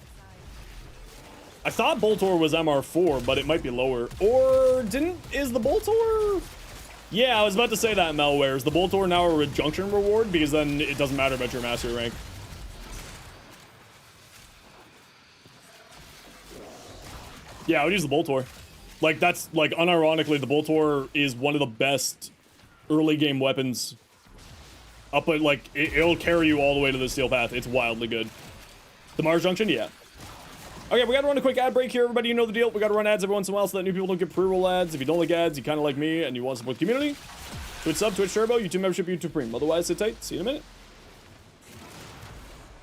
I thought Boltor was MR4, but it might be lower. Or is the Boltor? Yeah, I was about to say that, Malware. Is the Boltor now a Junction reward? Because then it doesn't matter about your mastery rank. Yeah, I would use the Boltor. Like, that's, like, unironically, the Boltor is one of the best early game weapons. Up at, like, it'll carry you all the way to the Steel Path. It's wildly good. The Mars Junction? Yeah. Okay, we gotta run a quick ad break here, everybody. You know the deal. We gotta run ads every once in a while so that new people don't get pre-roll ads. If you don't like ads, you kind of like me, and you want to support the community, Twitch sub, Twitch Turbo, YouTube membership, YouTube Premium. Otherwise, sit tight. See you in a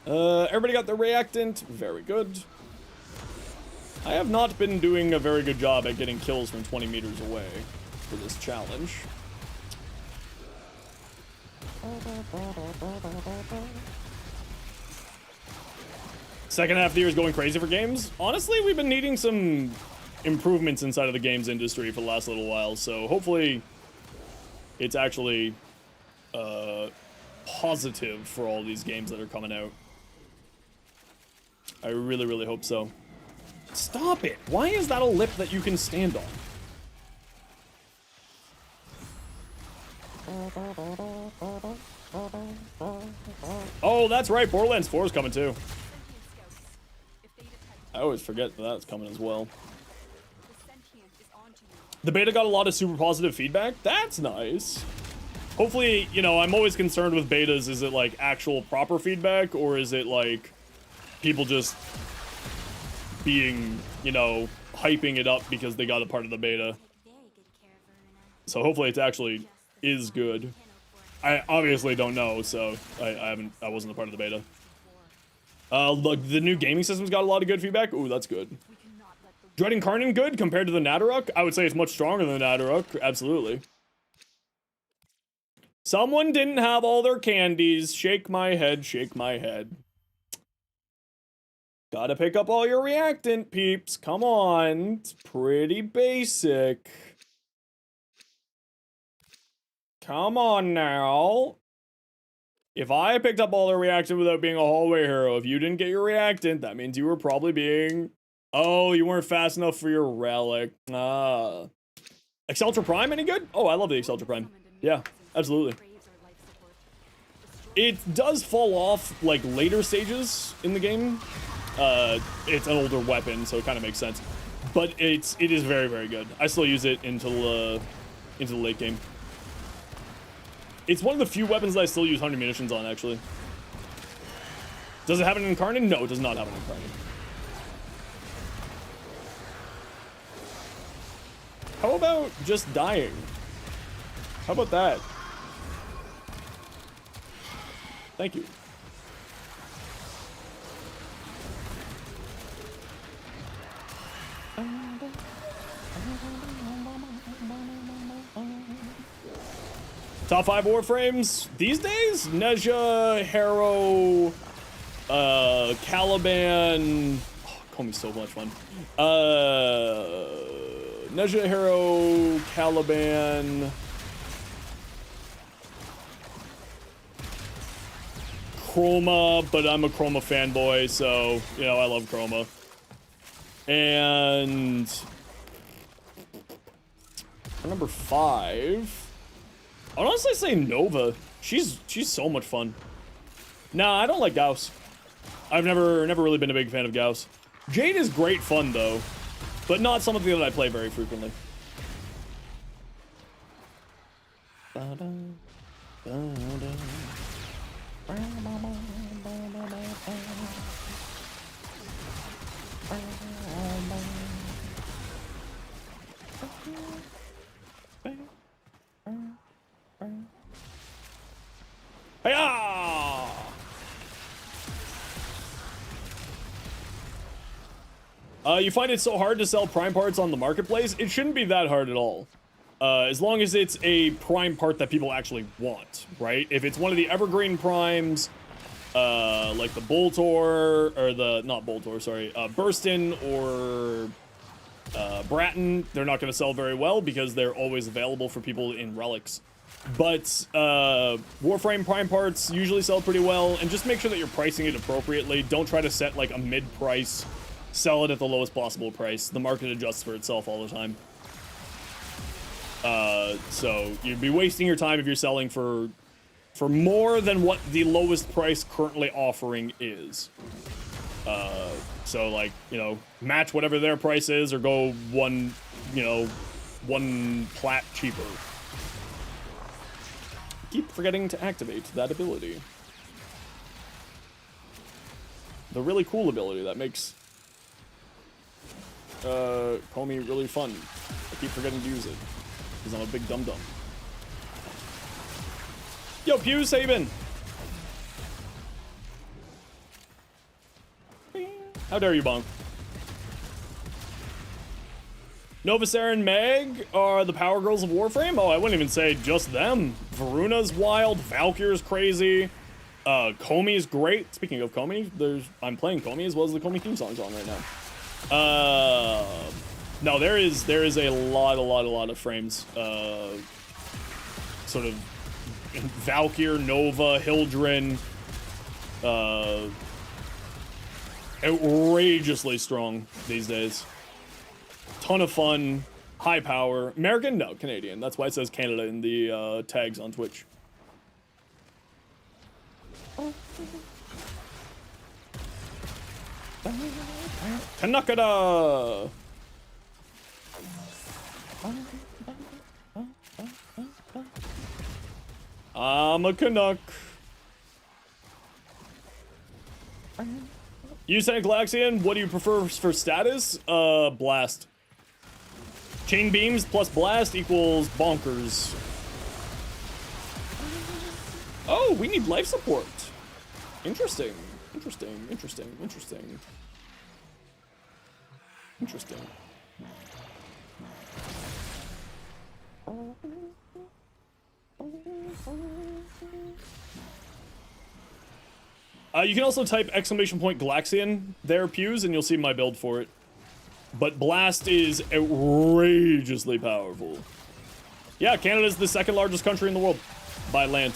minute. Everybody got their reactant. Very good. I have not been doing a very good job at getting kills from 20 meters away for this challenge. Second half of the year is going crazy for games. Honestly, we've been needing some improvements inside of the games industry for the last little while, so hopefully it's actually positive for all these games that are coming out. I really, really hope so. Stop it! Why is that a lip that you can stand on? Oh, that's right, Borderlands 4 is coming too. I always forget that that's coming as well. The beta got a lot of super positive feedback. That's nice. Hopefully, you know, I'm always concerned with betas. Is it like actual proper feedback, or is it like people just being, you know, hyping it up because they got a part of the beta. So hopefully it actually is good. I obviously don't know, so I wasn't a part of the beta. Look, the new gaming system's got a lot of good feedback. Ooh, that's good. Dread Incarnate good compared to the Nadaruk? I would say it's much stronger than the Nadaruk, absolutely. Someone didn't have all their candies. Shake my head, shake my head. Gotta pick up all your reactant, peeps. Come on. It's pretty basic. Come on now. If I picked up all the reactant without being a hallway hero, if you didn't get your reactant, that means you were probably being... Oh, you weren't fast enough for your relic. Ah. Exceltra Prime, any good? Oh, I love the Exceltra Prime. Yeah, absolutely. It does fall off, like, later stages in the game. It's an older weapon, so it kind of makes sense. But it is very, very good. I still use it into the late game. It's one of the few weapons that I still use 100 munitions on, actually. Does it have an incarnate? No, it does not have an incarnate. How about just dying? How about that? Thank you. Top 5 Warframes these days? Nezha, Harrow, Caliban. Oh, Comey's so much fun. Nezha, Harrow, Caliban. Chroma, but I'm a Chroma fanboy, so, you know, I love Chroma. And number 5. I'd honestly say Nova. She's so much fun. Nah, I don't like Gauss. I've never really been a big fan of Gauss. Jade is great fun though, but not something that I play very frequently. Hiya! You find it so hard to sell prime parts on the marketplace? It shouldn't be that hard at all. As long as it's a prime part that people actually want, right? If it's one of the evergreen primes, like the Boltor, or the, not Boltor, sorry, Burston or Bratton, they're not going to sell very well because they're always available for people in relics. But Warframe prime parts usually sell pretty well, and just make sure that you're pricing it appropriately. Don't try to set like a mid-price, sell it at the lowest possible price. The market adjusts for itself all the time. So you'd be wasting your time if you're selling for more than what the lowest price currently offering is. So like, you know, match whatever their price is or go one plat cheaper. Keep forgetting to activate that ability. The really cool ability that makes Comey really fun. I keep forgetting to use it because I'm a big dum-dum. Yo, Pew Sabin! How dare you, Bonk? Novasair and Meg are the power girls of Warframe? Oh, I wouldn't even say just them. Varuna's wild, Valkyr's crazy, Comey's great. Speaking of Comey, I'm playing Comey as well as the Comey theme song's on right now. No, there is a lot of frames. Sort of Valkyr, Nova, Hildren, outrageously strong these days. Ton of fun, high power. American? No, Canadian. That's why it says Canada in the tags on Twitch. Kanakada! I'm a Canuck. You said Galaxian, what do you prefer for status? Blast. Chain beams plus blast equals bonkers. Oh, we need life support. Interesting. Interesting. Interesting. Interesting. Interesting. You can also type !Galaxian there, Pews, and you'll see my build for it. But Blast is outrageously powerful. Yeah, Canada's the second largest country in the world by land.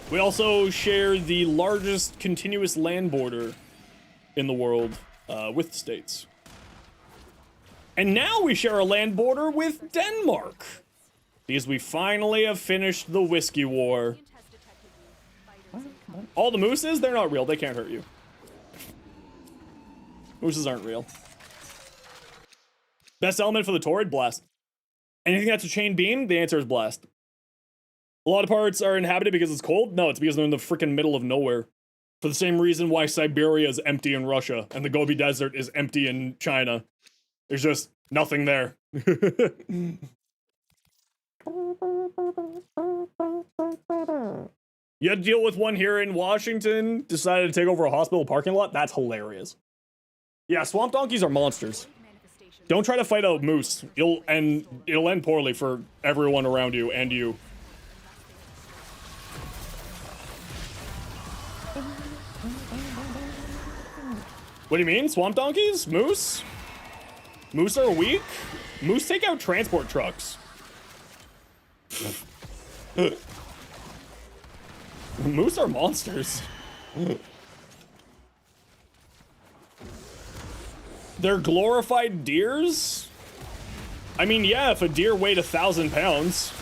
We also share the largest continuous land border in the world with states. And now we share a land border with Denmark. Because we finally have finished the Whiskey War. All the mooses, they're not real. They can't hurt you. Mooses aren't real. Best element for the Torrid? Blast. Anything that's a chain beam? The answer is Blast. A lot of parts are inhabited because it's cold? No, it's because they're in the freaking middle of nowhere. For the same reason why Siberia is empty in Russia and the Gobi Desert is empty in China. There's just nothing there. You had to deal with one here in Washington, decided to take over a hospital parking lot? That's hilarious. Yeah, swamp donkeys are monsters. Don't try to fight a moose. It'll end poorly for everyone around you and you. What do you mean? Swamp donkeys? Moose? Moose are weak? Moose take out transport trucks. Moose are monsters. They're glorified deers? I mean, yeah, if a deer weighed 1,000 pounds.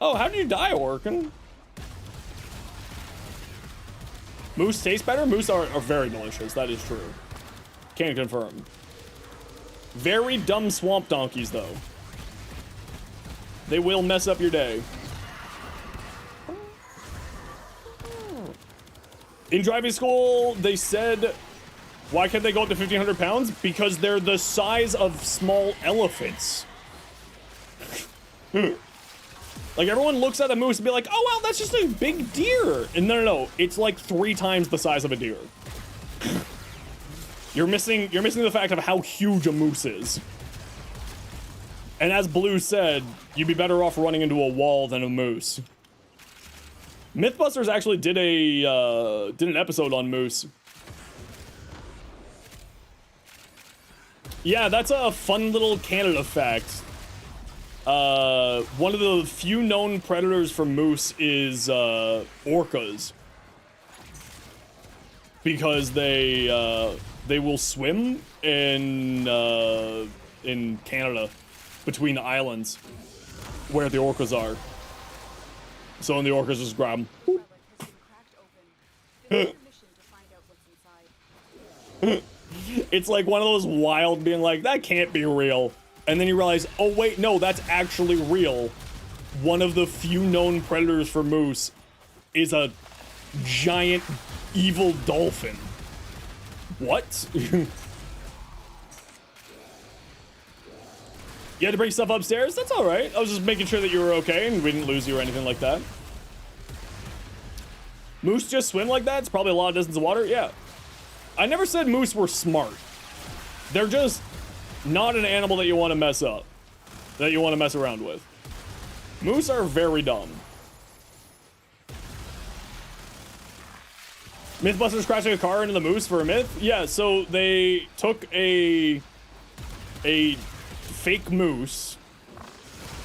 Oh, how did you die, Orkin? Moose taste better? Moose are very delicious, that is true. Can confirm. Very dumb swamp donkeys, though. They will mess up your day. In driving school, they said, why can't they go up to 1,500 pounds? Because they're the size of small elephants. Like, everyone looks at a moose and be like, oh, wow, that's just a big deer. And no, it's like 3 times the size of a deer. You're missing the fact of how huge a moose is. And as Blue said, you'd be better off running into a wall than a moose. Mythbusters actually did an episode on moose. Yeah, that's a fun little Canada fact. One of the few known predators for moose is orcas, because they will swim in Canada between the islands where the orcas are. So when the orcas just grab them. It's like one of those wild being like, that can't be real. And then you realize, oh wait, no, that's actually real. One of the few known predators for moose is a giant evil dolphin. What? You had to bring stuff upstairs? That's alright. I was just making sure that you were okay and we didn't lose you or anything like that. Moose just swim like that? It's probably a lot of distance of water? Yeah. I never said moose were smart. They're just not an animal that you want to mess up. That you want to mess around with. Moose are very dumb. Mythbusters crashing a car into the moose for a myth? Yeah, so they took a fake moose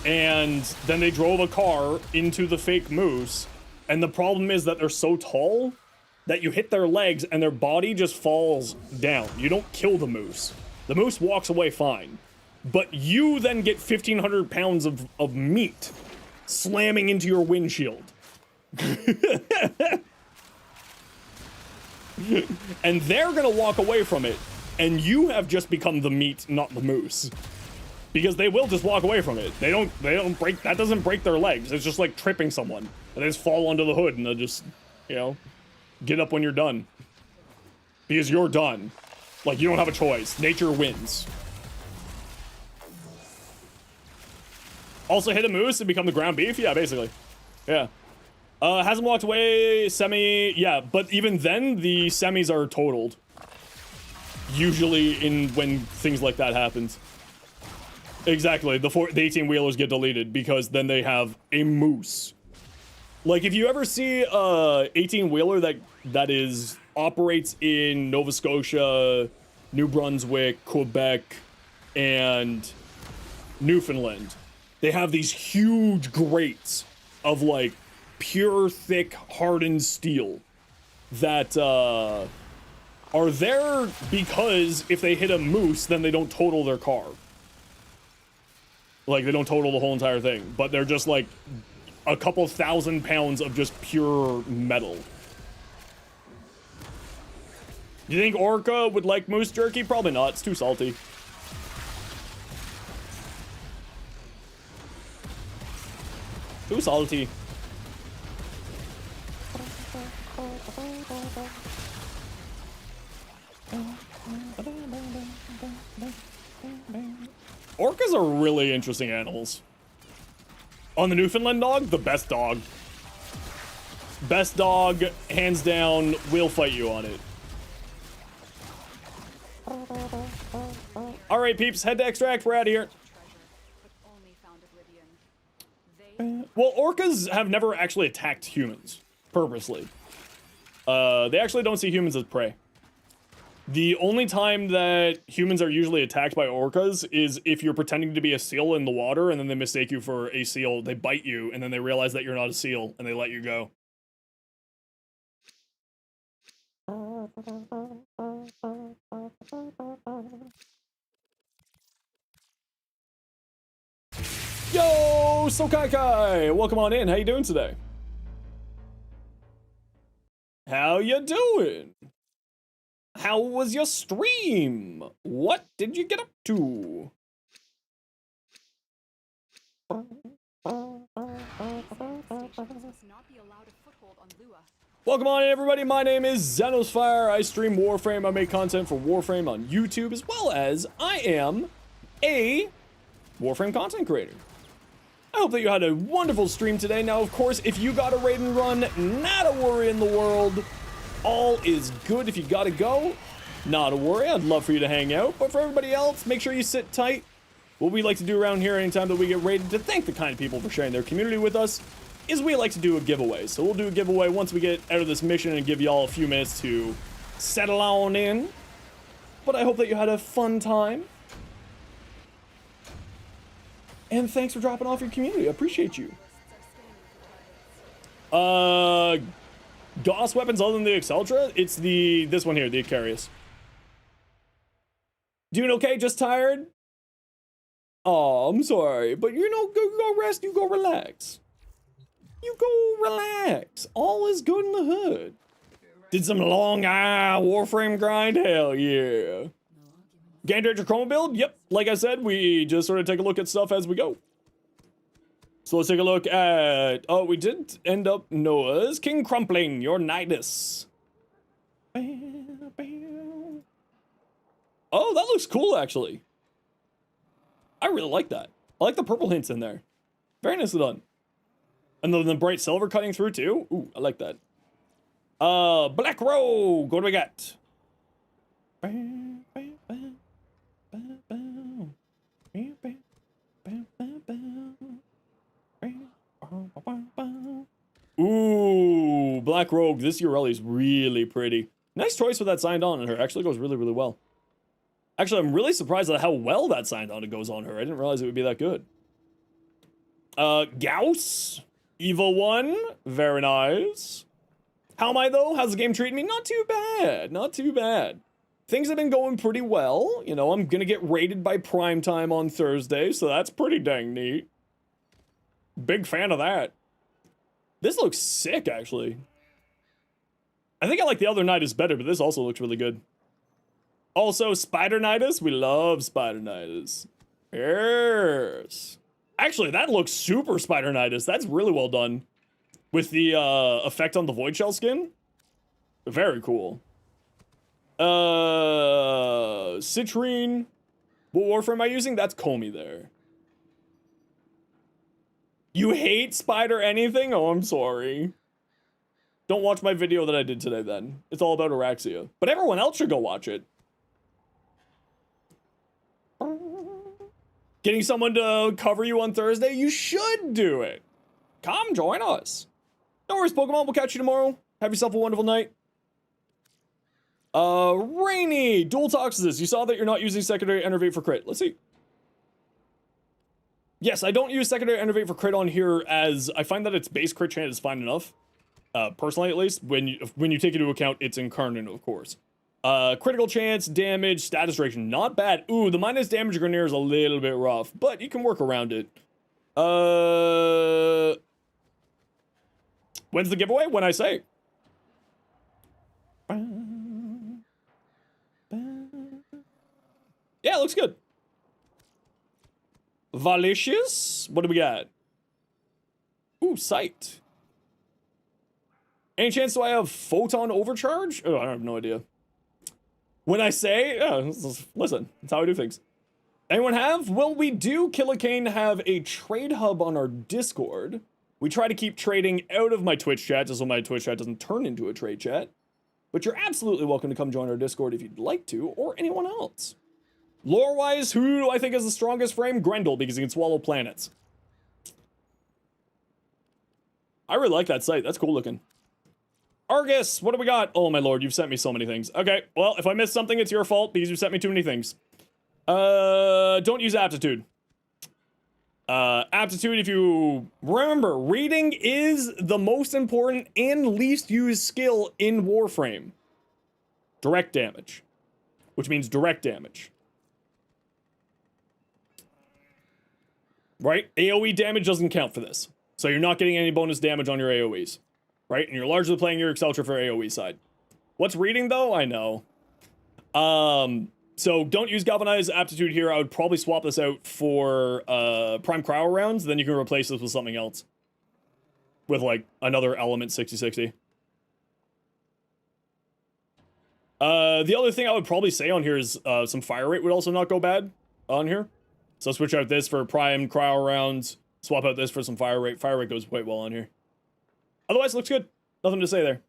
and then they drove a car into the fake moose, and the problem is that they're so tall that you hit their legs and their body just falls down. You don't kill the moose. The moose walks away fine. But you then get 1,500 pounds of meat slamming into your windshield. And they're gonna walk away from it, and you have just become the meat, not the moose. Because they will just walk away from it. They don't break, that doesn't break their legs. It's just like tripping someone. And they just fall under the hood and they'll just, you know, get up when you're done. Because you're done. Like, you don't have a choice. Nature wins. Also hit a moose and become the ground beef? Yeah, basically. Yeah. Hasn't walked away, semi, yeah, but even then, the semis are totaled. Usually when things like that happens. Exactly, the 18-wheelers get deleted because then they have a moose. Like, if you ever see a 18-wheeler that operates in Nova Scotia, New Brunswick, Quebec, and Newfoundland, they have these huge grates of, like, pure, thick, hardened steel that are there because if they hit a moose, then they don't total their car. Like, they don't total the whole entire thing, but they're just, like, a couple 1,000 pounds of just pure metal. Do you think Orca would like moose jerky? Probably not. It's too salty. Too salty. Orcas are really interesting animals. On the Newfoundland dog, the best dog. Best dog, hands down, we'll fight you on it. Alright, peeps, head to extract, we're out of here. But only found oblivion. Well, orcas have never actually attacked humans, purposely. They actually don't see humans as prey. The only time that humans are usually attacked by orcas is if you're pretending to be a seal in the water and then they mistake you for a seal, they bite you, and then they realize that you're not a seal, and they let you go. Yo, Sokaikai! Welcome on in, how you doing today? How you doing? How was your stream? What did you get up to? Welcome on in, everybody. My name is Zenosfire. I stream Warframe. I make content for Warframe on YouTube, as well as I am a Warframe content creator. I hope that you had a wonderful stream today. Now, of course, if you got a raid and run, not a worry in the world. All is good. If you gotta go, not a worry. I'd love for you to hang out. But for everybody else, make sure you sit tight. What we like to do around here anytime that we get raided, to thank the kind people for sharing their community with us, is we like to do a giveaway. So we'll do a giveaway once we get out of this mission and give y'all a few minutes to settle on in. But I hope that you had a fun time. And thanks for dropping off your community. I appreciate you. DOS weapons other than the Exceltra? It's this one here, the Icarius. Doing okay? Just tired? Oh, I'm sorry, but you know, go rest, you go relax. You go relax. All is good in the hood. Did some long Warframe grind? Hell yeah. Game Director Chroma build? Yep. Like I said, we just sort of take a look at stuff as we go. So let's take a look at... Oh, we did end up Noah's King Crumpling, your Nidus. Oh, that looks cool, actually. I really like that. I like the purple hints in there. Very nicely done. And then the bright silver cutting through, too. Ooh, I like that. Black Rogue, what do we got? Ooh, Black Rogue. This Ureli is really pretty. Nice choice with that signed on her. Actually goes really, really well. Actually, I'm really surprised at how well that signed on it goes on her. I didn't realize it would be that good. Gauss. Evil 1. Very nice. How am I, though? How's the game treating me? Not too bad. Not too bad. Things have been going pretty well. You know, I'm gonna get raided by Primetime on Thursday, so that's pretty dang neat. Big fan of that. This looks sick, actually. I think I like the other Nidus better, but this also looks really good. Also, Spider-Nidus. We love Spider-Nidus. Yes. Actually, that looks super Spider-Nidus. That's really well done. With the effect on the Void Shell skin. Very cool. Citrine. What Warframe am I using? That's Comey there. You hate Spider anything? Oh, I'm sorry. Don't watch my video that I did today then. It's all about Oraxia. But everyone else should go watch it. Getting someone to cover you on Thursday? You should do it. Come join us. No worries, Pokemon. We'll catch you tomorrow. Have yourself a wonderful night. Rainy. Dual Toxicist. You saw that you're not using secondary Enervate for crit. Let's see. Yes, I don't use secondary Enervate for crit on here as I find that its base crit chance is fine enough. Personally, at least, when you take into account its incarnate, of course. Critical chance, damage, status duration, not bad. Ooh, the minus damage Grenier is a little bit rough, but you can work around it. When's the giveaway? When I say. Yeah, looks good. Valicious? What do we got? Ooh, Sight. Any chance do I have Photon Overcharge? Oh, I have no idea. When I say, listen, that's how I do things. Anyone have? Well, we do, Killicane, have a trade hub on our Discord. We try to keep trading out of my Twitch chat, just so my Twitch chat doesn't turn into a trade chat. But you're absolutely welcome to come join our Discord if you'd like to, or anyone else. Lore-wise, who do I think is the strongest frame? Grendel, because he can swallow planets. I really like that site. That's cool looking. Argus, what do we got? Oh my lord, you've sent me so many things. Okay, well, if I missed something, it's your fault, because you've sent me too many things. Don't use Aptitude. Aptitude, if you remember, reading is the most important and least used skill in Warframe. Direct damage. Which means direct damage. Right? AoE damage doesn't count for this. So you're not getting any bonus damage on your AoEs. Right? And you're largely playing your Exceltra for AoE side. What's reading, though? I know. So don't use Galvanized Aptitude here. I would probably swap this out for Prime Cryo rounds. Then you can replace this with something else. With, like, another element 60-60. The other thing I would probably say on here is some fire rate would also not go bad on here. So switch out this for Prime Cryo rounds. Swap out this for some fire rate. Fire rate goes quite well on here. Otherwise, it looks good. Nothing to say there.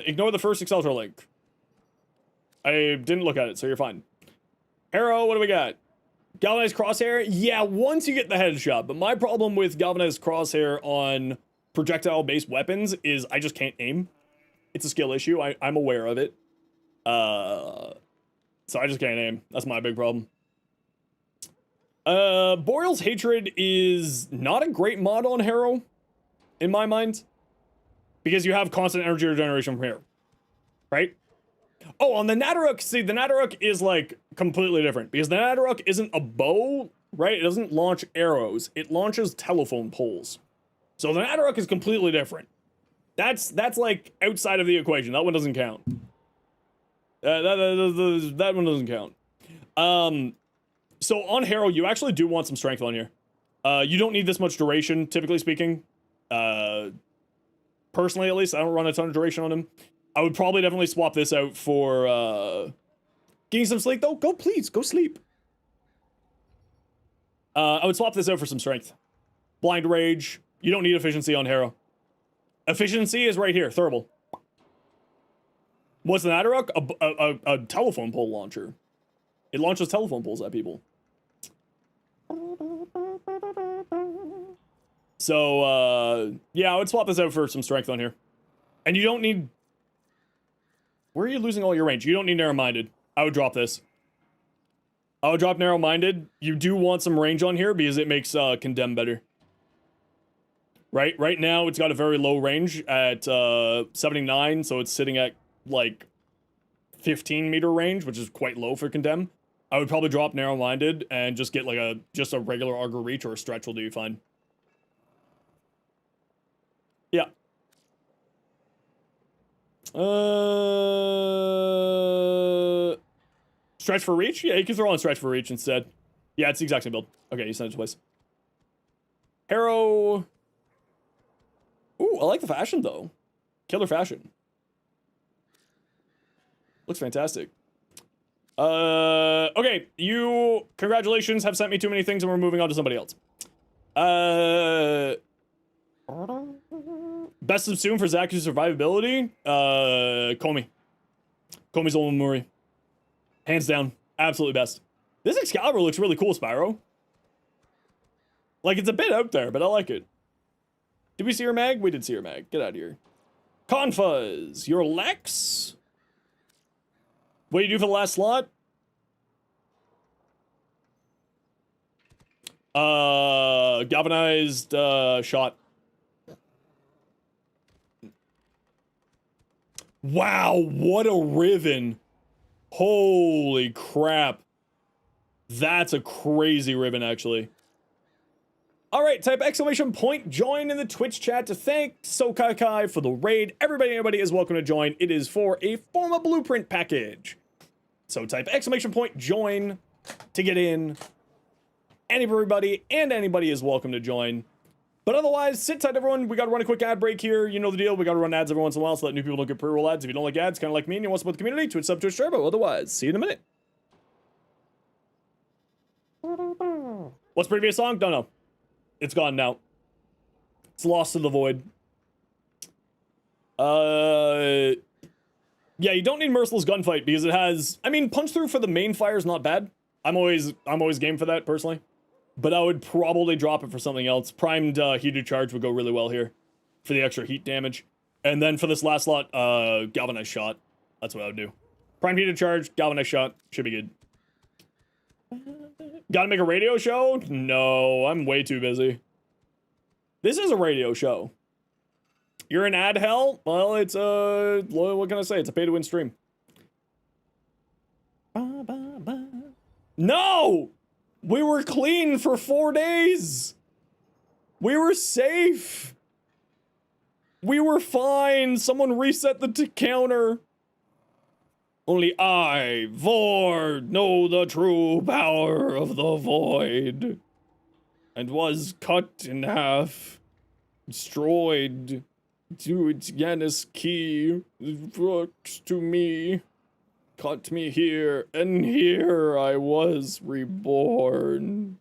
Ignore the first Exceltra link. I didn't look at it, so you're fine. Arrow, what do we got? Galvanized Crosshair? Yeah, once you get the headshot. But my problem with Galvanized Crosshair on projectile-based weapons is I just can't aim. It's a skill issue. I'm aware of it. So I just can't aim. That's my big problem. Boreal's Hatred is not a great mod on Harrow, in my mind. Because you have constant energy regeneration from here. Right? Oh, on the Nataruk, see, the Nataruk is, like, completely different. Because the Nataruk isn't a bow, right? It doesn't launch arrows. It launches telephone poles. So the Nataruk is completely different. That's like, outside of the equation. That one doesn't count. That one doesn't count. So on Harrow, you actually do want some strength on here. You don't need this much duration, typically speaking. Personally, at least, I don't run a ton of duration on him. I would probably definitely swap this out for, getting some sleep, though. Please, go sleep. I would swap this out for some strength. Blind Rage. You don't need efficiency on Harrow. Efficiency is right here, Thermal. What's the Nataruk? A telephone pole launcher. It launches telephone poles at people. So, yeah, I would swap this out for some strength on here. And you don't need... Where are you losing all your range? You don't need Narrow-Minded. I would drop this. I would drop Narrow-Minded. You do want some range on here because it makes Condemn better. Right now, it's got a very low range at 79, so it's sitting at, like, 15 meter range, which is quite low for Condemn. I would probably drop Narrow-Minded and just get, like, just a regular Augur Reach or a Stretch will do you fine. Stretch for reach? Yeah, you can throw on stretch for reach instead. Yeah, it's the exact same build. Okay, you sent it twice. Harrow. Ooh, I like the fashion though. Killer fashion. Looks fantastic. Okay, you, congratulations, have sent me too many things and we're moving on to somebody else. Best of soon for Zaku's survivability? Komi. Komi's Old Mori. Hands down. Absolutely best. This Excalibur looks really cool, Spyro. Like, it's a bit out there, but I like it. Did we see her mag? We did see her mag. Get out of here. Confuzz. Your Lex? What do you do for the last slot? Galvanized, shot. Wow, what a ribbon. Holy crap. That's a crazy ribbon, actually. Alright, type exclamation point join in the Twitch chat to thank Sokakai for the raid. Everybody is welcome to join. It is for a Forma Blueprint package. So type exclamation point join to get in. Everybody and anybody is welcome to join. But otherwise, sit tight, everyone. We gotta run a quick ad break here. You know the deal. We gotta run ads every once in a while so that new people don't get pre-roll ads. If you don't like ads, kind of like me and you want to support the community, Twitch sub, Twitch Turbo. Otherwise, see you in a minute. What's the previous song? Don't know. It's gone now. It's lost to the void. Yeah, you don't need Merciless Gunfight because it has, I mean, punch through for the main fire is not bad. I'm always game for that personally. But I would probably drop it for something else. Primed heated charge would go really well here for the extra heat damage. And then for this last slot, galvanized shot. That's what I would do. Primed heated charge, galvanized shot, should be good. Gotta make a radio show? No, I'm way too busy. This is a radio show. You're in ad hell? Well, it's what can I say? It's a pay to win stream. No! We were clean for 4 days. We were safe. We were fine. Someone reset the counter. Only I, Vord, know the true power of the void. And was cut in half. Destroyed. To its Yanis key. Brooks to me. Cut me here, and here I was reborn.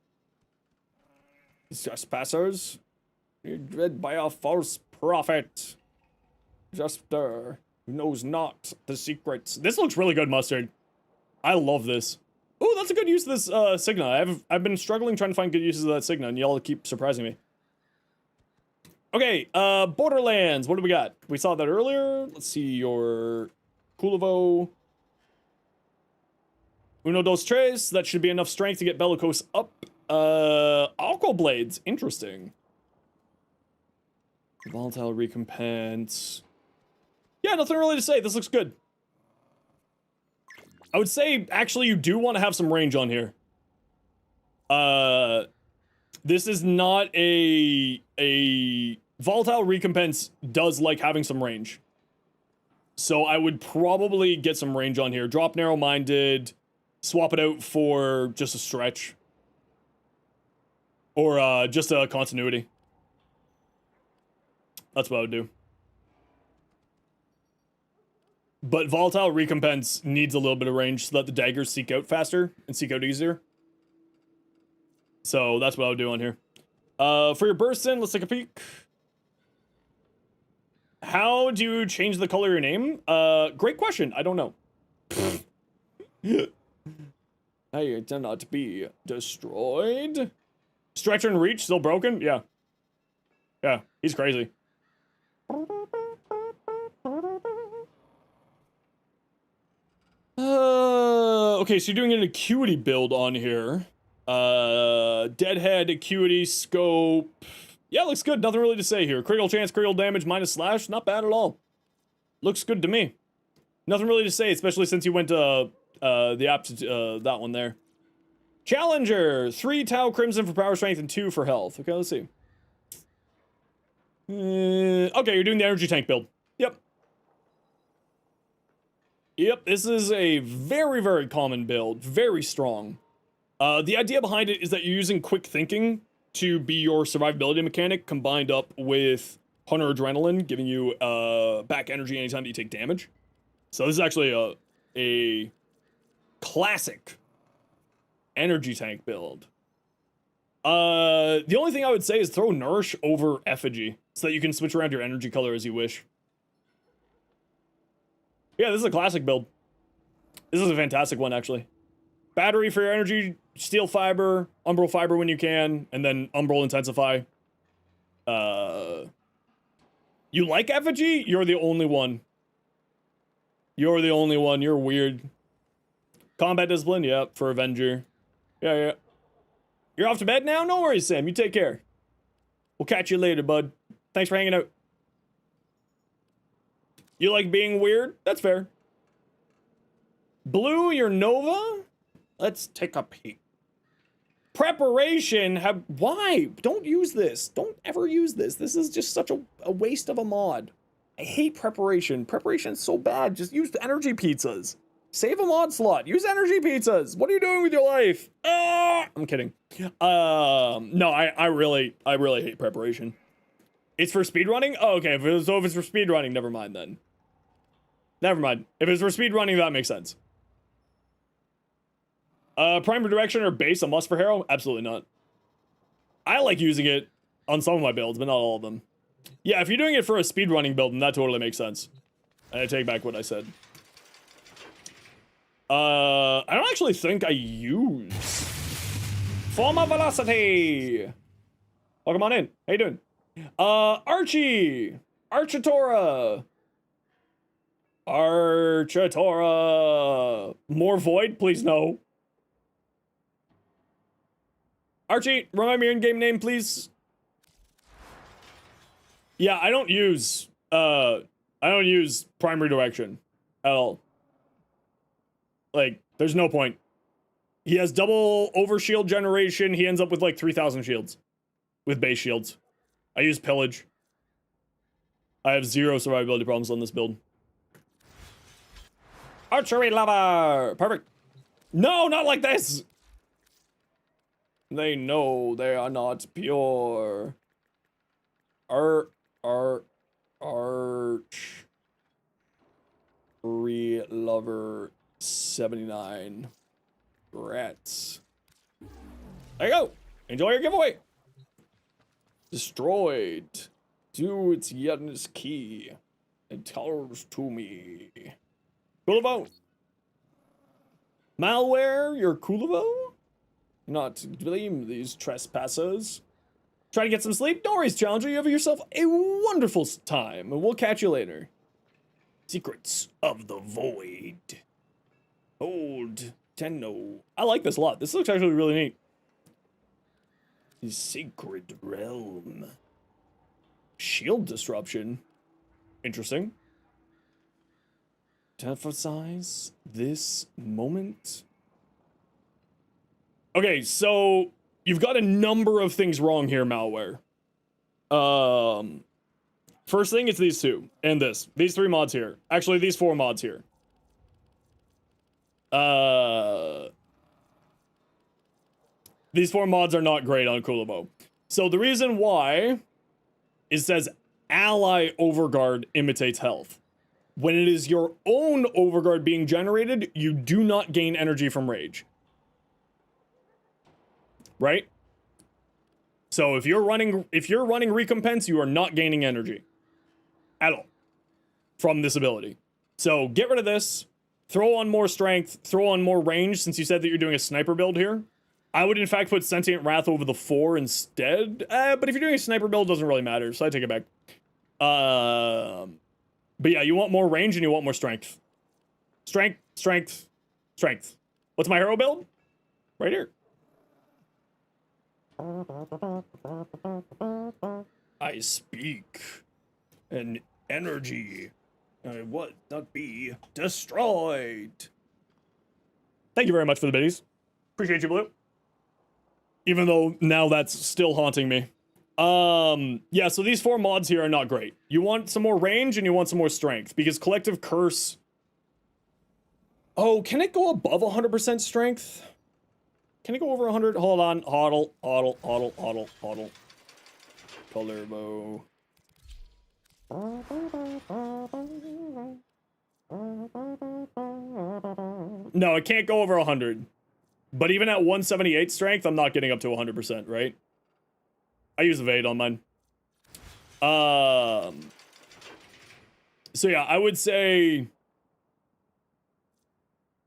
Trespassers, led by a false prophet. Jester, who knows not the secrets. This looks really good, Mustard. I love this. Oh, that's a good use of this Signa. I've been struggling trying to find good uses of that Signa, and y'all keep surprising me. Okay, Borderlands. What do we got? We saw that earlier. Let's see your Kulivo. Uno, dos, tres. That should be enough strength to get Bellicose up. Aqua Blades. Interesting. Volatile Recompense. Yeah, nothing really to say. This looks good. I would say, actually, you do want to have some range on here. This is not a Volatile Recompense does like having some range. So I would probably get some range on here. Drop Narrow-Minded. Swap it out for just a stretch. Or just a continuity. That's what I would do. But Volatile Recompense needs a little bit of range so that the daggers seek out faster and seek out easier. So that's what I would do on here. For your Bursten, let's take a peek. How do you change the color of your name? Great question. I don't know. I intend not to be destroyed. Stretcher and Reach still broken? Yeah. Yeah, he's crazy. Okay, so you're doing an Acuity build on here. Deadhead, Acuity, Scope. Yeah, looks good. Nothing really to say here. Critical chance, critical damage, minus slash. Not bad at all. Looks good to me. Nothing really to say, especially since you went to the app to that one there. Challenger, 3 Tau Crimson for power strength and 2 for health. Okay, let's see. Okay, you're doing the energy tank build. Yep. Yep, this is a very, very common build. Very strong. The idea behind it is that you're using quick thinking to be your survivability mechanic combined up with Hunter Adrenaline, giving you back energy anytime that you take damage. So this is actually a classic energy tank build. The only thing I would say is throw Nourish over Effigy so that you can switch around your energy color as you wish. Yeah, this is a classic build. This is a fantastic one, actually. Battery for your energy, Steel Fiber, Umbral Fiber when you can, and then Umbral Intensify. You like Effigy? You're the only one. You're the only one. You're weird. Combat Discipline, yeah, for Avenger. Yeah. You're off to bed now? No worries, Sam. You take care. We'll catch you later, bud. Thanks for hanging out. You like being weird? That's fair. Blue, your Nova? Let's take a peek. Preparation, why? Don't use this. Don't ever use this. This is just such a waste of a mod. I hate preparation. Preparation's so bad. Just use the energy pizzas. Save a mod slot. Use energy pizzas. What are you doing with your life? I'm kidding. No, I really hate preparation. It's for speedrunning? Oh, okay. So if it's for speedrunning, never mind then. Never mind. If it's for speedrunning, that makes sense. Primary Direction or base a must for Harrow? Absolutely not. I like using it on some of my builds, but not all of them. Yeah, if you're doing it for a speedrunning build, then that totally makes sense. And I take back what I said. I don't actually think I use Form of Velocity. Welcome on in. How you doing? Archie. Archatora. More Void? Please no. Archie, remind me your in-game name, please. Yeah, I don't use Primary Direction at all. Like, there's no point. He has double overshield generation. He ends up with like 3,000 shields with base shields. I use Pillage. I have 0 survivability problems on this build. Archery lover! Perfect. No, not like this! They know they are not pure. Archery lover 79. Rats. There you go. Enjoy your giveaway. Destroyed. To its Yetness key. It tells to me. Kulivo. Malware, your Kulivo? Not blame these trespassers. Try to get some sleep? No worries, Challenger. You have yourself a wonderful time. And we'll catch you later. Secrets of the Void. Old Tenno. I like this a lot. This looks actually really neat. The Sacred Realm. Shield Disruption. Interesting. To emphasize this moment. Okay, so you've got a number of things wrong here, Malware. First thing, it's these two and this. These 3 mods here. Actually, these 4 mods here. These 4 mods are not great on Kulivo. So the reason why it says ally overguard imitates health. When it is your own overguard being generated, you do not gain energy from rage. Right? So if you're running recompense, you are not gaining energy at all from this ability. So get rid of this, throw on more strength, throw on more range, since you said that you're doing a sniper build here. I would in fact put Sentient Wrath over the 4 instead, but if you're doing a sniper build, it doesn't really matter, so I take it back. But yeah, you want more range and you want more strength. Strength, strength, strength. What's my hero build? Right here. I speak. An energy. I would not be destroyed. Thank you very much for the biddies. Appreciate you, Blue. Even though now that's still haunting me. Yeah, so these 4 mods here are not great. You want some more range and you want some more strength, because Collective Curse Oh, can it go above 100% strength? Can it go over 100? Hold on. Hodl. Calibro. No, it can't go over 100. But even at 178 strength, I'm not getting up to 100%, right? I use evade on mine. So yeah, I would say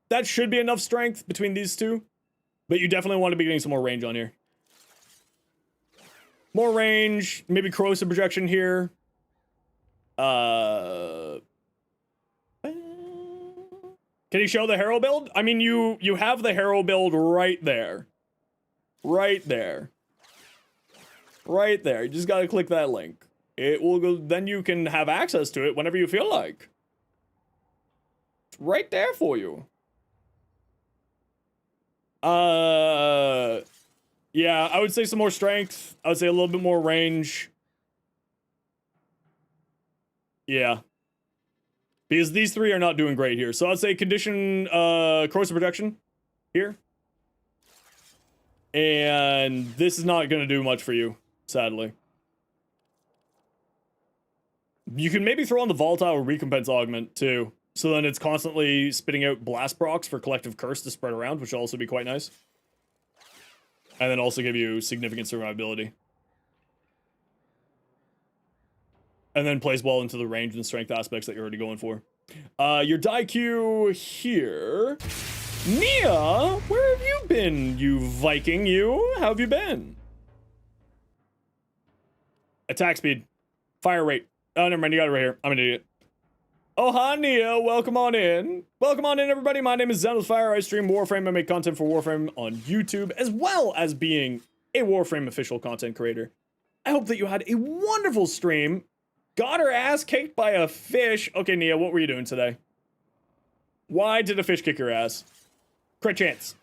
that should be enough strength between these two. But you definitely want to be getting some more range on here. More range, maybe corrosive projection here. Can you show the Harrow build? I mean, you have the Harrow build right there. Right there. Right there. You just gotta click that link. It will go, then you can have access to it whenever you feel like. It's right there for you. Yeah, I would say some more strength. I would say a little bit more range. Yeah. Because these three are not doing great here. So I'd say condition, corrosive protection here. And this is not going to do much for you, sadly. You can maybe throw on the volatile recompense augment, too. So then it's constantly spitting out blast procs for collective curse to spread around, which will also be quite nice. And then also give you significant survivability. And then plays well into the range and strength aspects that you're already going for. Your die queue here. Nia, where have you been, you Viking, you? How have you been? Attack speed. Fire rate. Oh, never mind, you got it right here. I'm an idiot. Oh, hi, Nia. Welcome on in. Welcome on in, everybody. My name is Zenosfire. I stream Warframe. I make content for Warframe on YouTube, as well as being a Warframe official content creator. I hope that you had a wonderful stream. Got her ass kicked by a fish. Okay, Nia, what were you doing today? Why did a fish kick your ass? Crit chance.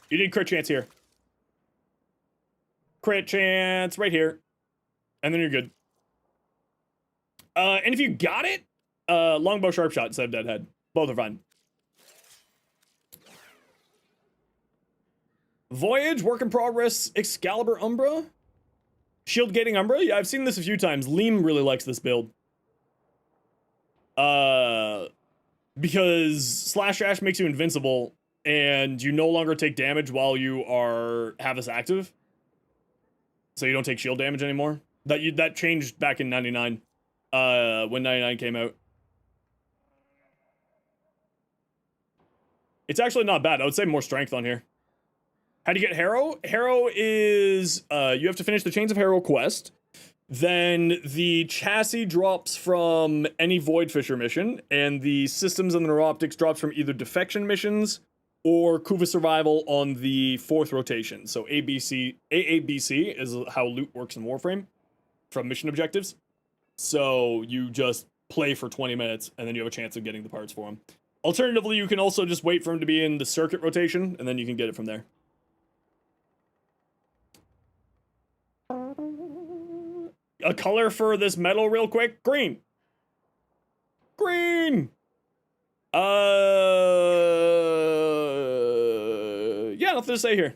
You need crit chance here. Crit chance right here. And then you're good. And if you got it, longbow sharp shot instead of deadhead. Both are fine. Voyage, work in progress, Excalibur Umbra. Shield gating Umbra? Yeah, I've seen this a few times. Liam really likes this build. Because Slash Ash makes you invincible, and you no longer take damage while you have this active. So you don't take shield damage anymore. That changed back in 99. When 99 came out. It's actually not bad. I would say more strength on here. How do you get Harrow? Harrow is, you have to finish the Chains of Harrow quest. Then the chassis drops from any Void Fisher mission, and the systems and the neuroptics drops from either defection missions or Kuva survival on the 4th rotation. So AABC is how loot works in Warframe from mission objectives. So you just play for 20 minutes, and then you have a chance of getting the parts for them. Alternatively, you can also just wait for him to be in the circuit rotation, and then you can get it from there. A color for this metal real quick? Green. Green! Yeah, nothing to say here.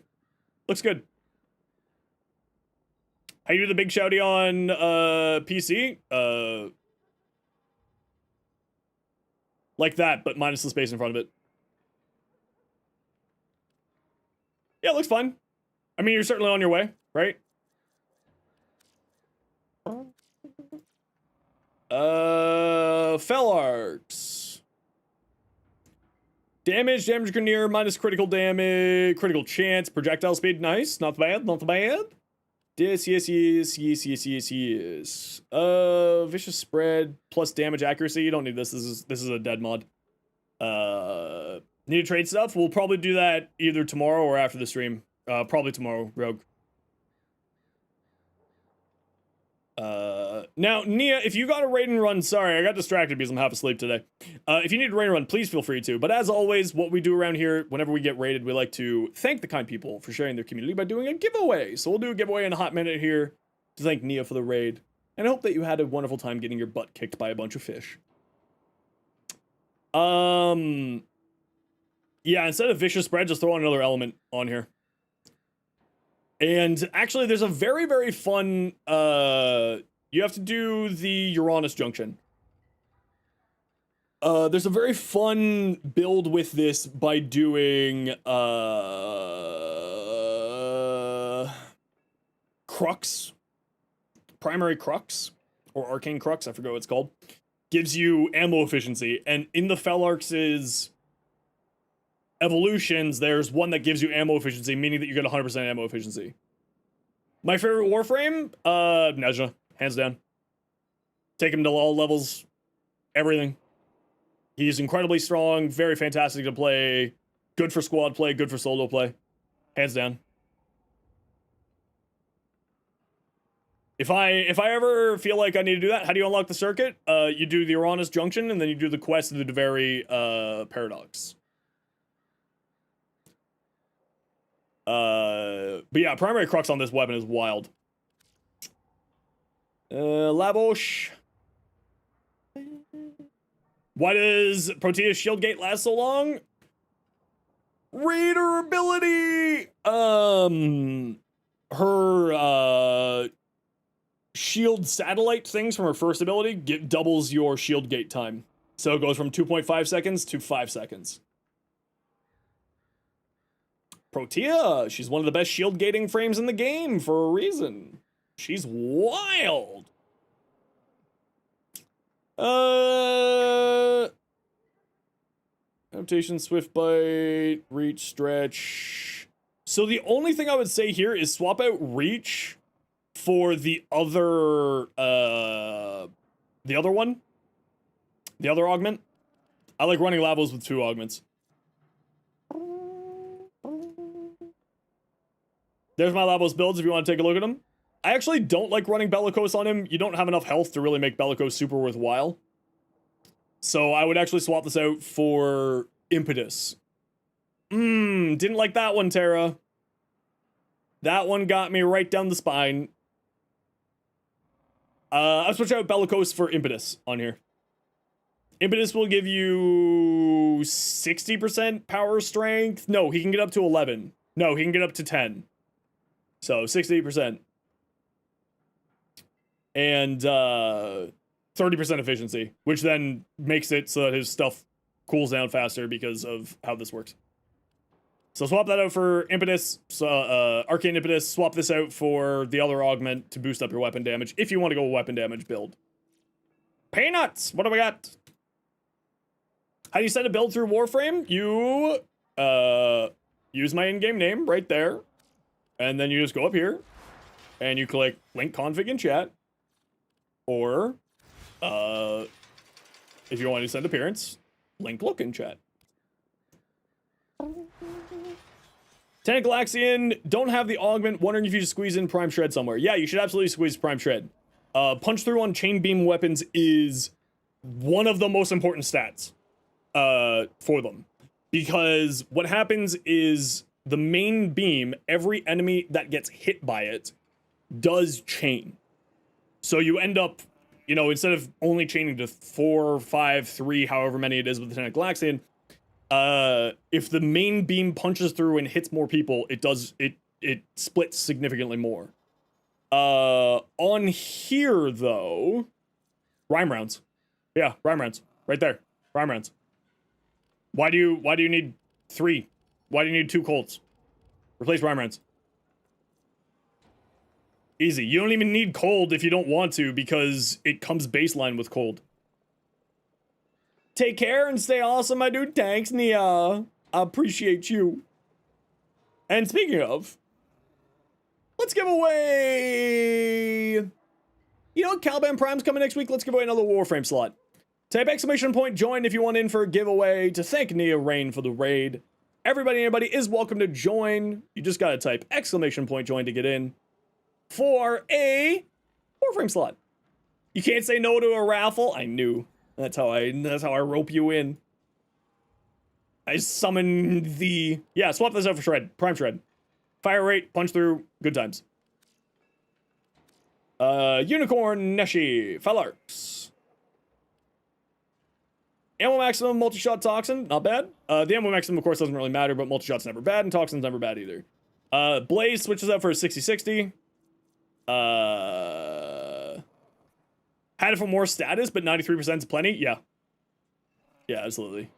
Looks good. How you do the big shouty on PC? Like that, but minus the space in front of it. Yeah, it looks fun. I mean, you're certainly on your way, right? Fell arts. Damage Grineer, minus critical damage, critical chance, projectile speed, nice. Not bad, not bad. Yes. Vicious spread plus damage accuracy. You don't need this. This is a dead mod. Need to trade stuff? We'll probably do that either tomorrow or after the stream. Probably tomorrow, Rogue. Now, Nia, if you got a raid and run, sorry, I got distracted because I'm half asleep today. If you need a raid and run, please feel free to. But as always, what we do around here, whenever we get raided, we like to thank the kind people for sharing their community by doing a giveaway. So we'll do a giveaway in a hot minute here to thank Nia for the raid. And I hope that you had a wonderful time getting your butt kicked by a bunch of fish. Yeah, instead of vicious spread, just throw another element on here. And actually, there's a very, very fun, you have to do the Uranus junction. There's a very fun build with this by doing, Crux. Primary Crux. Or Arcane Crux, I forget what it's called. Gives you ammo efficiency. And in the Felarx's evolutions, there's one that gives you ammo efficiency, meaning that you get 100% ammo efficiency. My favorite Warframe? Nezha. Hands down. Take him to all levels. Everything. He's incredibly strong, very fantastic to play, good for squad play, good for solo play. Hands down. If I ever feel like I need to do that, how do you unlock the circuit? You do the Uranus Junction, and then you do the quest of the Deveri Paradox. But yeah, primary crux on this weapon is wild. Labosh. Why does Protea's shield gate last so long? Raider ability! Her, shield satellite things from her first ability doubles your shield gate time. So it goes from 2.5 seconds to 5 seconds. Protea, she's one of the best shield gating frames in the game for a reason. She's wild. Adaptation, swift bite, reach, stretch. So the only thing I would say here is swap out reach for the other one. The other augment. I like running Lavos with 2 augments. There's my Lavos builds if you want to take a look at them. I actually don't like running Bellicose on him. You don't have enough health to really make Bellicose super worthwhile. So I would actually swap this out for Impetus. Didn't like that one, Tara. That one got me right down the spine. I'll switch out Bellicose for Impetus on here. Impetus will give you 60% power strength. No, he can get up to 11. No, he can get up to 10. So 60%. And 30% efficiency, which then makes it so that his stuff cools down faster because of how this works. So swap that out for Impetus, Arcane Impetus. Swap this out for the other augment to boost up your weapon damage if you want to go weapon damage build. Peanuts! What do we got? How do you set a build through Warframe? You use my in-game name right there, and then you just go up here, and you click link config in chat, or if you want to send appearance, link look in chat. Tenant Galaxian, don't have the augment, wondering if you just squeeze in Prime Shred somewhere. Yeah, you should absolutely squeeze Prime Shred. Punch through on chain beam weapons is one of the most important stats for them. Because what happens is the main beam, every enemy that gets hit by it does chain. So you end up, you know, instead of only chaining to 4, 5, 3, however many it is with the Tenant Galaxian, if the main beam punches through and hits more people, it splits significantly more. On here though, rhyme rounds. Yeah, rhyme rounds. Right there. Rhyme rounds. Why do you need 3? Why do you need 2 Colts? Replace rhyme rounds. Easy. You don't even need cold if you don't want to, because it comes baseline with cold. Take care and stay awesome, my dude. Thanks, Nia. I appreciate you. And speaking of, let's give away... You know, Caliban Prime's coming next week. Let's give away another Warframe slot. Type ! Join if you want in for a giveaway to thank Nia Rain for the raid. Anybody is welcome to join. You just gotta type ! Join to get in for a Warframe slot. You can't say no to a raffle. I knew. That's how I rope you in. I summon the... Yeah, swap this out for Shred. Prime Shred. Fire rate, punch through, good times. Unicorn Neshi, Felarx. Ammo maximum, multi-shot toxin, not bad. The ammo maximum, of course, doesn't really matter, but multi-shot's never bad, and toxin's never bad either. Blaze switches out for a 60-60. Had it for more status, but 93% is plenty. Yeah. Yeah, absolutely.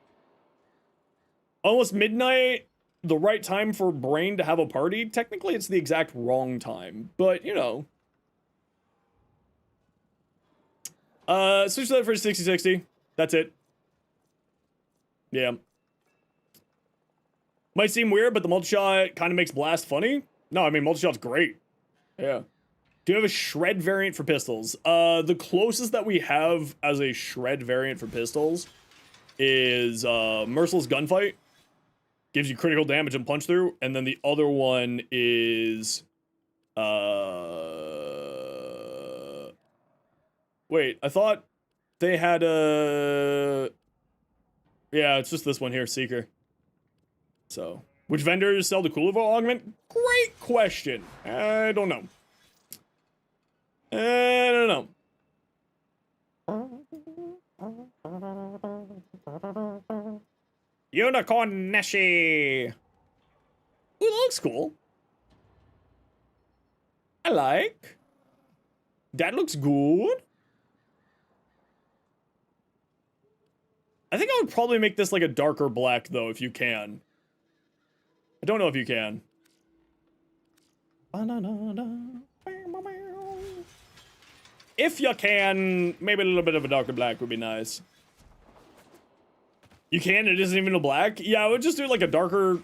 Almost midnight, the right time for Brain to have a party. Technically, it's the exact wrong time, but you know. Switch that for 60-60. That's it. Yeah. Might seem weird, but the multi-shot kind of makes blast funny. No, I mean, multi-shot's great. Yeah. Do you have a shred variant for pistols? The closest that we have as a shred variant for pistols is Merciless Gunfight. Gives you critical damage and punch through. And then the other one is... Wait, I thought they had a... Yeah, it's just this one here, Seeker. So, which vendors sell the Cooler augment? Great question. I don't know. I don't know. Unicorn Neshi. Ooh, that looks cool. I like. That looks good. I think I would probably make this like a darker black, though, if you can. I don't know if you can. If you can, maybe a little bit of a darker black would be nice. You can? It isn't even a black? Yeah, I would just do like a darker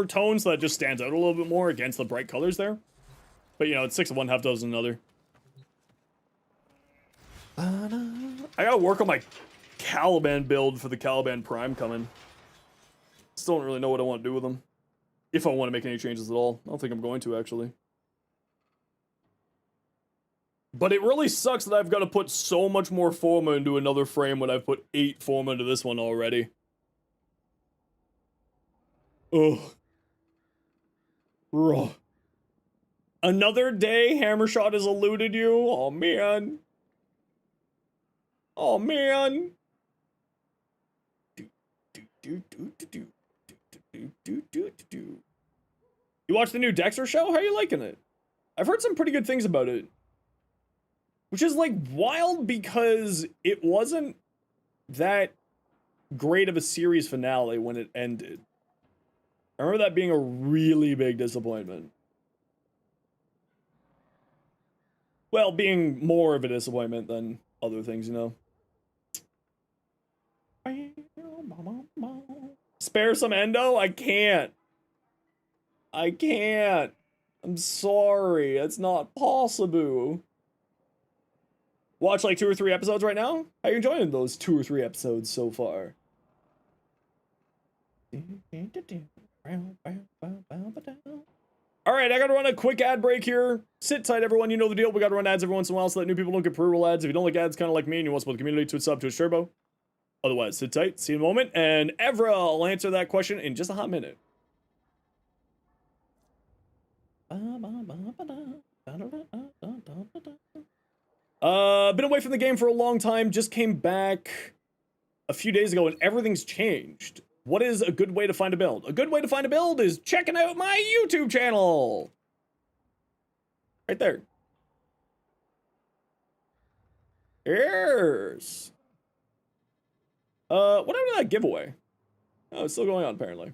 tone so that it just stands out a little bit more against the bright colors there. But you know, it's 6 of one, half dozen another. I gotta work on my Caliban build for the Caliban Prime coming. Still don't really know what I want to do with them. If I want to make any changes at all. I don't think I'm going to, actually. But it really sucks that I've got to put so much more Forma into another frame when I've put 8 Forma into this one already. Ugh. Ruh. Another day Hammershot has eluded you? Oh, man. Oh, man. You watch the new Dexter show? How are you liking it? I've heard some pretty good things about it. Which is, like, wild because it wasn't that great of a series finale when it ended. I remember that being a really big disappointment. Well, being more of a disappointment than other things, you know. Spare some endo? I can't. I can't. I'm sorry. It's not possible. Watch like 2 or 3 episodes right now? How are you enjoying those 2 or 3 episodes so far? Alright, I gotta run a quick ad break here. Sit tight, everyone. You know the deal. We gotta run ads every once in a while so that new people don't get pre-roll ads. If you don't like ads, kind of like me, and you want to support the community, to sub to a turbo. Otherwise, sit tight. See you in a moment. And Evra will answer that question in just a hot minute. Been away from the game for a long time. Just came back a few days ago and everything's changed. What is a good way to find a build? A good way to find a build is checking out my YouTube channel. Right there. Yes. What happened to that giveaway? Oh, it's still going on apparently.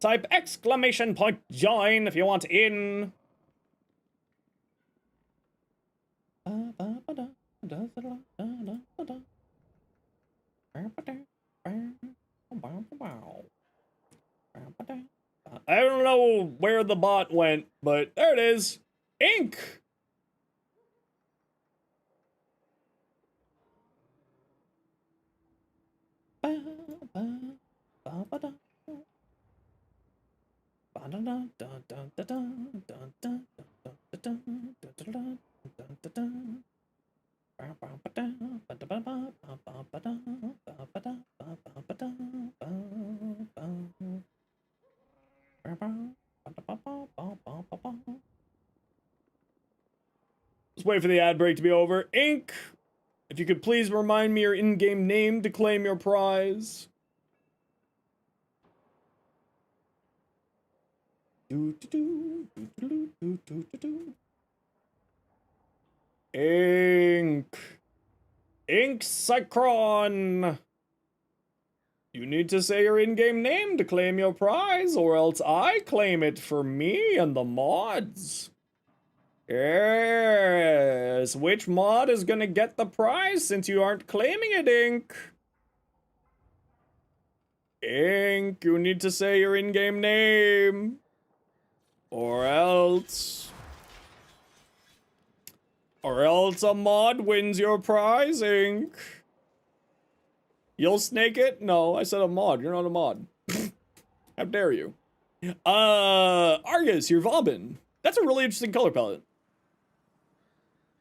Type exclamation point join if you want in. I don't know where the bot went, but there it is. Ink. Just wait for the ad break to be over. Ink. If you could please remind me your in-game name to claim your prize. Ink. Ink Cycron. You need to say your in-game name to claim your prize, or else I claim it for me and the mods. Yes, which mod is gonna get the prize since you aren't claiming it, Ink? Ink, you need to say your in-game name. Or else a mod wins your prize, Ink. You'll snake it? No, I said a mod. You're not a mod. How dare you? Argus, you're Vauban. That's a really interesting color palette.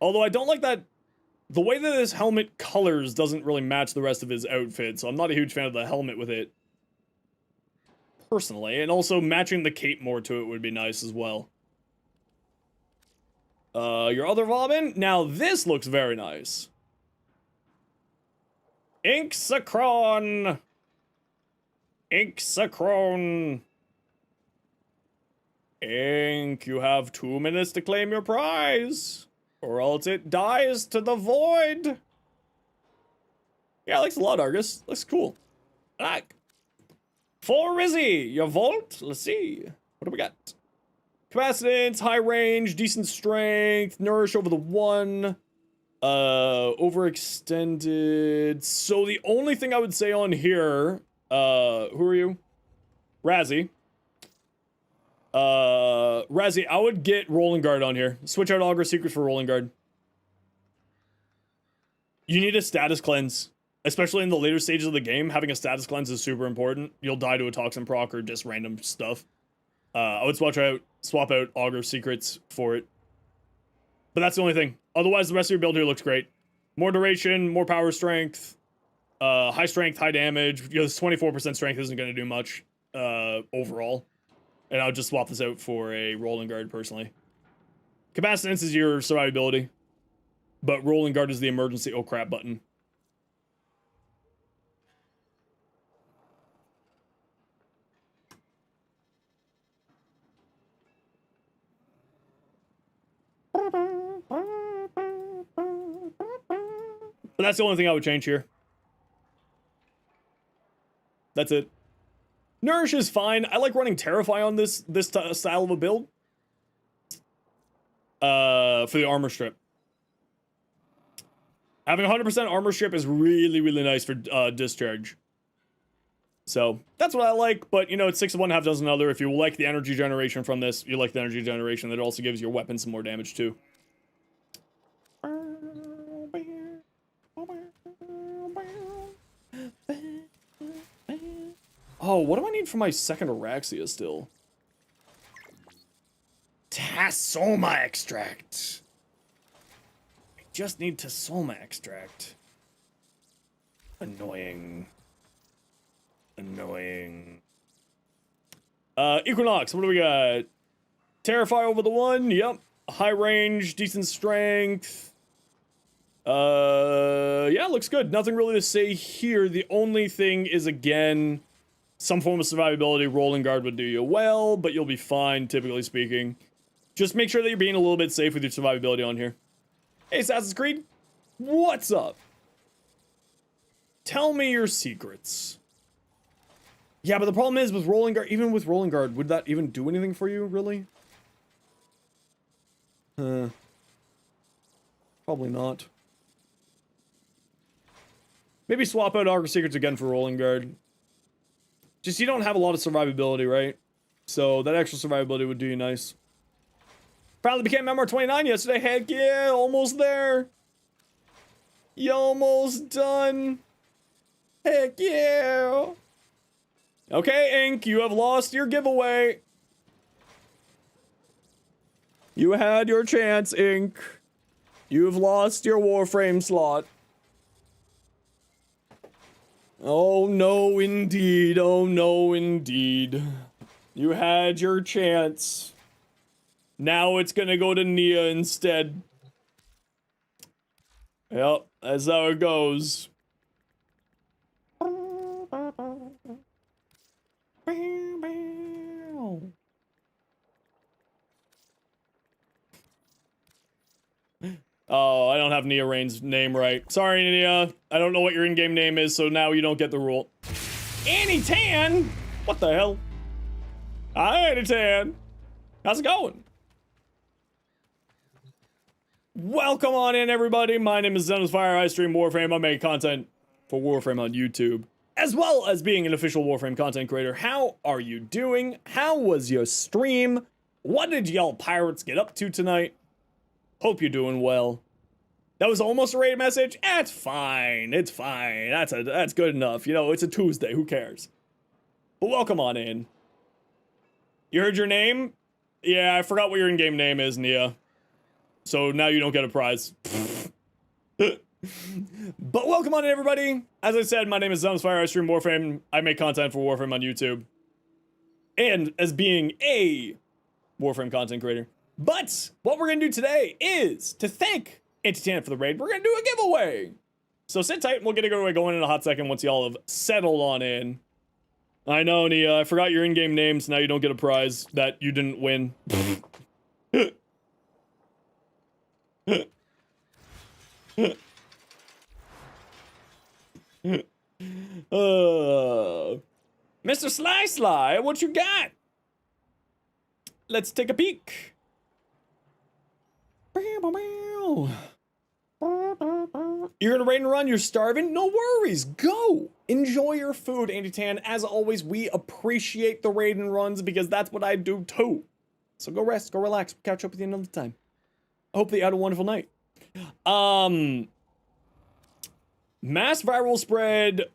Although I don't like that. The way that his helmet colors doesn't really match the rest of his outfit, so I'm not a huge fan of the helmet with it. Personally, and also matching the cape more to it would be nice as well. Your other Vauban? Now this looks very nice. Inksacron! Inksacron! Ink, you have 2 minutes to claim your prize, or else it dies to the void. Yeah, looks a lot, Argus. Looks cool. Like. For Rizzy, your Volt. Let's see. What do we got? Capacitance, high range, decent strength, nourish over the 1. Overextended. So the only thing I would say on here, who are you? Razzie. Razzie, I would get Rolling Guard on here. Switch out Augur Secrets for Rolling Guard. You need a status cleanse. Especially in the later stages of the game, having a status cleanse is super important. You'll die to a toxin proc or just random stuff. I would swap out Augur Secrets for it. But that's the only thing. Otherwise, the rest of your build here looks great. More duration, more power strength, high strength, high damage. You know, this 24% strength isn't going to do much overall. And I would just swap this out for a Rolling Guard, personally. Capacitance is your survivability. But Rolling Guard is the emergency oh crap button. But that's the only thing I would change here. That's it. Nourish is fine. I like running Terrify on this style of a build. For the armor strip. Having 100% armor strip is really, really nice for discharge. So, that's what I like, but, you know, it's 6 of one, half dozen other. If you like the energy generation from this, you like the energy generation, that also gives your weapon some more damage, too. Oh, what do I need for my second Oraxia still? Tassoma extract. I just need Tassoma extract. Annoying. Annoying. Equinox, what do we got? Terrify over the 1, yep. High range, decent strength. Yeah, looks good. Nothing really to say here. The only thing is, again, some form of survivability. Rolling Guard would do you well, but you'll be fine, typically speaking. Just make sure that you're being a little bit safe with your survivability on here. Hey, Assassin's Creed, what's up? Tell me your secrets. Yeah, but the problem is with Rolling Guard, even with Rolling Guard, would that even do anything for you, really? Probably not. Maybe swap out Augur Secrets again for Rolling Guard. Just you don't have a lot of survivability, right? So that extra survivability would do you nice. Proudly became MR29 yesterday. Heck yeah, almost there. You almost done. Heck yeah. Okay, Ink, you have lost your giveaway. You had your chance, Ink. You've lost your Warframe slot. Oh no, indeed. Oh no, indeed. You had your chance. Now it's gonna go to Nia instead. Yep, that's how it goes. Oh, I don't have Nia Rain's name right. Sorry, Nia. I don't know what your in-game name is, so now you don't get the rule. Annie Tan? What the hell? Hi, Annie Tan. How's it going? Welcome on in, everybody. My name is Zenosfire. I stream Warframe. I make content for Warframe on YouTube, as well as being an official Warframe content creator. How are you doing? How was your stream? What did y'all pirates get up to tonight? Hope you're doing well. That was almost a raid message. It's fine. It's fine. That's good enough. You know, it's a Tuesday. Who cares? But welcome on in. You heard your name? Yeah, I forgot what your in-game name is, Nia. So now you don't get a prize. But welcome on in, everybody. As I said, my name is Zenosfire. I stream Warframe. I make content for Warframe on YouTube. And as being a Warframe content creator. But what we're going to do today is to thank Antitan for the raid. We're going to do a giveaway. So sit tight and we'll get a giveaway going in a hot second once y'all have settled on in. I know, Nia. I forgot your in-game name, so now you don't get a prize that you didn't win. Mr. Sly, what you got? Let's take a peek. You're gonna raid and run, you're starving? No worries, go! Enjoy your food, Antitan. As always, we appreciate the raid and runs because that's what I do too. So go rest, go relax, catch up with you another time. I hope that you had a wonderful night. Mass viral spread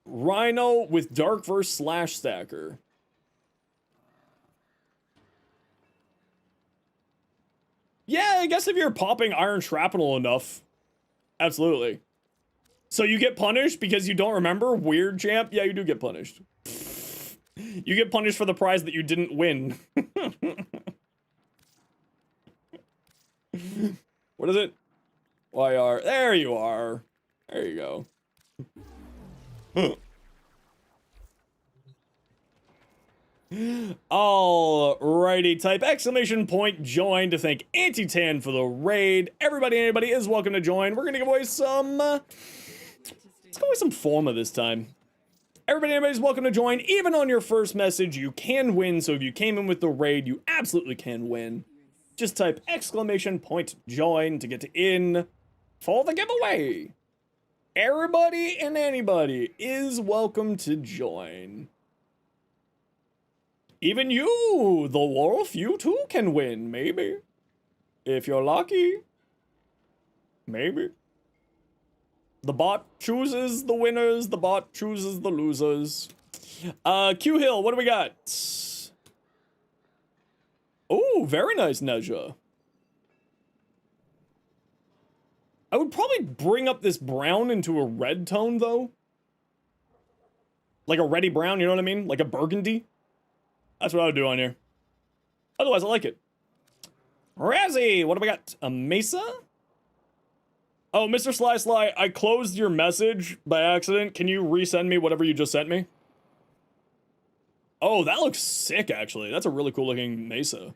Rhino with Darkverse / Stacker. Yeah, I guess if you're popping iron shrapnel enough. Absolutely. So you get punished because you don't remember? Weird, champ? Yeah, you do get punished. You get punished for the prize that you didn't win. What is it? YR. There you are. There you go. Alrighty, type exclamation point join to thank Antitan for the raid. Everybody, anybody is welcome to join. We're gonna give away some, let's give away some Forma this time. Everybody, anybody's welcome to join. Even on your first message, you can win. So if you came in with the raid, you absolutely can win. Just type exclamation point join to get in for the giveaway. Everybody and anybody is welcome to join. Even you, the Wolf, you too can win, maybe. If you're lucky. Maybe. The bot chooses the winners, the bot chooses the losers. Q Hill, what do we got? Oh, very nice, Neja. I would probably bring up this brown into a red tone, though. Like a reddy brown, you know what I mean? Like a burgundy. That's what I would do on here. Otherwise, I like it. Razzie, what do we got? A Mesa? Oh, Mr. Sly, I closed your message by accident. Can you resend me whatever you just sent me? Oh, that looks sick, actually. That's a really cool looking Mesa.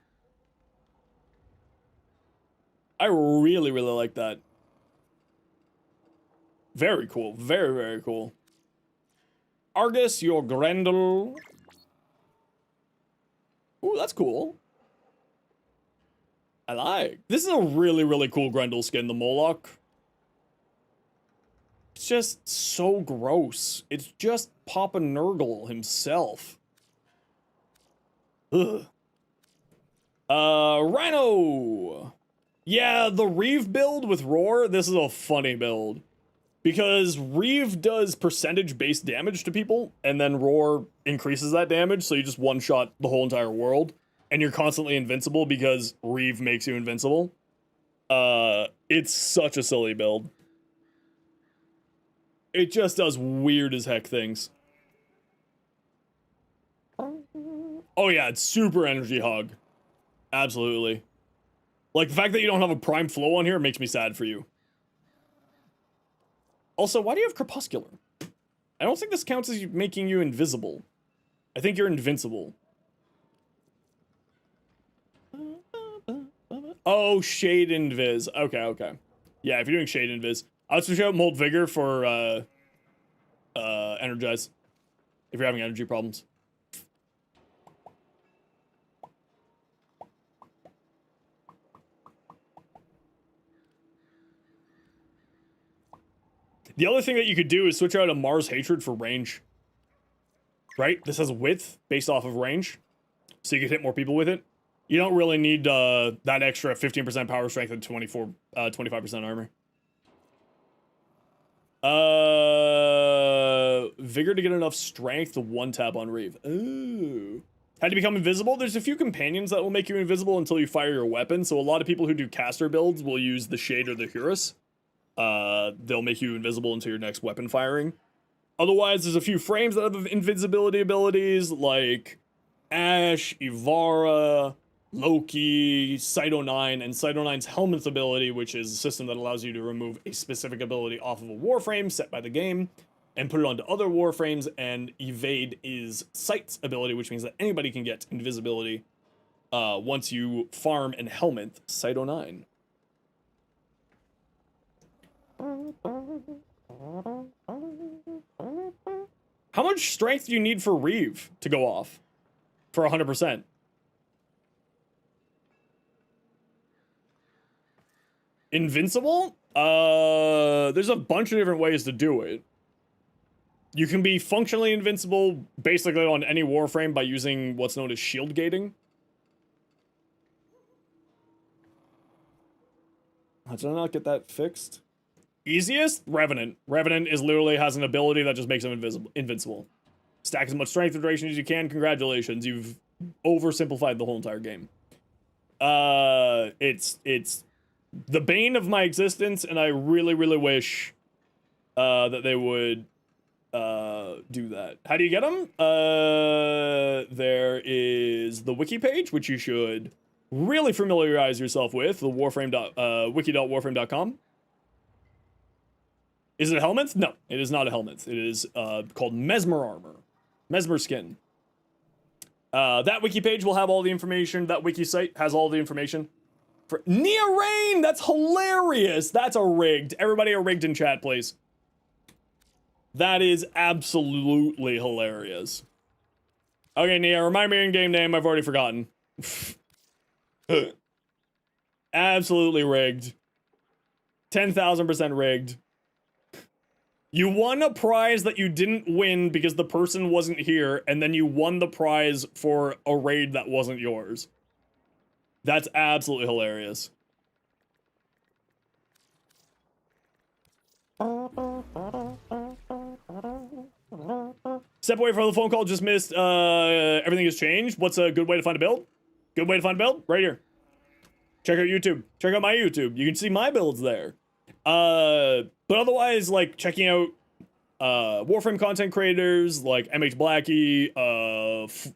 I really, really like that. Very cool. Very, very cool. Argus, your Grendel. Ooh, that's cool. I like. This is a really, really cool Grendel skin, the Moloch. It's just so gross. It's just Papa Nurgle himself. Ugh. Rhino. Yeah, the Reeve build with Roar, this is a funny build. Because Reeve does percentage-based damage to people, and then Roar increases that damage, so you just one-shot the whole entire world. And you're constantly invincible because Reeve makes you invincible. It's such a silly build. It just does weird as heck things. Oh yeah, it's super energy hog. Absolutely. Like, the fact that you don't have a prime flow on here makes me sad for you. Also, why do you have Crepuscular? I don't think this counts as making you invisible. I think you're invincible. Oh, Shade Invis. Okay, okay. Yeah, if you're doing Shade Invis. I would switch out Mold Vigor for, Energize. If you're having energy problems. The other thing that you could do is switch out a Mars Hatred for range. Right? This has width based off of range. So you can hit more people with it. You don't really need that extra 15% power strength and 25% armor. Vigor to get enough strength to one tap on Reeve. Ooh. How to become invisible? There's a few companions that will make you invisible until you fire your weapon. So a lot of people who do caster builds will use the Shade or the Hurus. They'll make you invisible until your next weapon firing. Otherwise, there's a few frames that have invisibility abilities like Ash, Ivara, Loki, Cyto 9, and Cyto 9's Helmet's ability, which is a system that allows you to remove a specific ability off of a warframe set by the game and put it onto other warframes, and Evade is Sight's ability, which means that anybody can get invisibility once you farm and helmet Cyto 9. How much strength do you need for Reeve to go off? For 100%? Invincible? There's a bunch of different ways to do it. You can be functionally invincible basically on any warframe by using what's known as shield gating. Did I not get that fixed? Easiest? Revenant. Revenant is literally has an ability that just makes him invincible. Stack as much strength and duration as you can. Congratulations, you've oversimplified the whole entire game. It's the bane of my existence, and I really, really wish that they would do that. How do you get them? There is the wiki page, which you should really familiarize yourself with, the wiki.warframe.com. Is it a helmet? No, it is not a helmet. It is called Mesmer Armor. Mesmer Skin. That wiki page will have all the information. That wiki site has all the information. For Nia Rain! That's hilarious! That's a rigged. Everybody a rigged in chat, please. That is absolutely hilarious. Okay, Nia, remind me your in-game name. I've already forgotten. Absolutely rigged. 10,000% rigged. You won a prize that you didn't win because the person wasn't here, and then you won the prize for a raid that wasn't yours. That's absolutely hilarious. Step away from the phone call, just missed, everything has changed. What's a good way to find a build? Good way to find a build? Right here. Check out YouTube. Check out my YouTube. You can see my builds there. But otherwise, like, checking out, Warframe content creators, like MH Blackie,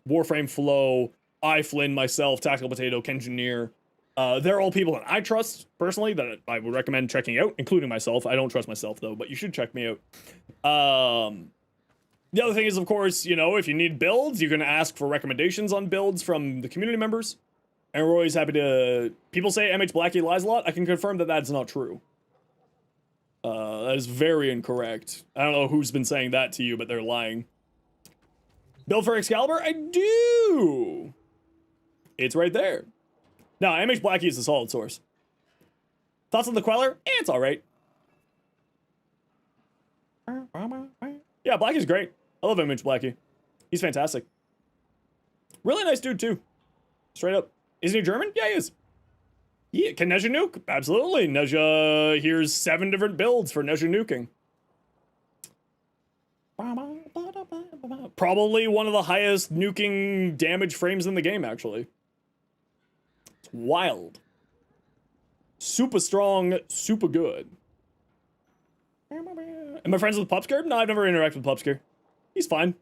Warframe Flow, I, Flynn, myself, Tactical Potato, Kengineer. They're all people that I trust, personally, that I would recommend checking out, including myself. I don't trust myself, though, but you should check me out. The other thing is, of course, you know, if you need builds, you can ask for recommendations on builds from the community members. And we're always happy to... People say MH Blackie lies a lot. I can confirm that that's not true. That is very incorrect. I don't know who's been saying that to you, but they're lying. Build for Excalibur? I do! It's right there. No, MH Blackie is a solid source. Thoughts on the Queller? It's alright. Yeah, Blackie's great. I love MH Blackie. He's fantastic. Really nice dude, too. Straight up. Isn't he German? Yeah, he is. Yeah, can Nezha nuke? Absolutely. Nezha, here's 7 different builds for Nezha nuking. Probably one of the highest nuking damage frames in the game, actually. It's wild. Super strong, super good. Am I friends with Pupsker? No, I've never interacted with Pupsker. He's fine.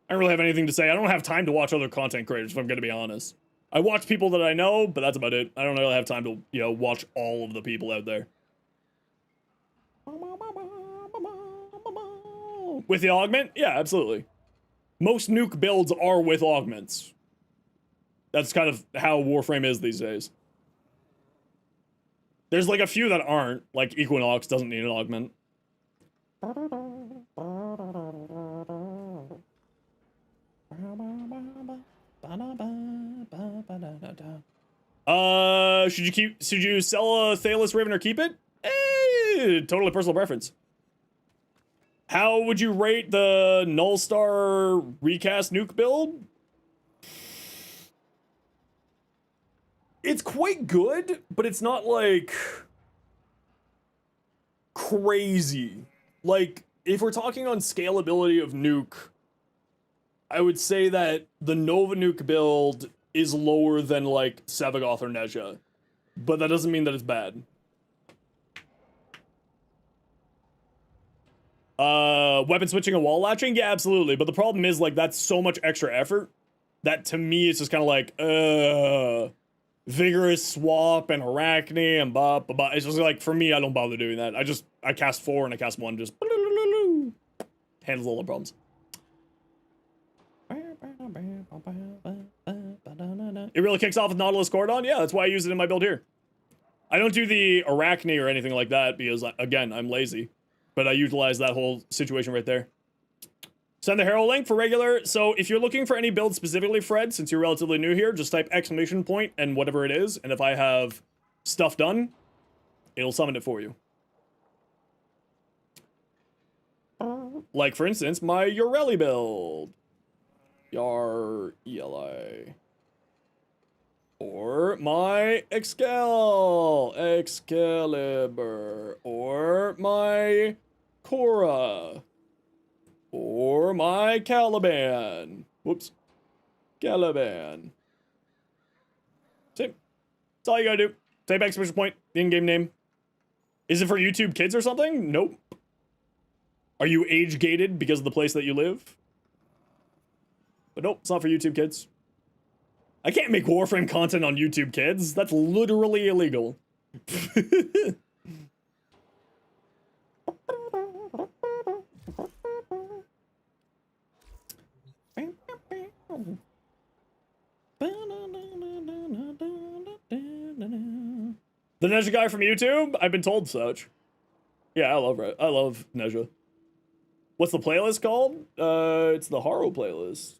I don't really have anything to say. I don't have time to watch other content creators, if I'm gonna be honest. I watch people that I know, but that's about it. I don't really have time to, you know, watch all of the people out there. With the augment? Yeah, absolutely. Most nuke builds are with augments. That's kind of how Warframe is these days. There's like a few that aren't, like Equinox doesn't need an augment. Should you sell a Thalos Raven or keep it? Totally personal preference. How would you rate the Null Star recast nuke build? It's quite good, but it's not like crazy. Like, if we're talking on scalability of nuke, I would say that the Nova nuke build is lower than like Sevagoth or Nezha, but that doesn't mean that it's bad. Weapon switching and wall latching? Yeah, absolutely. But the problem is, like, that's so much extra effort that to me it's just kind of like, vigorous swap and Arachne and blah, blah, blah. It's just like, for me, I don't bother doing that. I cast 4 and I cast 1, just handles all the problems. It really kicks off with Nautilus Cordon? Yeah, that's why I use it in my build here. I don't do the Arachne or anything like that because, again, I'm lazy. But I utilize that whole situation right there. Send the Herald link for regular. So if you're looking for any build specifically, Fred, since you're relatively new here, just type exclamation point and whatever it is. And if I have stuff done, it'll summon it for you. Like, for instance, my Ureli build. Yar Eli. Or my Excalibur. Or my Korra. Or my Caliban. Whoops. Caliban. Same. That's all you gotta do. Type exclamation point, the in-game name. Is it for YouTube Kids or something? Nope. Are you age-gated because of the place that you live? But nope, it's not for YouTube Kids. I can't make Warframe content on YouTube Kids. That's literally illegal. The Nezha guy from YouTube? I've been told such. Yeah, I love Nezha. What's the playlist called? It's the Haro playlist.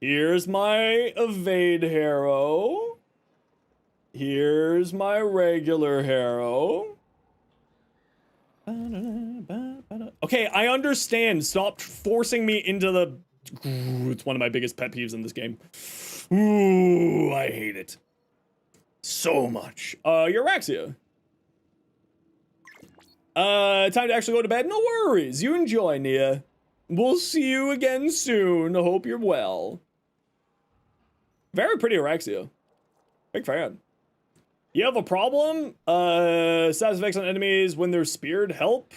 Here's my evade hero. Here's my regular hero. Okay, I understand. Stop forcing me into the... It's one of my biggest pet peeves in this game. Ooh, I hate it. So much. Oraxia. Time to actually go to bed? No worries. You enjoy, Nia. We'll see you again soon. Hope you're well. Very pretty Oraxia. Big fan. You have a problem? Status effects on enemies when they're speared help?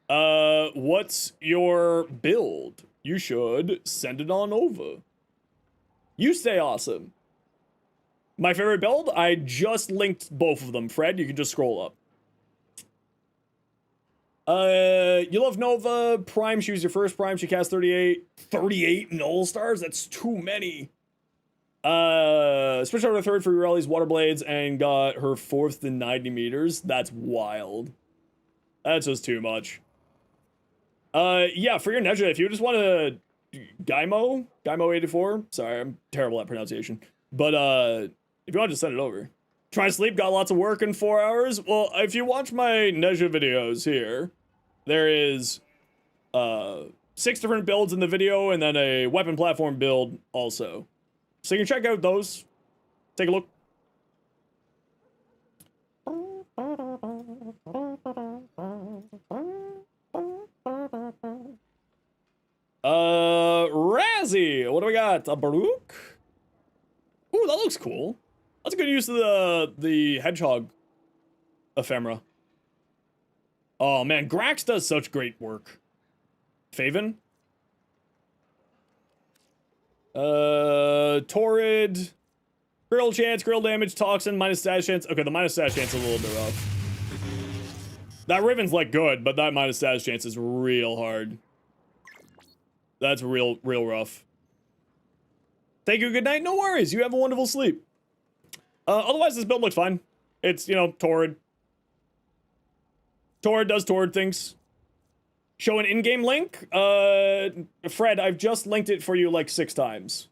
What's your build? You should send it on over. You stay awesome. My favorite build? I just linked both of them, Fred. You can just scroll up. You love Nova. Prime, she was your first Prime. She cast 38. 38 Null Stars? That's too many. Switched over to third for Ureli's Water Blades and got her fourth to 90 meters. That's wild. That's just too much. Yeah, for your Nezha, if you just want to Gaimo 84. Sorry, I'm terrible at pronunciation. But if you want to just send it over. Try to sleep, got lots of work in 4 hours. Well, if you watch my Nezha videos here, there is 6 different builds in the video and then a weapon platform build also. So you can check out those. Take a look. Razzie, what do we got? A Baruch? Ooh, that looks cool. That's a good use of the hedgehog ephemera. Oh man, Grax does such great work. Faven? Torrid. Grill chance, grill damage, toxin, minus status chance. Okay, the minus status chance is a little bit rough. That Riven's like good, but that minus status chance is real hard. That's real rough. Thank you, good night. No worries, you have a wonderful sleep. Otherwise, this build looks fine. It's, you know, Torrid. Torrid does Torrid things. Show an in-game link? Fred, I've just linked it for you like 6 times.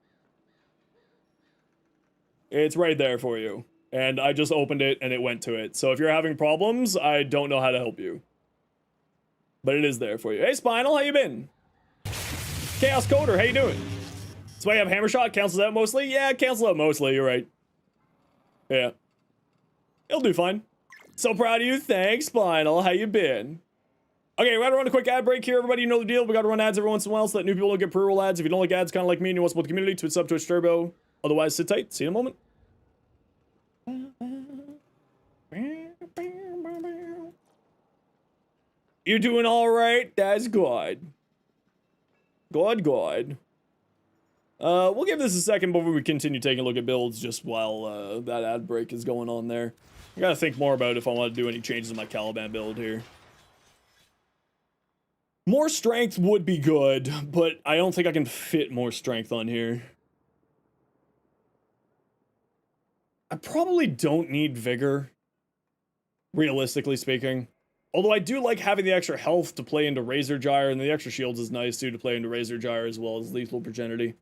It's right there for you. And I just opened it and it went to it. So if you're having problems, I don't know how to help you. But it is there for you. Hey, Spinal, how you been? Chaos Coder, how you doing? That's why you have Hammer Shot, cancels out mostly? Yeah, it cancels out mostly, you're right. Yeah. It'll do fine. So proud of you, thanks, Spinal, how you been? Okay, we're gonna run a quick ad break here, everybody, you know the deal. We gotta run ads every once in a while so that new people don't get pre-roll ads. If you don't like ads, kind of like me, and you want to support the community, Twitch sub, Twitch Turbo. Otherwise, sit tight, see you in a moment. You doing alright? That's good. Good. We'll give this a second before we continue taking a look at builds, just while that ad break is going on there. I gotta think more about if I want to do any changes in my Caliban build here. More strength would be good, but I don't think I can fit more strength on here. I probably don't need vigor, realistically speaking. Although I do like having the extra health to play into Razor Gyre, and the extra shields is nice too to play into Razor Gyre as well as Lethal Progeny.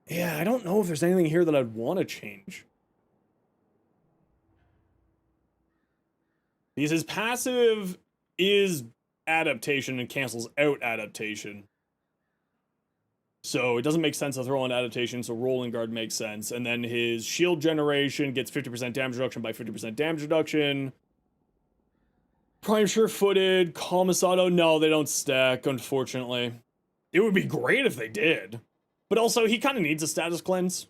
Yeah, I don't know if there's anything here that I'd want to change. Because his passive is adaptation and cancels out adaptation. So it doesn't make sense to throw on adaptation, so Rolling Guard makes sense. And then his shield generation gets 50% damage reduction by 50% damage reduction. Prime Sure-Footed, Commissado, no, they don't stack, unfortunately. It would be great if they did. But also, he kind of needs a status cleanse.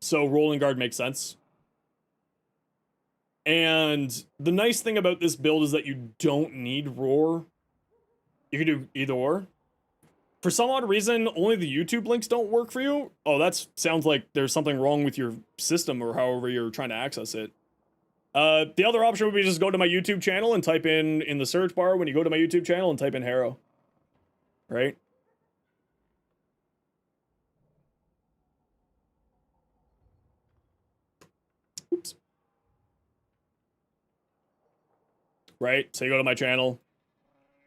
So Rolling Guard makes sense. And the nice thing about this build is that you don't need Roar. You can do either or. For some odd reason, only the YouTube links don't work for you. Oh, that sounds like there's something wrong with your system or however you're trying to access it. The other option would be just go to my YouTube channel and type in the search bar when you go to my YouTube channel and type in Harrow. Right? Oops. Right? So you go to my channel.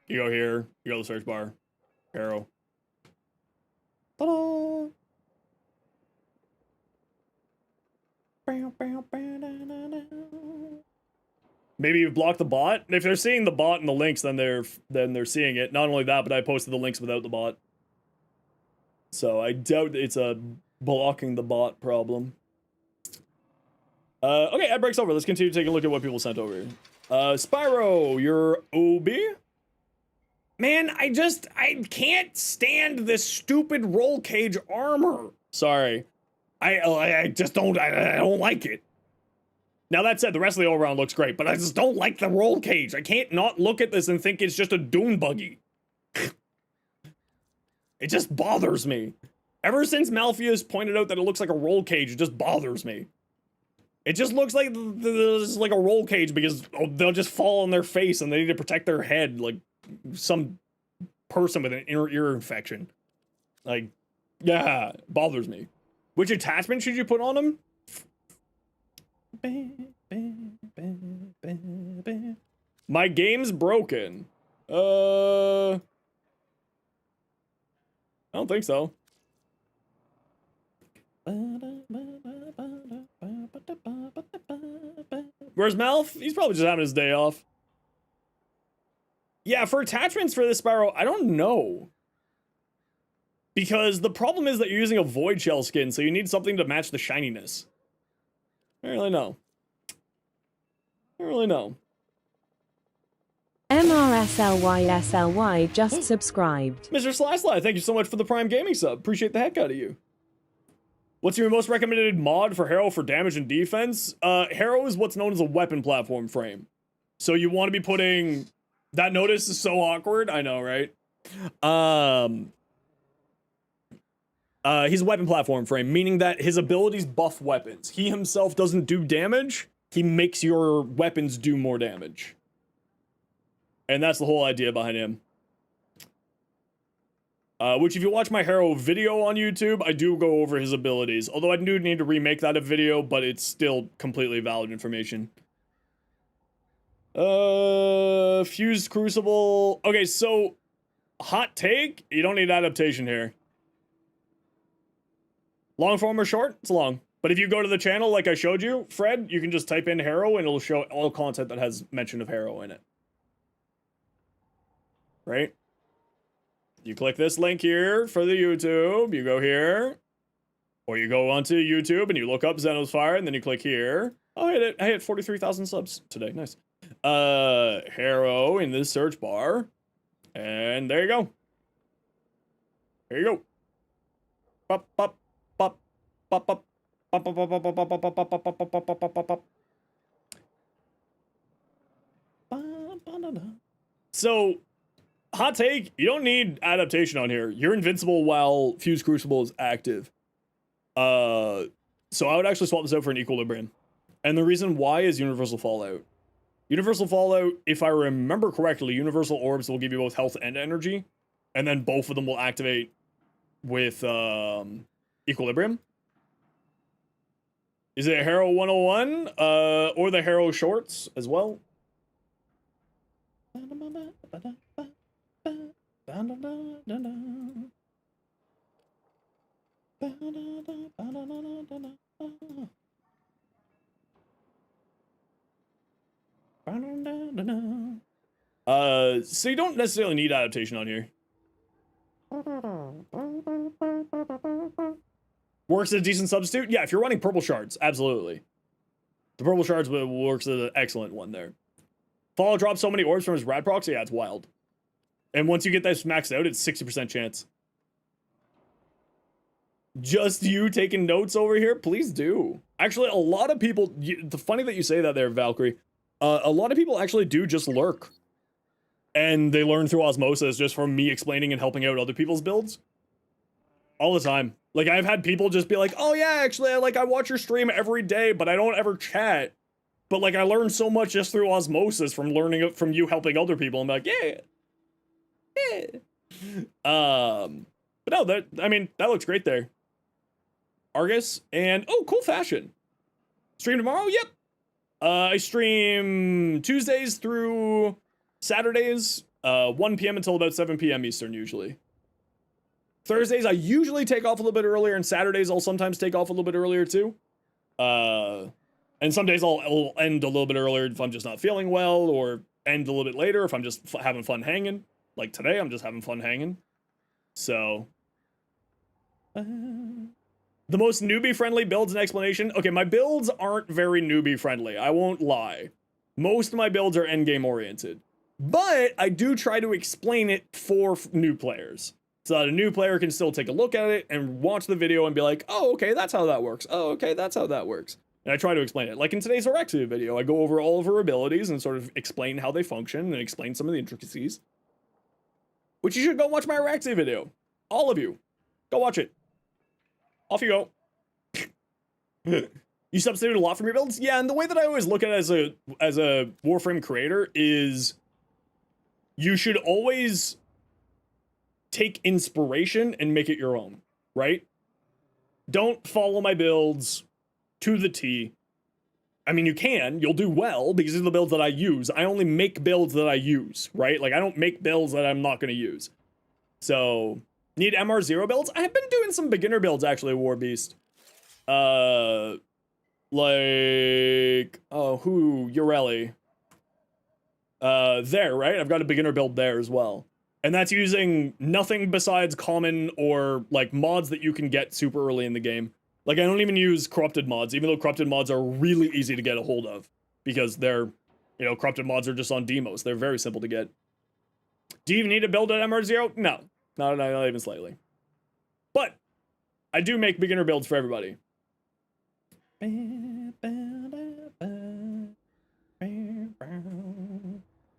You go here. You go to the search bar. Harrow. Ta-da! Maybe you block the bot. If they're seeing the bot in the links, then they're seeing it. Not only that, but I posted the links without the bot. So I doubt it's a blocking the bot problem. Okay, ad break's over. Let's continue taking a look at what people sent over here. Spyro, you're OB? Man, I can't stand this stupid roll cage armor. Sorry. I just don't like it. Now that said, the rest of the all-around looks great, but I just don't like the roll cage. I can't not look at this and think it's just a dune buggy. It just bothers me. Ever since Malpheus pointed out that it looks like a roll cage, it just bothers me. It just looks like a roll cage because they'll just fall on their face and they need to protect their head like some person with an ear infection. Like, yeah, it bothers me. Which attachment should you put on them? My game's broken. I don't think so. Where's Malf? He's probably just having his day off. Yeah, for attachments for this Spyro, I don't know. Because the problem is that you're using a Void Shell skin, so you need something to match the shininess. I don't really know. MRS SLY just subscribed. Mr. Sly, thank you so much for the Prime Gaming sub. Appreciate the heck out of you. What's your most recommended mod for Harrow for damage and defense? Harrow is what's known as a weapon platform frame. So you want to be putting... That notice is so awkward. I know, right? He's a weapon platform frame, meaning that his abilities buff weapons. He himself doesn't do damage. He makes your weapons do more damage. And that's the whole idea behind him. Which, if you watch my Harrow video on YouTube, I do go over his abilities. Although I do need to remake that a video, but it's still completely valid information. Fused Crucible. Okay, so, hot take, you don't need adaptation here. Long form or short? It's long. But if you go to the channel like I showed you, Fred, you can just type in Harrow and it'll show all content that has mention of Harrow in it. Right? You click this link here for the YouTube, you go here, or you go onto YouTube and you look up Zenosfire and then you click here. Oh, I hit 43,000 subs today, nice. Harrow in this search bar, and there you go. There you go. Pop, pop, pop, pop, pop. So, hot take, you don't need adaptation on here. You're invincible while Fused Crucible is active. So I would actually swap this out for an Equilibrium. And the reason why is Universal Fallout. Universal Fallout, if I remember correctly, Universal Orbs will give you both health and energy. And then both of them will activate with Equilibrium. Is it Harrow 101? Or the Harrow Shorts as well? So you don't necessarily need adaptation on here. Works as a decent substitute? Yeah, if you're running purple shards, absolutely. The purple shards works as an excellent one there. Fallout drops so many orbs from his rad procs, yeah, it's wild. And once you get this maxed out, it's 60% chance. Just you taking notes over here? Please do. Actually, a lot of people... The funny that you say that there, Valkyrie. A lot of people actually do just lurk. And they learn through osmosis just from me explaining and helping out other people's builds. All the time. Like, I've had people just be like, oh yeah, actually, I watch your stream every day, but I don't ever chat. But, like, I learned so much just through osmosis from learning it from you helping other people. I'm like, yeah. But no, that looks great there. Argus, and, oh, cool fashion. Stream tomorrow? Yep. I stream Tuesdays through Saturdays, 1 p.m. until about 7 p.m. Eastern, usually. Thursdays, I usually take off a little bit earlier, and Saturdays, I'll sometimes take off a little bit earlier, too. And some days I'll end a little bit earlier if I'm just not feeling well, or end a little bit later if I'm just having fun hanging. Like today, I'm just having fun hanging. So... the most newbie-friendly builds and explanation. Okay, my builds aren't very newbie-friendly. I won't lie. Most of my builds are endgame-oriented. But I do try to explain it for new players. So that a new player can still take a look at it and watch the video and be like, oh, okay, that's how that works. Oh, okay, that's how that works. And I try to explain it. Like in today's Oraxia video, I go over all of her abilities and sort of explain how they function and explain some of the intricacies. Which you should go watch my Oraxia video. All of you. Go watch it. Off you go. You substitute a lot from your builds? Yeah, and the way that I always look at it as a Warframe creator is you should always take inspiration and make it your own, right? Don't follow my builds to the T. I mean, you can, you'll do well because these are the builds that I use. I only make builds that I use, right? Like, I don't make builds that I'm not going to use. So, need MR0 builds? I have been doing some beginner builds, actually, War Beast. Like, oh, Ureli. There, right? I've got a beginner build there as well. And that's using nothing besides common or, like, mods that you can get super early in the game. Like, I don't even use corrupted mods, even though corrupted mods are really easy to get a hold of. Because they're, you know, corrupted mods are just on demos. They're very simple to get. Do you even need to build at MR0? No, not even slightly. But I do make beginner builds for everybody.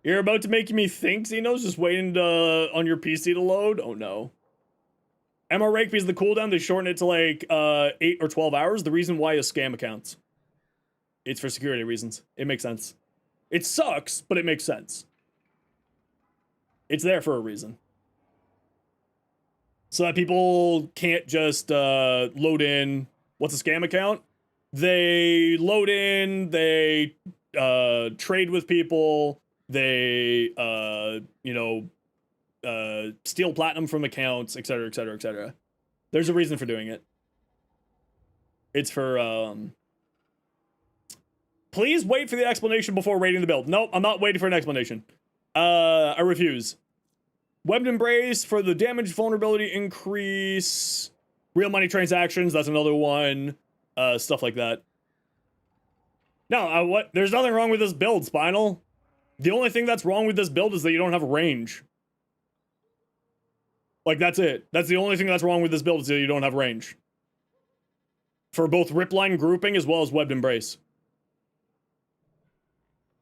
You're about to make me think, Xenos, just waiting on your PC to load? Oh no. MR Rake, because the cooldown, they shorten it to like 8 or 12 hours. The reason why is scam accounts. It's for security reasons. It makes sense. It sucks, but it makes sense. It's there for a reason. So that people can't just load in, what's a scam account? They load in, they trade with people, they, steal platinum from accounts, etc., etc., etc. There's a reason for doing it. It's for, please wait for the explanation before rating the build. Nope, I'm not waiting for an explanation. I refuse. Webbed Embrace for the damage vulnerability increase. Real money transactions, that's another one. Stuff like that. No, there's nothing wrong with this build, Spinal. The only thing that's wrong with this build is that you don't have range. Like, that's it. That's the only thing that's wrong with this build is that you don't have range. For both Ripline grouping as well as Webbed Embrace.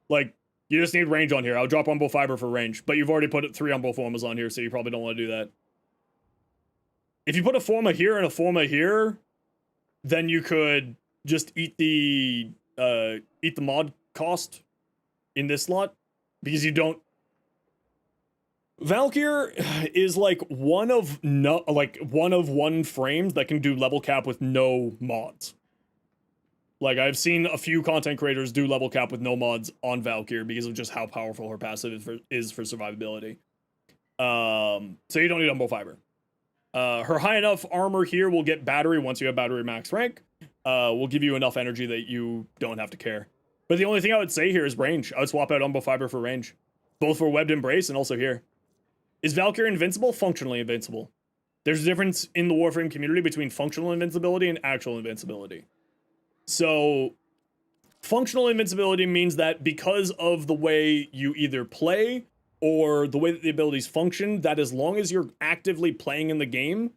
Like, you just need range on here. I'll drop Umbo Fiber for range. But you've already put 3 Umbo Formas on here, so you probably don't want to do that. If you put a Forma here and a Forma here, then you could just eat the mod cost in this slot. Because you don't... Valkyr is like one of one frames that can do level cap with no mods. Like, I've seen a few content creators do level cap with no mods on Valkyr because of just how powerful her passive is for survivability. So you don't need Umbo Fiber. Her high enough armor here will get battery once you have battery max rank. Will give you enough energy that you don't have to care. But the only thing I would say here is range. I would swap out Umbo Fiber for range. Both for Webbed Embrace and also here. Is Valkyr invincible? Functionally invincible. There's a difference in the Warframe community between functional invincibility and actual invincibility. So, functional invincibility means that because of the way you either play or the way that the abilities function, that as long as you're actively playing in the game,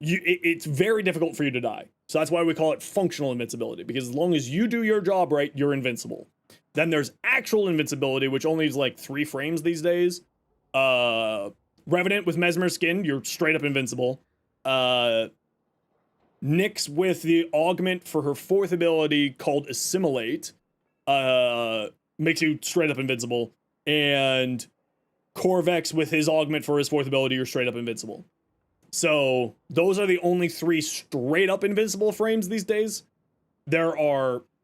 it's very difficult for you to die. So that's why we call it functional invincibility, because as long as you do your job right, you're invincible. Then there's actual invincibility, which only is like 3 frames these days. Revenant with Mesmer Skin, you're straight up invincible. Nyx with the augment for her 4th ability called Assimilate, makes you straight up invincible. And Corvex with his augment for his 4th ability, you're straight up invincible. So those are the only 3 straight up invincible frames these days.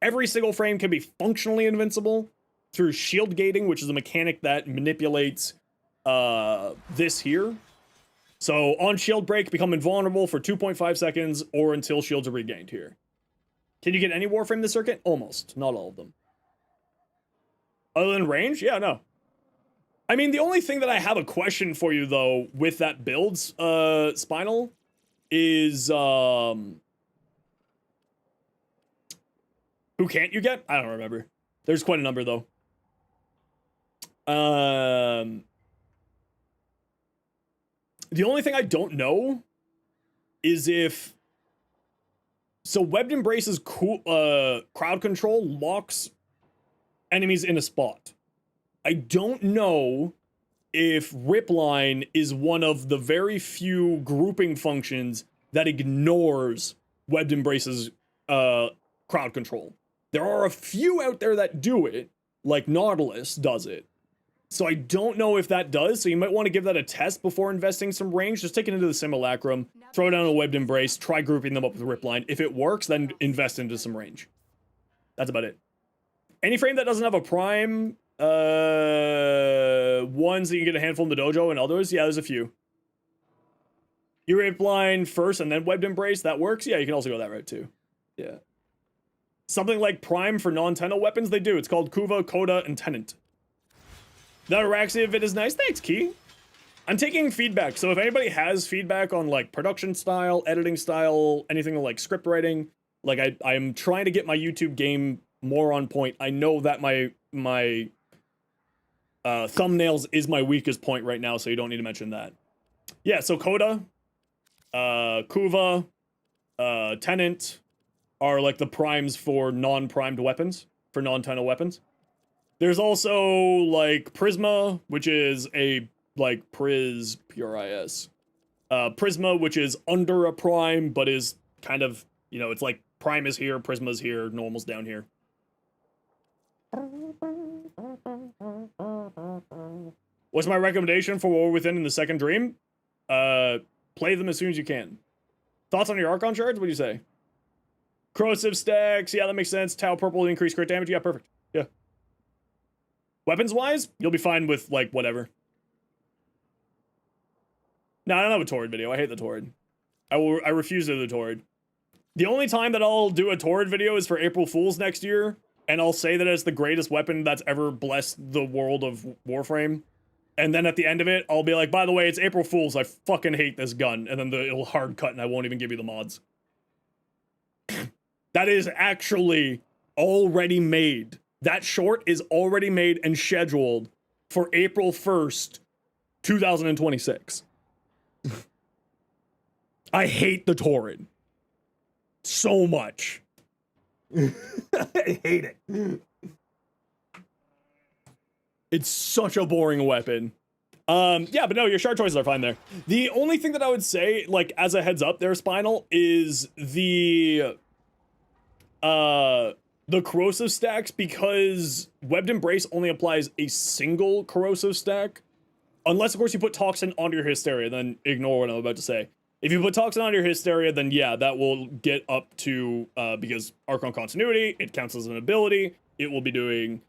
Every single frame can be functionally invincible through shield gating, which is a mechanic that manipulates this here. So on shield break, become invulnerable for 2.5 seconds or until shields are regained here. Can you get any Warframe this circuit? Almost. Not all of them. Other than range? Yeah, no. I mean, the only thing that I have a question for you, though, with that build, Spinal, is, who can't you get? I don't remember. There's quite a number, though. The only thing I don't know is if... So, Webbed Embrace's crowd control locks enemies in a spot. I don't know if Ripline is one of the very few grouping functions that ignores Webbed Embrace's crowd control. There are a few out there that do it, like Nautilus does it. So I don't know if that does, so you might want to give that a test before investing some range. Just take it into the Simulacrum, throw down a Webbed Embrace, try grouping them up with Ripline. If it works, then invest into some range. That's about it. Any frame that doesn't have a prime, ones that you can get a handful in the dojo and others, yeah, there's a few. You Ripline first and then Webbed Embrace, that works? Yeah, you can also go that route too. Yeah. Something like Prime for non-Tenno weapons, they do. It's called Kuva, Coda, and Tenant. That Oraxia vid is nice. Thanks, Key. I'm taking feedback, so if anybody has feedback on, like, production style, editing style, anything like script writing, like, I'm trying to get my YouTube game more on point. I know that my Thumbnails is my weakest point right now, so you don't need to mention that. Yeah, so Coda, Kuva, Tenant are like the primes for non-primed weapons, for non-tunnel weapons. There's also like Prisma, which is a like P-R-I-S. Prisma, which is under a prime, but is kind of, you know, it's like prime is here, Prisma's here, normal's down here. What's my recommendation for War Within in the second Dream? Play them as soon as you can. Thoughts on your Archon shards? What do you say? Corrosive stacks, yeah, that makes sense. Tau purple, increased crit damage, yeah, perfect. Yeah. Weapons-wise, you'll be fine with, like, whatever. No, I don't have a Torrid video. I hate the Torrid. I refuse to do the Torrid. The only time that I'll do a Torrid video is for April Fools next year, and I'll say that it's the greatest weapon that's ever blessed the world of Warframe. And then at the end of it, I'll be like, by the way, it's April Fools. I fucking hate this gun. And then it'll hard cut and I won't even give you the mods. That is actually already made. That short is already made and scheduled for April 1st, 2026. I hate the Torrid so much. I hate it. It's such a boring weapon. Yeah, but no, your shard choices are fine there. The only thing that I would say, like, as a heads up there, Spinal, is the corrosive stacks, because Webbed Embrace only applies a single corrosive stack. Unless, of course, you put Toxin onto your Hysteria, then ignore what I'm about to say. If you put Toxin onto your Hysteria, then yeah, that will get up to, because Archon Continuity, it counts as an ability, it will be doing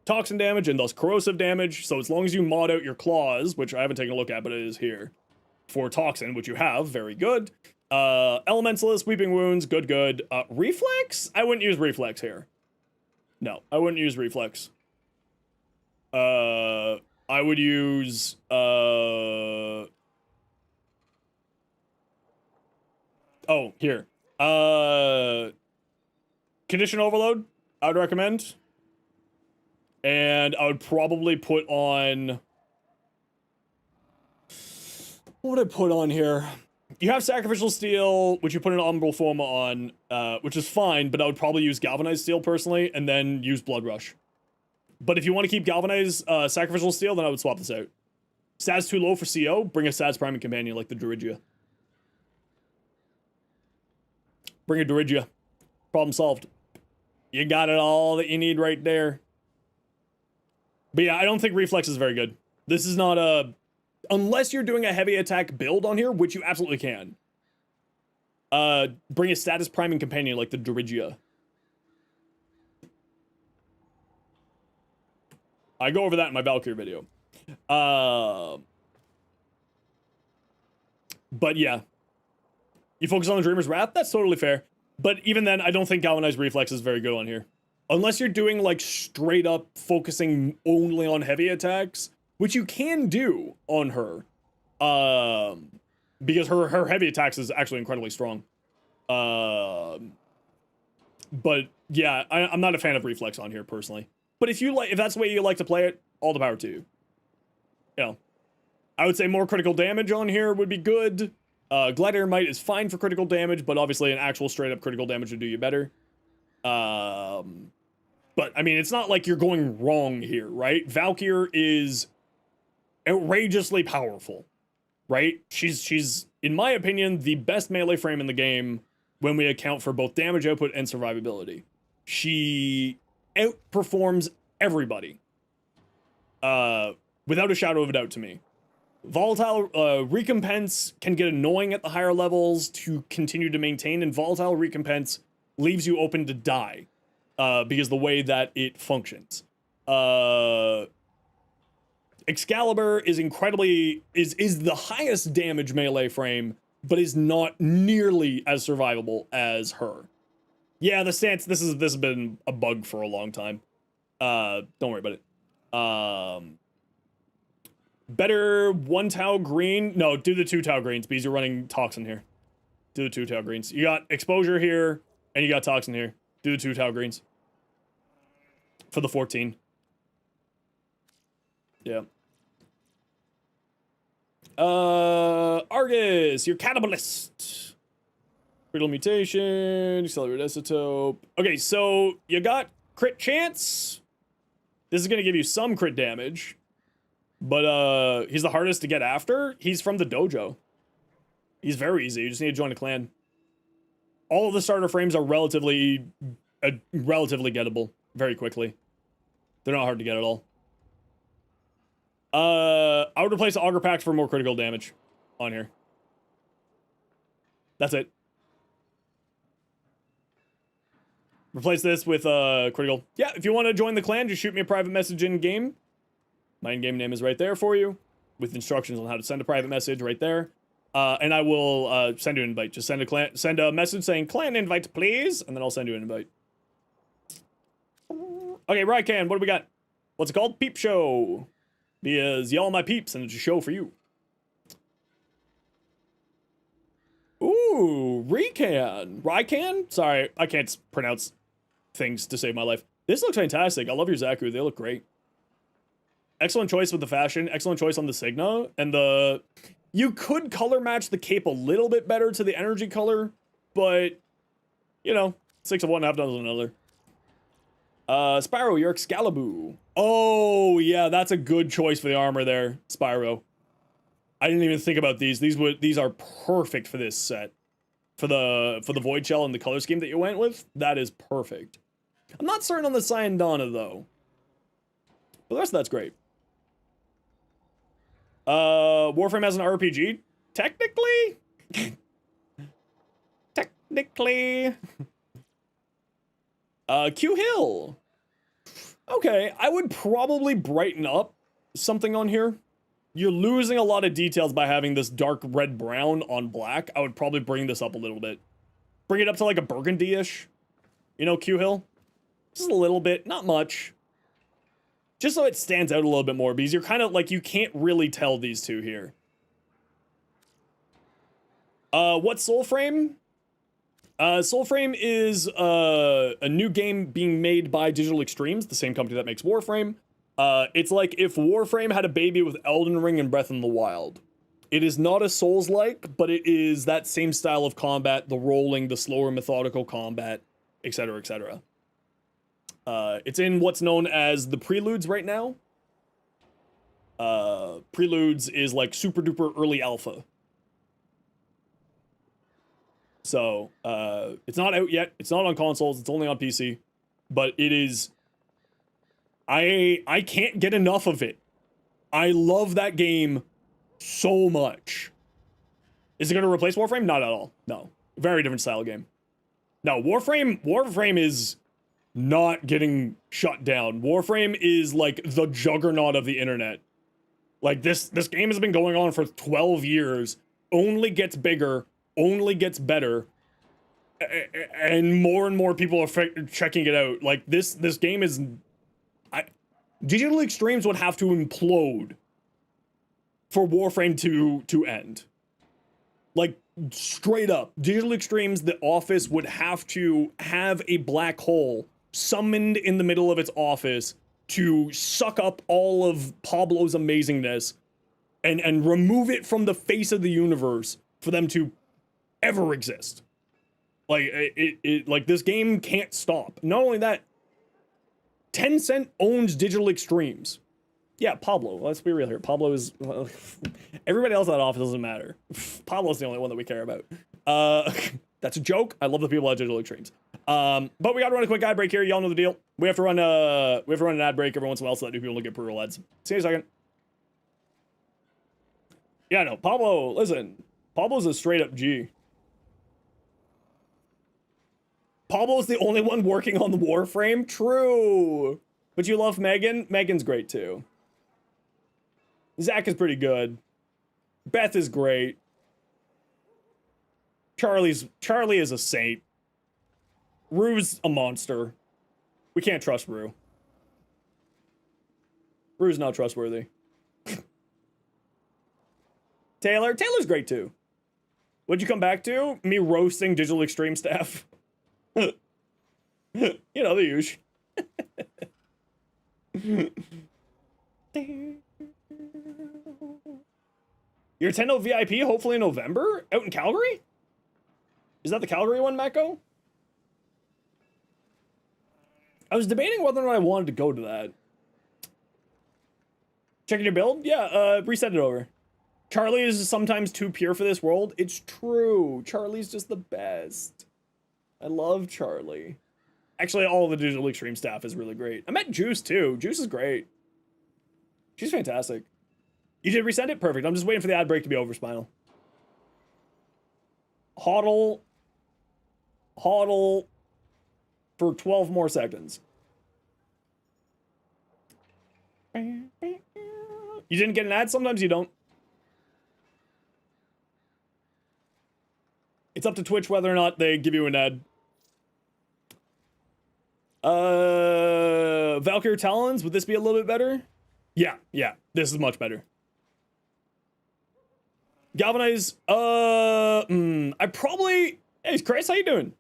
toxin damage and thus corrosive damage. So as long as you mod out your claws, which I haven't taken a look at, but it is here, for toxin, which you have, very good. Elementalist, Weeping Wounds, good. Reflex? I wouldn't use Reflex here. No, I wouldn't use Reflex. I would use, oh, here. Condition Overload, I would recommend. And I would probably put on... What would I put on here? You have Sacrificial Steel, which you put an Umbral Forma on, which is fine, but I would probably use Galvanized Steel personally, and then use Blood Rush. But if you want to keep Galvanized Sacrificial Steel, then I would swap this out. Stats too low for CO, bring a Stats Priming Companion like the Durigia. Bring a Durigia. Problem solved. You got it all that you need right there. But yeah, I don't think Reflex is very good. This is not a... Unless you're doing a heavy attack build on here, which you absolutely can. Bring a Status Priming Companion like the Durigia. I go over that in my Valkyrie video. But yeah. You focus on the Dreamer's Wrath? That's totally fair. But even then, I don't think Galvanized Reflex is very good on here. Unless you're doing, like, straight up focusing only on heavy attacks, which you can do on her. Because her heavy attacks is actually incredibly strong. But yeah, I'm not a fan of Reflex on here, personally. But if that's the way you like to play it, all the power to you. You know, I would say more critical damage on here would be good. Gladiator Might is fine for critical damage, but obviously an actual straight up critical damage would do you better. But I mean, it's not like you're going wrong here, right? Valkyr is outrageously powerful, right? She's, in my opinion, the best melee frame in the game when we account for both damage output and survivability. She outperforms everybody. Without a shadow of a doubt to me. Volatile Recompense can get annoying at the higher levels to continue to maintain, and Volatile Recompense leaves you open to die. Because the way that it functions. Excalibur is is the highest damage melee frame, but is not nearly as survivable as her. Yeah, the stance, this has been a bug for a long time. Don't worry about it. Better 1 Tau green. No, do the 2 Tau greens because you're running Toxin here. Do the 2 Tau greens. You got Exposure here, and you got Toxin here. Do the 2 Tau greens. For the 14. Yeah. Argus, you're cannibalist. Critical mutation, accelerated isotope. Okay, so you got crit chance. This is gonna give you some crit damage. But he's the hardest to get after. He's from the dojo. He's very easy. You just need to join a clan. All of the starter frames are relatively gettable very quickly. They're not hard to get at all. I would replace the Augur Pact for more critical damage on here. That's it. Replace this with critical. Yeah, if you want to join the clan, just shoot me a private message in game. My in-game name is right there for you, with instructions on how to send a private message right there. And I will send you an invite. Just send a message saying clan invite, please, and then I'll send you an invite. Okay, Rycan, what do we got? What's it called? Peep Show. Because y'all my peeps, and it's a show for you. Ooh, Rycan? Sorry, I can't pronounce things to save my life. This looks fantastic. I love your Zaku. They look great. Excellent choice with the fashion. Excellent choice on the Signa. And the... You could color match the cape a little bit better to the energy color, but, you know, 6 of one, half dozen of another. Spyro, you're Excalibur. Oh, yeah, that's a good choice for the armor there, Spyro. I didn't even think about these. These are perfect for this set. For the Void Shell and the color scheme that you went with, that is perfect. I'm not certain on the Cyandana, though. But the rest of that's great. Warframe has an RPG? Technically? Technically. Q Hill. Okay, I would probably brighten up something on here. You're losing a lot of details by having this dark red-brown on black. I would probably bring this up a little bit. Bring it up to like a burgundy-ish. You know, Q Hill? Just a little bit, not much. Just so it stands out a little bit more, because you're kind of like, you can't really tell these two here. What's Soulframe? Soulframe is a new game being made by Digital Extremes, the same company that makes Warframe. It's like if Warframe had a baby with Elden Ring and Breath in the Wild. It is not a Souls-like, but it is that same style of combat, the rolling, the slower methodical combat, etc., etc. It's in what's known as the Preludes right now. Preludes is like super duper early alpha. So, it's not out yet. It's not on consoles. It's only on PC. But it is... I can't get enough of it. I love that game so much. Is it going to replace Warframe? Not at all. No. Very different style game. No, Warframe is not getting shut down. Warframe is like the juggernaut of the internet. Like this game has been going on for 12 years, only gets bigger, only gets better, and more people are checking it out. Like this game is... Digital Extremes would have to implode for Warframe to end. Like, straight up. Digital Extremes, the office, would have to have a black hole summoned in the middle of its office to suck up all of Pablo's amazingness and remove it from the face of the universe for them to ever exist. Like, like, this game can't stop. Not only that, Tencent owns Digital Extremes. Yeah, Pablo. Let's be real here. Pablo is... everybody else in that office doesn't matter. Pablo's the only one that we care about. That's a joke. I love the people at Digital Extremes. But we gotta run a quick ad break here. Y'all know the deal. We have to run an ad break every once in a while so that new people don't get pre-roll ads. See you in a second. Yeah, no. Pablo, listen. Pablo's a straight up G. Pablo's the only one working on the Warframe? True. But you love Megan? Megan's great too. Zach is pretty good. Beth is great. Charlie is a saint. Rue's a monster. We can't trust Rue. Rue's not trustworthy. Taylor's great too. What'd you come back to? Me roasting Digital Extreme staff. You know, the usual. Your 10 VIP, hopefully in November? Out in Calgary? Is that the Calgary one, Mako? I was debating whether or not I wanted to go to that. Checking your build? Yeah, reset it over. Charlie is sometimes too pure for this world. It's true. Charlie's just the best. I love Charlie. Actually, all of the Digital Extreme staff is really great. I met Juice, too. Juice is great. She's fantastic. You did resend it? Perfect. I'm just waiting for the ad break to be over, Spinal. Hodl. Hodl. For 12 more seconds. You didn't get an ad? Sometimes you don't. It's up to Twitch whether or not they give you an ad. Valkyrie Talons, would this be a little bit better? Yeah, this is much better. Galvanize, I probably, hey Chris, how you doing?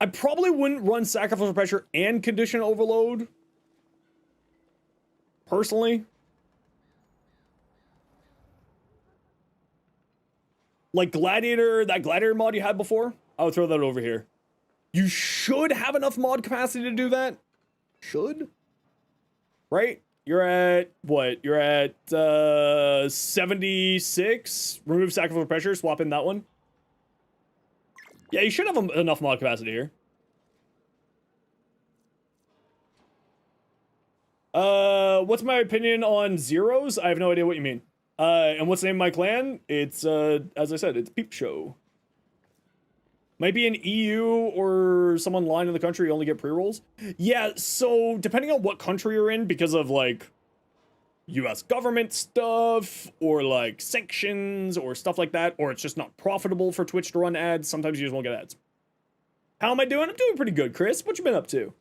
I probably wouldn't run Sacrificial Pressure and Condition Overload. Personally. Like Gladiator, that Gladiator mod you had before, I would throw that over here. You should have enough mod capacity to do that. Should? Right? You're at, what? You're at, 76. Remove Sacrificial Pressure, swap in that one. Yeah, you should have enough mod capacity here. What's my opinion on zeros? I have no idea what you mean. And what's the name of my clan? It's, as I said, it's Peep Show. Might be an EU or some online in the country, you only get pre-rolls. Yeah, so depending on what country you're in, because of like US government stuff or like sanctions or stuff like that, or it's just not profitable for Twitch to run ads, sometimes you just won't get ads. How am I doing? I'm doing pretty good, Chris. What you been up to?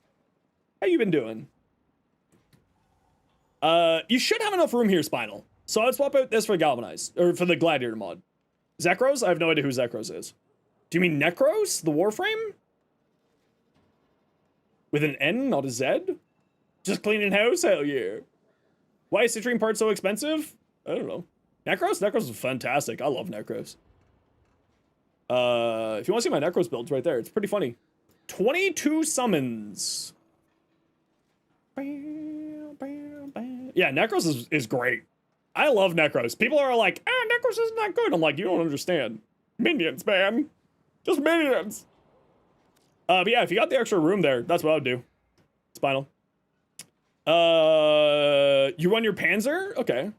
How you been doing? You should have enough room here, Spinal. So I'd swap out this for Galvanize, or for the Gladiator mod. Zekros? I have no idea who Zekros is. Do you mean Necros? The Warframe? With an N, not a Z? Just cleaning house? Hell yeah. Why is citrine part so expensive? I don't know. Necros? Necros is fantastic. I love Necros. If you want to see my Necros builds right there, it's pretty funny. 22 summons. Yeah, Necros is great. I love Necros. People are like, Necros isn't that good. I'm like, you don't understand. Minions, man. Just minions. But yeah, if you got the extra room there, that's what I would do. Spinal. You run your Panzer? Okay.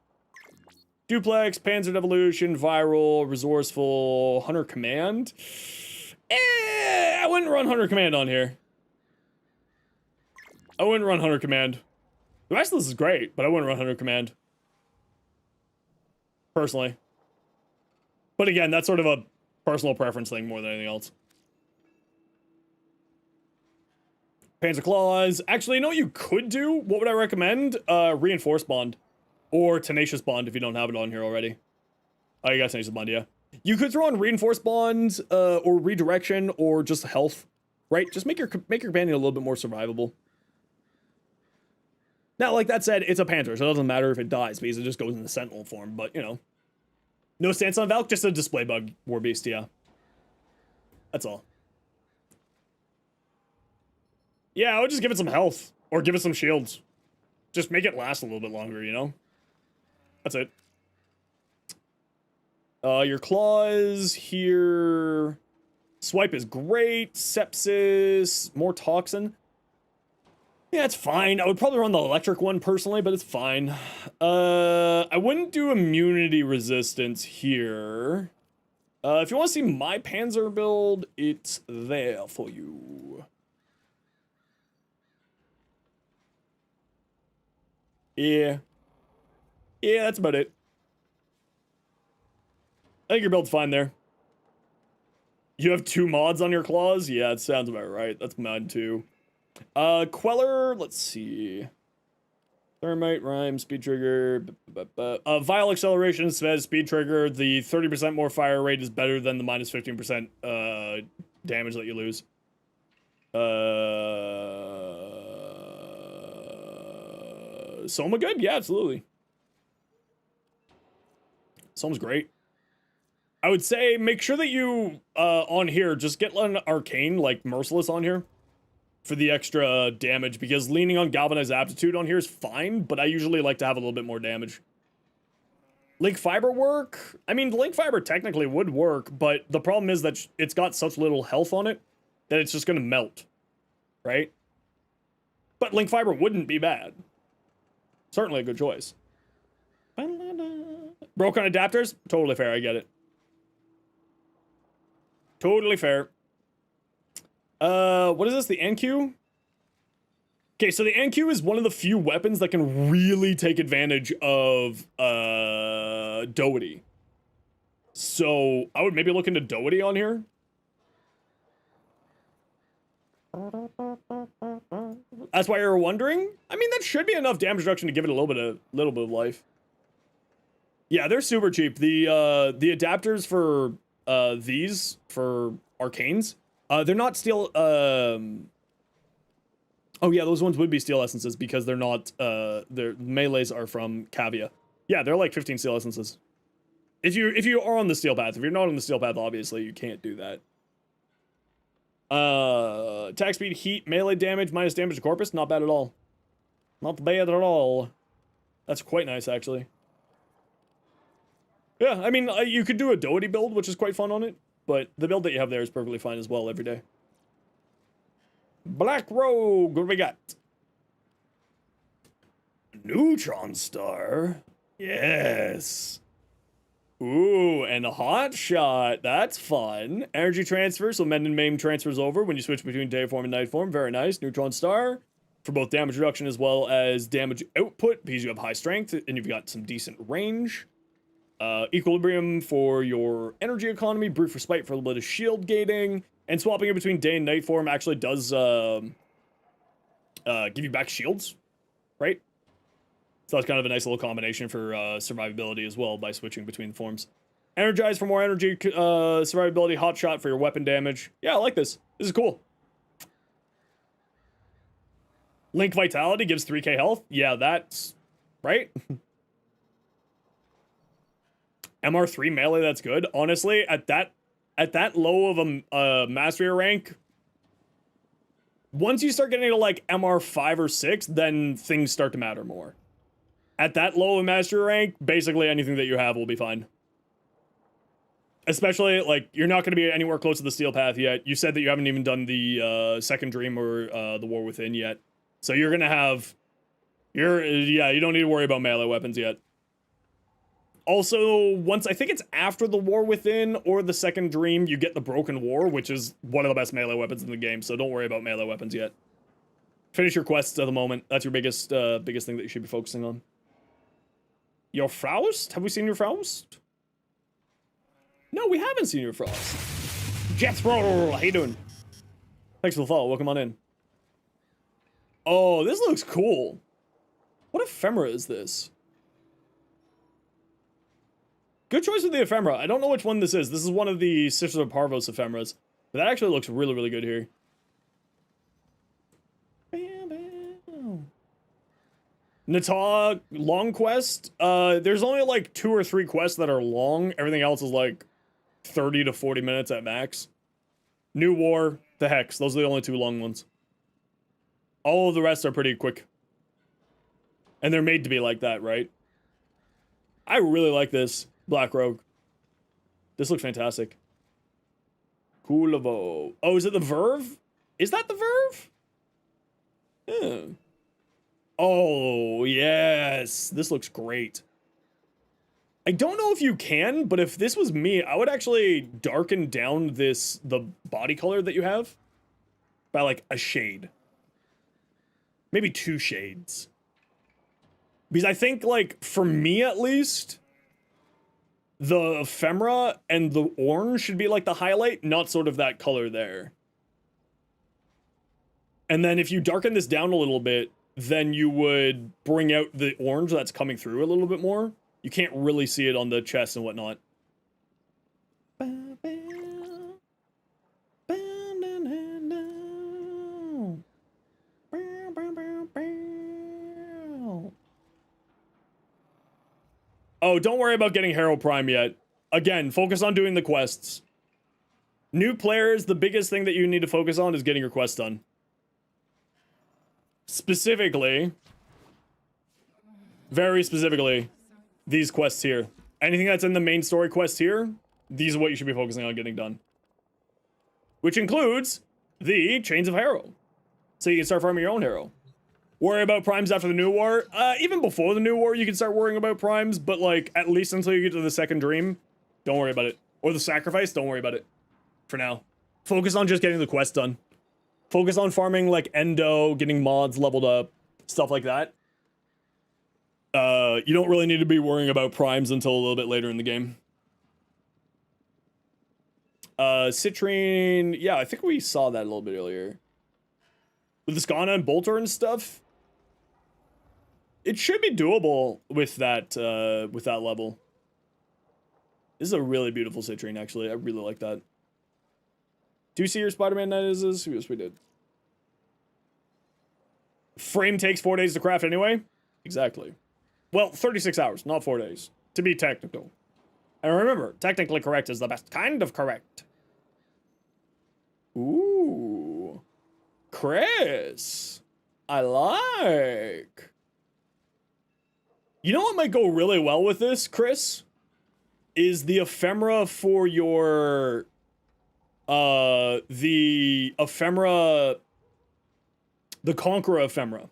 Duplex, Panzer Devolution, Viral, Resourceful, Hunter Command. I wouldn't run Hunter Command on here. I wouldn't run Hunter Command. The rest of this is great, but I wouldn't run Hunter Command. Personally. But again, that's sort of a personal preference thing more than anything else. Panzer Claws. Actually, you know what you could do? What would I recommend? Reinforced Bond. Or Tenacious Bond if you don't have it on here already. Oh, you got Tenacious Bond, yeah. You could throw on Reinforced Bond, or Redirection, or just Health. Right? Just make your companion a little bit more survivable. Now, like that said, it's a Panzer, so it doesn't matter if it dies, because it just goes in the Sentinel form, but, you know. No stance on Valk, just a display bug, War Beast, yeah. That's all. Yeah, I would just give it some health, or give it some shields. Just make it last a little bit longer, you know? That's it. Your claws here. Swipe is great. Sepsis, more toxin. Yeah, it's fine. I would probably run the electric one personally, but it's fine. I wouldn't do immunity resistance here. If you want to see my Panzer build, it's there for you. Yeah. Yeah, that's about it. I think your build's fine there. You have 2 mods on your claws? Yeah, it sounds about right. That's mine too. Queller, let's see. Thermite, Rhyme, Speed Trigger. Vial Acceleration says Speed Trigger. The 30% more fire rate is better than the minus 15% damage that you lose. Soma good? Yeah, absolutely. Sounds great. I would say make sure that you, on here, just get an Arcane, like, Merciless on here for the extra damage, because leaning on Galvanized Aptitude on here is fine, but I usually like to have a little bit more damage. Link Fiber work? I mean, Link Fiber technically would work, but the problem is that it's got such little health on it that it's just gonna melt, right? But Link Fiber wouldn't be bad. Certainly a good choice. Broke on adapters? Totally fair, I get it. Totally fair. What is this? The NQ? Okay, so the NQ is one of the few weapons that can really take advantage of, Doherty. So, I would maybe look into Doherty on here. That's why you're wondering? I mean, that should be enough damage reduction to give it a little bit of life. Yeah, they're super cheap. The adapters for, these, for Arcanes, they're not steel, oh yeah, those ones would be steel essences because they're not, their melees are from Cavia. Yeah, they're like 15 steel essences. If you are on the steel path, if you're not on the steel path, obviously you can't do that. Attack speed, heat, melee damage, minus damage to corpus, not bad at all. Not bad at all. That's quite nice, actually. Yeah, I mean, you could do a Doherty build, which is quite fun on it, but the build that you have there is perfectly fine as well every day. Black Rogue, what do we got? Neutron Star? Yes. Ooh, and a hot shot. That's fun. Energy transfer, so Mend and Maim transfers over when you switch between day form and night form. Very nice. Neutron Star for both damage reduction as well as damage output because you have high strength and you've got some decent range. Equilibrium for your energy economy. Brute for Spite for a little bit of shield gating. And swapping it between day and night form actually does give you back shields, right? So that's kind of a nice little combination for survivability as well by switching between forms. Energize for more energy, survivability, hot shot for your weapon damage. Yeah, I like this. This is cool. Link Vitality gives 3k health. Yeah, that's right. MR3 melee, that's good. Honestly, at that low of a mastery rank, once you start getting to like MR5 or 6, then things start to matter more. At that low of mastery rank, basically anything that you have will be fine. Especially, like, you're not going to be anywhere close to the steel path yet. You said that you haven't even done the second dream or the war within yet. So you're going to have... yeah, you don't need to worry about melee weapons yet. Also, once, I think it's after the war within or the second dream, you get the broken war, which is one of the best melee weapons in the game. So don't worry about melee weapons yet. Finish your quests at the moment. That's your biggest thing that you should be focusing on. Your Faust? Have we seen your Faust? No, we haven't seen your Faust. Jethro, how you doing? Thanks for the follow. Welcome on in. Oh, this looks cool. What ephemera is this? Good choice with the ephemera. I don't know which one this is. This is one of the Sisters of Parvos ephemeras. But that actually looks really, really good here. Nata long quest. There's only like 2 or 3 quests that are long. Everything else is like 30 to 40 minutes at max. New War, the Hex. Those are the only 2 long ones. All of the rest are pretty quick. And they're made to be like that, right? I really like this Black Rogue. This looks fantastic. Coolavo. Oh, is it the Verve? Is that the Verve? Yeah. Oh, yes. This looks great. I don't know if you can, but if this was me, I would actually darken down the body color that you have by like a shade. Maybe 2 shades. Because I think, like, for me at least, the ephemera and the orange should be like the highlight, not sort of that color there. And then if you darken this down a little bit, then you would bring out the orange that's coming through a little bit more. You can't really see it on the chest and whatnot. Oh, don't worry about getting Harrow Prime yet. Again, focus on doing the quests. New players, the biggest thing that you need to focus on is getting your quests done. Specifically, very specifically, these quests here. Anything that's in the main story quests here, these are what you should be focusing on getting done. Which includes the Chains of Harrow. So you can start farming your own Harrow. Worry about primes after the new war. Even before the new war, you can start worrying about primes, but like, at least until you get to the second dream, don't worry about it. Or the sacrifice, don't worry about it. For now. Focus on just getting the quest done. Focus on farming like Endo, getting mods leveled up, stuff like that. You don't really need to be worrying about primes until a little bit later in the game. Citrine, yeah, I think we saw that a little bit earlier. With the Skana and Bolter and stuff, it should be doable with that level. This is a really beautiful Citrine, actually. I really like that. Do you see your Spider-Man Night is? Yes, we did. Frame takes 4 days to craft anyway? Exactly. Well, 36 hours, not 4 days. To be technical. And remember, technically correct is the best kind of correct. Ooh. Chris. I like. You know what might go really well with this, Chris? Is the ephemera for your... the ephemera... The Conqueror ephemera.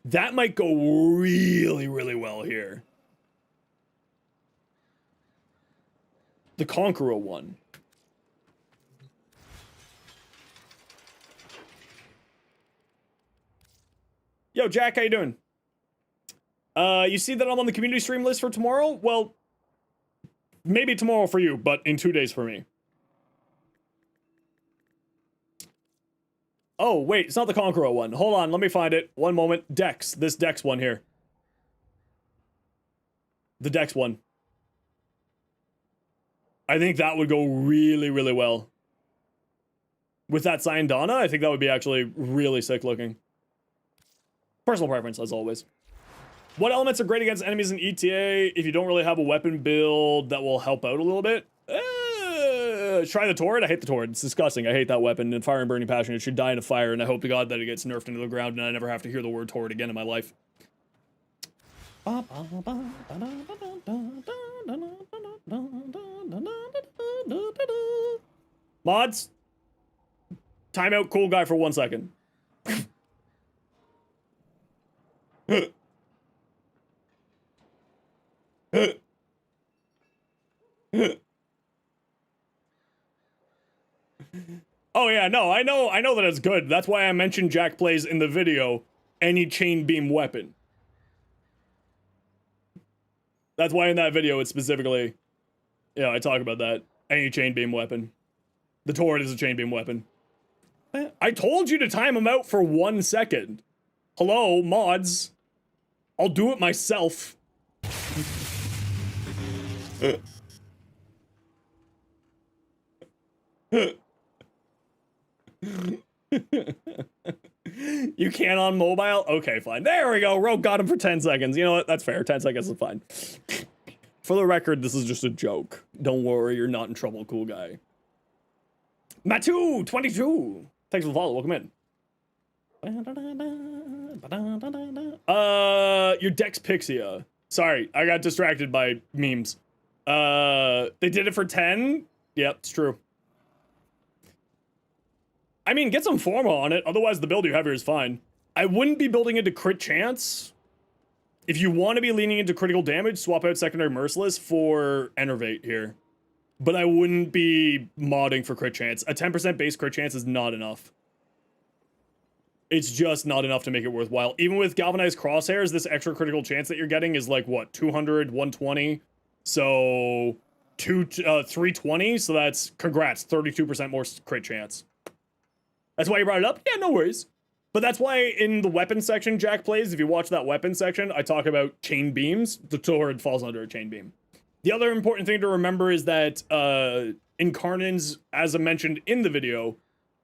That might go really, really well here. The Conqueror one. Yo, Jack, how you doing? You see that I'm on the community stream list for tomorrow? Well, maybe tomorrow for you, but in 2 days for me. Oh, wait, it's not the Conqueror one. Hold on, let me find it. One moment. Dex. This Dex one here. The Dex one. I think that would go really, really well. With that signed Donna, I think that would be actually really sick looking. Personal preference, as always. What elements are great against enemies in ETA if you don't really have a weapon build that will help out a little bit? Try the Torrid. I hate the Torrid. It's disgusting. I hate that weapon. And Fire and Burning Passion, it should die in a fire, and I hope to God that it gets nerfed into the ground and I never have to hear the word Torrid again in my life. Mods? Timeout cool guy for 1 second. Oh yeah, no, I know that it's good. That's why I mentioned Jack plays in the video any chain beam weapon. That's why in that video it's specifically, yeah, I talk about that. Any chain beam weapon. The Torrid is a chain beam weapon. I told you to time him out for 1 second. Hello, mods. I'll do it myself. You can't on mobile? Okay, fine. There we go. Rogue got him for 10 seconds. You know what? That's fair. 10 seconds is fine. For the record, this is just a joke. Don't worry, you're not in trouble, cool guy. Matu, 22. Thanks for the follow. Welcome in. Your Dex Pixia. Sorry, I got distracted by memes. They did it for 10? Yep, it's true. I mean, get some Forma on it, otherwise the build you have here is fine. I wouldn't be building into crit chance. If you want to be leaning into critical damage, swap out Secondary Merciless for Enervate here. But I wouldn't be modding for crit chance. A 10% base crit chance is not enough. It's just not enough to make it worthwhile. Even with Galvanized Crosshairs, this extra critical chance that you're getting is like, what, 200, 120? So, 320? So that's, congrats, 32% more crit chance. That's why you brought it up? Yeah, no worries. But that's why in the weapon section Jack plays, if you watch that weapon section, I talk about chain beams. The Torrid falls under a chain beam. The other important thing to remember is that Incarnins, as I mentioned in the video,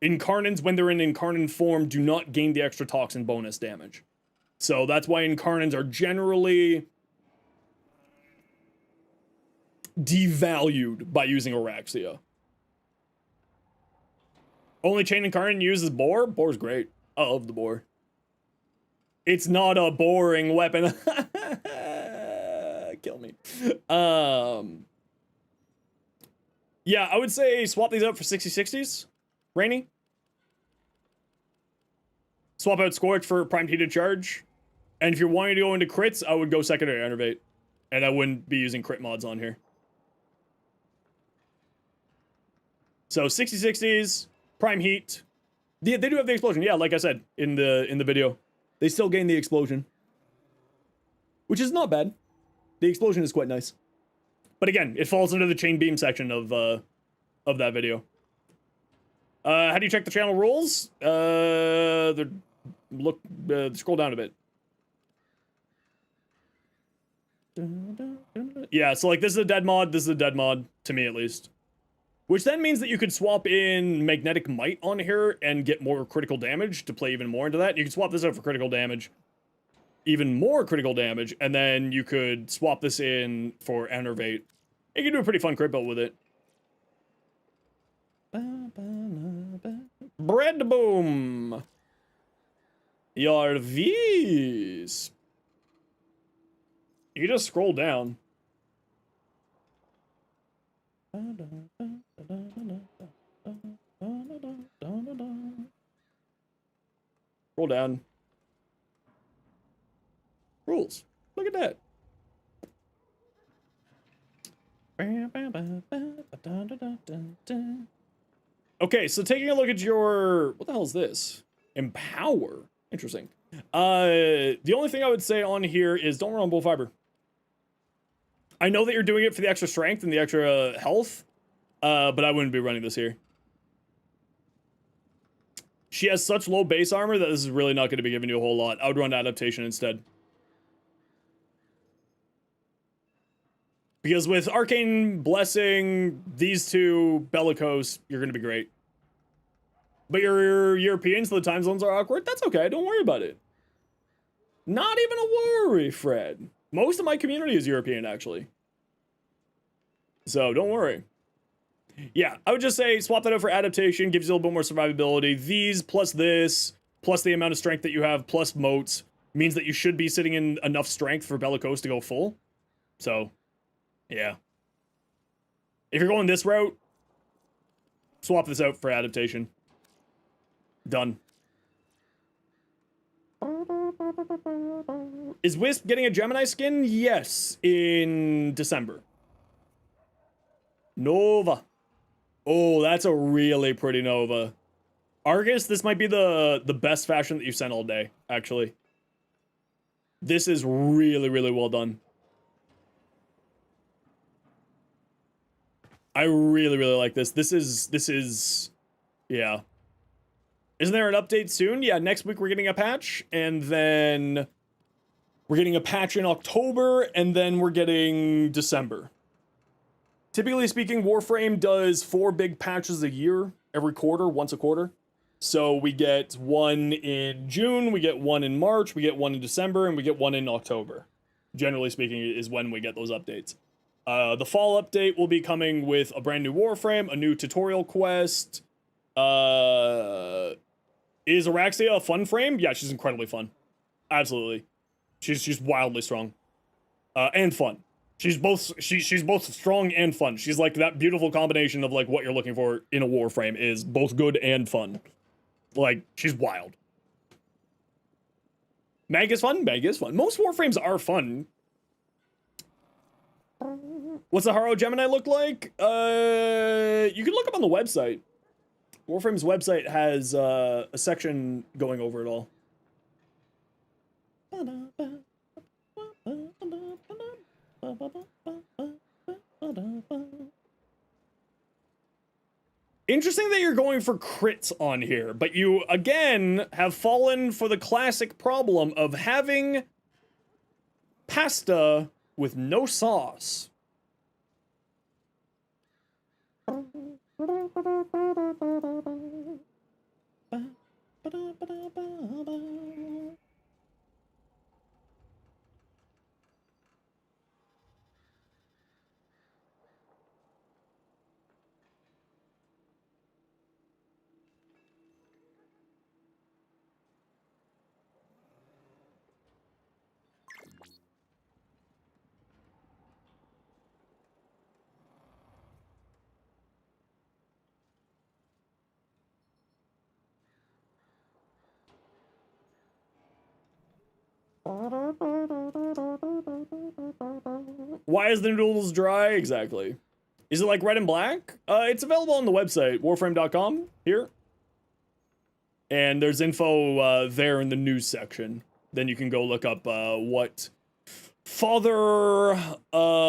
Incarnins, when they're in Incarnin form, do not gain the extra toxin bonus damage. So that's why Incarnins are generally devalued by using Oraxia. Only chain incarnate uses boar? Boar's great. I love the boar. It's not a boring weapon. Kill me. Yeah, I would say swap these out for 60/60s. Rainy. Swap out Scorch for Primed Heated Charge. And if you're wanting to go into crits, I would go Secondary Enervate. And I wouldn't be using crit mods on here. So 60/60s, Prime Heat. They do have the explosion. Yeah, like I said in the video. They still gain the explosion. Which is not bad. The explosion is quite nice. But again, it falls into the chain beam section of that video. How do you check the channel rules? Scroll down a bit. Yeah, so like this is a dead mod, this is a dead mod, to me at least. Which then means that you could swap in Magnetic Might on here and get more critical damage to play even more into that. You can swap this out for critical damage. Even more critical damage, and then you could swap this in for Enervate. You can do a pretty fun crit build with it. Bread boom! Your V's. You just scroll down. Scroll down. Rules. Look at that. Okay, so taking a look at your... What the hell is this? Empower. Interesting. The only thing I would say on here is don't run on Bull Fiber. I know that you're doing it for the extra strength and the extra health, but I wouldn't be running this here. She has such low base armor that this is really not going to be giving you a whole lot. I would run Adaptation instead. Because with Arcane Blessing, these two, Bellicose, you're going to be great. But you're European, so the time zones are awkward. That's okay, don't worry about it. Not even a worry, Fred. Most of my community is European, actually. So, don't worry. Yeah, I would just say swap that out for Adaptation, gives you a little bit more survivability. These, plus this, plus the amount of strength that you have, plus moats, means that you should be sitting in enough strength for Bellicose to go full. So... yeah. If you're going this route, swap this out for Adaptation. Done. Is Wisp getting a Gemini skin? Yes, in December. Nova. Oh, that's a really pretty Nova. Argus, this might be the best fashion that you've sent all day, actually. This is really, really well done. I really, really like this. This is, yeah. Isn't there an update soon? Yeah, next week we're getting a patch, and then we're getting a patch in October, and then we're getting December. Typically speaking, Warframe does 4 big patches a year, every quarter, once a quarter. So we get one in June, we get one in March, we get one in December, and we get one in October. Generally speaking, is when we get those updates. The fall update will be coming with a brand new Warframe, a new tutorial quest. Is Oraxia a fun frame? Yeah, she's incredibly fun. Absolutely. She's wildly strong. And fun. She's both strong and fun. She's like that beautiful combination of like what you're looking for in a Warframe is both good and fun. Like, she's wild. Mag is fun? Mag is fun. Most Warframes are fun. What's the Haro Gemini look like? You can look up on the website. Warframe's website has a section going over it all. Interesting that you're going for crits on here, but you, again, have fallen for the classic problem of having pasta with no sauce. Why is the noodles dry? Exactly. Is it like red and black? It's available on the website, warframe.com, here. And there's info there in the news section. Then you can go look up what Father Allard,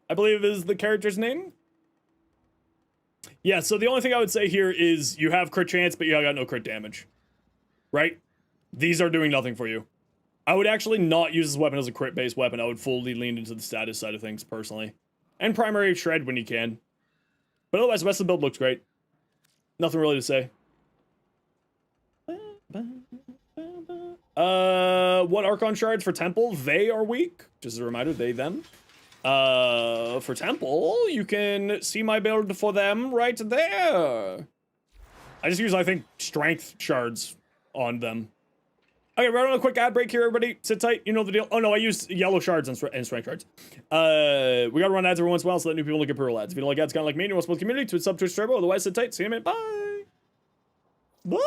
I believe is the character's name. Yeah, so the only thing I would say here is you have crit chance, but you got no crit damage. Right? These are doing nothing for you. I would actually not use this weapon as a crit-based weapon. I would fully lean into the status side of things, personally. And primary shred when you can. But otherwise, the rest of the build looks great. Nothing really to say. What Archon shards for Temple? They are weak. Just as a reminder, they, them. For Temple, you can see my build for them right there. I just use, I think, strength shards on them. Okay, we're on a quick ad break here, everybody. Sit tight, you know the deal. Oh no, I used yellow shards and strength shards. We gotta run ads every once in a while so that new people look at pearl ads. If you don't like ads, kind of like me, and you want to support the community, to sub Twitch Turbo. Otherwise, sit tight. See you in a minute. Bye. Bye.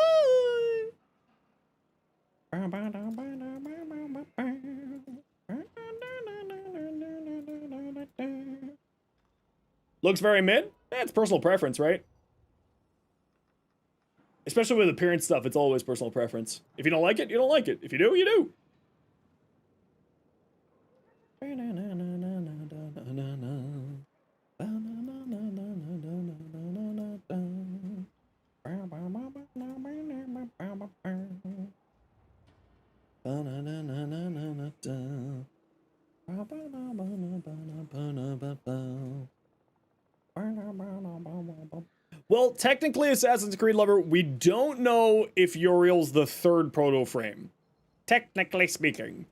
Looks very mid. It's personal preference, right? Especially with appearance stuff, it's always personal preference. If you don't like it, you don't like it. If you do, you do. Well, technically, Assassin's Creed lover, we don't know if Uriel's the third proto frame. Technically speaking.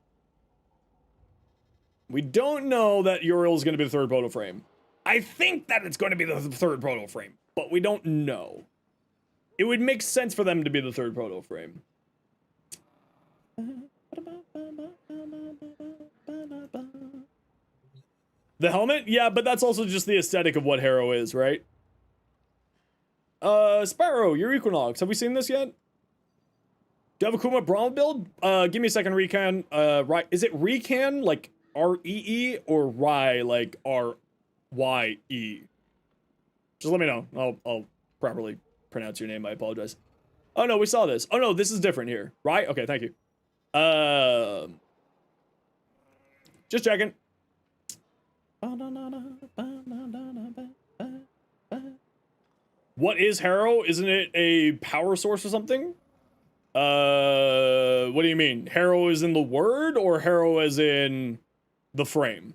We don't know that Uriel's going to be the third proto frame. I think that it's going to be the third proto frame, but we don't know. It would make sense for them to be the third proto frame. The helmet? Yeah, but that's also just the aesthetic of what Harrow is, right? Sparrow, your Equinox. Have we seen this yet? Do you have a Kuma Brahma build? Give me a second, Recan. Right. Is it Recan, like R-E-E, or Rye, like R-Y-E? Just let me know. I'll properly pronounce your name. I apologize. Oh, no, we saw this. Oh, no, this is different here. Right? Okay, thank you. Just checking. What is Harrow? Isn't it a power source or something? What do you mean? Harrow is in the word, or Harrow as in the frame?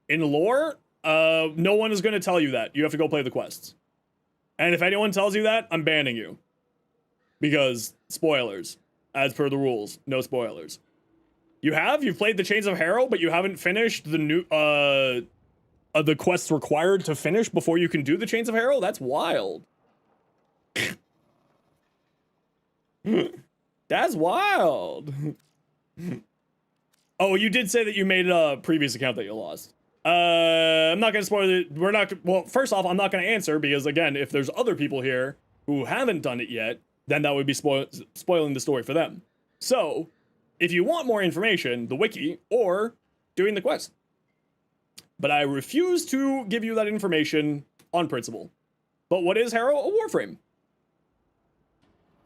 In lore? No one is going to tell you that. You have to go play the quests. And if anyone tells you that, I'm banning you. Because spoilers. As per the rules, no spoilers. You've played the Chains of Harrow, but you haven't finished the new, the quests required to finish before you can do the Chains of Harrow? That's wild. That's wild. Oh, you did say that you made a previous account that you lost. I'm not gonna spoil it. Well, first off, I'm not gonna answer because, again, if there's other people here who haven't done it yet, then that would be spoiling the story for them. So, if you want more information, the wiki, or doing the quest. But I refuse to give you that information on principle. But what is Harrow? A Warframe.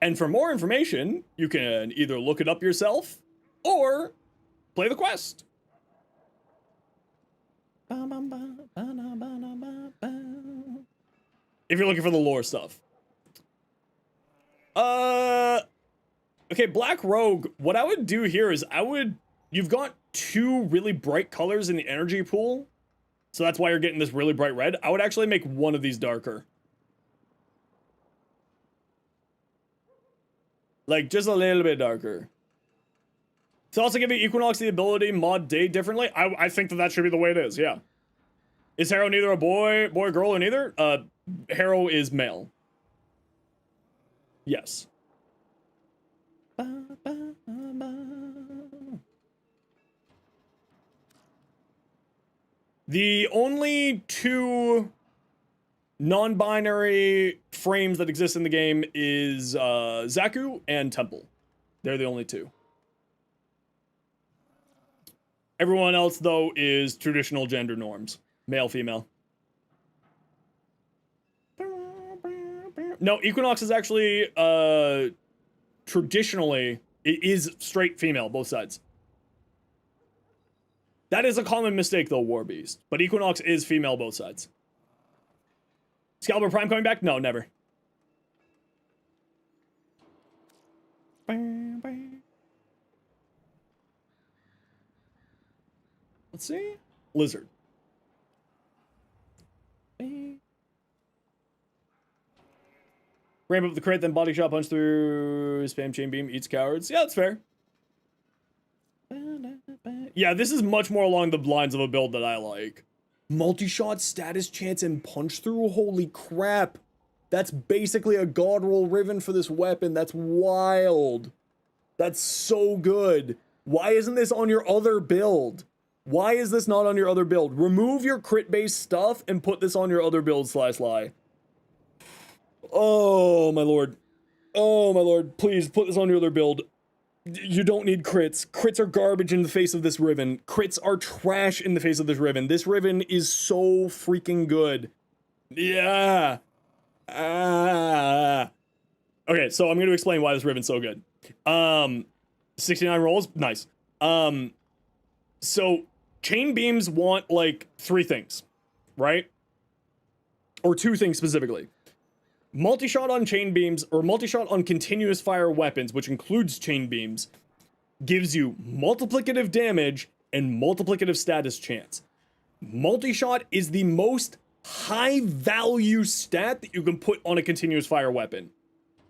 And for more information, you can either look it up yourself, or play the quest. If you're looking for the lore stuff. Okay, Black Rogue, what I would do here is you've got two really bright colors in the energy pool. So that's why you're getting this really bright red. I would actually make one of these darker. Like, just a little bit darker. To also give Equinox the ability mod day differently, I think that should be the way it is, yeah. Is Harrow neither a boy, girl, or neither? Harrow is male. Yes. The only two Non-binary frames that exist in the game is Zaku and Temple. They're the only two. Everyone else, though, is traditional gender norms. Male, female. No, Equinox is actually, traditionally, it is straight female, both sides. That is a common mistake, though, Warbeast. But Equinox is female, both sides. Is Calibro Prime coming back? No, never. Let's see. Lizard. Ramp up the crit, then body shot, punch through, spam chain beam, eats cowards. Yeah, that's fair. Yeah, this is much more along the lines of a build that I like. Multi-shot, status chance, and punch through? Holy crap. That's basically a god roll Riven for this weapon. That's wild. That's so good. Why isn't this on your other build? Why is this not on your other build? Remove your crit-based stuff and put this on your other build, /lie. Oh, my lord. Oh, my lord. Please, put this on your other build. You don't need crits. Crits are garbage in the face of this Riven. Crits are trash in the face of this Riven. This Riven is so freaking good. Yeah. Okay, so I'm going to explain why this Riven's so good. 69 rolls? Nice. So, chain beams want, like, 3 things, right? Or 2 things specifically. Multi-shot on chain beams, or multi-shot on continuous fire weapons, which includes chain beams, gives you multiplicative damage and multiplicative status chance. Multi-shot is the most high-value stat that you can put on a continuous fire weapon.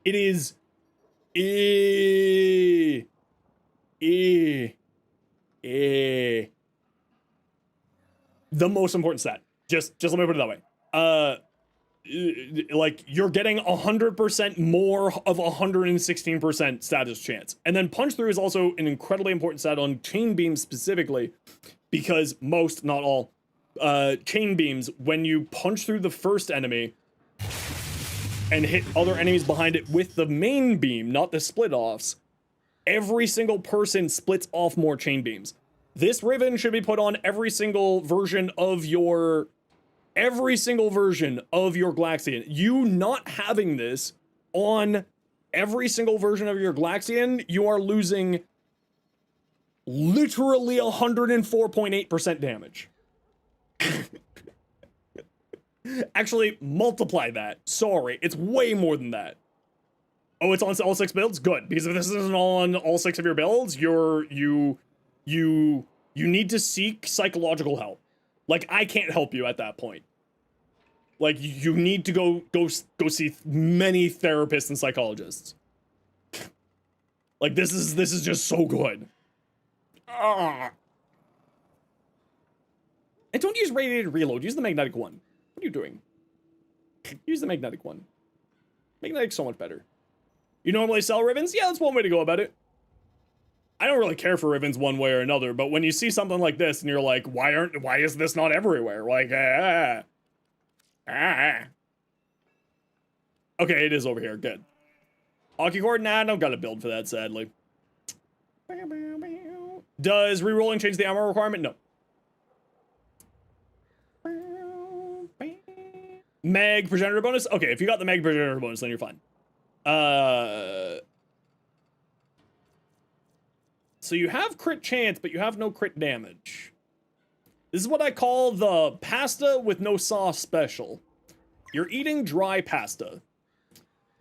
It is... the most important stat. Just let me put it that way. Like, you're getting 100% more of 116% status chance. And then punch through is also an incredibly important stat on chain beams specifically, because most, not all, chain beams, when you punch through the first enemy and hit other enemies behind it with the main beam, not the split offs, every single person splits off more chain beams. This Riven should be put on every single version of your Glaxian. You not having this on every single version of your Glaxian, you are losing literally 104.8% damage. Actually, multiply that. Sorry, it's way more than that. Oh, it's on all 6 builds? Good, because if this isn't on all 6 of your builds, you need to seek psychological help. Like, I can't help you at that point. Like, you need to go see many therapists and psychologists. Like, this is just so good. And don't use radiated reload, use the magnetic one. What are you doing? Use the magnetic one. Magnetic's so much better. You normally sell Rivens? Yeah, that's one way to go about it. I don't really care for Rivens one way or another, but when you see something like this and you're like, why is this not everywhere? Like, Okay, it is over here. Good. Hockey cord? Nah, I don't got a build for that, sadly. Does rerolling change the ammo requirement? No. Mag progenitor bonus? Okay, if you got the mag progenitor bonus, then you're fine. So you have crit chance, but you have no crit damage. This is what I call the pasta with no sauce special. You're eating dry pasta.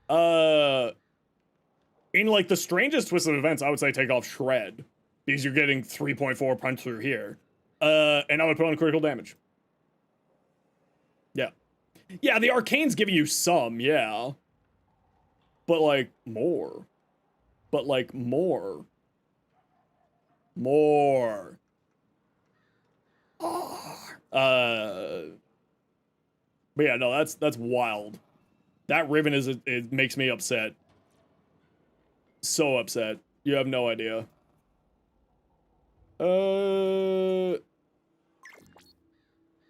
In like the strangest twist of events, I would say take off Shred, because you're getting 3.4 punch through here. And I would put on critical damage. Yeah. Yeah, the arcanes give you some, yeah. But like, more. But like, more. More. But yeah, no, that's wild. That Riven it makes me upset. So upset. You have no idea.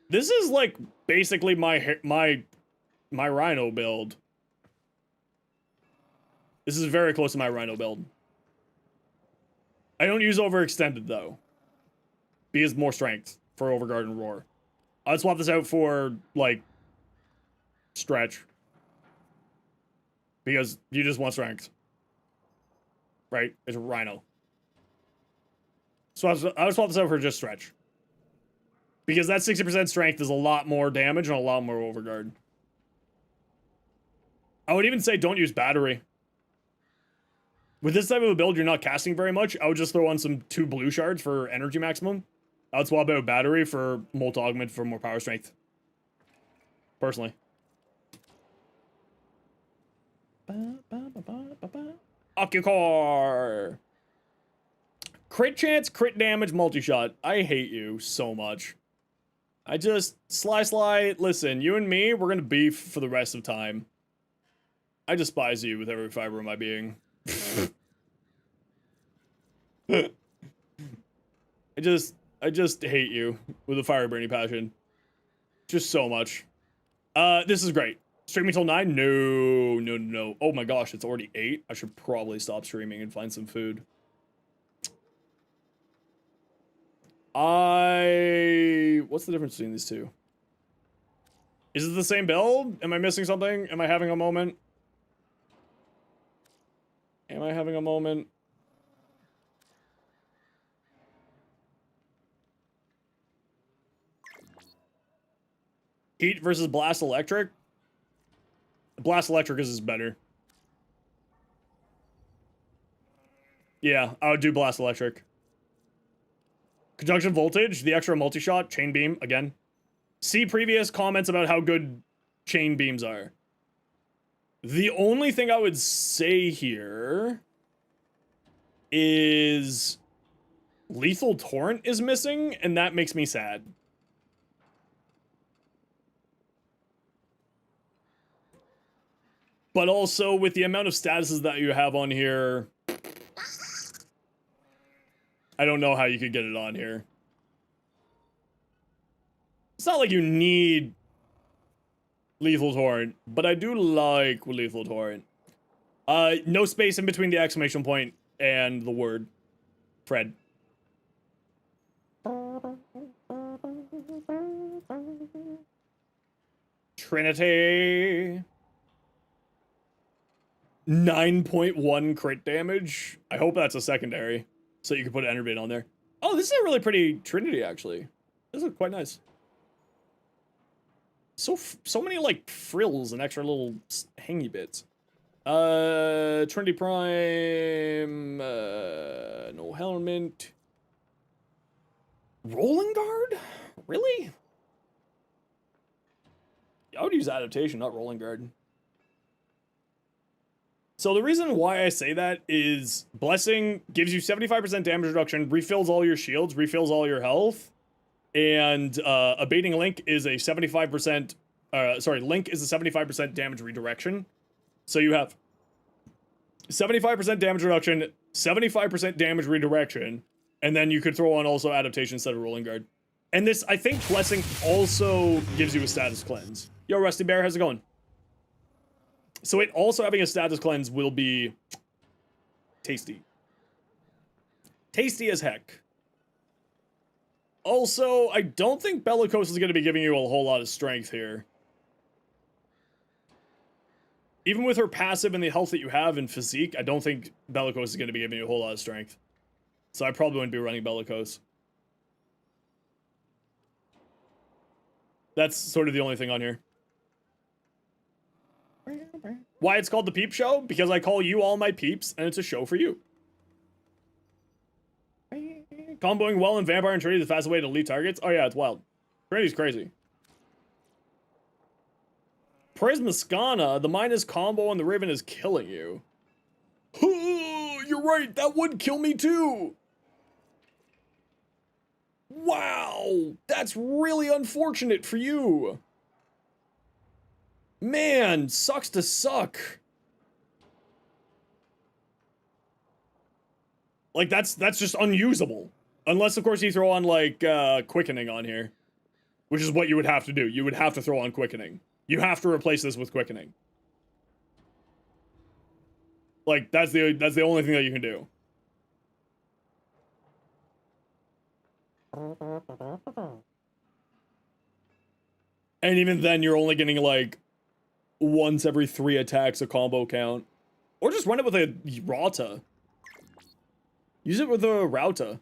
This is like basically my my Rhino build. This is very close to my Rhino build. I don't use Overextended, though. Because more strength for Overguard and Roar. I'd swap this out for, like, Stretch. Because you just want strength. Right? It's a Rhino. So I would swap this out for just Stretch. Because that 60% strength is a lot more damage and a lot more Overguard. I would even say don't use Battery. With this type of a build, you're not casting very much. I would just throw on some 2 blue shards for energy maximum. I would swap out Battery for Molt Augment for more power strength. Personally. Ocucar! Crit chance, crit damage, multi-shot. I hate you so much. I just... Sly, listen, you and me, we're gonna beef for the rest of time. I despise you with every fiber of my being. I just hate you with a fire burning passion. Just so much. This is great. Streaming till 9? No. Oh my gosh, it's already 8. I should probably stop streaming and find some food. What's the difference between these two? Is it the same build? Am I missing something? Am I having a moment? Am I having a moment? Heat versus Blast Electric? Blast Electric is better. Yeah, I would do Blast Electric. Conjunction Voltage, the extra multi-shot, Chain Beam, again. See previous comments about how good Chain Beams are. The only thing I would say here is Lethal Torrent is missing, and that makes me sad. But also, with the amount of statuses that you have on here, I don't know how you could get it on here. It's not like you need Lethal Torrent, but I do like Lethal Torrent. No space in between the exclamation point and the word. Fred. Trinity. 9.1 crit damage. I hope that's a secondary, so you can put Enerbane on there. Oh, this is a really pretty Trinity, actually. This is quite nice. So many, like, frills and extra little hangy bits. Trinity Prime, no helmet. Rolling Guard? Really? I would use Adaptation, not Rolling Guard. So the reason why I say that is Blessing gives you 75% damage reduction, refills all your shields, refills all your health, and Abating Link is a 75%, Link is a 75% damage redirection. So you have 75% damage reduction, 75% damage redirection, and then you could throw on also Adaptation instead of Rolling Guard. And this, I think Blessing also gives you a status cleanse. Yo, Rusty Bear, how's it going? So it also having a status cleanse will be tasty. Tasty as heck. Also, I don't think Bellicose is going to be giving you a whole lot of strength here. Even with her passive and the health that you have in Physique, I don't think Bellicose is going to be giving you a whole lot of strength. So I probably wouldn't be running Bellicose. That's sort of the only thing on here. Why it's called the Peep Show? Because I call you all my peeps, and it's a show for you. Comboing well in Vampire and Trinity the fastest way to elite targets? Oh yeah, it's wild. Trinity's crazy. Prismascana, the minus combo on the Riven is killing you. You're right, that would kill me too! Wow, that's really unfortunate for you. Man, sucks to suck. Like, that's just unusable. Unless, of course, you throw on, like, Quickening on here. Which is what you would have to do. You would have to throw on Quickening. You have to replace this with quickening. Like, that's the only thing that you can do. And even then, you're only getting, like, once every 3 attacks a combo count. Or just run it with a Rauta. Use it with a Rauta.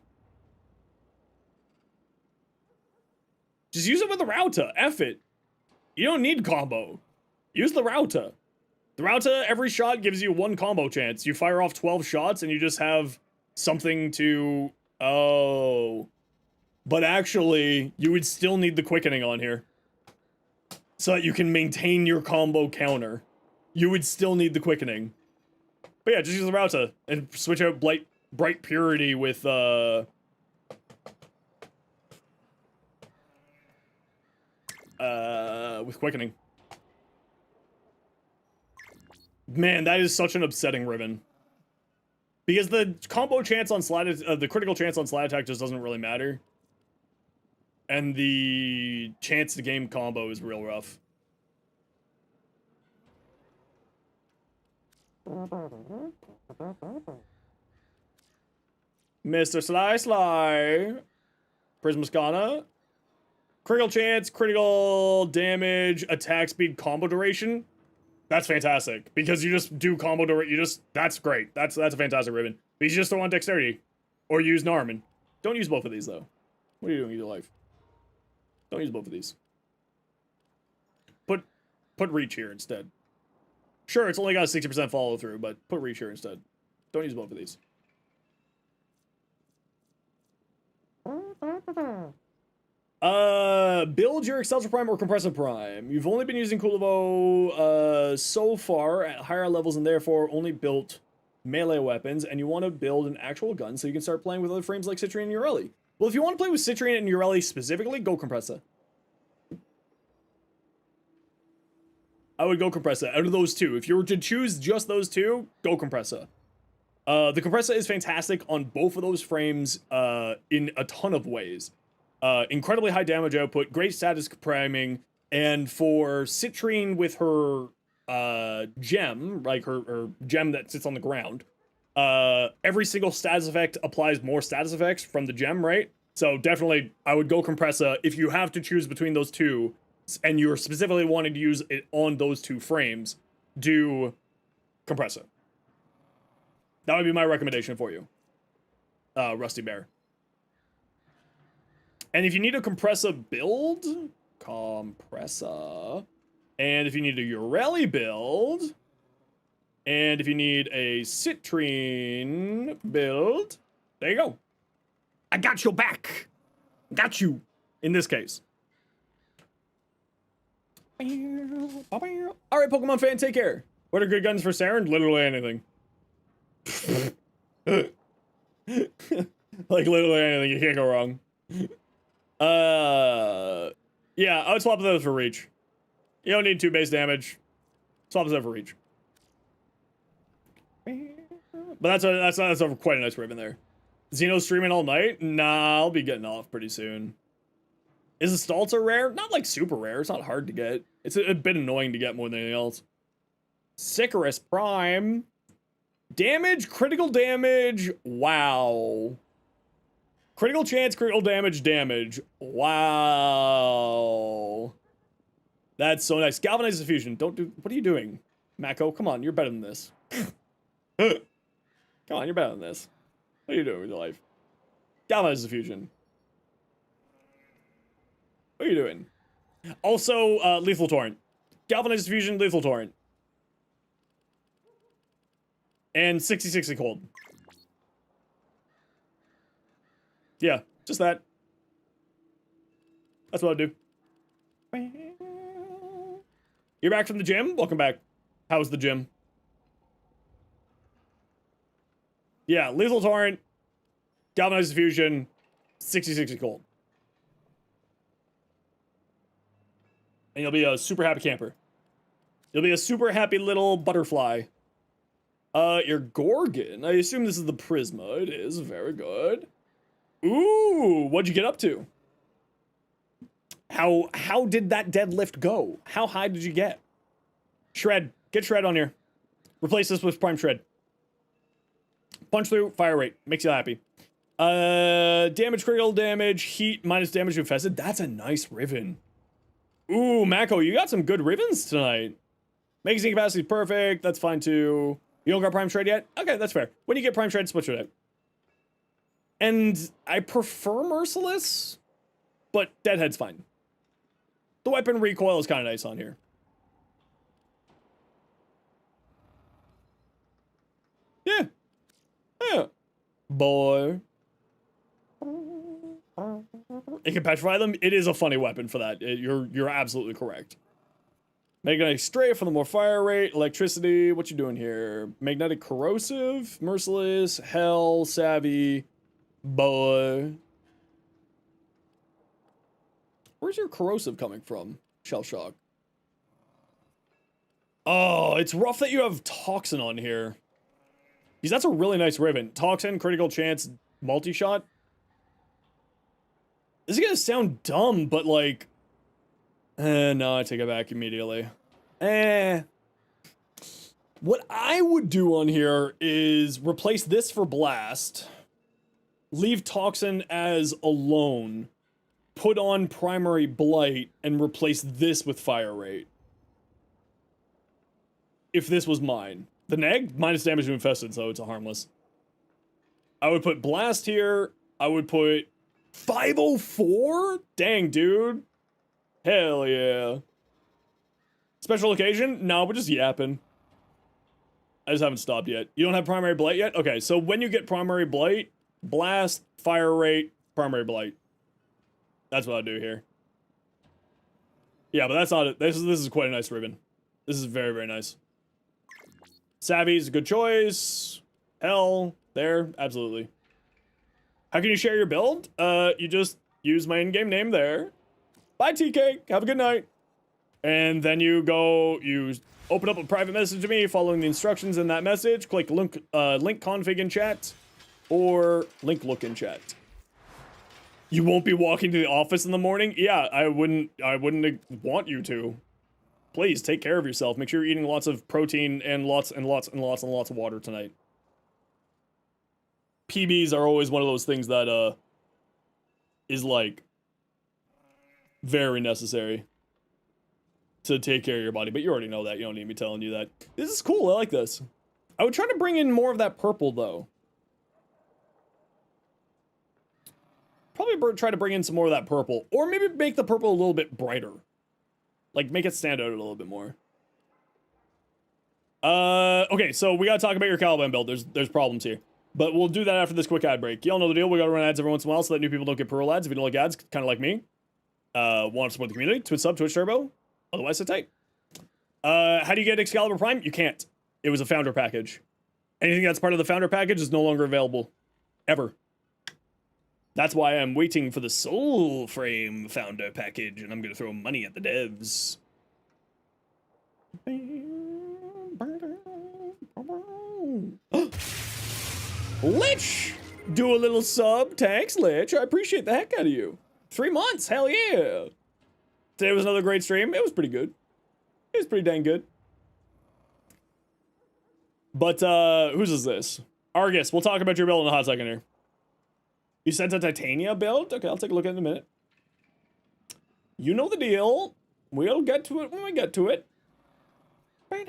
Just use it with a Rauta. F it. You don't need combo. Use the Rauta. The Rauta, every shot gives you 1 combo chance. You fire off 12 shots and you just have something to... Oh. But actually, you would still need the quickening on here. So that you can maintain your combo counter. You would still need the quickening. But yeah, just use the Rauta and switch out Bright Purity with quickening. Man, that is such an upsetting ribbon. Because the combo chance on slide, the critical chance on slide attack just doesn't really matter. And the chance to game combo is real rough. Mr. Sly. Prismascana. Critical chance, critical damage, attack speed, combo duration. That's fantastic. Because you just do combo duration. That's great. That's a fantastic ribbon. But you just don't want dexterity. Or use Narman. Don't use both of these, though. What are you doing with your life? Don't use both of these. Put reach here instead. Sure, it's only got a 60% follow through, but put reach here instead. Don't use both of these. Build your Excelsior Prime or Compressor Prime. You've only been using Kulivo so far at higher levels and therefore only built melee weapons, and you want to build an actual gun so you can start playing with other frames like Citrine and Ureli. Well, if you want to play with Citrine and Ureli specifically, go Compressor. I would go Compressor. Out of those two, if you were to choose just those two, go Compressor. The Compressor is fantastic on both of those frames in a ton of ways. Incredibly high damage output, great status priming, and for Citrine with her gem, like her gem that sits on the ground, every single status effect applies more status effects from the gem, right? So definitely, I would go Compressor if you have to choose between those two, and you're specifically wanting to use it on those two frames, do Compressor. That would be my recommendation for you, Rusty Bear. And if you need a Compressor build, Compressor. And if you need a Ureli build, and if you need a Citrine build, there you go. I got your back. Got you, in this case. Alright, Pokemon fan, take care. What are good guns for Saren? Literally anything. Like, literally anything. You can't go wrong. Yeah, I would swap those for reach. You don't need 2 base damage. Swap those out for reach. But that's a quite a nice ribbon there. Xeno streaming all night? Nah, I'll be getting off pretty soon. Is the Stalter rare? Not like super rare. It's not hard to get. It's a bit annoying to get more than anything else. Sicarus Prime. Damage, critical damage. Wow. Critical chance, critical damage. Wow. That's so nice. Galvanized Diffusion. What are you doing? Mako, come on, you're better than this. Come on, you're better than this. What are you doing with your life? Galvanized Diffusion. What are you doing? Also, Lethal Torrent. Galvanized Diffusion, Lethal Torrent. And 60-60 Cold. Yeah, just that. That's what I'll do. You're back from the gym? Welcome back. How was the gym? Yeah, Lethal Torrent, Galvanized Diffusion, 60-60 Cold. And you'll be a super happy camper. You'll be a super happy little butterfly. Your Gorgon. I assume this is the Prisma. It is. Very good. Ooh, what'd you get up to? How did that deadlift go? How high did you get? Shred. Get Shred on here. Replace this with Prime Shred. Punch through, fire rate. Makes you happy. Damage, critical damage, heat, minus damage to infested. That's a nice Riven. Ooh, Mako, you got some good Rivens tonight. Magazine capacity is perfect. That's fine too. You don't got Prime Shred yet? Okay, that's fair. When you get Prime Shred, switch it out. And I prefer Merciless, but Deadhead's fine. The weapon recoil is kind of nice on here. Yeah. Yeah. Boy. It can petrify them. It is a funny weapon for that. You're absolutely correct. Magnetic Strafe for the more fire rate. Electricity. What you doing here? Magnetic Corrosive. Merciless. Hell. Savvy. Boy. Where's your corrosive coming from? Shell Shock. Oh, it's rough that you have Toxin on here. Because that's a really nice Riven. Toxin, critical chance, multi-shot. This is gonna sound dumb, but like... no, I take it back immediately. What I would do on here is replace this for Blast. Leave Toxin as alone. Put on Primary Blight and replace this with Fire Rate. If this was mine. The neg, minus damage to infested, so it's a harmless. I would put Blast here. I would put 504? Dang, dude. Hell yeah. Special occasion? No, we're just yapping. I just haven't stopped yet. You don't have Primary Blight yet? Okay, so when you get Primary Blight, Blast, Fire Rate, Primary Blight. That's what I'll do here. Yeah, but that's not it. This is quite a nice Riven. This is very, very nice. Savvy's a good choice. Hell, there, absolutely. How can you share your build? You just use my in-game name there. Bye, TK. Have a good night. And then you open up a private message to me following the instructions in that message. Click link config in chat or link look in chat. You won't be walking to the office in the morning? Yeah, I wouldn't want you to. Please take care of yourself. Make sure you're eating lots of protein and lots of water tonight. PBs are always one of those things that is like very necessary to take care of your body, but you already know that. You don't need me telling you that. This is cool. I like this. I would try to bring in more of that purple though. Probably try to bring in some more of that purple, or maybe make the purple a little bit brighter. Like, make it stand out a little bit more. Okay, so we gotta talk about your Caliban build. There's problems here. But we'll do that after this quick ad break. Y'all know the deal. We gotta run ads every once in a while so that new people don't get pro ads. If you don't like ads, kind of like me, want to support the community, Twitch sub, Twitch Turbo. Otherwise, sit tight. How do you get Excalibur Prime? You can't. It was a founder package. Anything that's part of the founder package is no longer available. Ever. That's why I'm waiting for the Soul Frame founder package, and I'm gonna throw money at the devs. Lich! Do a little sub. Thanks, Lich. I appreciate the heck out of you. 3 months. Hell yeah. Today was another great stream. It was pretty good. It was pretty dang good. But, whose is this? Argus, we'll talk about your build in a hot second here. You sent a Titania build? Okay, I'll take a look at it in a minute. You know the deal. We'll get to it when we get to it. I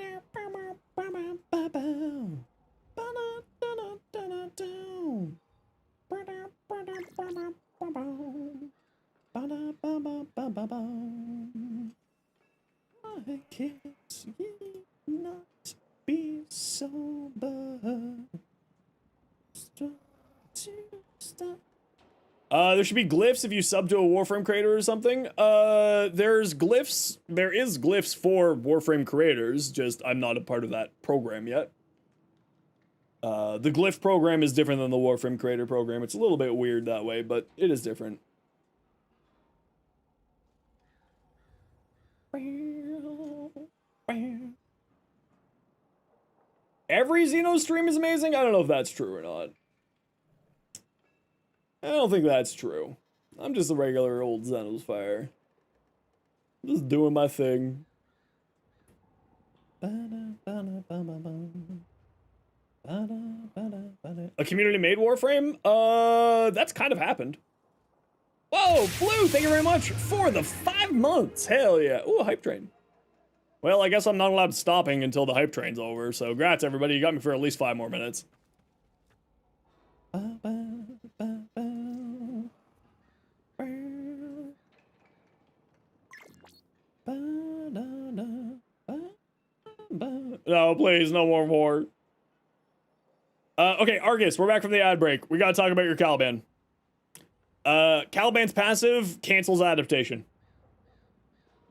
can't not be sober. There should be glyphs if you sub to a Warframe creator or something. There is glyphs for Warframe creators, just I'm not a part of that program yet. The glyph program is different than the Warframe creator program. It's a little bit weird that way, but it is different. Every Xeno stream is amazing? I don't know if that's true or not. I don't think that's true. I'm just a regular old Zenosfire. Just doing my thing. A community-made Warframe? That's kind of happened. Whoa, Blue, thank you very much for the 5 months. Hell yeah. Ooh, a hype train. Well, I guess I'm not allowed stopping until the hype train's over, so grats, everybody. You got me for at least 5 more minutes. No, please, no more war. Okay, Argus, we're back from the ad break. We gotta talk about your Caliban. Caliban's passive cancels adaptation.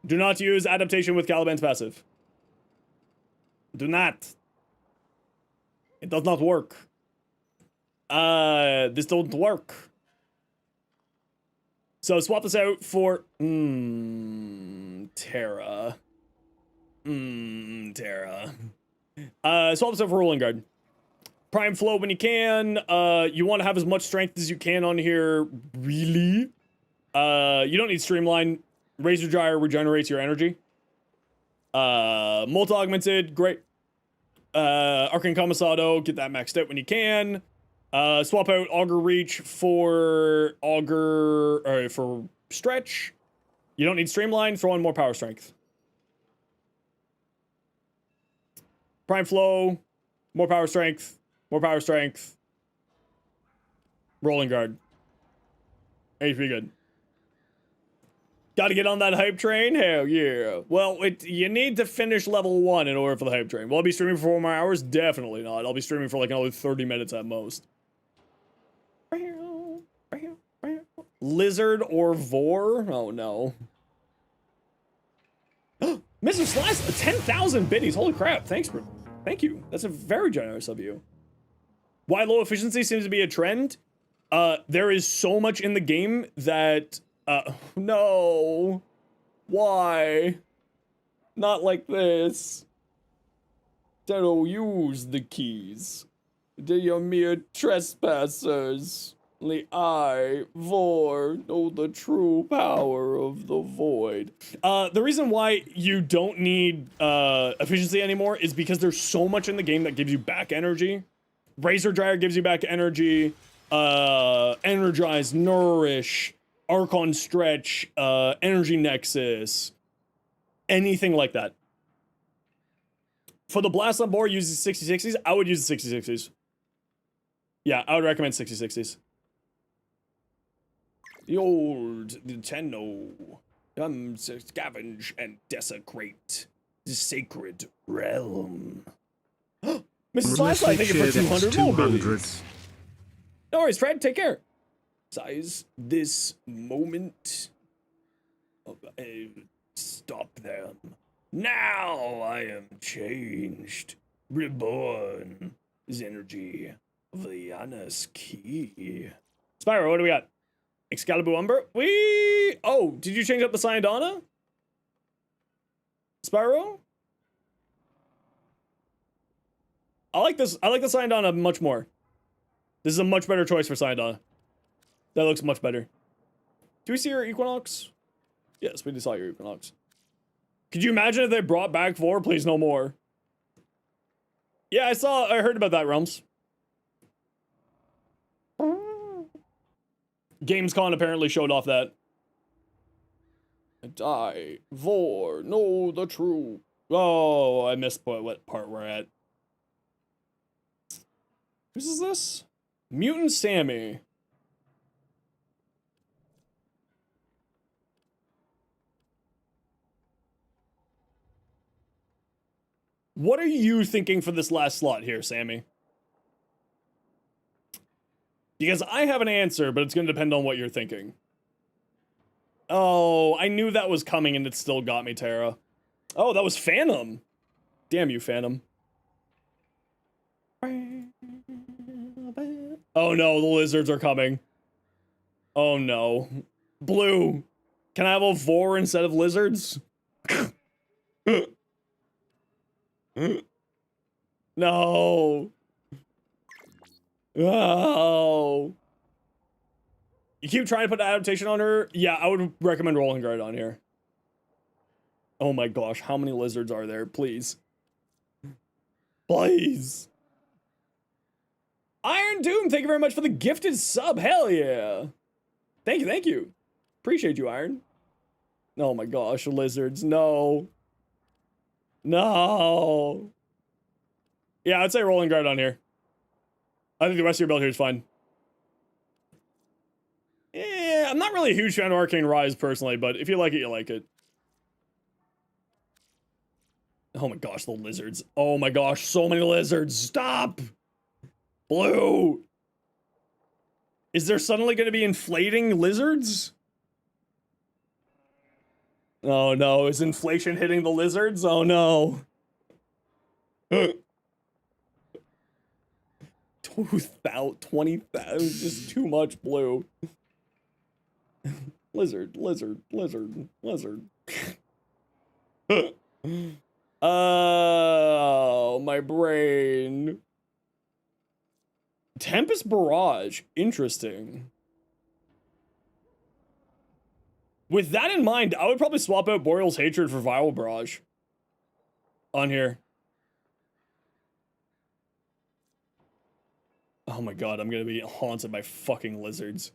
Do not use adaptation with Caliban's passive. Do not. It does not work. This don't work. So swap this out for Terra. Terra. Swap this out for Rolling Guard. Prime Flow when you can. You want to have as much strength as you can on here, really. You don't need Streamline. Razor Gyre regenerates your energy. Molt Augmented, great. Arcane Commissado, get that maxed out when you can. Swap out Augur Reach for for Stretch. You don't need Streamline, throw in more Power Strength. Prime Flow, more Power Strength, more Power Strength. Rolling Guard. HP good. Gotta get on that hype train? Hell yeah. Well, you need to finish level 1 in order for the hype train. Will I be streaming for 4 more hours? Definitely not. I'll be streaming for like another 30 minutes at most. Lizard or Vor? Oh no. Mr. Slice, 10,000 biddies. Holy crap. Thank you. That's a very generous of you. Why low efficiency seems to be a trend? There is so much in the game that... no. Why? Not like this. Don't use the keys. They are mere trespassers. Only I, Vor, know the true power of the void. The reason why you don't need efficiency anymore is because there's so much in the game that gives you back energy. Razor Gyre gives you back energy. Energize, Nourish, Archon Stretch, Energy Nexus, anything like that. For the Blast on board, use the 6060s. I would use the 6060s. Yeah, I would recommend 6060s. The old Nintendo. Scavenge and desecrate the sacred realm. Mrs. Flashlight, thank you for 200 mobiles. No worries, Fred, take care. Size this moment. Stop them. Now I am changed. Reborn. Is energy of the Yanis key. Spyro, what do we got? Excalibur Umber? Oh, did you change up the Syandana? Spyro? I like this. I like the Syandana much more. This is a much better choice for Syandana. That looks much better. Do we see your Equinox? Yes, we just saw your Equinox. Could you imagine if they brought back 4? Please, no more. Yeah, I heard about that, Realms. Gamescom apparently showed off that. Die, Vor, know the truth. Oh, I missed what part we're at. Whose is this? Mutant Sammy. What are you thinking for this last slot here, Sammy? Because I have an answer, but it's going to depend on what you're thinking. Oh, I knew that was coming and it still got me, Tara. Oh, that was Phantom. Damn you, Phantom. Oh no, the lizards are coming. Oh no. Blue, can I have a Vor instead of lizards? No. Oh. You keep trying to put adaptation on her? Yeah, I would recommend Rolling Guard on here. Oh my gosh, how many lizards are there? Please. Please. Iron Doom, thank you very much for the gifted sub. Hell yeah. Thank you, thank you. Appreciate you, Iron. Oh my gosh, lizards. No. No. Yeah, I'd say rolling guard on here. I think the rest of your build here is fine. Yeah, I'm not really a huge fan of Arcane Rise personally, but if you like it, you like it. Oh my gosh, the lizards. Oh my gosh, so many lizards. Stop! Blue! Is there suddenly going to be inflating lizards? Oh no, is inflation hitting the lizards? Oh no. 20,000, just too much blue. Lizard, lizard, lizard, lizard. Oh, my brain. Tempest Barrage, interesting. With that in mind, I would probably swap out Boreal's Hatred for Viral Barrage on here. Oh my god, I'm gonna be haunted by fucking lizards.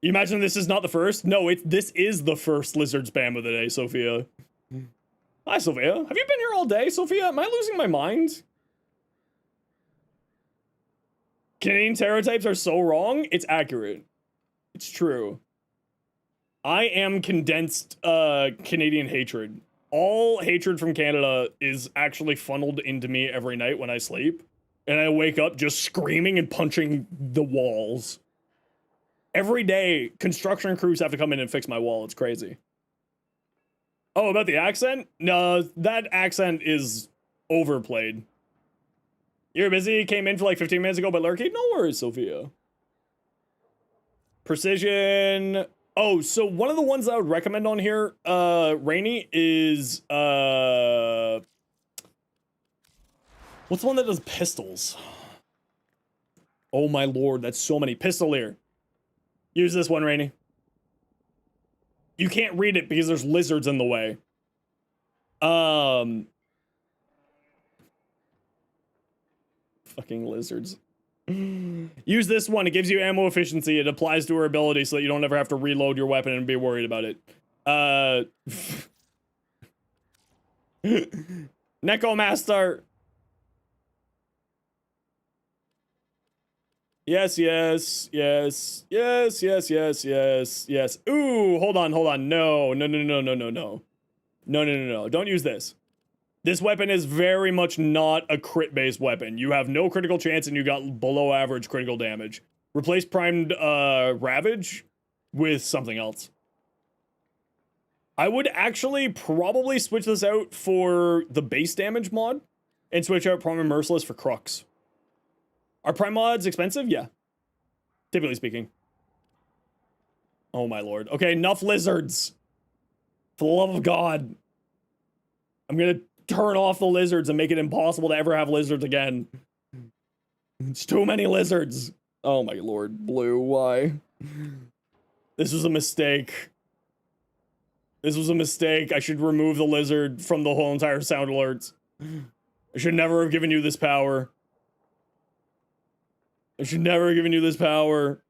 You imagine this is not the first? No, this is the first lizard spam of the day, Sophia. Hi, Sophia. Have you been here all day, Sophia? Am I losing my mind? Canadian stereotypes are so wrong, it's accurate. It's true. I am condensed Canadian hatred. All hatred from Canada is actually funneled into me every night when I sleep. And I wake up just screaming and punching the walls. Every day, construction crews have to come in and fix my wall. It's crazy. Oh, about the accent? No, that accent is overplayed. You're busy? Came in for like 15 minutes ago, but lurking? No worries, Sophia. Precision. Oh, so one of the ones I would recommend on here, Rainy, is, what's the one that does pistols? Oh my lord, that's so many. Pistolier. Use this one, Rainy. You can't read it because there's lizards in the way. Fucking lizards. Use this one. It gives you ammo efficiency. It applies to her ability so that you don't ever have to reload your weapon and be worried about it. Necromaster. Yes, yes, yes, yes, yes, yes, yes, yes. Ooh, hold on, hold on. No, no, no, no, no, no, no. No, no, no, no. Don't use this. This weapon is very much not a crit-based weapon. You have no critical chance and you got below average critical damage. Replace primed Ravage with something else. I would actually probably switch this out for the base damage mod and switch out Prime and Merciless for Crux. Are Prime mods expensive? Yeah. Typically speaking. Oh my lord. Okay, enough lizards. For the love of God. I'm gonna turn off the lizards and make it impossible to ever have lizards again. It's too many lizards. Oh my lord. Blue, why? This was a mistake. This was a mistake. I should remove the lizard from the whole entire sound alerts. I should never have given you this power. I should never have given you this power.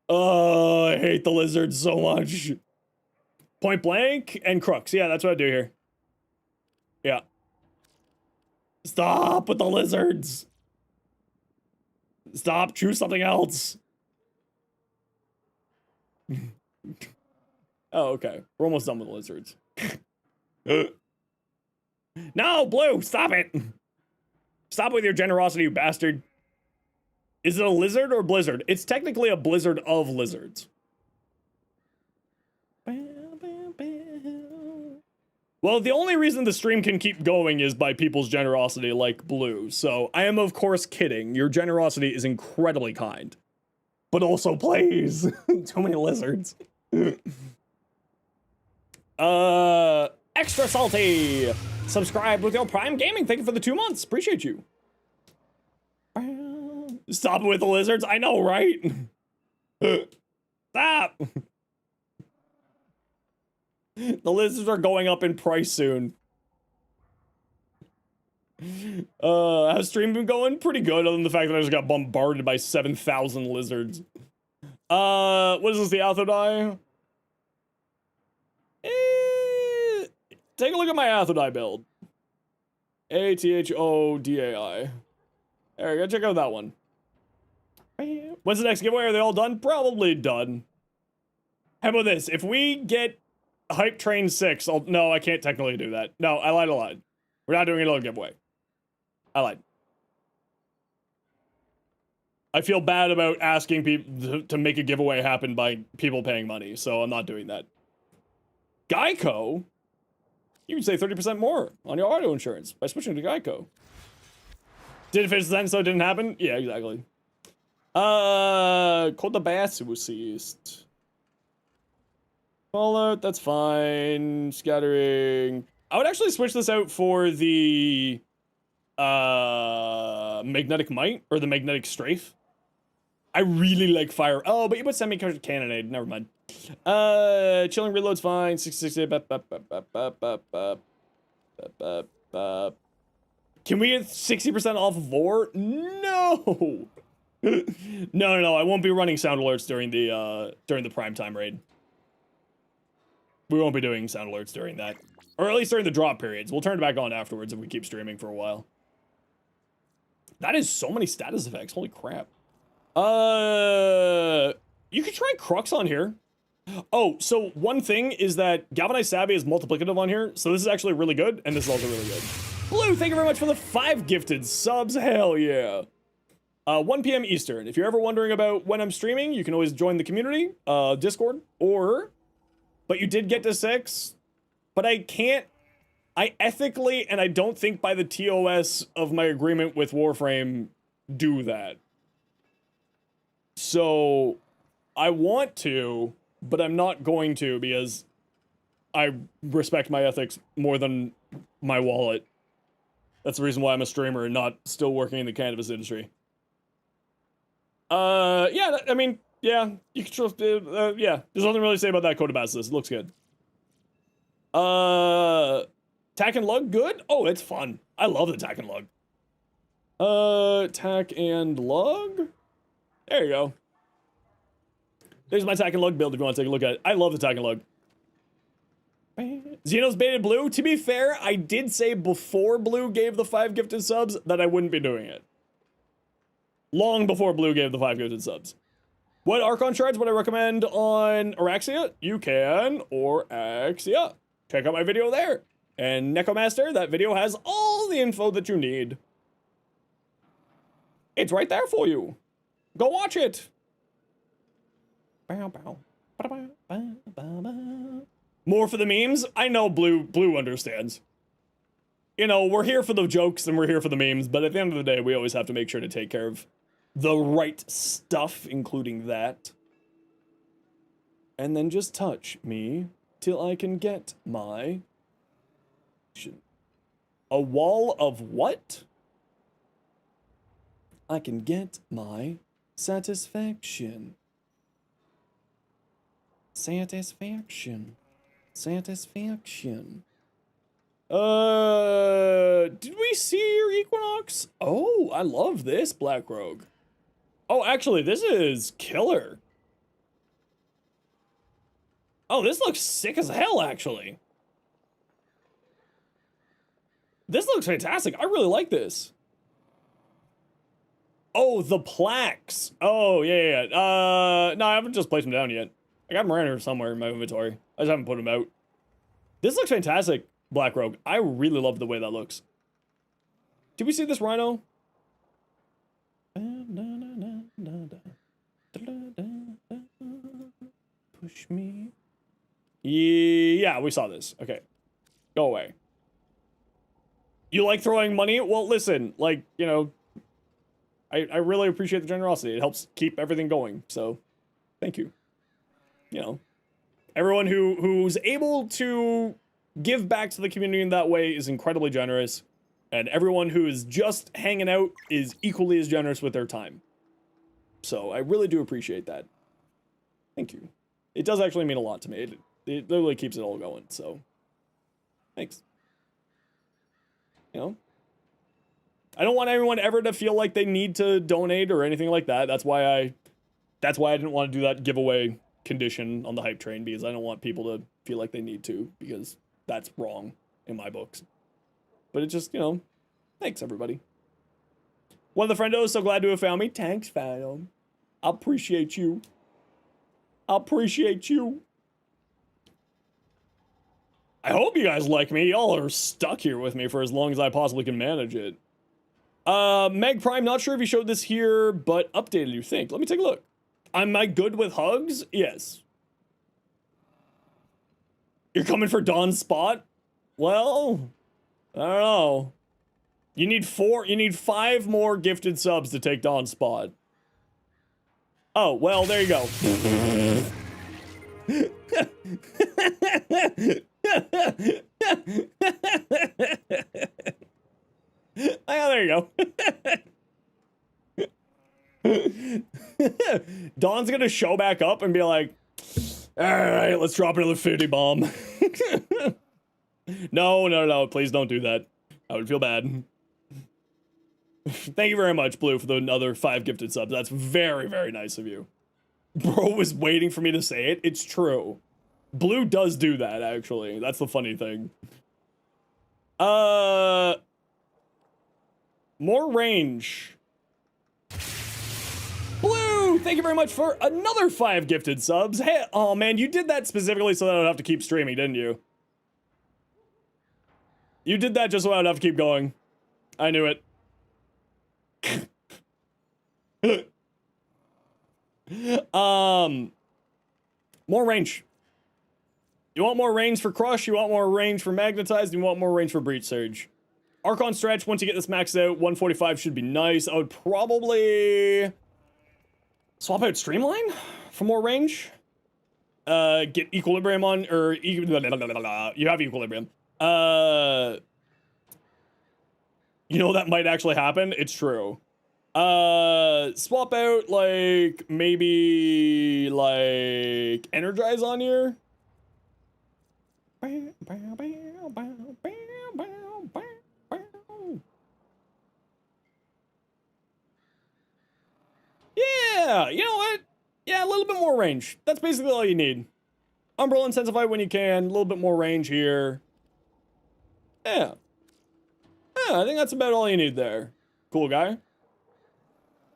Oh, I hate the lizards so much. Point blank and Crux. Yeah, that's what I do here. Yeah. Stop with the lizards. Stop. Choose something else. Oh, okay. We're almost done with the lizards. No, Blue, stop it. Stop with your generosity, you bastard. Is it a lizard or blizzard? It's technically a blizzard of lizards. Well, the only reason the stream can keep going is by people's generosity, like Blue. So I am, of course, kidding. Your generosity is incredibly kind. But also, please. Too many lizards. Extra salty. Subscribe with your Prime Gaming. Thank you for the 2 months. Appreciate you. Stop with the lizards. I know, right? Stop. The lizards are going up in price soon. How's stream been going? Pretty good, other than the fact that I just got bombarded by 7,000 lizards. What is this, the Athodai? Take a look at my Athodai build. Athodai. There, go check out that one. When's the next giveaway? Are they all done? Probably done. How about this? If we get Hype Train 6, no, I can't technically do that. No, I lied. We're not doing another giveaway. I lied. I feel bad about asking people to make a giveaway happen by people paying money, so I'm not doing that. Geico? You can save 30% more on your auto insurance by switching to Geico. Did it finish the sentence so it didn't happen? Yeah, exactly. Called the Bassist. Fallout, that's fine. Scattering. I would actually switch this out for the Magnetic Might or the Magnetic Strafe. I really like fire. Oh, but you put semi-cannonade. Never mind. Chilling reload's fine. 660. Can we get 60% off of lore? No. No. I won't be running sound alerts during the primetime raid. We won't be doing sound alerts during that, or at least during the drop periods. We'll turn it back on afterwards if we keep streaming for a while. That is so many status effects. Holy crap. You could try Crux on here. Oh, so one thing is that Galvanized Savvy is multiplicative on here, so this is actually really good, and this is also really good. Blue, thank you very much for the 5 gifted subs. Hell yeah. 1 p.m. Eastern. If you're ever wondering about when I'm streaming, you can always join the community, Discord, but you did get to 6, but I ethically, and I don't think by the TOS of my agreement with Warframe, do that. So, I want to, but I'm not going to because I respect my ethics more than my wallet. That's the reason why I'm a streamer and not still working in the cannabis industry. Yeah, I mean, yeah, you can trust, yeah, there's nothing really to say about that Codabasilisk. It looks good. Tack and lug, good? Oh, it's fun. I love the tack and lug. Tack and lug? There you go. There's my tack and lug build if you want to take a look at it. I love the tack and lug. Xenos baited Blue. To be fair, I did say before Blue gave the 5 gifted subs that I wouldn't be doing it. Long before Blue gave the 5 gifted subs. What Archon shards would I recommend on Oraxia? You can Oraxia. Check out my video there. And Necomaster, that video has all the info that you need. It's right there for you. Go watch it. More for the memes? I know Blue understands. You know, we're here for the jokes and we're here for the memes, but at the end of the day, we always have to make sure to take care of the right stuff, including that. And then just touch me till I can get my... A wall of what? I can get my satisfaction. Satisfaction. Satisfaction. Did we see your Equinox? Oh, I love this Black Rogue. Oh, actually, this is killer. Oh, this looks sick as hell, actually. This looks fantastic. I really like this. Oh, the plaques. Oh, yeah. No, I haven't just placed them down yet. I got them around here somewhere in my inventory. I just haven't put them out. This looks fantastic, Black Rogue. I really love the way that looks. Did we see this rhino? Push me. Yeah, we saw this. Okay. Go away. You like throwing money? Well, listen, like, you know, I really appreciate the generosity. It helps keep everything going. So, thank you. You know, everyone who's able to give back to the community in that way is incredibly generous. And everyone who is just hanging out is equally as generous with their time. So I really do appreciate that. Thank you. It does actually mean a lot to me. it literally keeps it all going. So, thanks. You know, I don't want everyone ever to feel like they need to donate or anything like that. That's why I didn't want to do that giveaway condition on the hype train, because I don't want people to feel like they need to, because that's wrong in my books. But it just, you know, thanks everybody. One of the friendos, so glad to have found me. Thanks, fam. I appreciate you. I appreciate you. I hope you guys like me. Y'all are stuck here with me for as long as I possibly can manage it. Meg Prime, not sure if you showed this here, but updated, you think. Let me take a look. Am I good with hugs? Yes. You're coming for Dawn's spot? Well, I don't know. You need 5 more gifted subs to take Dawn's spot. Oh, well, there you go. Oh, there you go. Dawn's gonna show back up and be like, alright, let's drop another 50 bomb. No, please don't do that. I would feel bad. Thank you very much, Blue, for the another 5 gifted subs. That's very, very nice of you. Bro was waiting for me to say it. It's true. Blue does do that, actually. That's the funny thing. More range. Blue, thank you very much for another 5 gifted subs. Hey, oh man, you did that specifically so that I would have to keep streaming, didn't you? You did that just so I would have to keep going. I knew it. More range. You want more range for Crush, you want more range for Magnetized, you want more range for Breach Surge. Archon Stretch, once you get this maxed out, 145 should be nice. I would probably swap out Streamline for more range. Get Equilibrium on, or you have Equilibrium. You know, that might actually happen. It's true. Swap out, like, maybe, like, Energize on here. Yeah, you know what? Yeah, a little bit more range. That's basically all you need. Umbral Intensify when you can. A little bit more range here. Yeah. Yeah, I think that's about all you need there. Cool guy.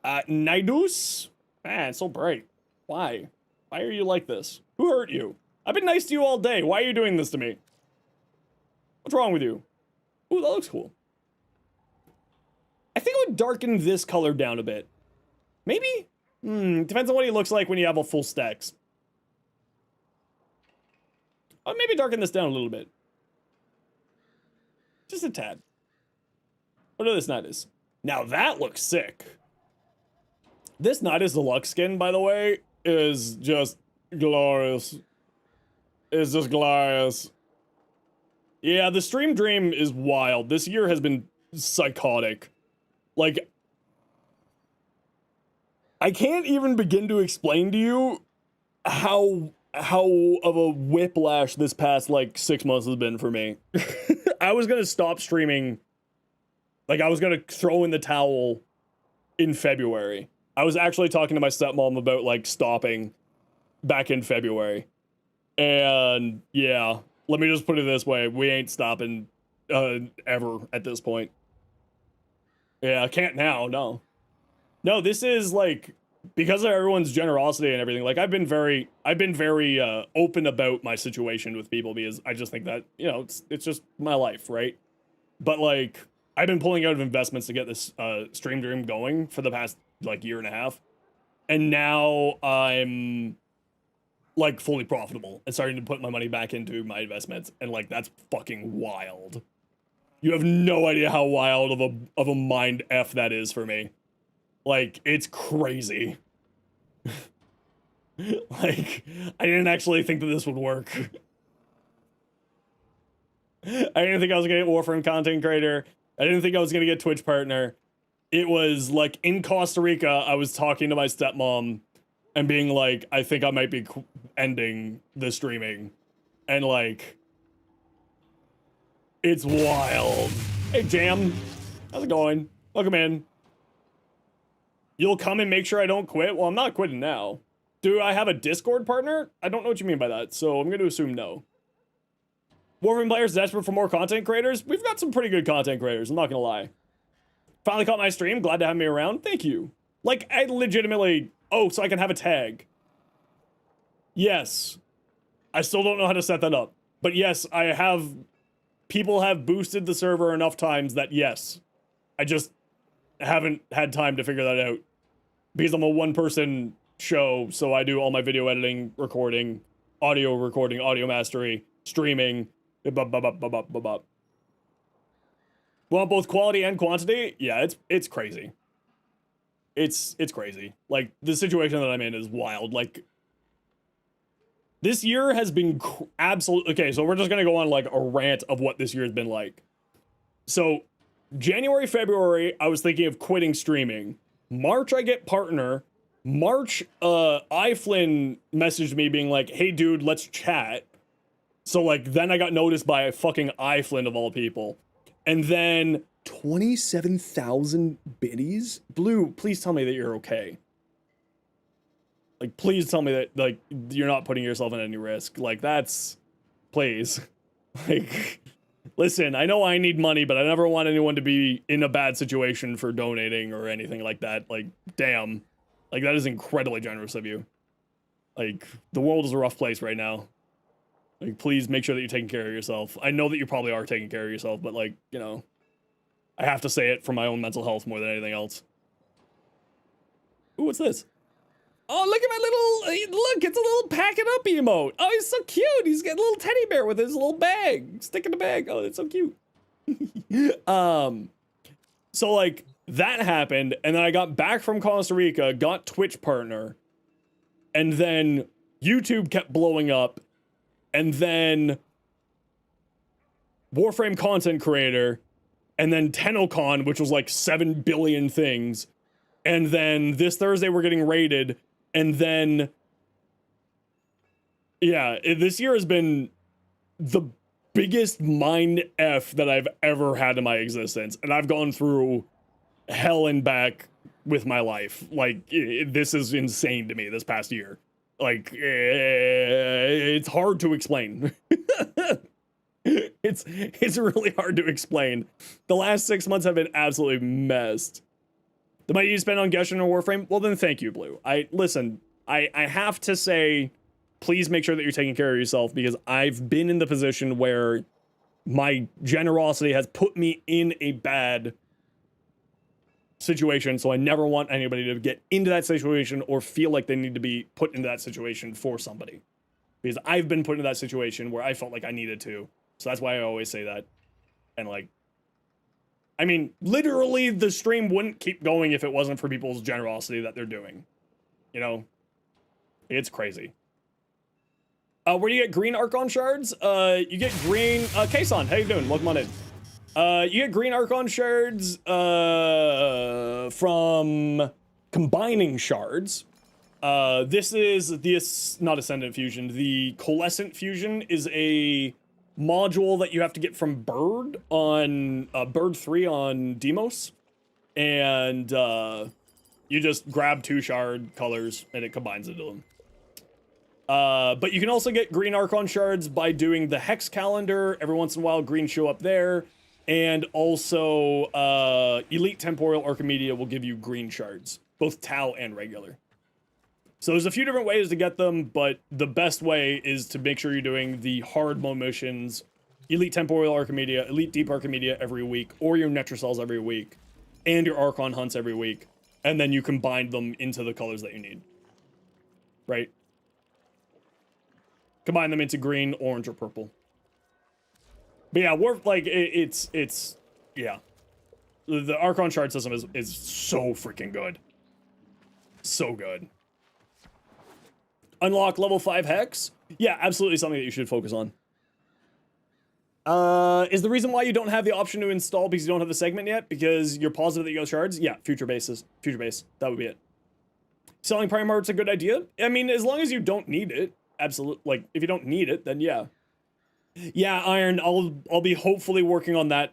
Nidus? Man, it's so bright. Why? Why are you like this? Who hurt you? I've been nice to you all day. Why are you doing this to me? What's wrong with you? Ooh, that looks cool. I think I would darken this color down a bit. Maybe? Depends on what he looks like when you have a full stacks. I'll maybe darken this down a little bit. Just a tad. What this Nidus? Now that looks sick. This Nidus Deluxe skin, by the way, is just glorious. It's just glorious. Yeah, the Stream Dream is wild. This year has been psychotic. Like, I can't even begin to explain to you how of a whiplash this past, like, 6 months has been for me. I was gonna stop streaming. Like, I was gonna throw in the towel in February. I was actually talking to my stepmom about, like, stopping back in February. And, yeah, let me just put it this way. We ain't stopping ever at this point. Yeah, I can't now, no. No, this is, like, because of everyone's generosity and everything, like, I've been very open about my situation with people, because I just think that, you know, it's just my life, right? But, like, I've been pulling out of investments to get this Stream Dream going for the past, like, year and a half. And now I'm, like, fully profitable and starting to put my money back into my investments. And, like, that's fucking wild. You have no idea how wild of a mind F that is for me. Like, it's crazy. Like, I didn't actually think that this would work. I didn't think I was gonna get Warframe content creator. I didn't think I was gonna get Twitch partner. It was, like, in Costa Rica, I was talking to my stepmom and being like, I think I might be ending the streaming. And like, it's wild. Hey, Jam. How's it going? Welcome in. You'll come and make sure I don't quit? Well, I'm not quitting now. Do I have a Discord partner? I don't know what you mean by that, so I'm going to assume no. Warframe players desperate for more content creators? We've got some pretty good content creators, I'm not going to lie. Finally caught my stream. Glad to have me around. Thank you. Like, I legitimately... Oh, so I can have a tag. Yes. I still don't know how to set that up. But yes, I have... People have boosted the server enough times that yes. I just haven't had time to figure that out. Because I'm a one-person show, so I do all my video editing, recording, audio mastery, streaming. Want both quality and quantity? Yeah, it's crazy. It's crazy. Like, the situation that I'm in is wild. Like, this year has been absolute. Okay, so we're just gonna go on like a rant of what this year has been like. So, January, February, I was thinking of quitting streaming. March, I get partner. March, iFlynn messaged me being like, hey dude, let's chat. So like, then I got noticed by a fucking iFlynn of all people. And then 27,000 biddies? Blue, please tell me that you're okay. Like, please tell me that, like, you're not putting yourself in any risk. Like, that's... Please. Like, listen, I know I need money, but I never want anyone to be in a bad situation for donating or anything like that. Like, damn. Like, that is incredibly generous of you. Like, the world is a rough place right now. Like, please make sure that you're taking care of yourself. I know that you probably are taking care of yourself, but, like, you know, I have to say it for my own mental health more than anything else. Ooh, what's this? Oh, look at my little, look, it's a little pack it up emote. Oh, he's so cute. He's got a little teddy bear with his little bag. Stick in the bag. Oh, that's so cute. So, like, that happened, and then I got back from Costa Rica, got Twitch partner, and then YouTube kept blowing up, and then Warframe content creator, and then TennoCon, which was like 7 billion things, and then this Thursday we're getting raided, and then, yeah, this year has been the biggest mind F that I've ever had in my existence, and I've gone through hell and back with my life. Like, this is insane to me this past year. Like, it's hard to explain. It's really hard to explain. The last 6 months have been absolutely messed. The money you spend on Geshren or Warframe? Well, then thank you, Blue. Listen, I have to say, please make sure that you're taking care of yourself, because I've been in the position where my generosity has put me in a bad situation, so I never want anybody to get into that situation or feel like they need to be put into that situation for somebody. Because I've been put into that situation where I felt like I needed to. So that's why I always say that. And like, I mean, literally the stream wouldn't keep going if it wasn't for people's generosity that they're doing. You know? It's crazy. Where do you get green Archon shards? You get green, Kason, how you doing? Welcome on in. You get green Archon shards, from combining shards. This is not Ascendant Fusion. The Coalescent Fusion is a module that you have to get from Bird on, Bird 3 on Demos. And, you just grab 2 shard colors and it combines into them. But you can also get green Archon shards by doing the Hex calendar. Every once in a while, green show up there. And also, Elite Temporal Archimedia will give you green shards, both Tau and regular. So there's a few different ways to get them, but the best way is to make sure you're doing the hard mode missions, Elite Temporal Archimedia, Elite Deep Archimedia every week, or your Netrocells every week, and your Archon hunts every week, and then you combine them into the colors that you need. Right? Combine them into green, orange, or purple. But yeah, yeah. The Archon shard system is so freaking good. So good. Unlock level 5 Hex? Yeah, absolutely something that you should focus on. Is the reason why you don't have the option to install because you don't have the segment yet? Because you're positive that you got shards? Yeah, future base. That would be it. Selling Primart's a good idea? I mean, as long as you don't need it. Absolutely. Like, if you don't need it, then yeah. Yeah, Iron, I'll be hopefully working on that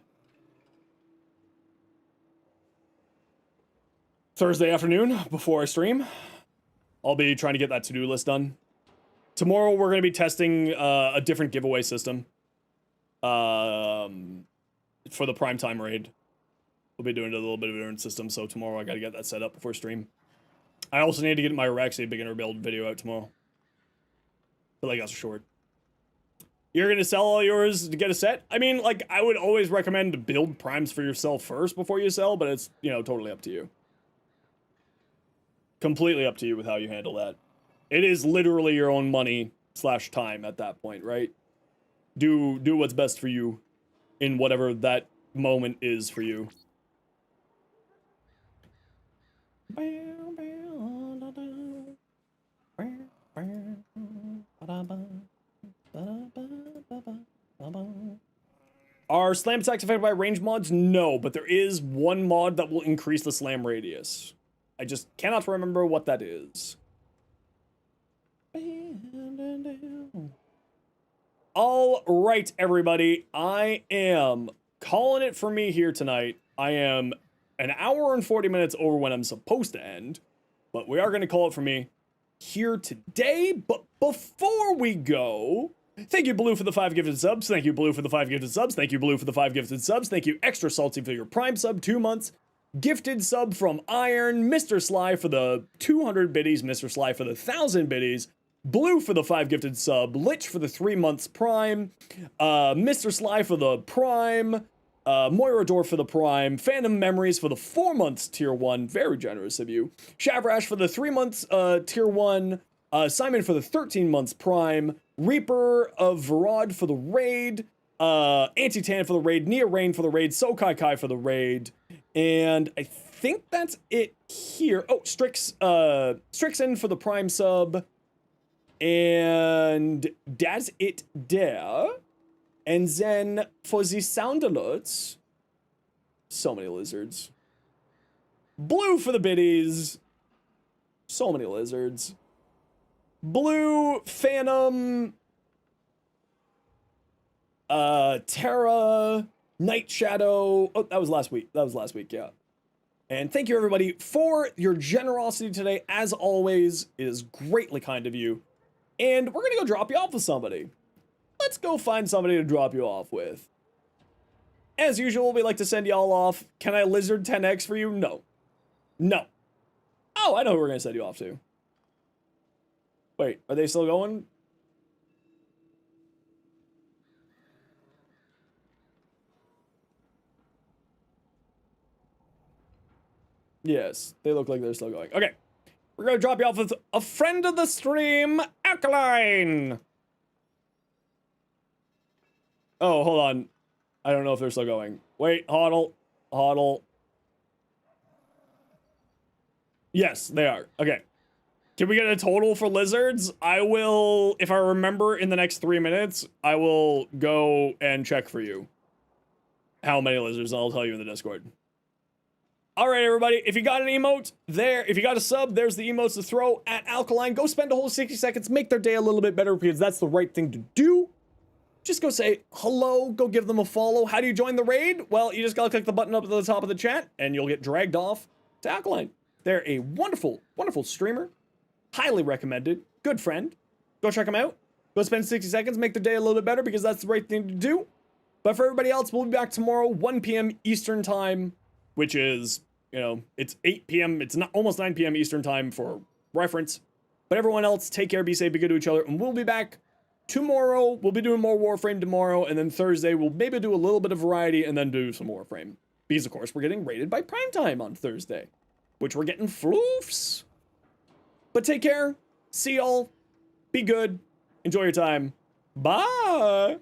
Thursday afternoon before I stream. I'll be trying to get that to-do list done. Tomorrow we're going to be testing a different giveaway system for the primetime raid. We'll be doing a little bit of a different system, so tomorrow I got to get that set up before stream. I also need to get my Oraxia beginner build video out tomorrow. But like that's short. You're going to sell all yours to get a set? I mean, like, I would always recommend to build primes for yourself first before you sell, but it's, you know, totally up to you. Completely up to you with how you handle that. It is literally your own money / time at that point, right? Do what's best for you in whatever that moment is for you. Are slam attacks affected by range mods? No, but there is one mod that will increase the slam radius. I just cannot remember what that is. All right, everybody. I am calling it for me here tonight. I am an hour and 40 minutes over when I'm supposed to end, but we are going to call it for me here today. But before we go, thank you, Blue, for the 5 gifted subs. Thank you, Blue, for the 5 gifted subs. Thank you, Blue, for the 5 gifted subs. Thank you, Extra Salty, for your Prime sub, 2 months. Gifted sub from Iron, Mr. Sly for the 200 biddies, Mr. Sly for the 1,000 biddies, Blue for the 5 gifted sub, Lich for the 3 months Prime, Mr. Sly for the Prime, Moira Dor for the Prime, Phantom Memories for the 4 months Tier 1, very generous of you, Shavrash for the 3 months Tier 1, Simon for the 13 months Prime, Reaper of Varad for the raid, Anti-Tan for the raid, Nia Rain for the raid, Sokai Kai for the raid, and I think that's it here. Oh, Strixen for the Prime sub, and that's it there. And then for the sound alerts, so many lizards. Blue for the biddies, so many lizards. Blue, Phantom, Terra, Night Shadow. Oh, that was last week. Yeah. And thank you, everybody, for your generosity today. As always, it is greatly kind of you. And we're going to go drop you off with somebody. Let's go find somebody to drop you off with. As usual, we like to send y'all off. Can I lizard 10x for you? No. No. Oh, I know who we're going to send you off to. Wait, are they still going? Yes, they look like they're still going. Okay, we're gonna drop you off with a friend of the stream, Alkaline. Oh, hold on. I don't know if they're still going. Wait, hodl. Yes, they are. Okay. Can we get a total for lizards? I will, if I remember in the next 3 minutes, I will go and check for you how many lizards, and I'll tell you in the Discord. All right, everybody, if you got an emote there, if you got a sub, there's the emotes to throw at Alkaline. Go spend a whole 60 seconds, make their day a little bit better, because that's the right thing to do. Just go say hello, go give them a follow. How do you join the raid? Well, you just gotta click the button up at the top of the chat, and you'll get dragged off to Alkaline. They're a wonderful, wonderful streamer. Highly recommended. Good friend. Go check them out. Go spend 60 seconds, make their day a little bit better, because that's the right thing to do. But for everybody else, we'll be back tomorrow, 1 p.m. Eastern time, which is, you know, it's 8 p.m. It's not almost 9 p.m. Eastern time for reference. But everyone else, take care, be safe, be good to each other, and we'll be back tomorrow. We'll be doing more Warframe tomorrow, and then Thursday we'll maybe do a little bit of variety and then do some Warframe. Because, of course, we're getting rated by Primetime on Thursday, which we're getting floofs. But take care. See y'all. Be good. Enjoy your time. Bye.